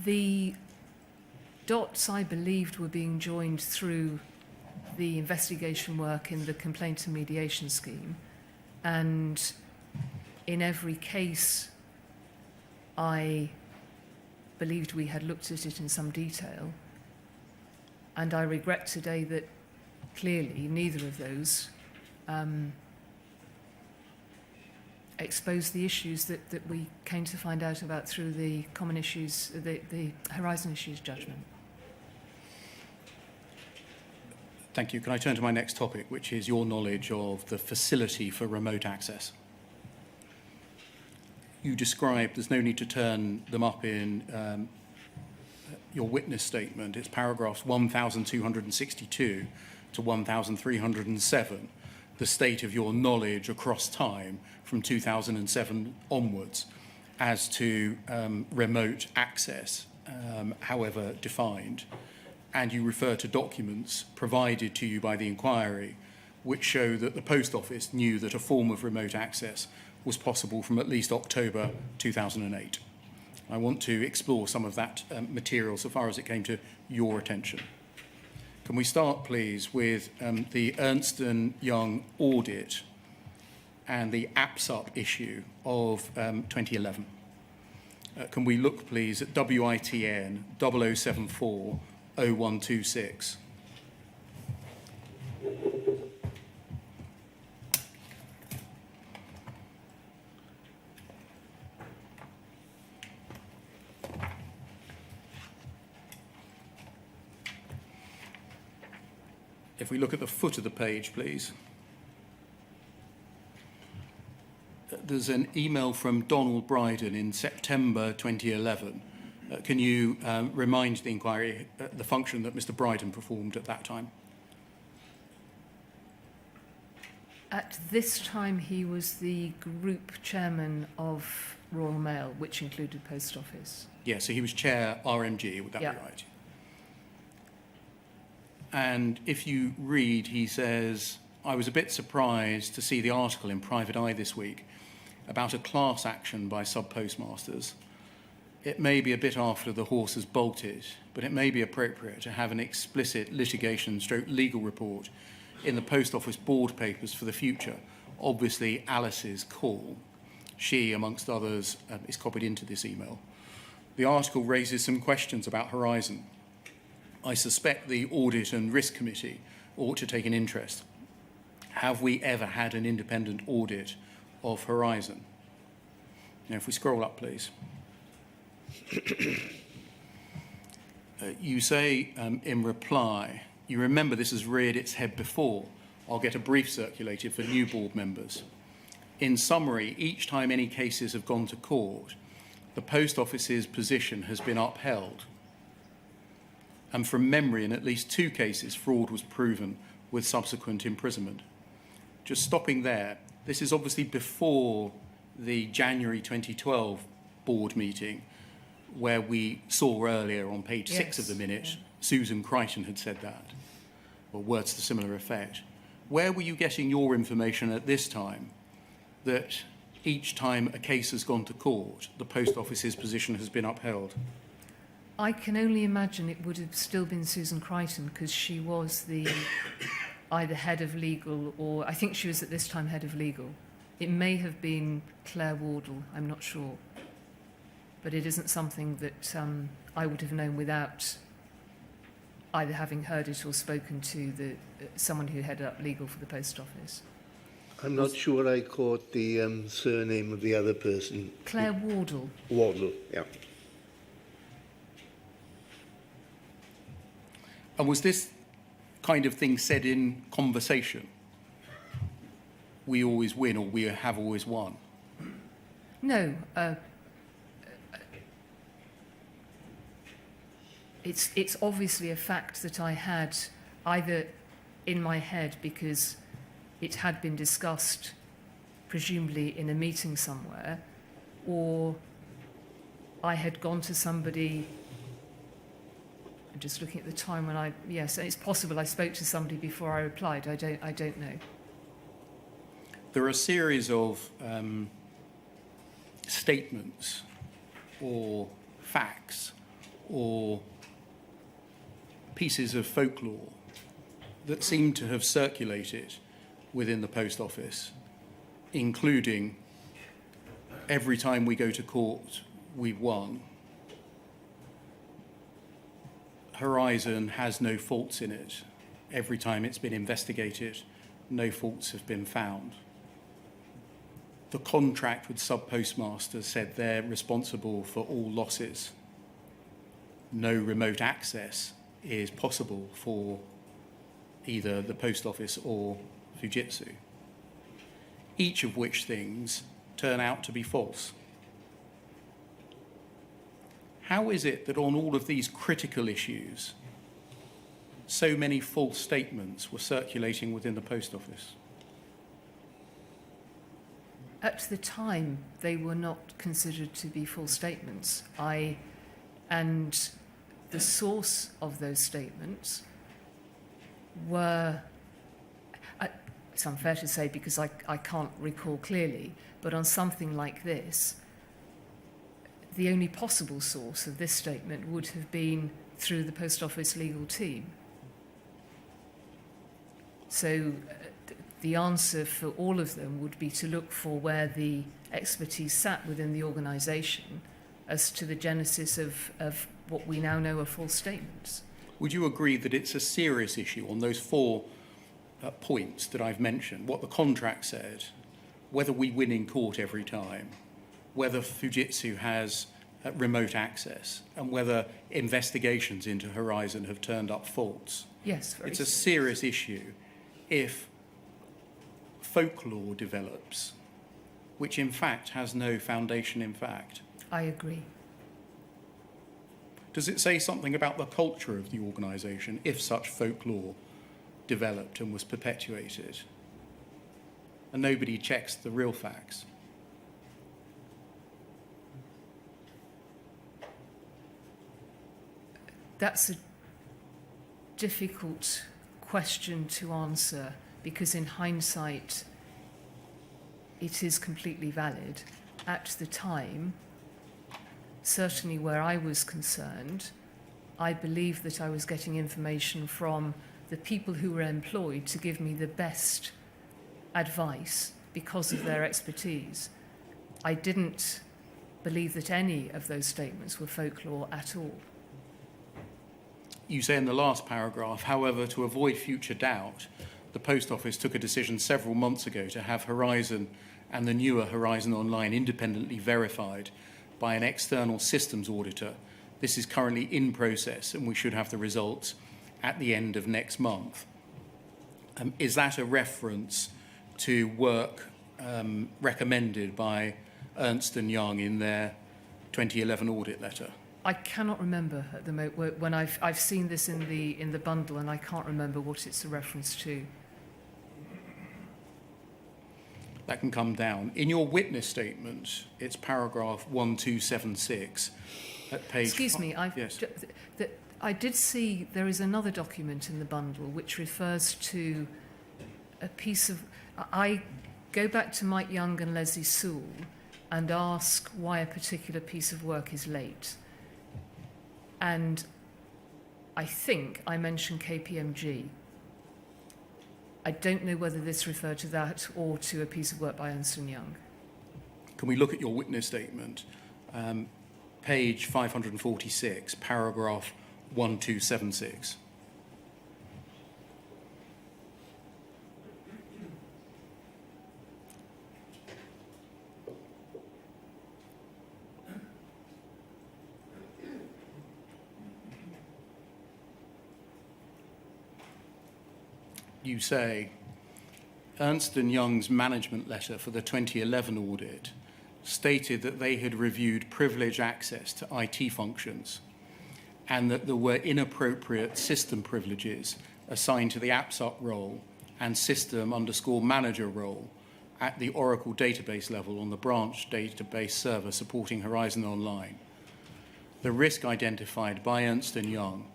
The dots, I believed, were being joined through the investigation work in the complaint and mediation scheme. And in every case, I believed we had looked at it in some detail. And I regret today that clearly neither of those exposed the issues that we came to find out about through the common issues, the Horizon Issues judgment. Thank you. Can I turn to my next topic, which is your knowledge of the facility for remote access? You described, there's no need to turn them up in your witness statement. It's paragraphs 1,262 to 1,307, the state of your knowledge across time from 2007 onwards as to remote access, however defined. And you refer to documents provided to you by the inquiry which show that the Post Office knew that a form of remote access was possible from at least October 2008. I want to explore some of that material so far as it came to your attention. Can we start, please, with the Ernst & Young audit and the APSUP issue of 2011? Can we look, please, at WITN 0074 0126? If we look at the foot of the page, please. There's an email from Donald Bryden in September 2011. Can you remind the inquiry the function that Mr. Bryden performed at that time? At this time, he was the group chairman of Royal Mail, which included Post Office. Yeah, so he was chair RMG, would that be right? And if you read, he says, I was a bit surprised to see the article in Private Eye this week about a class action by sub-postmasters. It may be a bit after the horse has bolted, but it may be appropriate to have an explicit litigation/legal report in the Post Office board papers for the future. Obviously, Alice's call. She, amongst others, is copied into this email. The article raises some questions about Horizon. I suspect the Audit and Risk Committee ought to take an interest. Have we ever had an independent audit of Horizon? Now, if we scroll up, please. You say in reply, you remember this has reared its head before. I'll get a brief circulated for new board members. In summary, each time any cases have gone to court, the Post Office's position has been upheld. And from memory, in at least 2 cases, fraud was proven with subsequent imprisonment. Just stopping there, this is obviously before the January 2012 board meeting, where we saw earlier on page 6 of the minutes, Susan Crichton had said that, or words to similar effect. Where were you getting your information at this time that each time a case has gone to court, the Post Office's position has been upheld? I can only imagine it would have still been Susan Crichton, because she was the either head of legal, or I think she was at this time head of legal. It may have been Claire Wardle, I'm not sure. But it isn't something that I would have known without either having heard it or spoken to someone who headed up legal for the Post Office. I'm not sure I caught the surname of the other person. Claire Wardle. Wardle, yeah. And was this kind of thing said in conversation? We always win, or we have always won? No. it's obviously a fact that I had either in my head because it had been discussed, presumably in a meeting somewhere, or I had gone to somebody. I'm just looking at the time when yes, it's possible I spoke to somebody before I replied. I don't know. There are a series of statements or facts or pieces of folklore that seem to have circulated within the post office, including every time we go to court, we've won. Horizon has no faults in it. Every time it's been investigated, no faults have been found. The contract with sub-postmasters said they're responsible for all losses. No remote access is possible for either the post office or Fujitsu. Each of which things turn out to be false. How is it that on all of these critical issues, so many false statements were circulating within the post office? At the time, they were not considered to be false statements. And the source of those statements were, it's unfair to say because I can't recall clearly, but on something like this, the only possible source of this statement would have been through the post office legal team. So the answer for all of them would be to look for where the expertise sat within the organisation as to the genesis of what we now know are false statements. Would you agree that it's a serious issue on those four points that I've mentioned, what the contract said, whether we win in court every time, whether Fujitsu has remote access, and whether investigations into Horizon have turned up faults? Yes, very It's a serious issue if folklore develops, which in fact has no foundation in fact. I agree. Does it say something about the culture of the organisation if such folklore developed and was perpetuated and nobody checks the real facts? That's a difficult question to answer because in hindsight it is completely valid. At the time, certainly where I was concerned, I believed that I was getting information from the people who were employed to give me the best advice because of their expertise. I didn't believe that any of those statements were folklore at all. You say in the last paragraph, however, to avoid future doubt, the Post Office took a decision several months ago to have Horizon and the newer Horizon Online independently verified by an external systems auditor. This is currently in process and we should have the results at the end of next month. Is that a reference to work recommended by Ernst & Young in their 2011 audit letter? I cannot remember at the moment when I've seen this in the bundle, and I can't remember what it's a reference to. That can come down. In your witness statement, it's paragraph 1276 at page... Excuse me, yes. I did see there is another document in the bundle which refers to a piece of... I go back to Mike Young and Leslie Sewell and ask why a particular piece of work is late. And I think I mentioned KPMG. I don't know whether this referred to that or to a piece of work by Ernst & Young. Can we look at your witness statement? Page 546, paragraph 1276. You say, Ernst & Young's management letter for the 2011 audit stated that they had reviewed privileged access to IT functions and that there were inappropriate system privileges assigned to the AppSup role and system_manager role at the Oracle database level on the branch database server supporting Horizon Online. The risk identified by Ernst & Young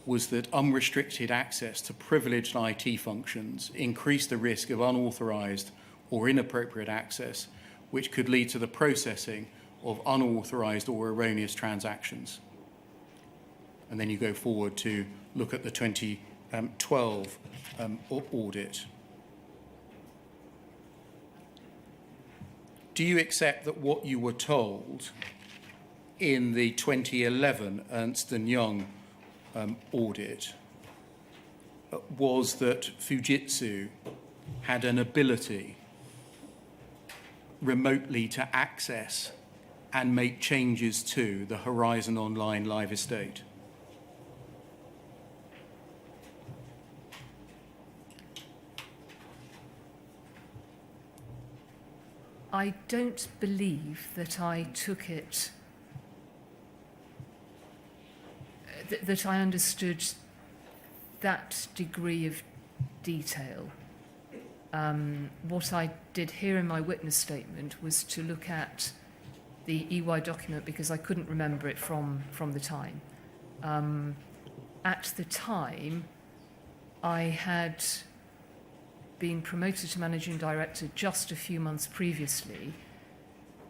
was that unrestricted access to privileged IT functions increased the risk of unauthorized or inappropriate access, which could lead to the processing of unauthorized or erroneous transactions. And then you go forward to look at the 2012 audit. Do you accept that what you were told in the 2011 Ernst & Young audit was that Fujitsu had an ability remotely to access and make changes to the Horizon Online live estate? I don't believe that I took it, that I understood that degree of detail. What I did here in my witness statement was to look at the EY document because I couldn't remember it from the time. At the time, I had been promoted to managing director just a few months previously,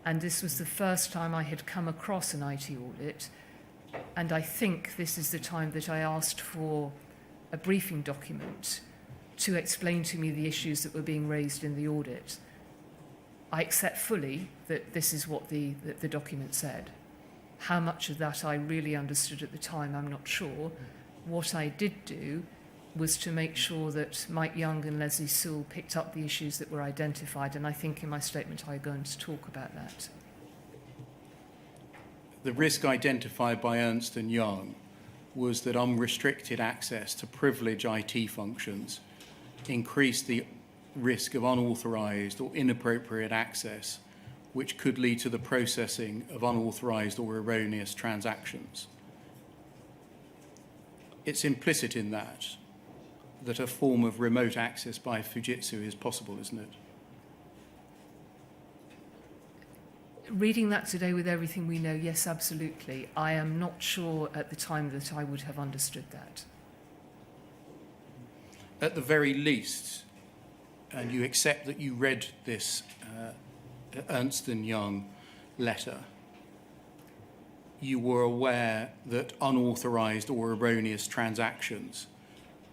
and this was the first time I had come across an IT audit, and I think this is the time that I asked for a briefing document to explain to me the issues that were being raised in the audit. I accept fully that this is what the document said. How much of that I really understood at the time, I'm not sure. What I did do was to make sure that Mike Young and Leslie Sewell picked up the issues that were identified, and I think in my statement I'm going to talk about that. The risk identified by Ernst & Young was that unrestricted access to privileged IT functions increased the risk of unauthorized or inappropriate access, which could lead to the processing of unauthorized or erroneous transactions. It's implicit in that a form of remote access by Fujitsu is possible, isn't it? Reading that today with everything we know, yes, absolutely. I am not sure at the time that I would have understood that. At the very least, and you accept that you read this Ernst & Young letter, you were aware that unauthorized or erroneous transactions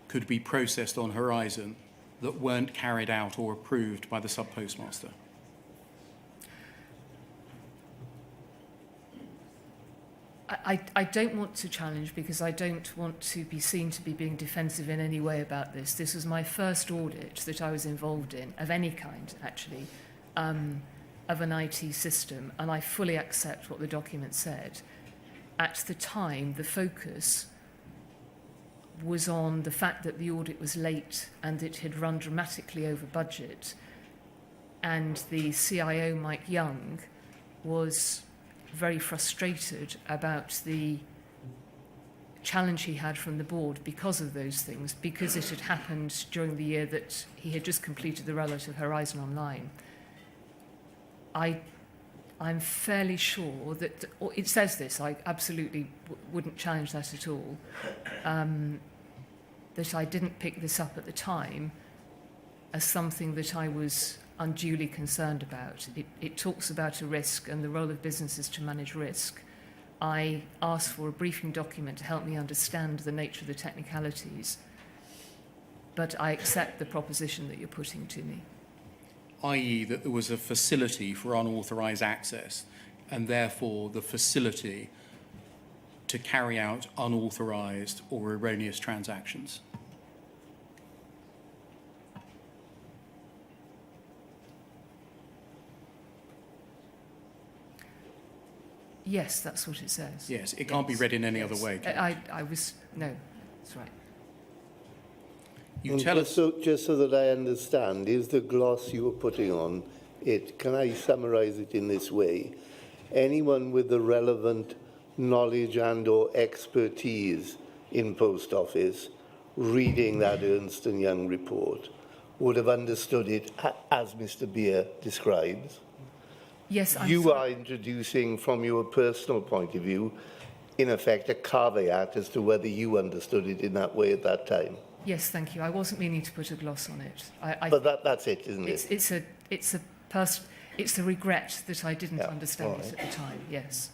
could be processed on Horizon that weren't carried out or approved by the sub-postmaster. I don't want to challenge because I don't want to be seen to be being defensive in any way about this. This was my first audit that I was involved in, of any kind, actually, of an IT system, and I fully accept what the document said. At the time, the focus was on the fact that the audit was late and it had run dramatically over budget, and the CIO, Mike Young, was very frustrated about the challenge he had from the board because of those things, because it had happened during the year that he had just completed the rollout of Horizon Online. I'm fairly sure that, or it says this, I absolutely wouldn't challenge that at all, that I didn't pick this up at the time as something that I was unduly concerned about. It talks about a risk and the role of businesses to manage risk. I asked for a briefing document to help me understand the nature of the technicalities, but I accept the proposition that you're putting to me. I.e. that there was a facility for unauthorized access and therefore the facility to carry out unauthorized or erroneous transactions. Yes, that's what it says. Yes, it can't be read in any Yes. other way. No, that's right. You tell us. Just so that I understand, is the gloss you were putting on it, can I summarize it in this way? Anyone with the relevant knowledge and or expertise in Post Office, reading that Ernst & Young report, would have understood it as Mr. Beer describes. Yes, You are introducing, from your personal point of view, in effect, a caveat as to whether you understood it in that way at that time. Yes, thank you. I wasn't meaning to put a gloss on it. But that's it, isn't it? It's a regret that I didn't Yeah, understand all it right. at the time. Yes.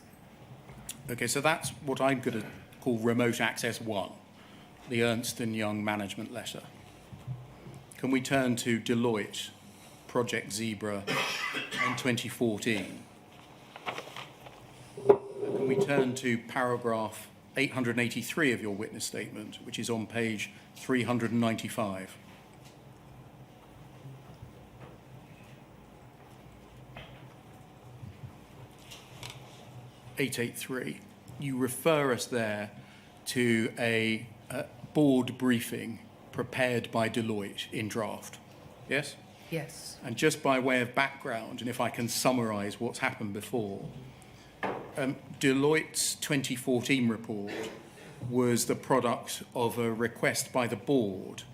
Okay, so that's what I'm going to call Remote Access 1, the Ernst & Young management letter. Can we turn to Deloitte, Project Zebra in 2014? Can we turn to paragraph 883 of your witness statement, which is on page 395? You refer us there to a board briefing prepared by Deloitte in draft. Yes? Yes. And just by way of background, and if I can summarise what's happened before, Deloitte's 2014 report was the product of a request by the board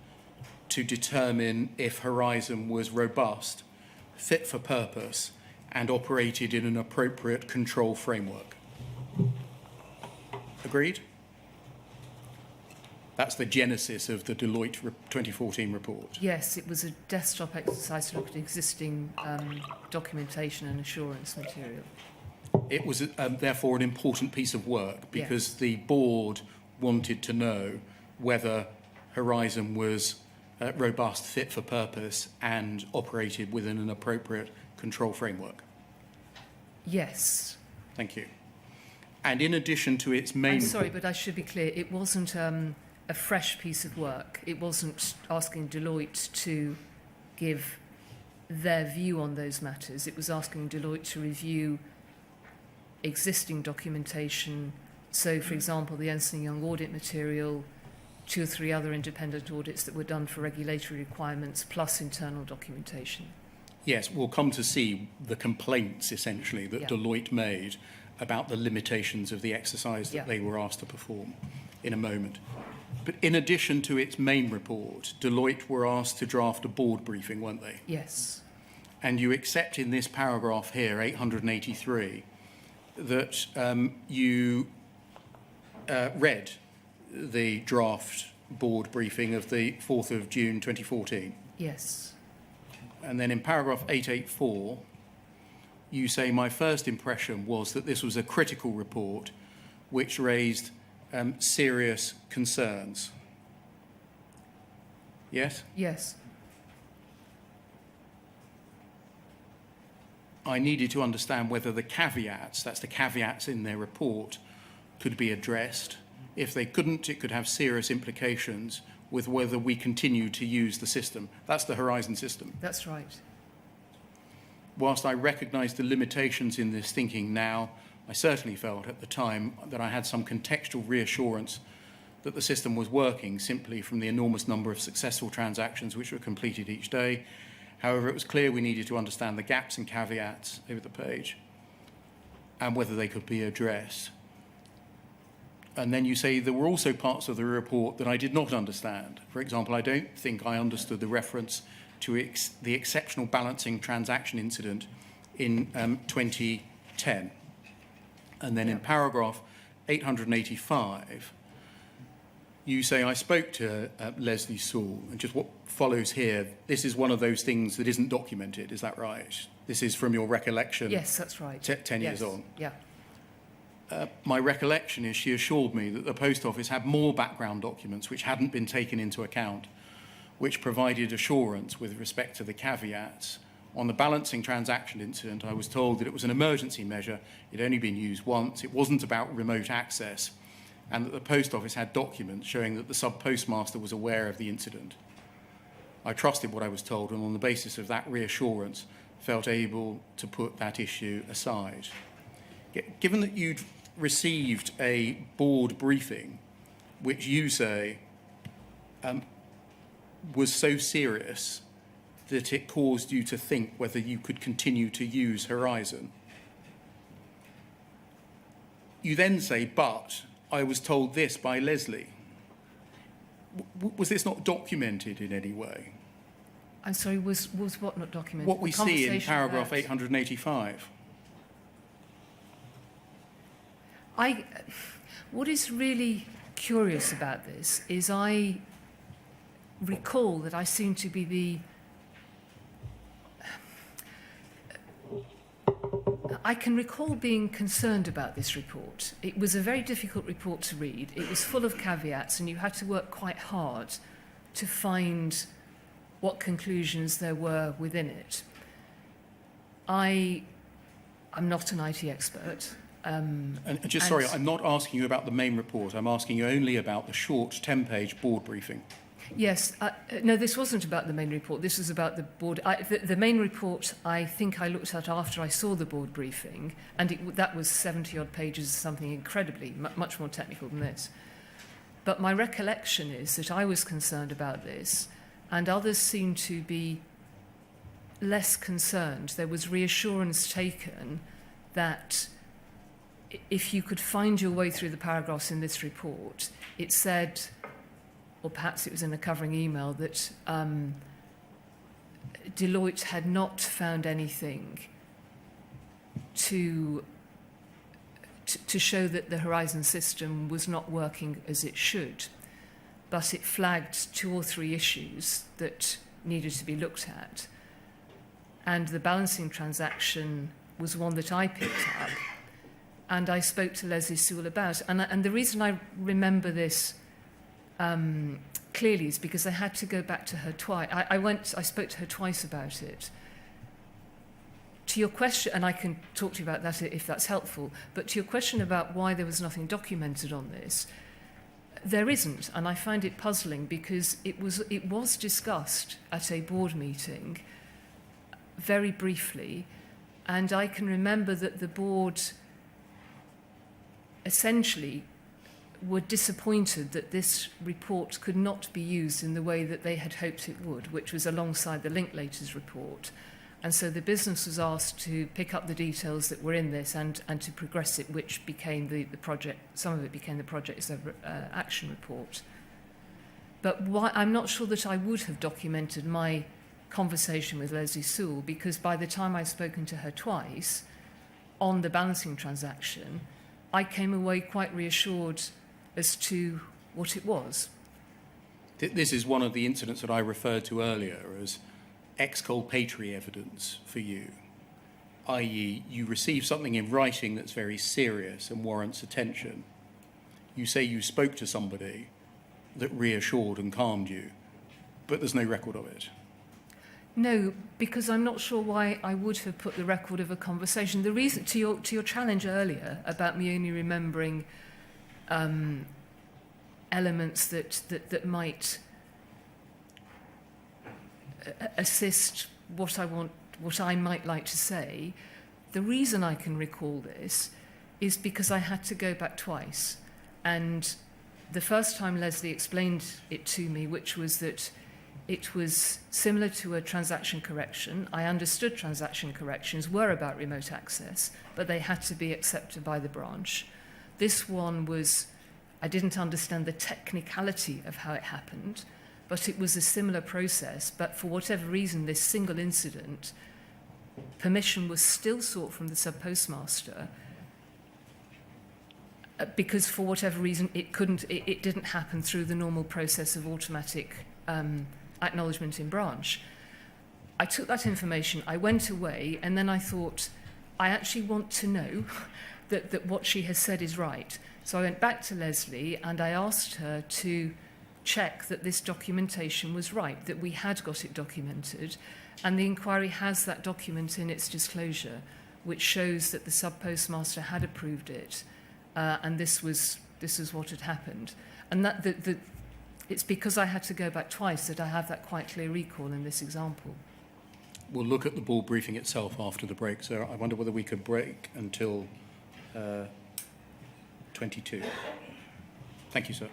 to determine if Horizon was robust, fit for purpose, and operated in an appropriate control framework. Agreed? That's the genesis of the Deloitte 2014 report. Yes, it was a desktop exercise to look at existing documentation and assurance material. It was therefore an important piece of work because Yes. the board wanted to know whether Horizon was robust, fit for purpose, and operated within an appropriate control framework. Yes. Thank you. And in addition to its main... I'm sorry, but I should be clear. It wasn't a fresh piece of work. It wasn't asking Deloitte to give their view on those matters. It was asking Deloitte to review existing documentation. So, for example, the Ernst & Young audit material, 2 or 3 other independent audits that were done for regulatory requirements, plus internal documentation. Yes, we'll come to see the complaints, essentially, that Yeah. Deloitte made about the limitations of the exercise that Yeah. they were asked to perform in a moment. But in addition to its main report, Deloitte were asked to draft a board briefing, weren't they? Yes. And you accept in this paragraph here, 883, that you read the draft board briefing of the 4th of June 2014. Yes. And then in paragraph 884, you say, my first impression was that this was a critical report which raised serious concerns. Yes? Yes. I needed to understand whether the caveats, that's the caveats in their report, could be addressed. If they couldn't, it could have serious implications with whether we continue to use the system. That's the Horizon system. That's right. Whilst I recognise the limitations in this thinking now, I certainly felt at the time that I had some contextual reassurance that the system was working simply from the enormous number of successful transactions which were completed each day. However, it was clear we needed to understand the gaps and caveats over the page and whether they could be addressed. And then you say there were also parts of the report that I did not understand. For example, I don't think I understood the reference to the exceptional balancing transaction incident in 2010. And then in paragraph 885, you say, I spoke to Leslie Saul, and just what follows here, this is one of those things that isn't documented, is that right? This is from your recollection? Yes, that's right. 10 years Yes. on. Yeah. My recollection is she assured me that the Post Office had more background documents which hadn't been taken into account, which provided assurance with respect to the caveats. On the balancing transaction incident, I was told that it was an emergency measure, it had only been used once, it wasn't about remote access, and that the Post Office had documents showing that the sub-postmaster was aware of the incident. I trusted what I was told, and on the basis of that reassurance, felt able to put that issue aside. Given that you'd received a board briefing, which you say was so serious that it caused you to think whether you could continue to use Horizon, You then say, but I was told this by Leslie. Was this not documented in any way? I'm sorry, was what not documented? What we The see in conversation paragraph about- 885. What is really curious about this is I recall that I seem to be I can recall being concerned about this report. It was a very difficult report to read. It was full of caveats, and you had to work quite hard to find what conclusions there were within it. I'm not an IT expert. And just sorry, I'm not asking you about the main report. I'm asking you only about the short 10-page board briefing. Yes, no, this wasn't about the main report. This was about the board. The main report, I think I looked at after I saw the board briefing, and that was 70-odd pages, something incredibly, much more technical than this. But my recollection is that I was concerned about this, and others seemed to be less concerned. There was reassurance taken that if you could find your way through the paragraphs in this report, it said, or perhaps it was in a covering email, that Deloitte had not found anything to show that the Horizon system was not working as it should, but it flagged 2 or 3 issues that needed to be looked at. And the balancing transaction was one that I picked up, and I spoke to Leslie Sewell about. And the reason I remember this clearly is because I had to go back to her twice. I spoke to her twice about it. To your question, and I can talk to you about that if that's helpful, but to your question about why there was nothing documented on this, there isn't, and I find it puzzling because it was discussed at a board meeting very briefly, and I can remember that the board essentially were disappointed that this report could not be used in the way that they had hoped it would, which was alongside the Linklaters report. And so the business was asked to pick up the details that were in this and to progress it, which became the project, some of it became the project's action report. But I'm not sure that I would have documented my conversation with Leslie Sewell, because by the time I'd spoken to her twice on the balancing transaction, I came away quite reassured as to what it was. This is one of the incidents that I referred to earlier as exculpatory evidence for you, i.e. you receive something in writing that's very serious and warrants attention. You say you spoke to somebody that reassured and calmed you, but there's no record of it. No, because I'm not sure why I would have put the record of a conversation. The reason, to your challenge earlier about me only remembering elements that might assist what I might like to say, the reason I can recall this is because I had to go back twice. And the first time Leslie explained it to me, which was that it was similar to a transaction correction. I understood transaction corrections were about remote access, but they had to be accepted by the branch. This one was, I didn't understand the technicality of how it happened, but it was a similar process. But for whatever reason, this single incident, permission was still sought from the sub-postmaster because for whatever reason it didn't happen through the normal process of automatic acknowledgement in branch. I took that information, I went away, and then I thought, I actually want to know that what she has said is right. So I went back to Leslie and I asked her to check that this documentation was right, that we had got it documented, and the inquiry has that document in its disclosure, which shows that the sub-postmaster had approved it, and this is what had happened. And that it's because I had to go back twice that I have that quite clear recall in this example. We'll look at the board briefing itself after the break, so I wonder whether we could break until 22. Thank you, sir.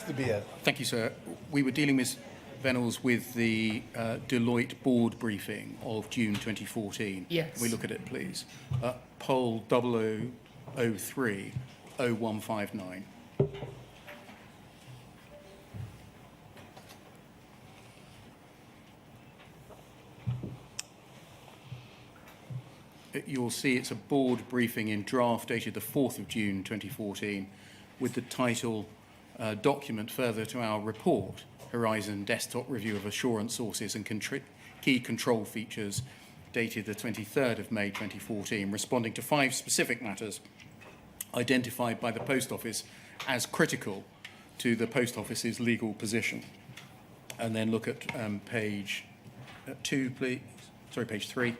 Mr. Beer. Thank you, sir. We were dealing, Ms. Vennells, with the Deloitte board briefing of June 2014. Yes. Can we look at it, please? Poll 0003 0159. You'll see it's a board briefing in draft dated the 4th of June 2014 with the title document further to our report, Horizon Desktop Review of Assurance Sources and Key Control Features, dated the 23rd of May 2014, responding to 5 specific matters identified by the Post Office as critical to the Post Office's legal position. And then look at page 2, please. Sorry, page 3.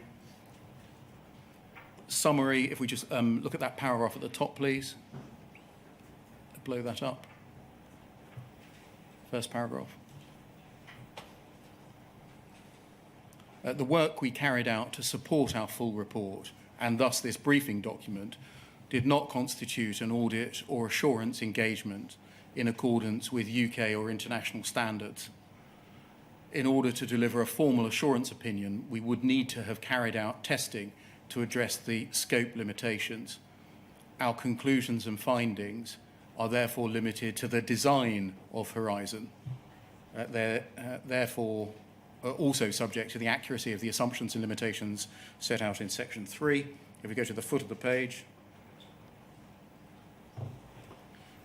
Summary, if we just look at that paragraph at the top, please. Blow that up. First paragraph. The work we carried out to support our full report, and thus this briefing document, did not constitute an audit or assurance engagement in accordance with UK or international standards. In order to deliver a formal assurance opinion, we would need to have carried out testing to address the scope limitations. Our conclusions and findings are therefore limited to the design of Horizon. They're therefore also subject to the accuracy of the assumptions and limitations set out in section 3. If we go to the foot of the page,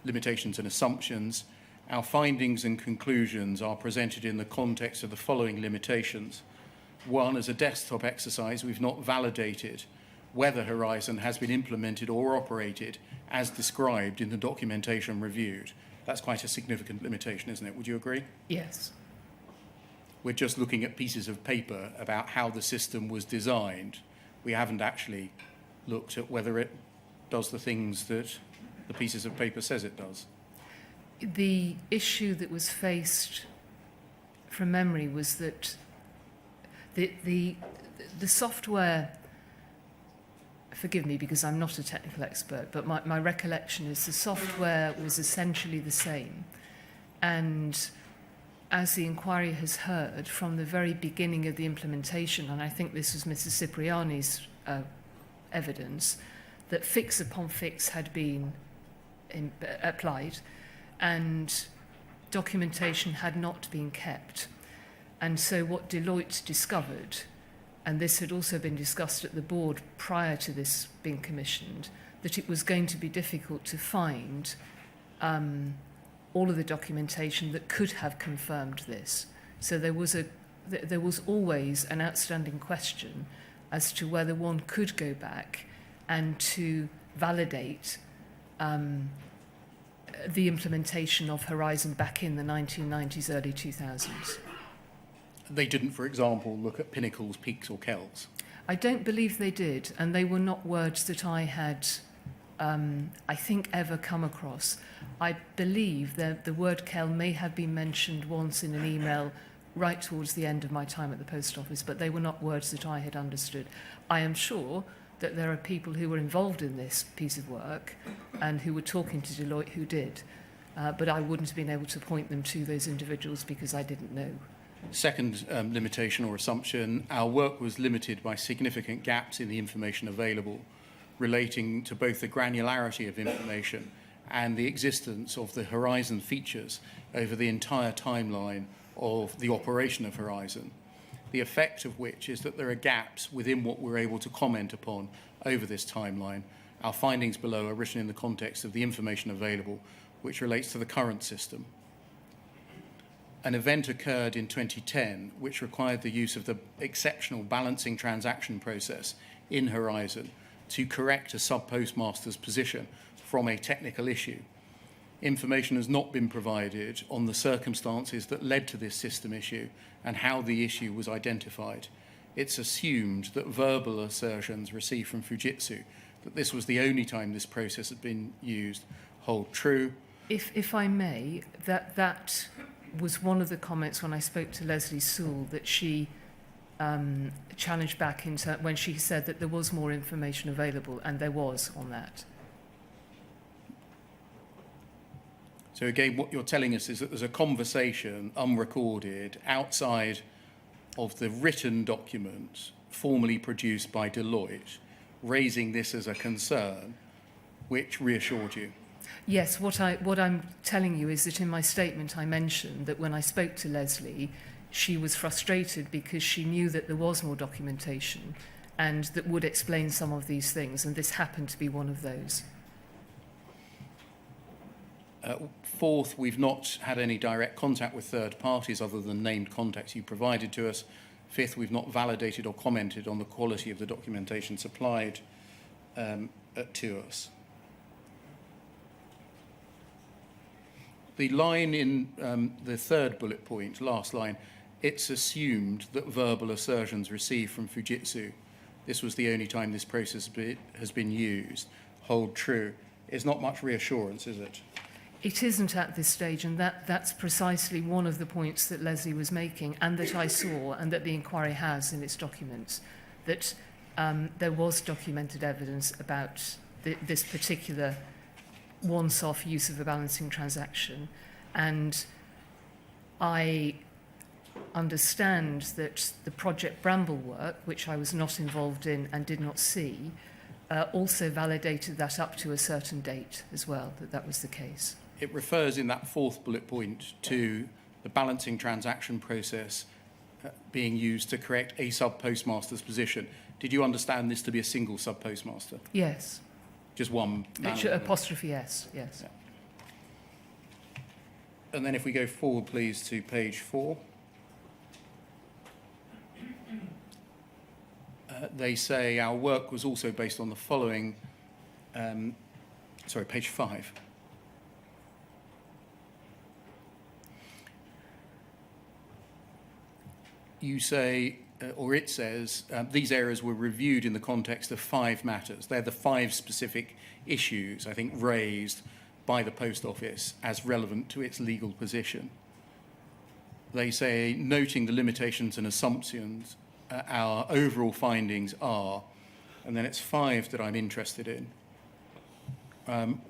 limitations and assumptions, our findings and conclusions are presented in the context of the following limitations. 1, as a desktop exercise, we've not validated whether Horizon has been implemented or operated as described in the documentation reviewed. That's quite a significant limitation, isn't it? Would you agree? Yes. We're just looking at pieces of paper about how the system was designed. We haven't actually looked at whether it does the things that the pieces of paper says it does. The issue that was faced from memory was that the software, forgive me because I'm not a technical expert, but my recollection is the software was essentially the same. And as the inquiry has heard from the very beginning of the implementation, and I think this was Mrs. Cipriani's evidence, that fix upon fix had been applied and documentation had not been kept. And so what Deloitte discovered, and this had also been discussed at the board prior to this being commissioned, that it was going to be difficult to find all of the documentation that could have confirmed this. So there was always an outstanding question as to whether one could go back and to validate the implementation of Horizon back in the 1990s, early 2000s. They didn't, for example, look at pinnacles, peaks or kells. I don't believe they did, and they were not words that I had, I think, ever come across. I believe that the word kell may have been mentioned once in an email right towards the end of my time at the post office, but they were not words that I had understood. I am sure that there are people who were involved in this piece of work and who were talking to Deloitte who did, but I wouldn't have been able to point them to those individuals because I didn't know. Second limitation or assumption, our work was limited by significant gaps in the information available relating to both the granularity of information and the existence of the Horizon features over the entire timeline of the operation of Horizon, the effect of which is that there are gaps within what we're able to comment upon over this timeline. Our findings below are written in the context of the information available, which relates to the current system. An event occurred in 2010 which required the use of the exceptional balancing transaction process in Horizon to correct a sub-postmaster's position from a technical issue. Information has not been provided on the circumstances that led to this system issue and how the issue was identified. It's assumed that verbal assertions received from Fujitsu that this was the only time this process had been used hold true. If I may, that was one of the comments when I spoke to Leslie Sewell that she challenged back when she said that there was more information available, and there was on that. So again, what you're telling us is that there's a conversation, unrecorded, outside of the written document formally produced by Deloitte, raising this as a concern, which reassured you. Yes, what I'm telling you is that in my statement I mentioned that when I spoke to Leslie, she was frustrated because she knew that there was more documentation and that would explain some of these things, and this happened to be one of those. Fourth, we've not had any direct contact with third parties other than named contacts you provided to us. Fifth, we've not validated or commented on the quality of the documentation supplied to us. The line in the third bullet point, last line, it's assumed that verbal assertions received from Fujitsu, this was the only time this process has been used, hold true. It's not much reassurance, is it? It isn't at this stage, and that's precisely one of the points that Leslie was making and that I saw and that the inquiry has in its documents, that there was documented evidence about this particular once-off use of a balancing transaction. And I understand that the Project Bramble work, which I was not involved in and did not see, also validated that up to a certain date as well, that was the case. It refers in that fourth bullet point to the balancing transaction process being used to correct a sub-postmaster's position. Did you understand this to be a single sub-postmaster? Yes. Just one man? Apostrophe S, yes. Yeah. And then if we go forward, please, to page 4. They say our work was also based on the following, page 5. You say, or it says, these areas were reviewed in the context of 5 matters. They're the 5 specific issues, I think, raised by the Post Office as relevant to its legal position. They say, noting the limitations and assumptions, our overall findings are, and then it's 5 that I'm interested in.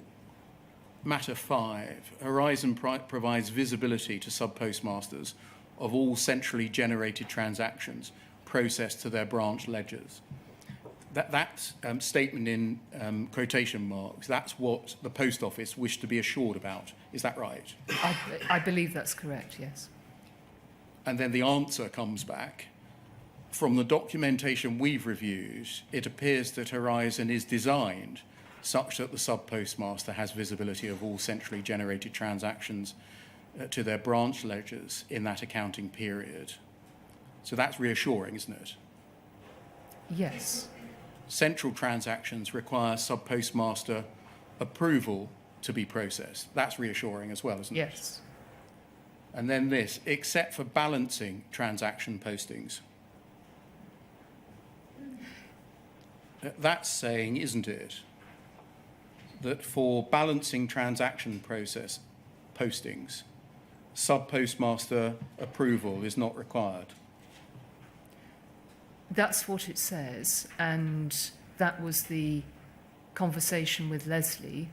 Matter 5, Horizon provides visibility to sub-postmasters of all centrally generated transactions processed to their branch ledgers. That statement in quotation marks, that's what the Post Office wished to be assured about. Is that right? I believe that's correct, yes. And then the answer comes back. From the documentation we've reviewed, it appears that Horizon is designed such that the sub-postmaster has visibility of all centrally generated transactions to their branch ledgers in that accounting period. So that's reassuring, isn't it? Yes. Central transactions require sub-postmaster approval to be processed. That's reassuring as well, isn't it? Yes. And then this, except for balancing transaction postings. That's saying, isn't it, that for balancing transaction process postings, sub-postmaster approval is not required? That's what it says, and that was the conversation with Leslie,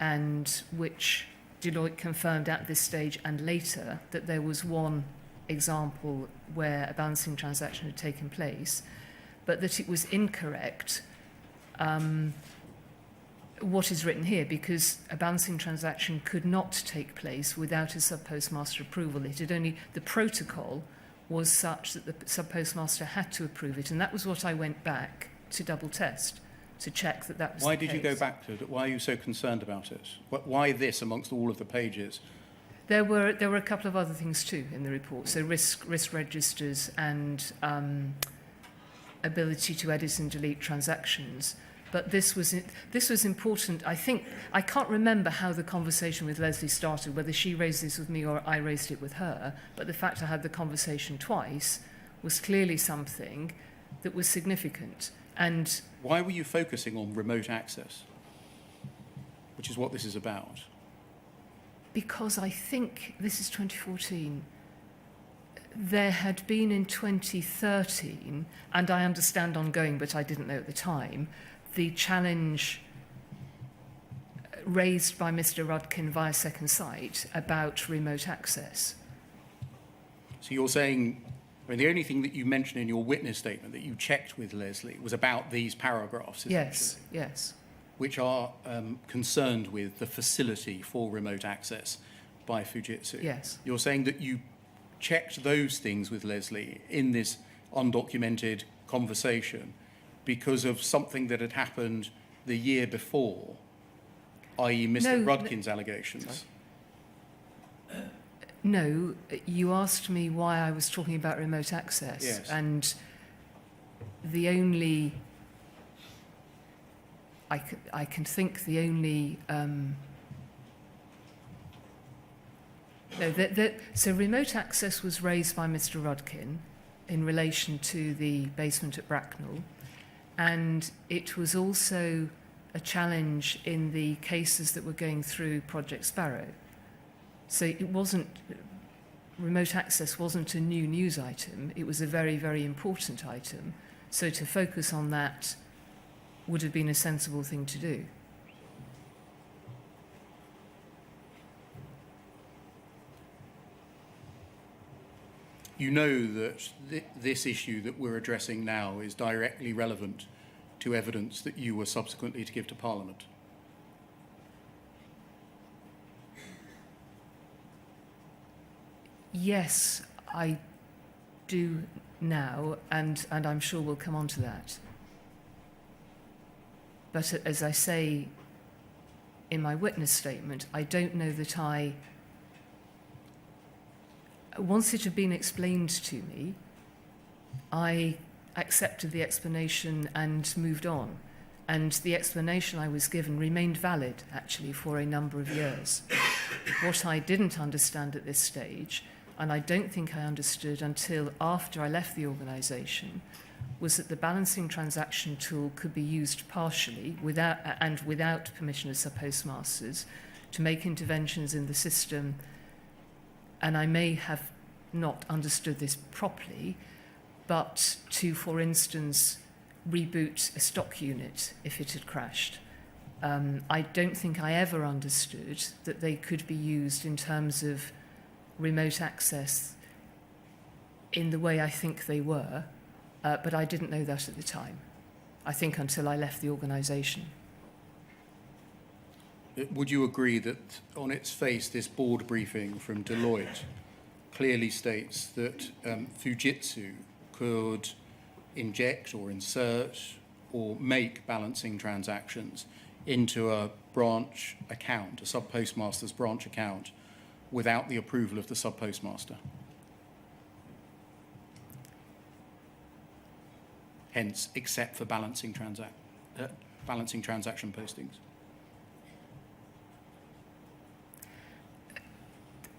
and which Deloitte confirmed at this stage and later that there was one example where a balancing transaction had taken place, but that it was incorrect what is written here, because a balancing transaction could not take place without a sub-postmaster approval. It had only, the protocol was such that the sub-postmaster had to approve it, and that was what I went back to double test, to check that that was Why the did you case. go back to it? Why are you so concerned about it? Why this amongst all of the pages? There were a couple of other things too in the report, so risk registers and ability to edit and delete transactions. But this was important. I think, I can't remember how the conversation with Leslie started, whether she raised this with me or I raised it with her, but the fact I had the conversation twice was clearly something that was significant. And Why were you focusing on remote access, which is what this is about? because I think, this is 2014, there had been in 2013, and I understand ongoing, but I didn't know at the time, the challenge raised by Mr. Rudkin via Second Sight about remote access. So you're saying, I mean, the only thing that you mentioned in your witness statement that you checked with Leslie was about these paragraphs, Yes, essentially, yes. which are concerned with the facility for remote access by Fujitsu. Yes. You're saying that you checked those things with Leslie in this undocumented conversation because of something that had happened the year before, i.e. Mr. Rudkin's allegations. No, you asked me why I was talking about remote access. Yes. And the only... I can think the only... so remote access was raised by Mr. Rudkin in relation to the basement at Bracknell, and it was also a challenge in the cases that were going through Project Sparrow. So it wasn't, remote access wasn't a new news item, it was a very, very important item. So to focus on that would have been a sensible thing to do. You know that this issue that we're addressing now is directly relevant to evidence that you were subsequently to give to Parliament. Yes, I do now, and I'm sure we'll come on to that. But as I say in my witness statement, I don't know that once it had been explained to me, I accepted the explanation and moved on. And the explanation I was given remained valid, actually, for a number of years. What I didn't understand at this stage, and I don't think I understood until after I left the organisation, was that the balancing transaction tool could be used partially without permission of sub-postmasters to make interventions in the system. And I may have not understood this properly, but to, for instance, reboot a stock unit if it had crashed. I don't think I ever understood that they could be used in terms of remote access in the way I think they were, but I didn't know that at the time, I think until I left the organisation. Would you agree that on its face this board briefing from Deloitte clearly states that Fujitsu could inject or insert or make balancing transactions into a branch account, a sub-postmaster's branch account, without the approval of the sub-postmaster? Hence, except for balancing transaction postings.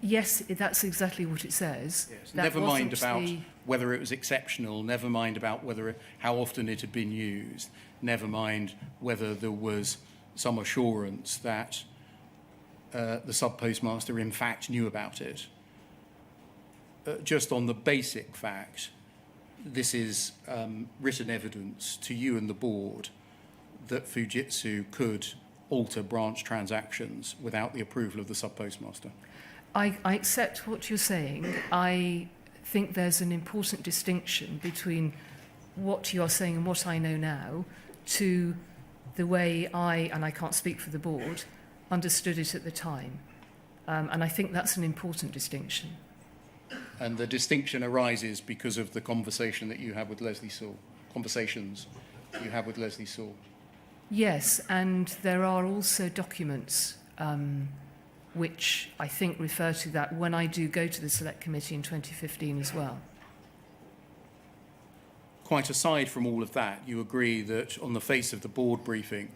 Yes, that's exactly what it says. Yes. That Never mind wasn't about the... whether it was exceptional, never mind about how often it had been used, never mind whether there was some assurance that the sub-postmaster in fact knew about it. Just on the basic fact, this is written evidence to you and the board that Fujitsu could alter branch transactions without the approval of the sub-postmaster. I accept what you're saying. I think there's an important distinction between what you're saying and what I know now to the way and I can't speak for the board, understood it at the time. And I think that's an important distinction. And the distinction arises because of the conversation that you have with Leslie Saul, conversations you have with Leslie Saul. Yes, and there are also documents which I think refer to that when I do go to the Select Committee in 2015 as well. Quite aside from all of that, you agree that on the face of the board briefing,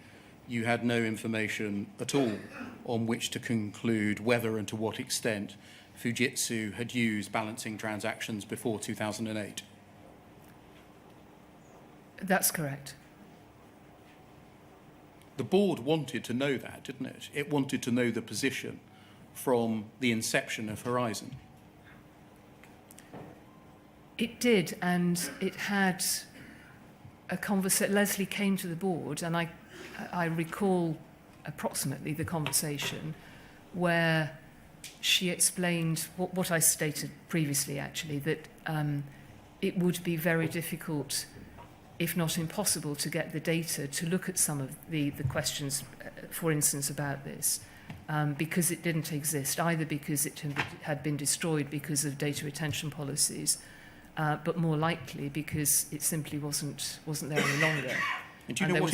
you had no information at all on which to conclude whether and to what extent Fujitsu had used balancing transactions before 2008. That's correct. The board wanted to know that, didn't it? It wanted to know the position from the inception of Horizon. It did, and it had a conversation. Leslie came to the board, and I recall approximately the conversation where she explained what I stated previously, actually, that it would be very difficult, if not impossible, to get the data to look at some of the questions, for instance, about this, because it didn't exist, either because it had been destroyed because of data retention policies, but more likely because it simply wasn't there any longer. And do you know what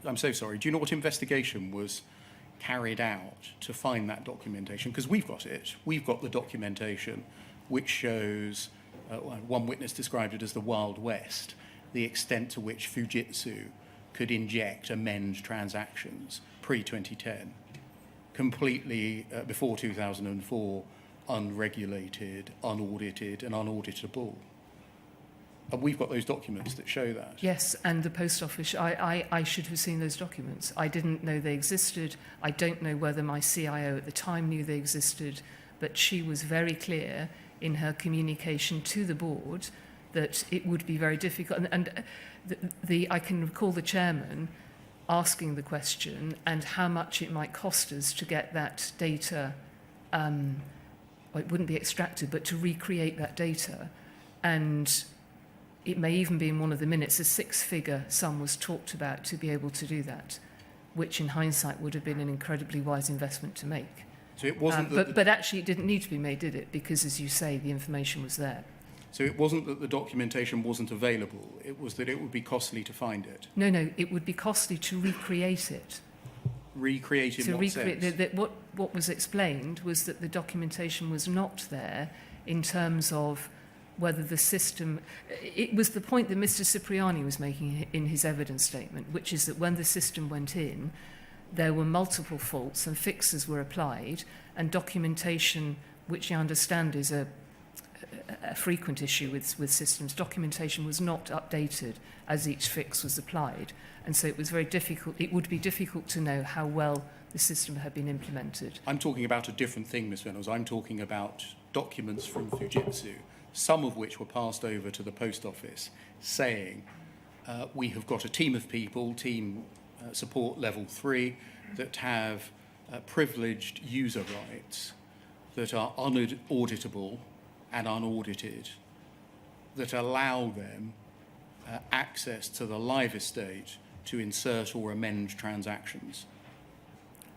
I'm so sorry. Do you know what investigation was carried out to find that documentation? Because we've got it. We've got the documentation which shows, one witness described it as the Wild West, the extent to which Fujitsu could inject, amend transactions pre-2010, completely, before 2004, unregulated, unaudited and unauditable. And we've got those documents that show that. Yes, and the Post Office, I should have seen those documents. I didn't know they existed. I don't know whether my CIO at the time knew they existed, but she was very clear in her communication to the board that it would be very difficult. And I can recall the chairman asking the question and how much it might cost us to get that data, well, it wouldn't be extracted, but to recreate that data. And it may even be in one of the minutes, a six-figure sum was talked about to be able to do that, which in hindsight would have been an incredibly wise investment to make. So it wasn't but actually it didn't need to be made, did it? Because, as you say, the information was there. So it wasn't that the documentation wasn't available, it was that it would be costly to find it. No, it would be costly to recreate it. Recreate in what sense? What was explained was that the documentation was not there in terms of whether the system... It was the point that Mr. Cipriani was making in his evidence statement, which is that when the system went in, there were multiple faults and fixes were applied, and documentation, which I understand is a frequent issue with systems, documentation was not updated as each fix was applied. And so it was very difficult. It would be difficult to know how well the system had been implemented. I'm talking about a different thing, Ms. Vennells. I'm talking about documents from Fujitsu, some of which were passed over to the Post Office, saying we have got a team of people, support level 3, that have privileged user rights that are unauditable and unaudited, that allow them access to the live estate to insert or amend transactions.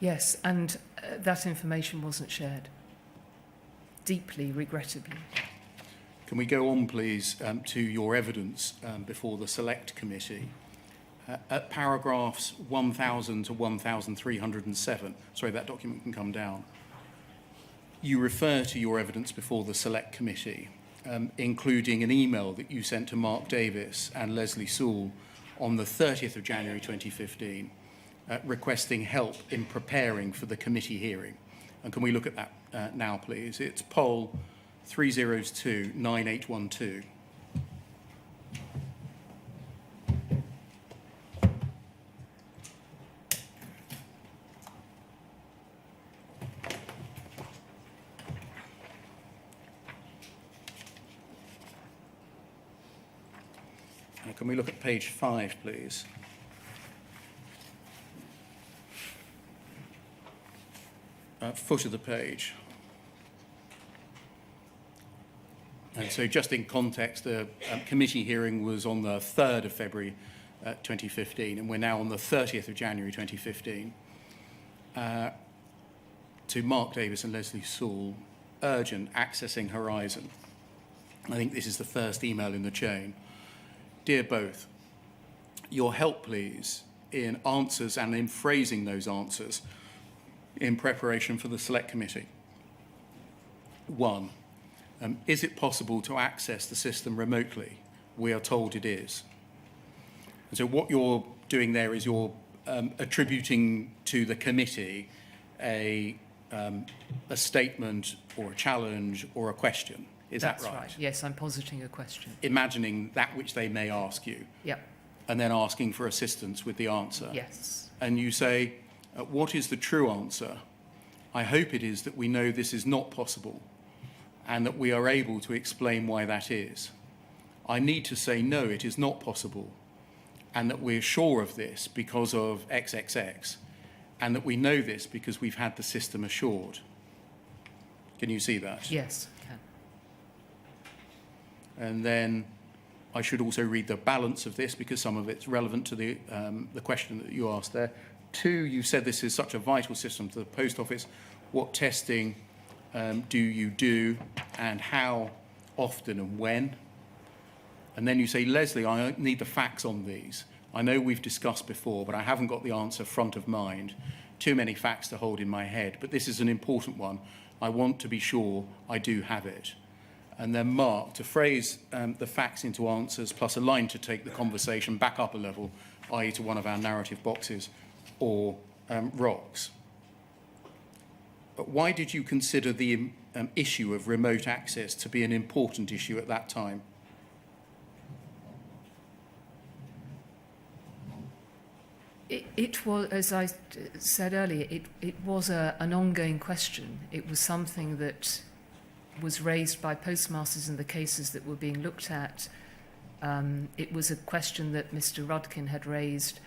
Yes, and that information wasn't shared, deeply, regrettably. Can we go on, please, to your evidence before the Select Committee? At paragraphs 1,000 to 1,307, sorry, that document can come down. You refer to your evidence before the Select Committee, including an email that you sent to Mark Davis and Leslie Sewell on the 30th of January 2015, requesting help in preparing for the committee hearing. And can we look at that now, please? It's poll 302-9812. Can we look at page 5, please? Foot of the page. And so just in context, the committee hearing was on the 3rd of February 2015, and we're now on the 30th of January 2015. To Mark Davis and Leslie Sewell, urgent, accessing Horizon. I think this is the first email in the chain. Dear both, your help, please, in answers and in phrasing those answers in preparation for the Select Committee. 1. Is it possible to access the system remotely? We are told it is. And so what you're doing there is you're attributing to the committee a statement or a challenge or a question. Is that right? That's right. Yes, I'm positing a question. Imagining that which they may ask you. Yep. And then asking for assistance with the answer. Yes. And you say, what is the true answer? I hope it is that we know this is not possible and that we are able to explain why that is. I need to say, no, it is not possible, and that we're sure of this because of XXX, and that we know this because we've had the system assured. Can you see that? Yes, I can. And then I should also read the balance of this because some of it's relevant to the question that you asked there. 2, you said this is such a vital system to the post office. What testing do you do and how often and when? And then you say, Leslie, I need the facts on these. I know we've discussed before, but I haven't got the answer front of mind. Too many facts to hold in my head, but this is an important one. I want to be sure I do have it. And then Mark, to phrase the facts into answers, plus a line to take the conversation back up a level, i.e. to one of our narrative boxes or rocks. But why did you consider the issue of remote access to be an important issue at that time? It was, as I said earlier, it was an ongoing question. It was something that was raised by postmasters in the cases that were being looked at. It was a question that Mr. Rudkin had raised.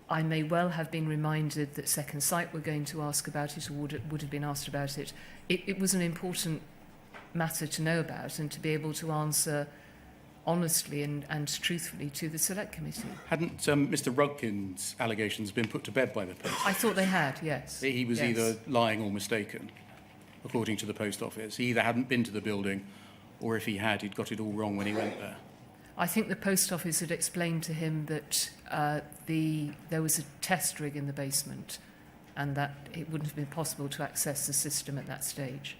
I may well have been reminded that Second Sight were going to ask about it or would have been asked about it. It was an important matter to know about and to be able to answer honestly and truthfully to the Select Committee. Hadn't Mr. Rudkin's allegations been put to bed by the post? I thought they had, yes. He was yes. either lying or mistaken, according to the post office. He either hadn't been to the building, or if he had, he'd got it all wrong when he went there. I think the post office had explained to him that there was a test rig in the basement and that it wouldn't have been possible to access the system at that stage.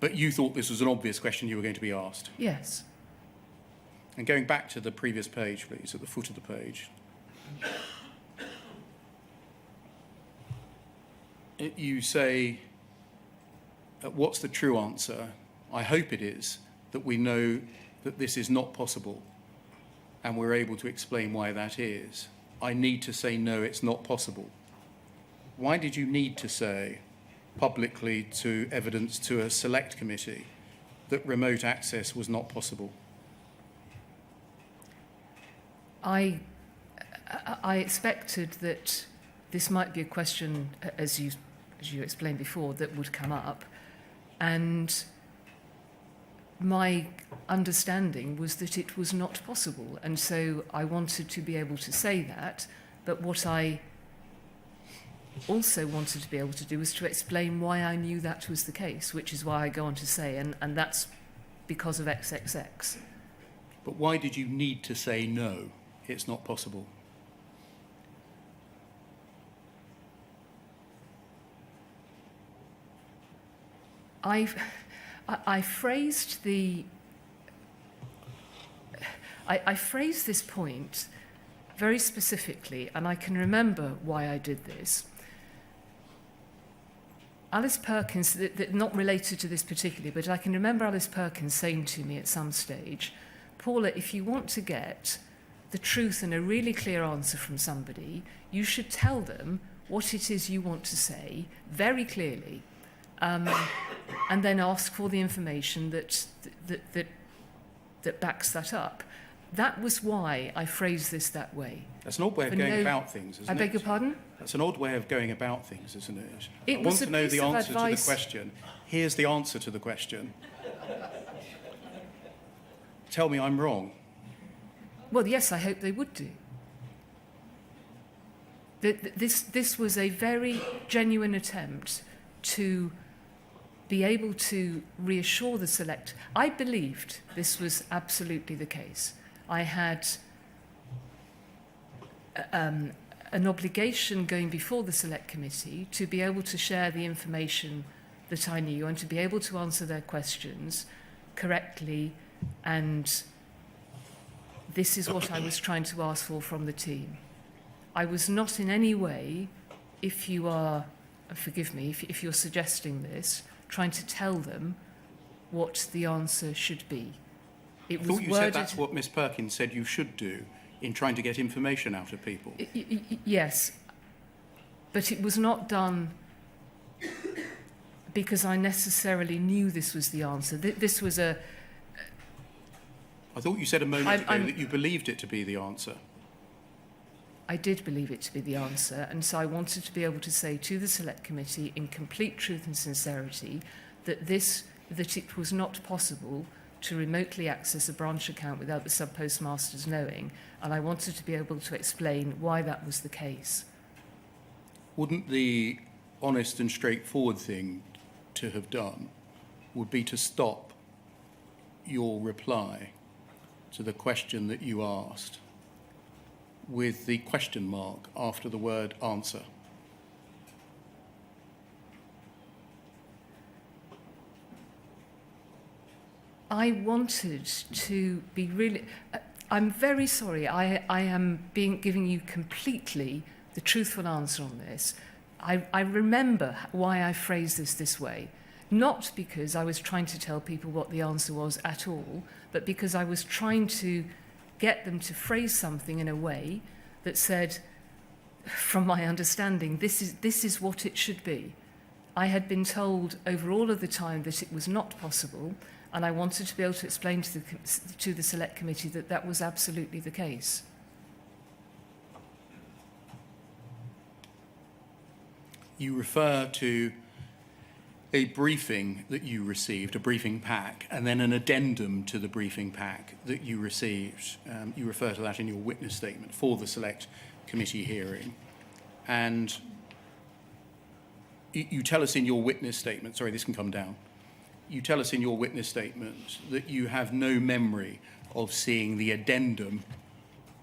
But you thought this was an obvious question you were going to be asked. Yes. And going back to the previous page, please, at the foot of the page. You say, what's the true answer? I hope it is that we know that this is not possible and we're able to explain why that is. I need to say, no, it's not possible. Why did you need to say publicly to evidence to a select committee that remote access was not possible? I expected that this might be a question, as you explained before, that would come up. And my understanding was that it was not possible. And so I wanted to be able to say that. But what I also wanted to be able to do was to explain why I knew that was the case, which is why I go on to say, and that's because of XXX. But why did you need to say, no, it's not possible? I phrased this point very specifically, and I can remember why I did this. Alice Perkins, not related to this particularly, but I can remember Alice Perkins saying to me at some stage, Paula, if you want to get the truth and a really clear answer from somebody, you should tell them what it is you want to say very clearly, and then ask for the information that backs that up. That was why I phrased this that way. That's an odd way of going about things, isn't it? I beg your pardon? That's an odd way of going about things, isn't it? It I want was a to know piece the of answer to the advice. question. Here's the answer to the question. Tell me I'm wrong. Well, yes, I hope they would do. This was a very genuine attempt to be able to reassure the select. I believed this was absolutely the case. I had an obligation going before the select committee to be able to share the information that I knew and to be able to answer their questions correctly, and this is what I was trying to ask for from the team. I was not in any way, if you are, forgive me, if you're suggesting this, trying to tell them what the answer should be. It was I thought you worded, said that's what Miss Perkins said you should do in trying to get information out of people. Yes, but it was not done because I necessarily knew this was the answer. This was a... I thought you said a moment ago that you believed it to be the answer. I did believe it to be the answer, and so I wanted to be able to say to the Select Committee in complete truth and sincerity that it was not possible to remotely access a branch account without the sub-postmasters knowing, and I wanted to be able to explain why that was the case. Wouldn't the honest and straightforward thing to have done would be to stop your reply to the question that you asked with the question mark after the word answer? I wanted to be really... I'm very sorry. I am giving you completely the truthful answer on this. I remember why I phrased this way. Not because I was trying to tell people what the answer was at all, but because I was trying to get them to phrase something in a way that said, from my understanding, this is what it should be. I had been told over all of the time that it was not possible, and I wanted to be able to explain to the Select Committee that that was absolutely the case. You refer to a briefing that you received, a briefing pack, and then an addendum to the briefing pack that you received. You refer to that in your witness statement for the Select Committee hearing. And you tell us in your witness statement, sorry, this can come down. You tell us in your witness statement that you have no memory of seeing the addendum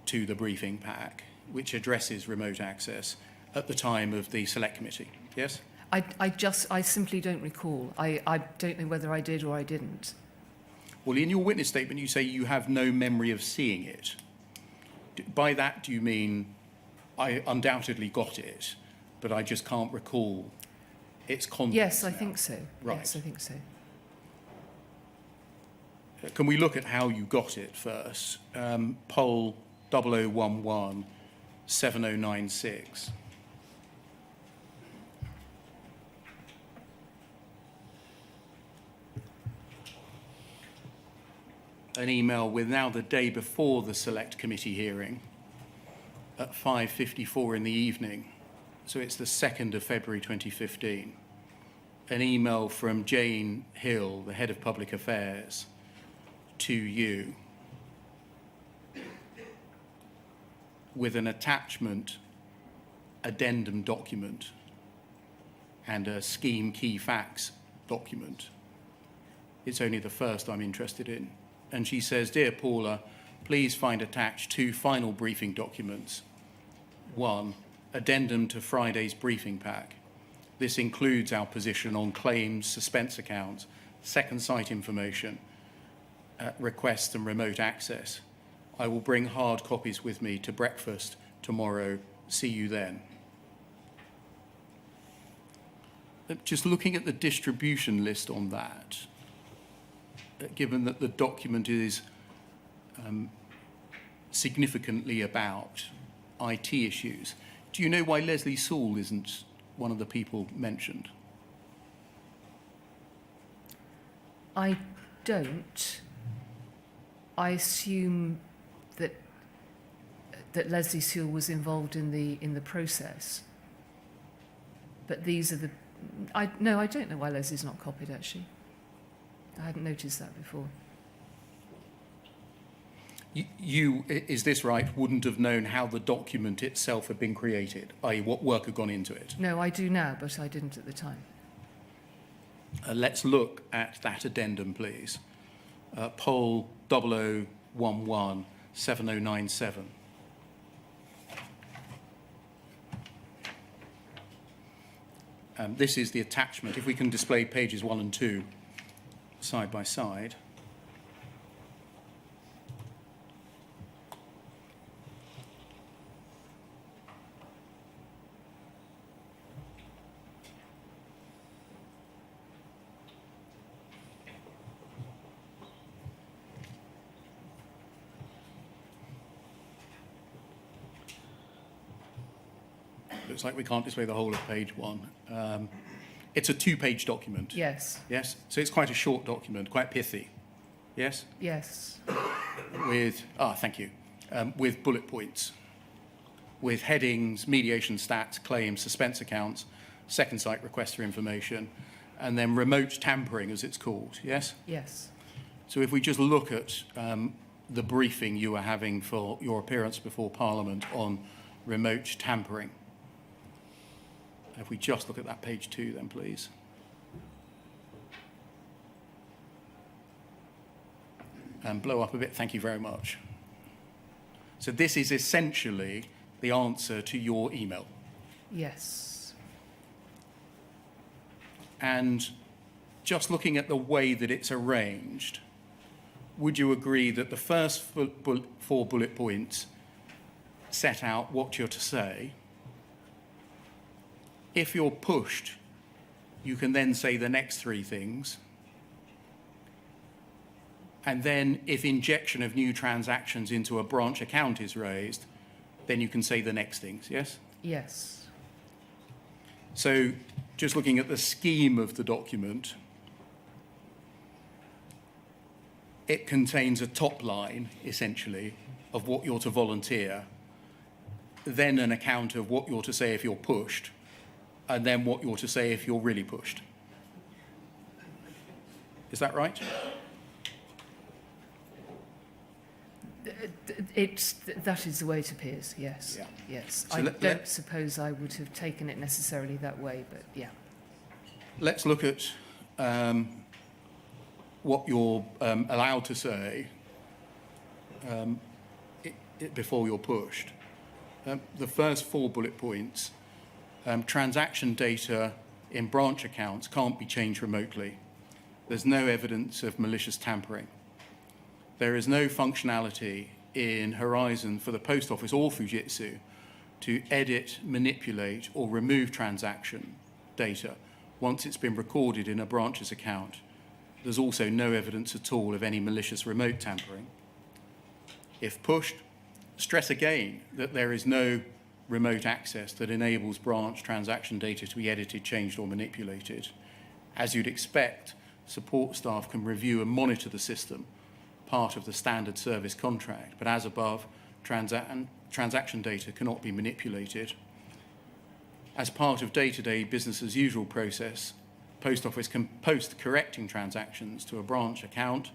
to the briefing pack, which addresses remote access, at the time of the Select Committee, yes? I simply don't recall. I don't know whether I did or I didn't. Well, in your witness statement, you say you have no memory of seeing it. By that, do you mean I undoubtedly got it, but I just can't recall its contents? Yes, I now? think so. Right. Yes, I think so. Can we look at how you got it first? Poll 0011 7096. An email with now the day before the Select Committee hearing at 5:54 in the evening. So it's the 2nd of February 2015. An email from Jane Hill, the Head of Public Affairs, to you with an attachment addendum document and a scheme key facts document. It's only the first I'm interested in. And she says, "Dear Paula, please find attached 2 final briefing documents. 1, addendum to Friday's briefing pack. This includes our position on claims, suspense accounts, second site information, requests and remote access. I will bring hard copies with me to breakfast tomorrow. See you then." Just looking at the distribution list on that, given that the document is significantly about IT issues, do you know why Leslie Sewell isn't one of the people mentioned? I don't. I assume that Leslie Sewell was involved in the process. But these are the... No, I don't know why Leslie's not copied, actually. I hadn't noticed that before. You, is this right, wouldn't have known how the document itself had been created, i.e. what work had gone into it? No, I do now, but I didn't at the time. Let's look at that addendum, please. Poll 0011 7097. This is the attachment. If we can display pages 1 and 2 side by side. Looks like we can't display the whole of page 1. It's a 2-page document. Yes. Yes? So it's quite a short document, quite pithy. Yes? Yes. With, thank you, with bullet points. with headings, mediation stats, claims, suspense accounts, second site request for information, and then remote tampering, as it's called, yes? Yes. So if we just look at the briefing you were having for your appearance before Parliament on remote tampering. If we just look at that page 2 then, please. And blow up a bit, thank you very much. So this is essentially the answer to your email. Yes. And just looking at the way that it's arranged, would you agree that the first 4 bullet points set out what you're to say? If you're pushed, you can then say the next 3 things. And then if injection of new transactions into a branch account is raised, then you can say the next things, yes? Yes. So just looking at the scheme of the document, it contains a top line, essentially, of what you're to volunteer, then an account of what you're to say if you're pushed, and then what you're to say if you're really pushed. Is that right? That is the way it appears, yes. Yeah. Yes. So I don't suppose I would have taken it necessarily that way, but yeah. Let's look at what you're allowed to say before you're pushed. The first 4 bullet points, transaction data in branch accounts can't be changed remotely. There's no evidence of malicious tampering. There is no functionality in Horizon for the Post Office or Fujitsu to edit, manipulate, or remove transaction data once it's been recorded in a branch's account. There's also no evidence at all of any malicious remote tampering. If pushed, stress again that there is no remote access that enables branch transaction data to be edited, changed, or manipulated. As you'd expect, support staff can review and monitor the system, part of the standard service contract, but as above, transaction data cannot be manipulated. As part of day-to-day business as usual process, Post Office can post correcting transactions to a branch account.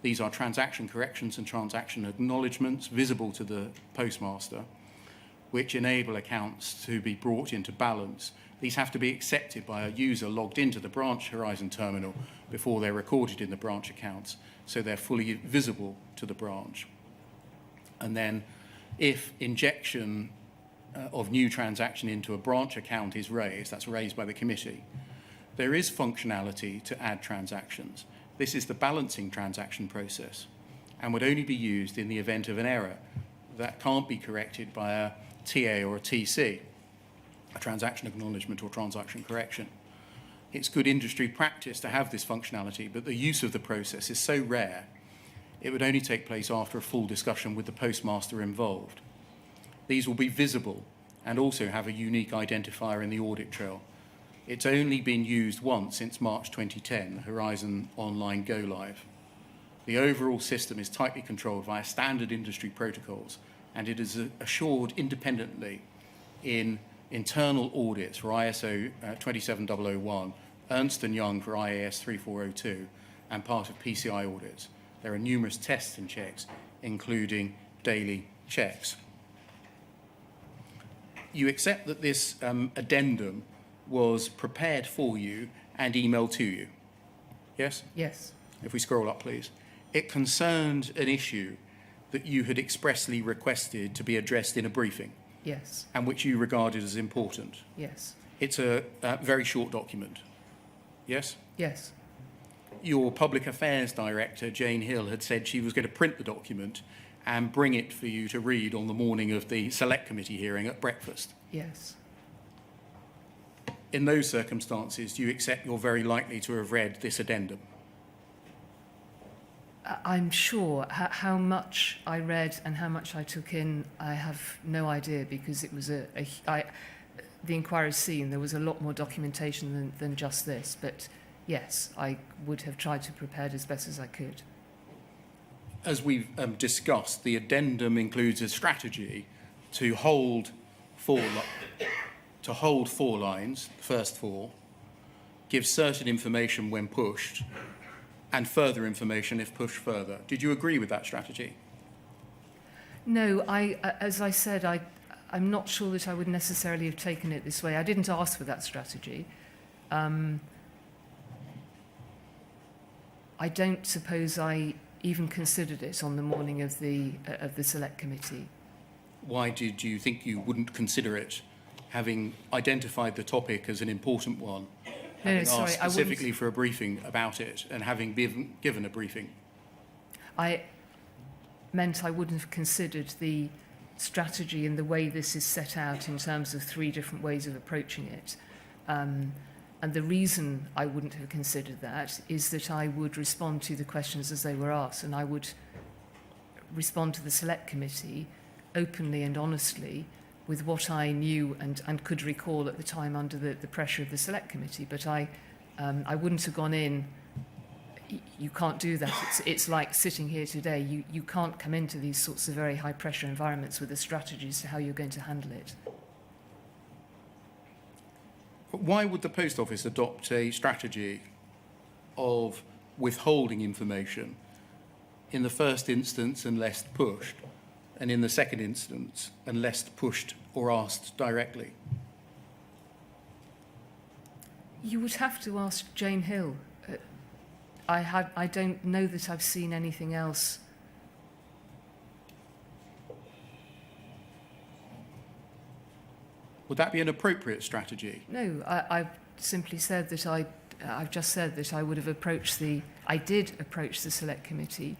These are transaction corrections and transaction acknowledgements visible to the postmaster, which enable accounts to be brought into balance. These have to be accepted by a user logged into the branch Horizon terminal before they're recorded in the branch accounts, so they're fully visible to the branch. And then if injection of new transaction into a branch account is raised, that's raised by the committee, there is functionality to add transactions. This is the balancing transaction process and would only be used in the event of an error that can't be corrected by a TA or a TC, a transaction acknowledgement or transaction correction. It's good industry practice to have this functionality, but the use of the process is so rare, it would only take place after a full discussion with the postmaster involved. These will be visible and also have a unique identifier in the audit trail. It's only been used once since March 2010, Horizon Online Go Live. The overall system is tightly controlled via standard industry protocols, and it is assured independently in internal audits for ISO 27001, Ernst & Young for IAS 3402, and part of PCI audits. There are numerous tests and checks, including daily checks. You accept that this addendum was prepared for you and emailed to you, yes? Yes. If we scroll up, please. It concerned an issue that you had expressly requested to be addressed in a briefing. Yes. And which you regarded as important. Yes. It's a very short document. Yes? Yes. Your Public Affairs Director, Jane Hill, had said she was going to print the document and bring it for you to read on the morning of the Select Committee hearing at breakfast. Yes. In those circumstances, do you accept you're very likely to have read this addendum? I'm sure. How much I read and how much I took in, I have no idea, because it was the inquiry scene, there was a lot more documentation than just this. But yes, I would have tried to prepare it as best as I could. As we've discussed, the addendum includes a strategy to hold to hold 4 lines, the first 4, give certain information when pushed, and further information if pushed further. Did you agree with that strategy? No, as I said, I'm not sure that I would necessarily have taken it this way. I didn't ask for that strategy. I don't suppose I even considered it on the morning of the Select Committee. Why did you think you wouldn't consider it, having identified the topic as an important one, having asked specifically for a briefing about it, and having been given a briefing? I meant I wouldn't have considered the strategy and the way this is set out in terms of 3 different ways of approaching it. And the reason I wouldn't have considered that is that I would respond to the questions as they were asked, and I would respond to the Select Committee openly and honestly with what I knew and could recall at the time under the pressure of the Select Committee. But I wouldn't have gone in. You can't do that. It's like sitting here today. You can't come into these sorts of very high-pressure environments with a strategy as to how you're going to handle it. Why would the Post Office adopt a strategy of withholding information in the first instance unless pushed, and in the second instance unless pushed or asked directly? You would have to ask Jane Hill. I don't know that I've seen anything else. Would that be an appropriate strategy? No, I've simply said that I've just said that I would have approached I did approach the Select Committee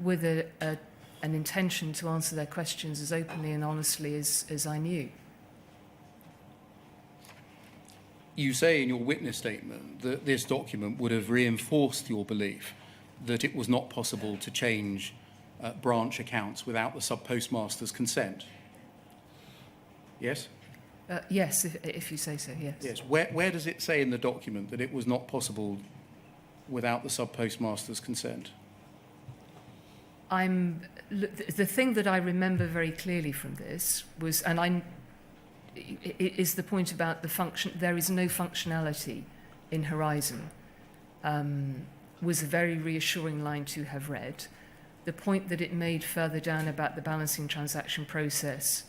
with an intention to answer their questions as openly and honestly as I knew. You say in your witness statement that this document would have reinforced your belief that it was not possible to change branch accounts without the sub-postmaster's consent. Yes? Yes, if you say so, yes. Yes. Where does it say in the document that it was not possible without the sub-postmaster's consent? The thing that I remember very clearly from this was, is the point about the function. There is no functionality in Horizon. Was a very reassuring line to have read. The point that it made further down about the balancing transaction process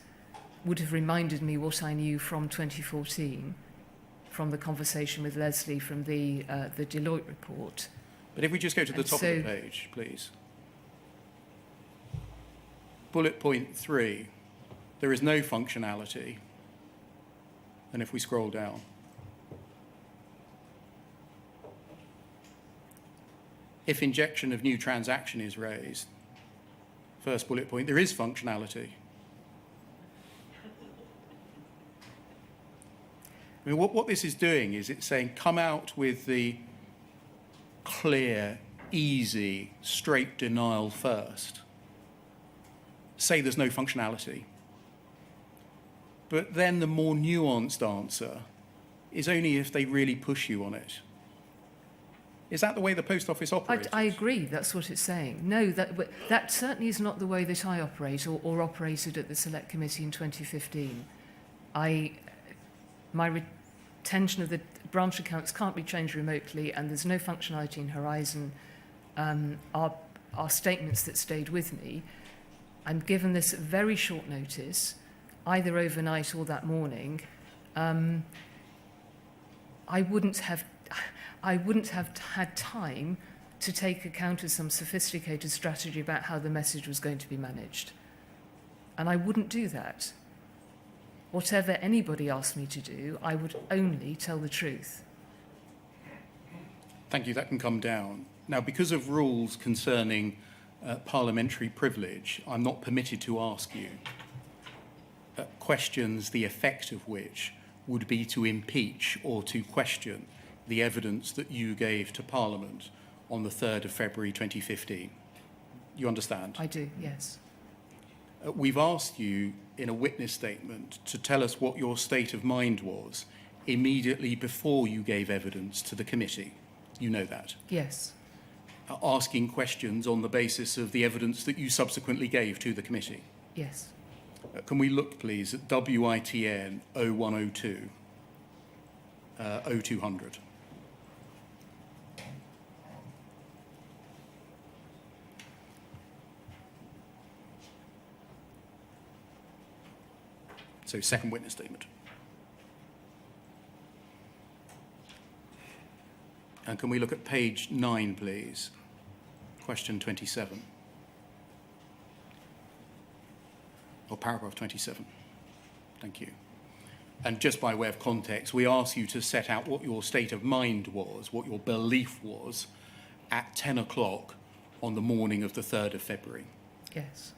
would have reminded me what I knew from 2014, from the conversation with Leslie from the Deloitte report. But if we just go to the top of the page, please. Bullet point 3, there is no functionality. And if we scroll down, if injection of new transaction is raised, first bullet point, there is functionality. I mean, what this is doing is it's saying, come out with the clear, easy, straight denial first. Say there's no functionality. But then the more nuanced answer is only if they really push you on it. Is that the way the Post Office operates? I agree, that's what it's saying. No, that certainly is not the way that I operate or operated at the Select Committee in 2015. My retention of the branch accounts can't be changed remotely, and there's no functionality in Horizon. Are statements that stayed with me. And given this at very short notice, either overnight or that morning, I wouldn't have had time to take account of some sophisticated strategy about how the message was going to be managed. And I wouldn't do that. Whatever anybody asked me to do, I would only tell the truth. Thank you, that can come down. Now, because of rules concerning parliamentary privilege, I'm not permitted to ask you questions the effect of which would be to impeach or to question the evidence that you gave to Parliament on the 3rd of February 2015. You understand? I do, yes. We've asked you in a witness statement to tell us what your state of mind was immediately before you gave evidence to the committee. You know that? Yes. Asking questions on the basis of the evidence that you subsequently gave to the committee. Yes. Can we look, please, at WITN 0102, 0200? So, second witness statement. And can we look at page 9, please? Question 27. Or paragraph 27. Thank you. And just by way of context, we ask you to set out what your state of mind was, what your belief was, at 10 o'clock on the morning of the 3rd of February. Yes.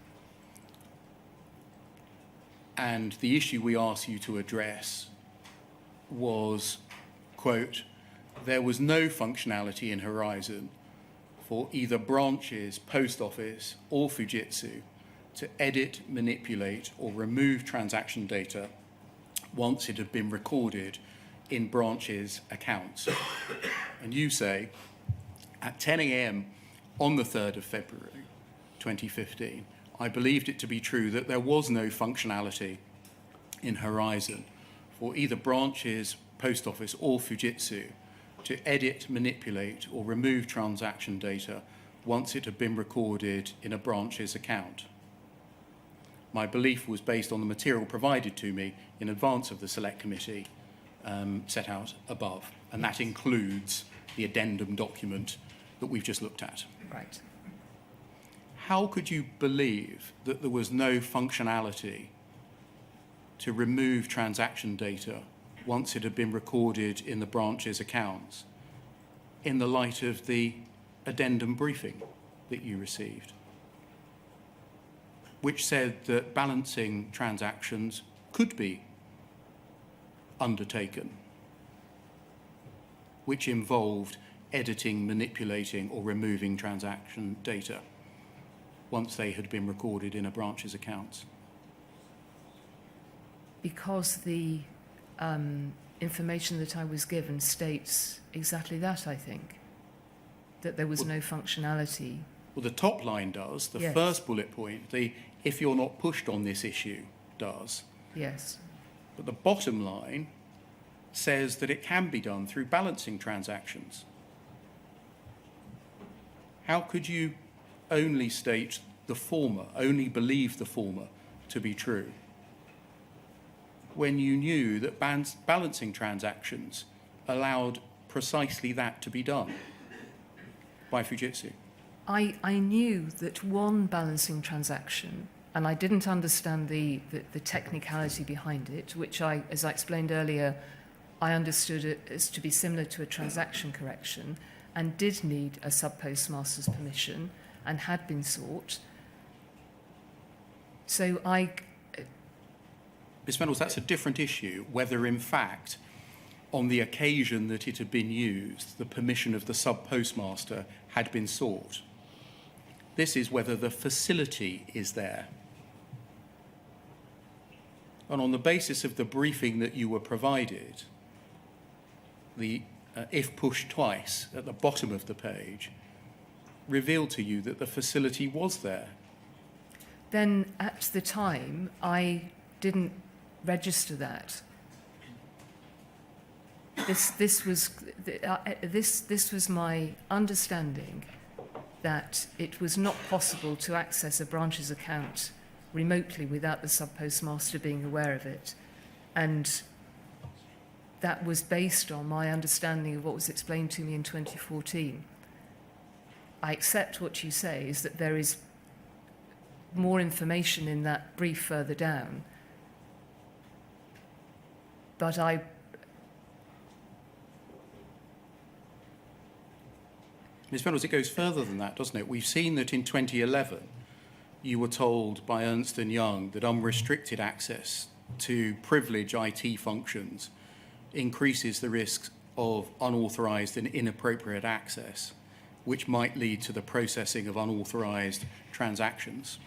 And the issue we asked you to address was, quote, there was no functionality in Horizon for either branches, post office, or Fujitsu to edit, manipulate, or remove transaction data once it had been recorded in branches' accounts. And you say, at 10 a.m. on the 3rd of February 2015, I believed it to be true that there was no functionality in Horizon for either branches, post office, or Fujitsu to edit, manipulate, or remove transaction data once it had been recorded in a branch's account. My belief was based on the material provided to me in advance of the Select Committee set out above, and that includes the addendum document that we've just looked at. Right. How could you believe that there was no functionality to remove transaction data once it had been recorded in the branch's accounts in the light of the addendum briefing that you received, which said that balancing transactions could be undertaken, which involved editing, manipulating, or removing transaction data once they had been recorded in a branch's accounts? Because the information that I was given states exactly that, I think, that there was no functionality. Well, the top line does. The first bullet point, the if you're not pushed on this issue, does. Yes. But the bottom line says that it can be done through balancing transactions. How could you only state the former, only believe the former to be true, when you knew that balancing transactions allowed precisely that to be done by Fujitsu? I knew that one balancing transaction, and I didn't understand the technicality behind it, which as I explained earlier, I understood it as to be similar to a transaction correction and did need a sub-postmaster's permission and had been sought. So Ms. Vennells, that's a different issue, whether in fact, on the occasion that it had been used, the permission of the sub-postmaster had been sought. This is whether the facility is there. And on the basis of the briefing that you were provided, the if pushed twice at the bottom of the page revealed to you that the facility was there. Then at the time, I didn't register that. This was my understanding that it was not possible to access a branch's account remotely without the sub-postmaster being aware of it. And that was based on my understanding of what was explained to me in 2014. I accept what you say is that there is more information in that brief further down. But Ms. Vennells, it goes further than that, doesn't it? We've seen that in 2011, you were told by Ernst & Young that unrestricted access to privileged IT functions increases the risk of unauthorized and inappropriate access, which might lead to the processing of unauthorized transactions.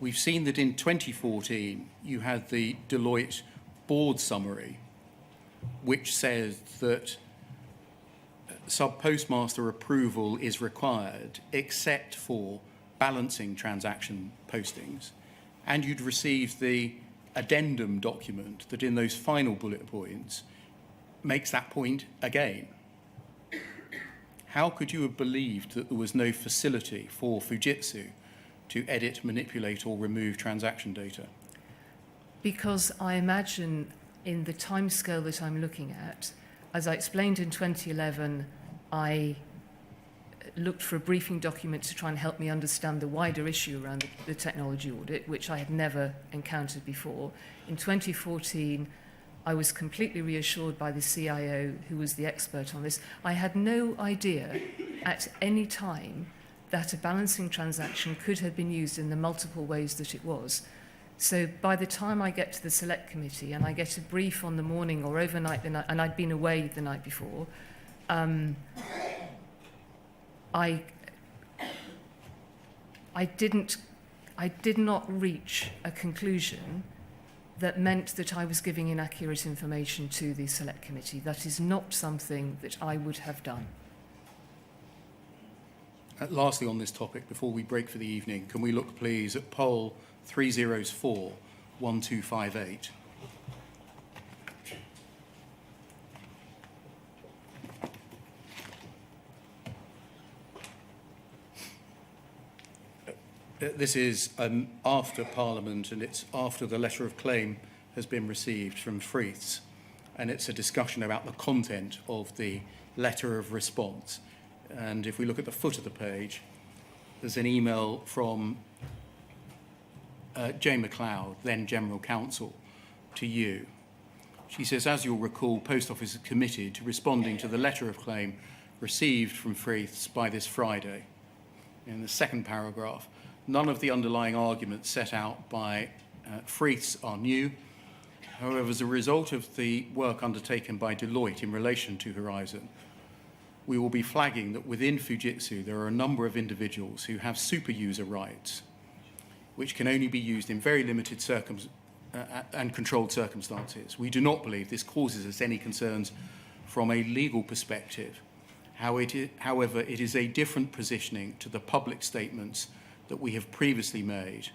We've seen that in 2014, you had the Deloitte board summary, which says that sub-postmaster approval is required except for balancing transaction postings and you'd received the addendum document that in those final bullet points makes that point again. How could you have believed that there was no facility for Fujitsu to edit, manipulate or remove transaction data? Because I imagine in the timescale that I'm looking at, as I explained in 2011, I looked for a briefing document to try and help me understand the wider issue around the technology audit, which I had never encountered before. In 2014, I was completely reassured by the CIO, who was the expert on this. I had no idea at any time that a balancing transaction could have been used in the multiple ways that it was. So by the time I get to the select committee and I get a brief on the morning or overnight, and I'd been away the night before, I did not reach a conclusion that meant that I was giving inaccurate information to the select committee. That is not something that I would have done. Lastly on this topic, before we break for the evening, can we look please at poll 304-1258? This is after Parliament, and it's after the letter of claim has been received from Freeths, and it's a discussion about the content of the letter of response. And if we look at the foot of the page, there's an email from Jane McLeod, then General Counsel, to you. She says, as you'll recall, Post Office is committed to responding to the letter of claim received from Freeths by this Friday. In the second paragraph, none of the underlying arguments set out by Freeths are new. However, as a result of the work undertaken by Deloitte in relation to Horizon, we will be flagging that within Fujitsu there are a number of individuals who have super user rights, which can only be used in very limited and controlled circumstances. We do not believe this causes us any concerns from a legal perspective. However, it is a different positioning to the public statements that we have previously made,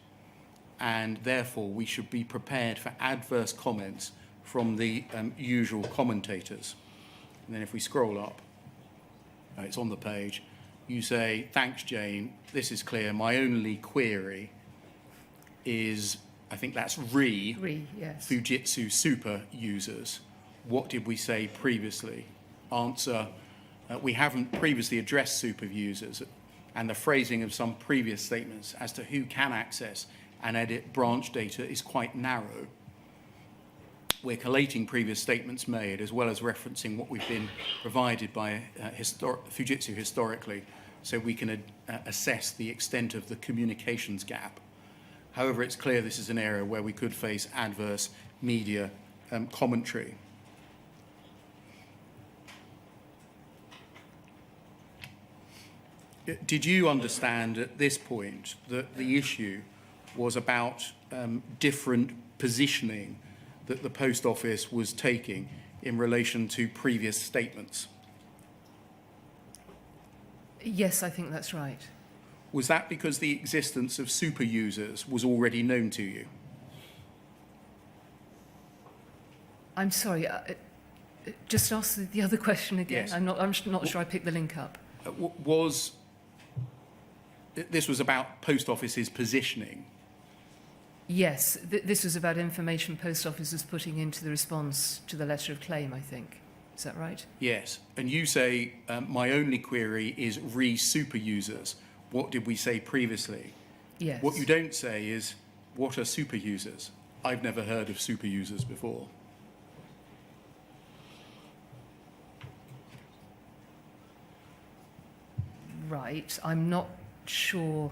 and therefore we should be prepared for adverse comments from the usual commentators. And then if we scroll up, it's on the page, you say, thanks Jane, this is clear, my only query is, I think that's Yes. Fujitsu super users. What did we say previously? Answer, we haven't previously addressed super users, and the phrasing of some previous statements as to who can access and edit branch data is quite narrow. We're collating previous statements made as well as referencing what we've been provided by Fujitsu historically, so we can assess the extent of the communications gap. However, it's clear this is an area where we could face adverse media commentary. Did you understand at this point that the issue was about different positioning that the Post Office was taking in relation to previous statements? Yes, I think that's right. Was that because the existence of super users was already known to you? I'm sorry, just ask the other question again. Yes. I'm not sure I picked the link up. This was about Post Office's positioning? Yes, this was about information Post Office was putting into the response to the letter of claim, I think. Is that right? Yes. And you say, my only query is super users. What did we say previously? Yes. What you don't say is, what are super users? I've never heard of super users before. Right. I'm not sure.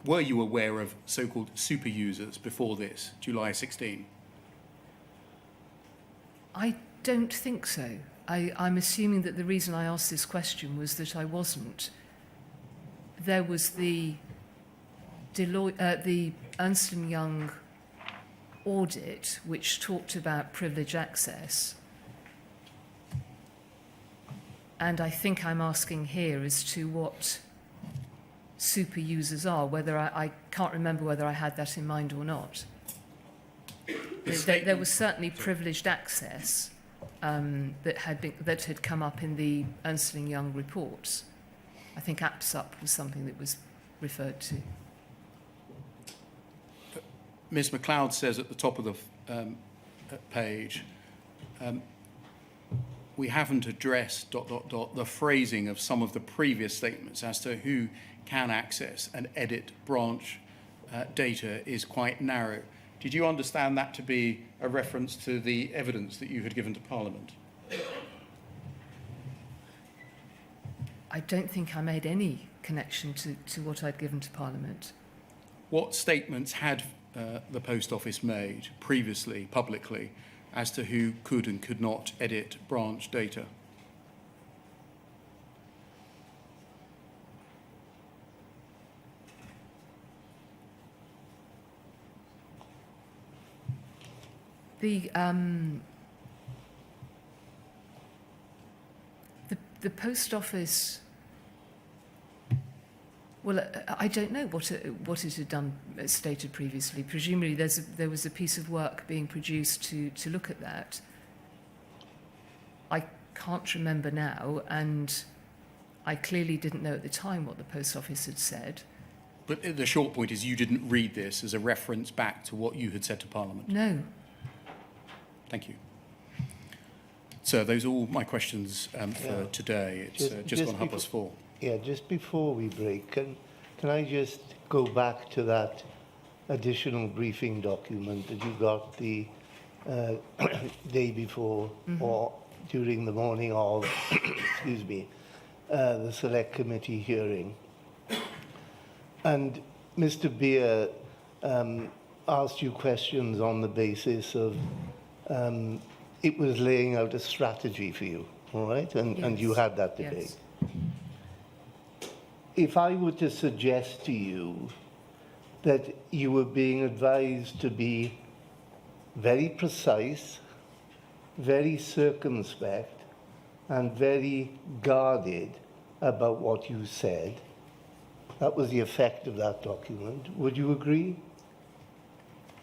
Were you aware of so-called super users before this, July 16? I don't think so. I'm assuming that the reason I asked this question was that I wasn't. There was the Ernst & Young audit, which talked about privilege access. And I think I'm asking here as to what super users are, whether I can't remember whether I had that in mind or not. There was certainly privileged access that had come up in the Ernst & Young reports. I think AppSup was something that was referred to. Ms. MacLeod says at the top of the page, we haven't addressed ... the phrasing of some of the previous statements as to who can access and edit branch data is quite narrow. Did you understand that to be a reference to the evidence that you had given to Parliament? I don't think I made any connection to what I'd given to Parliament. What statements had the Post Office made previously, publicly, as to who could and could not edit branch data? The Post Office. Well, I don't know what it had done, stated previously. Presumably, there was a piece of work being produced to look at that. I can't remember now, and I clearly didn't know at the time what the Post Office had said. But the short point is you didn't read this as a reference back to what you had said to Parliament? No. Thank you. So those are all my questions for today. It's just gone 4:30. Yeah, just before we break, can I just go back to that additional briefing document that you got the day before or during the morning of, excuse me, the Select Committee hearing? And Mr. Beer asked you questions on the basis of it was laying out a strategy for you, all right? And you had that debate. Yes. If I were to suggest to you that you were being advised to be very precise, very circumspect, and very guarded about what you said, that was the effect of that document, would you agree?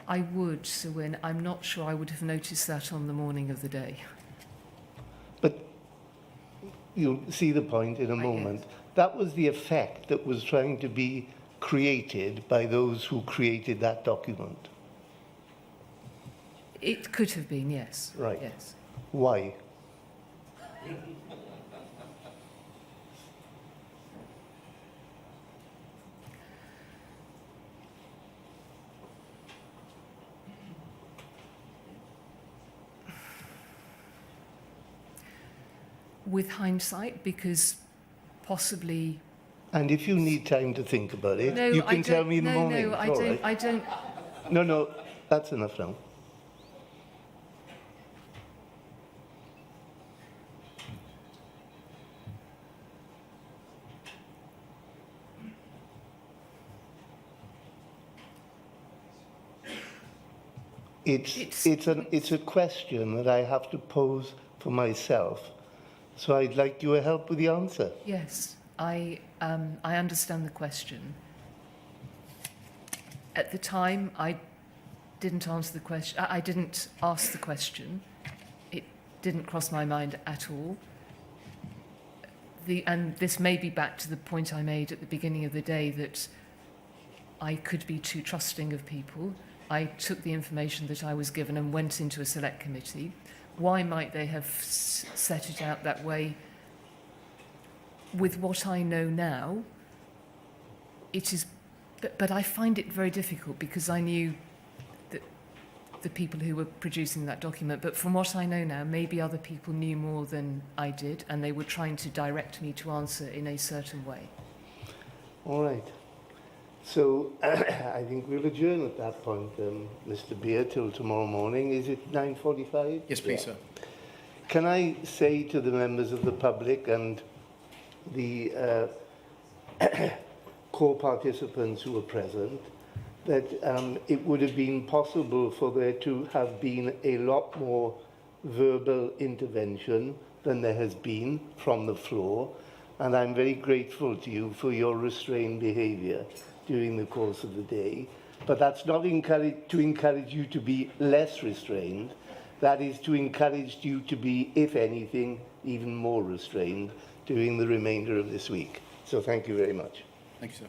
I would, Sir Wynne. I'm not sure I would have noticed that on the morning of the day. But you'll see the point in a moment. That was the effect that was trying to be created by those who created that document. It could have been, yes. Right. Yes. Why? With hindsight, because possibly. And if you need time to think about it, No, you can tell me in the no, morning. No, It's all right. I don't. No, that's enough now. It's a question that I have to pose for myself. So I'd like your help with the answer. Yes, I understand the question. At the time, I didn't answer the question. I didn't ask the question. It didn't cross my mind at all. And this may be back to the point I made at the beginning of the day that I could be too trusting of people. I took the information that I was given and went into a select committee. Why might they have set it out that way? With what I know now, it is, but I find it very difficult because I knew that the people who were producing that document, but from what I know now, maybe other people knew more than I did, and they were trying to direct me to answer in a certain way. All right. So I think we'll adjourn at that point, Mr. Beer, till tomorrow morning. Is it 9:45? Yes, please, sir. Can I say to the members of the public and the core participants who were present that it would have been possible for there to have been a lot more verbal intervention than there has been from the floor, and I'm very grateful to you for your restrained behaviour during the course of the day. But that's not to encourage you to be less restrained. That is to encourage you to be, if anything, even more restrained during the remainder of this week. So thank you very much. Thank you, sir.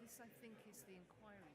This, I think, is the inquiry.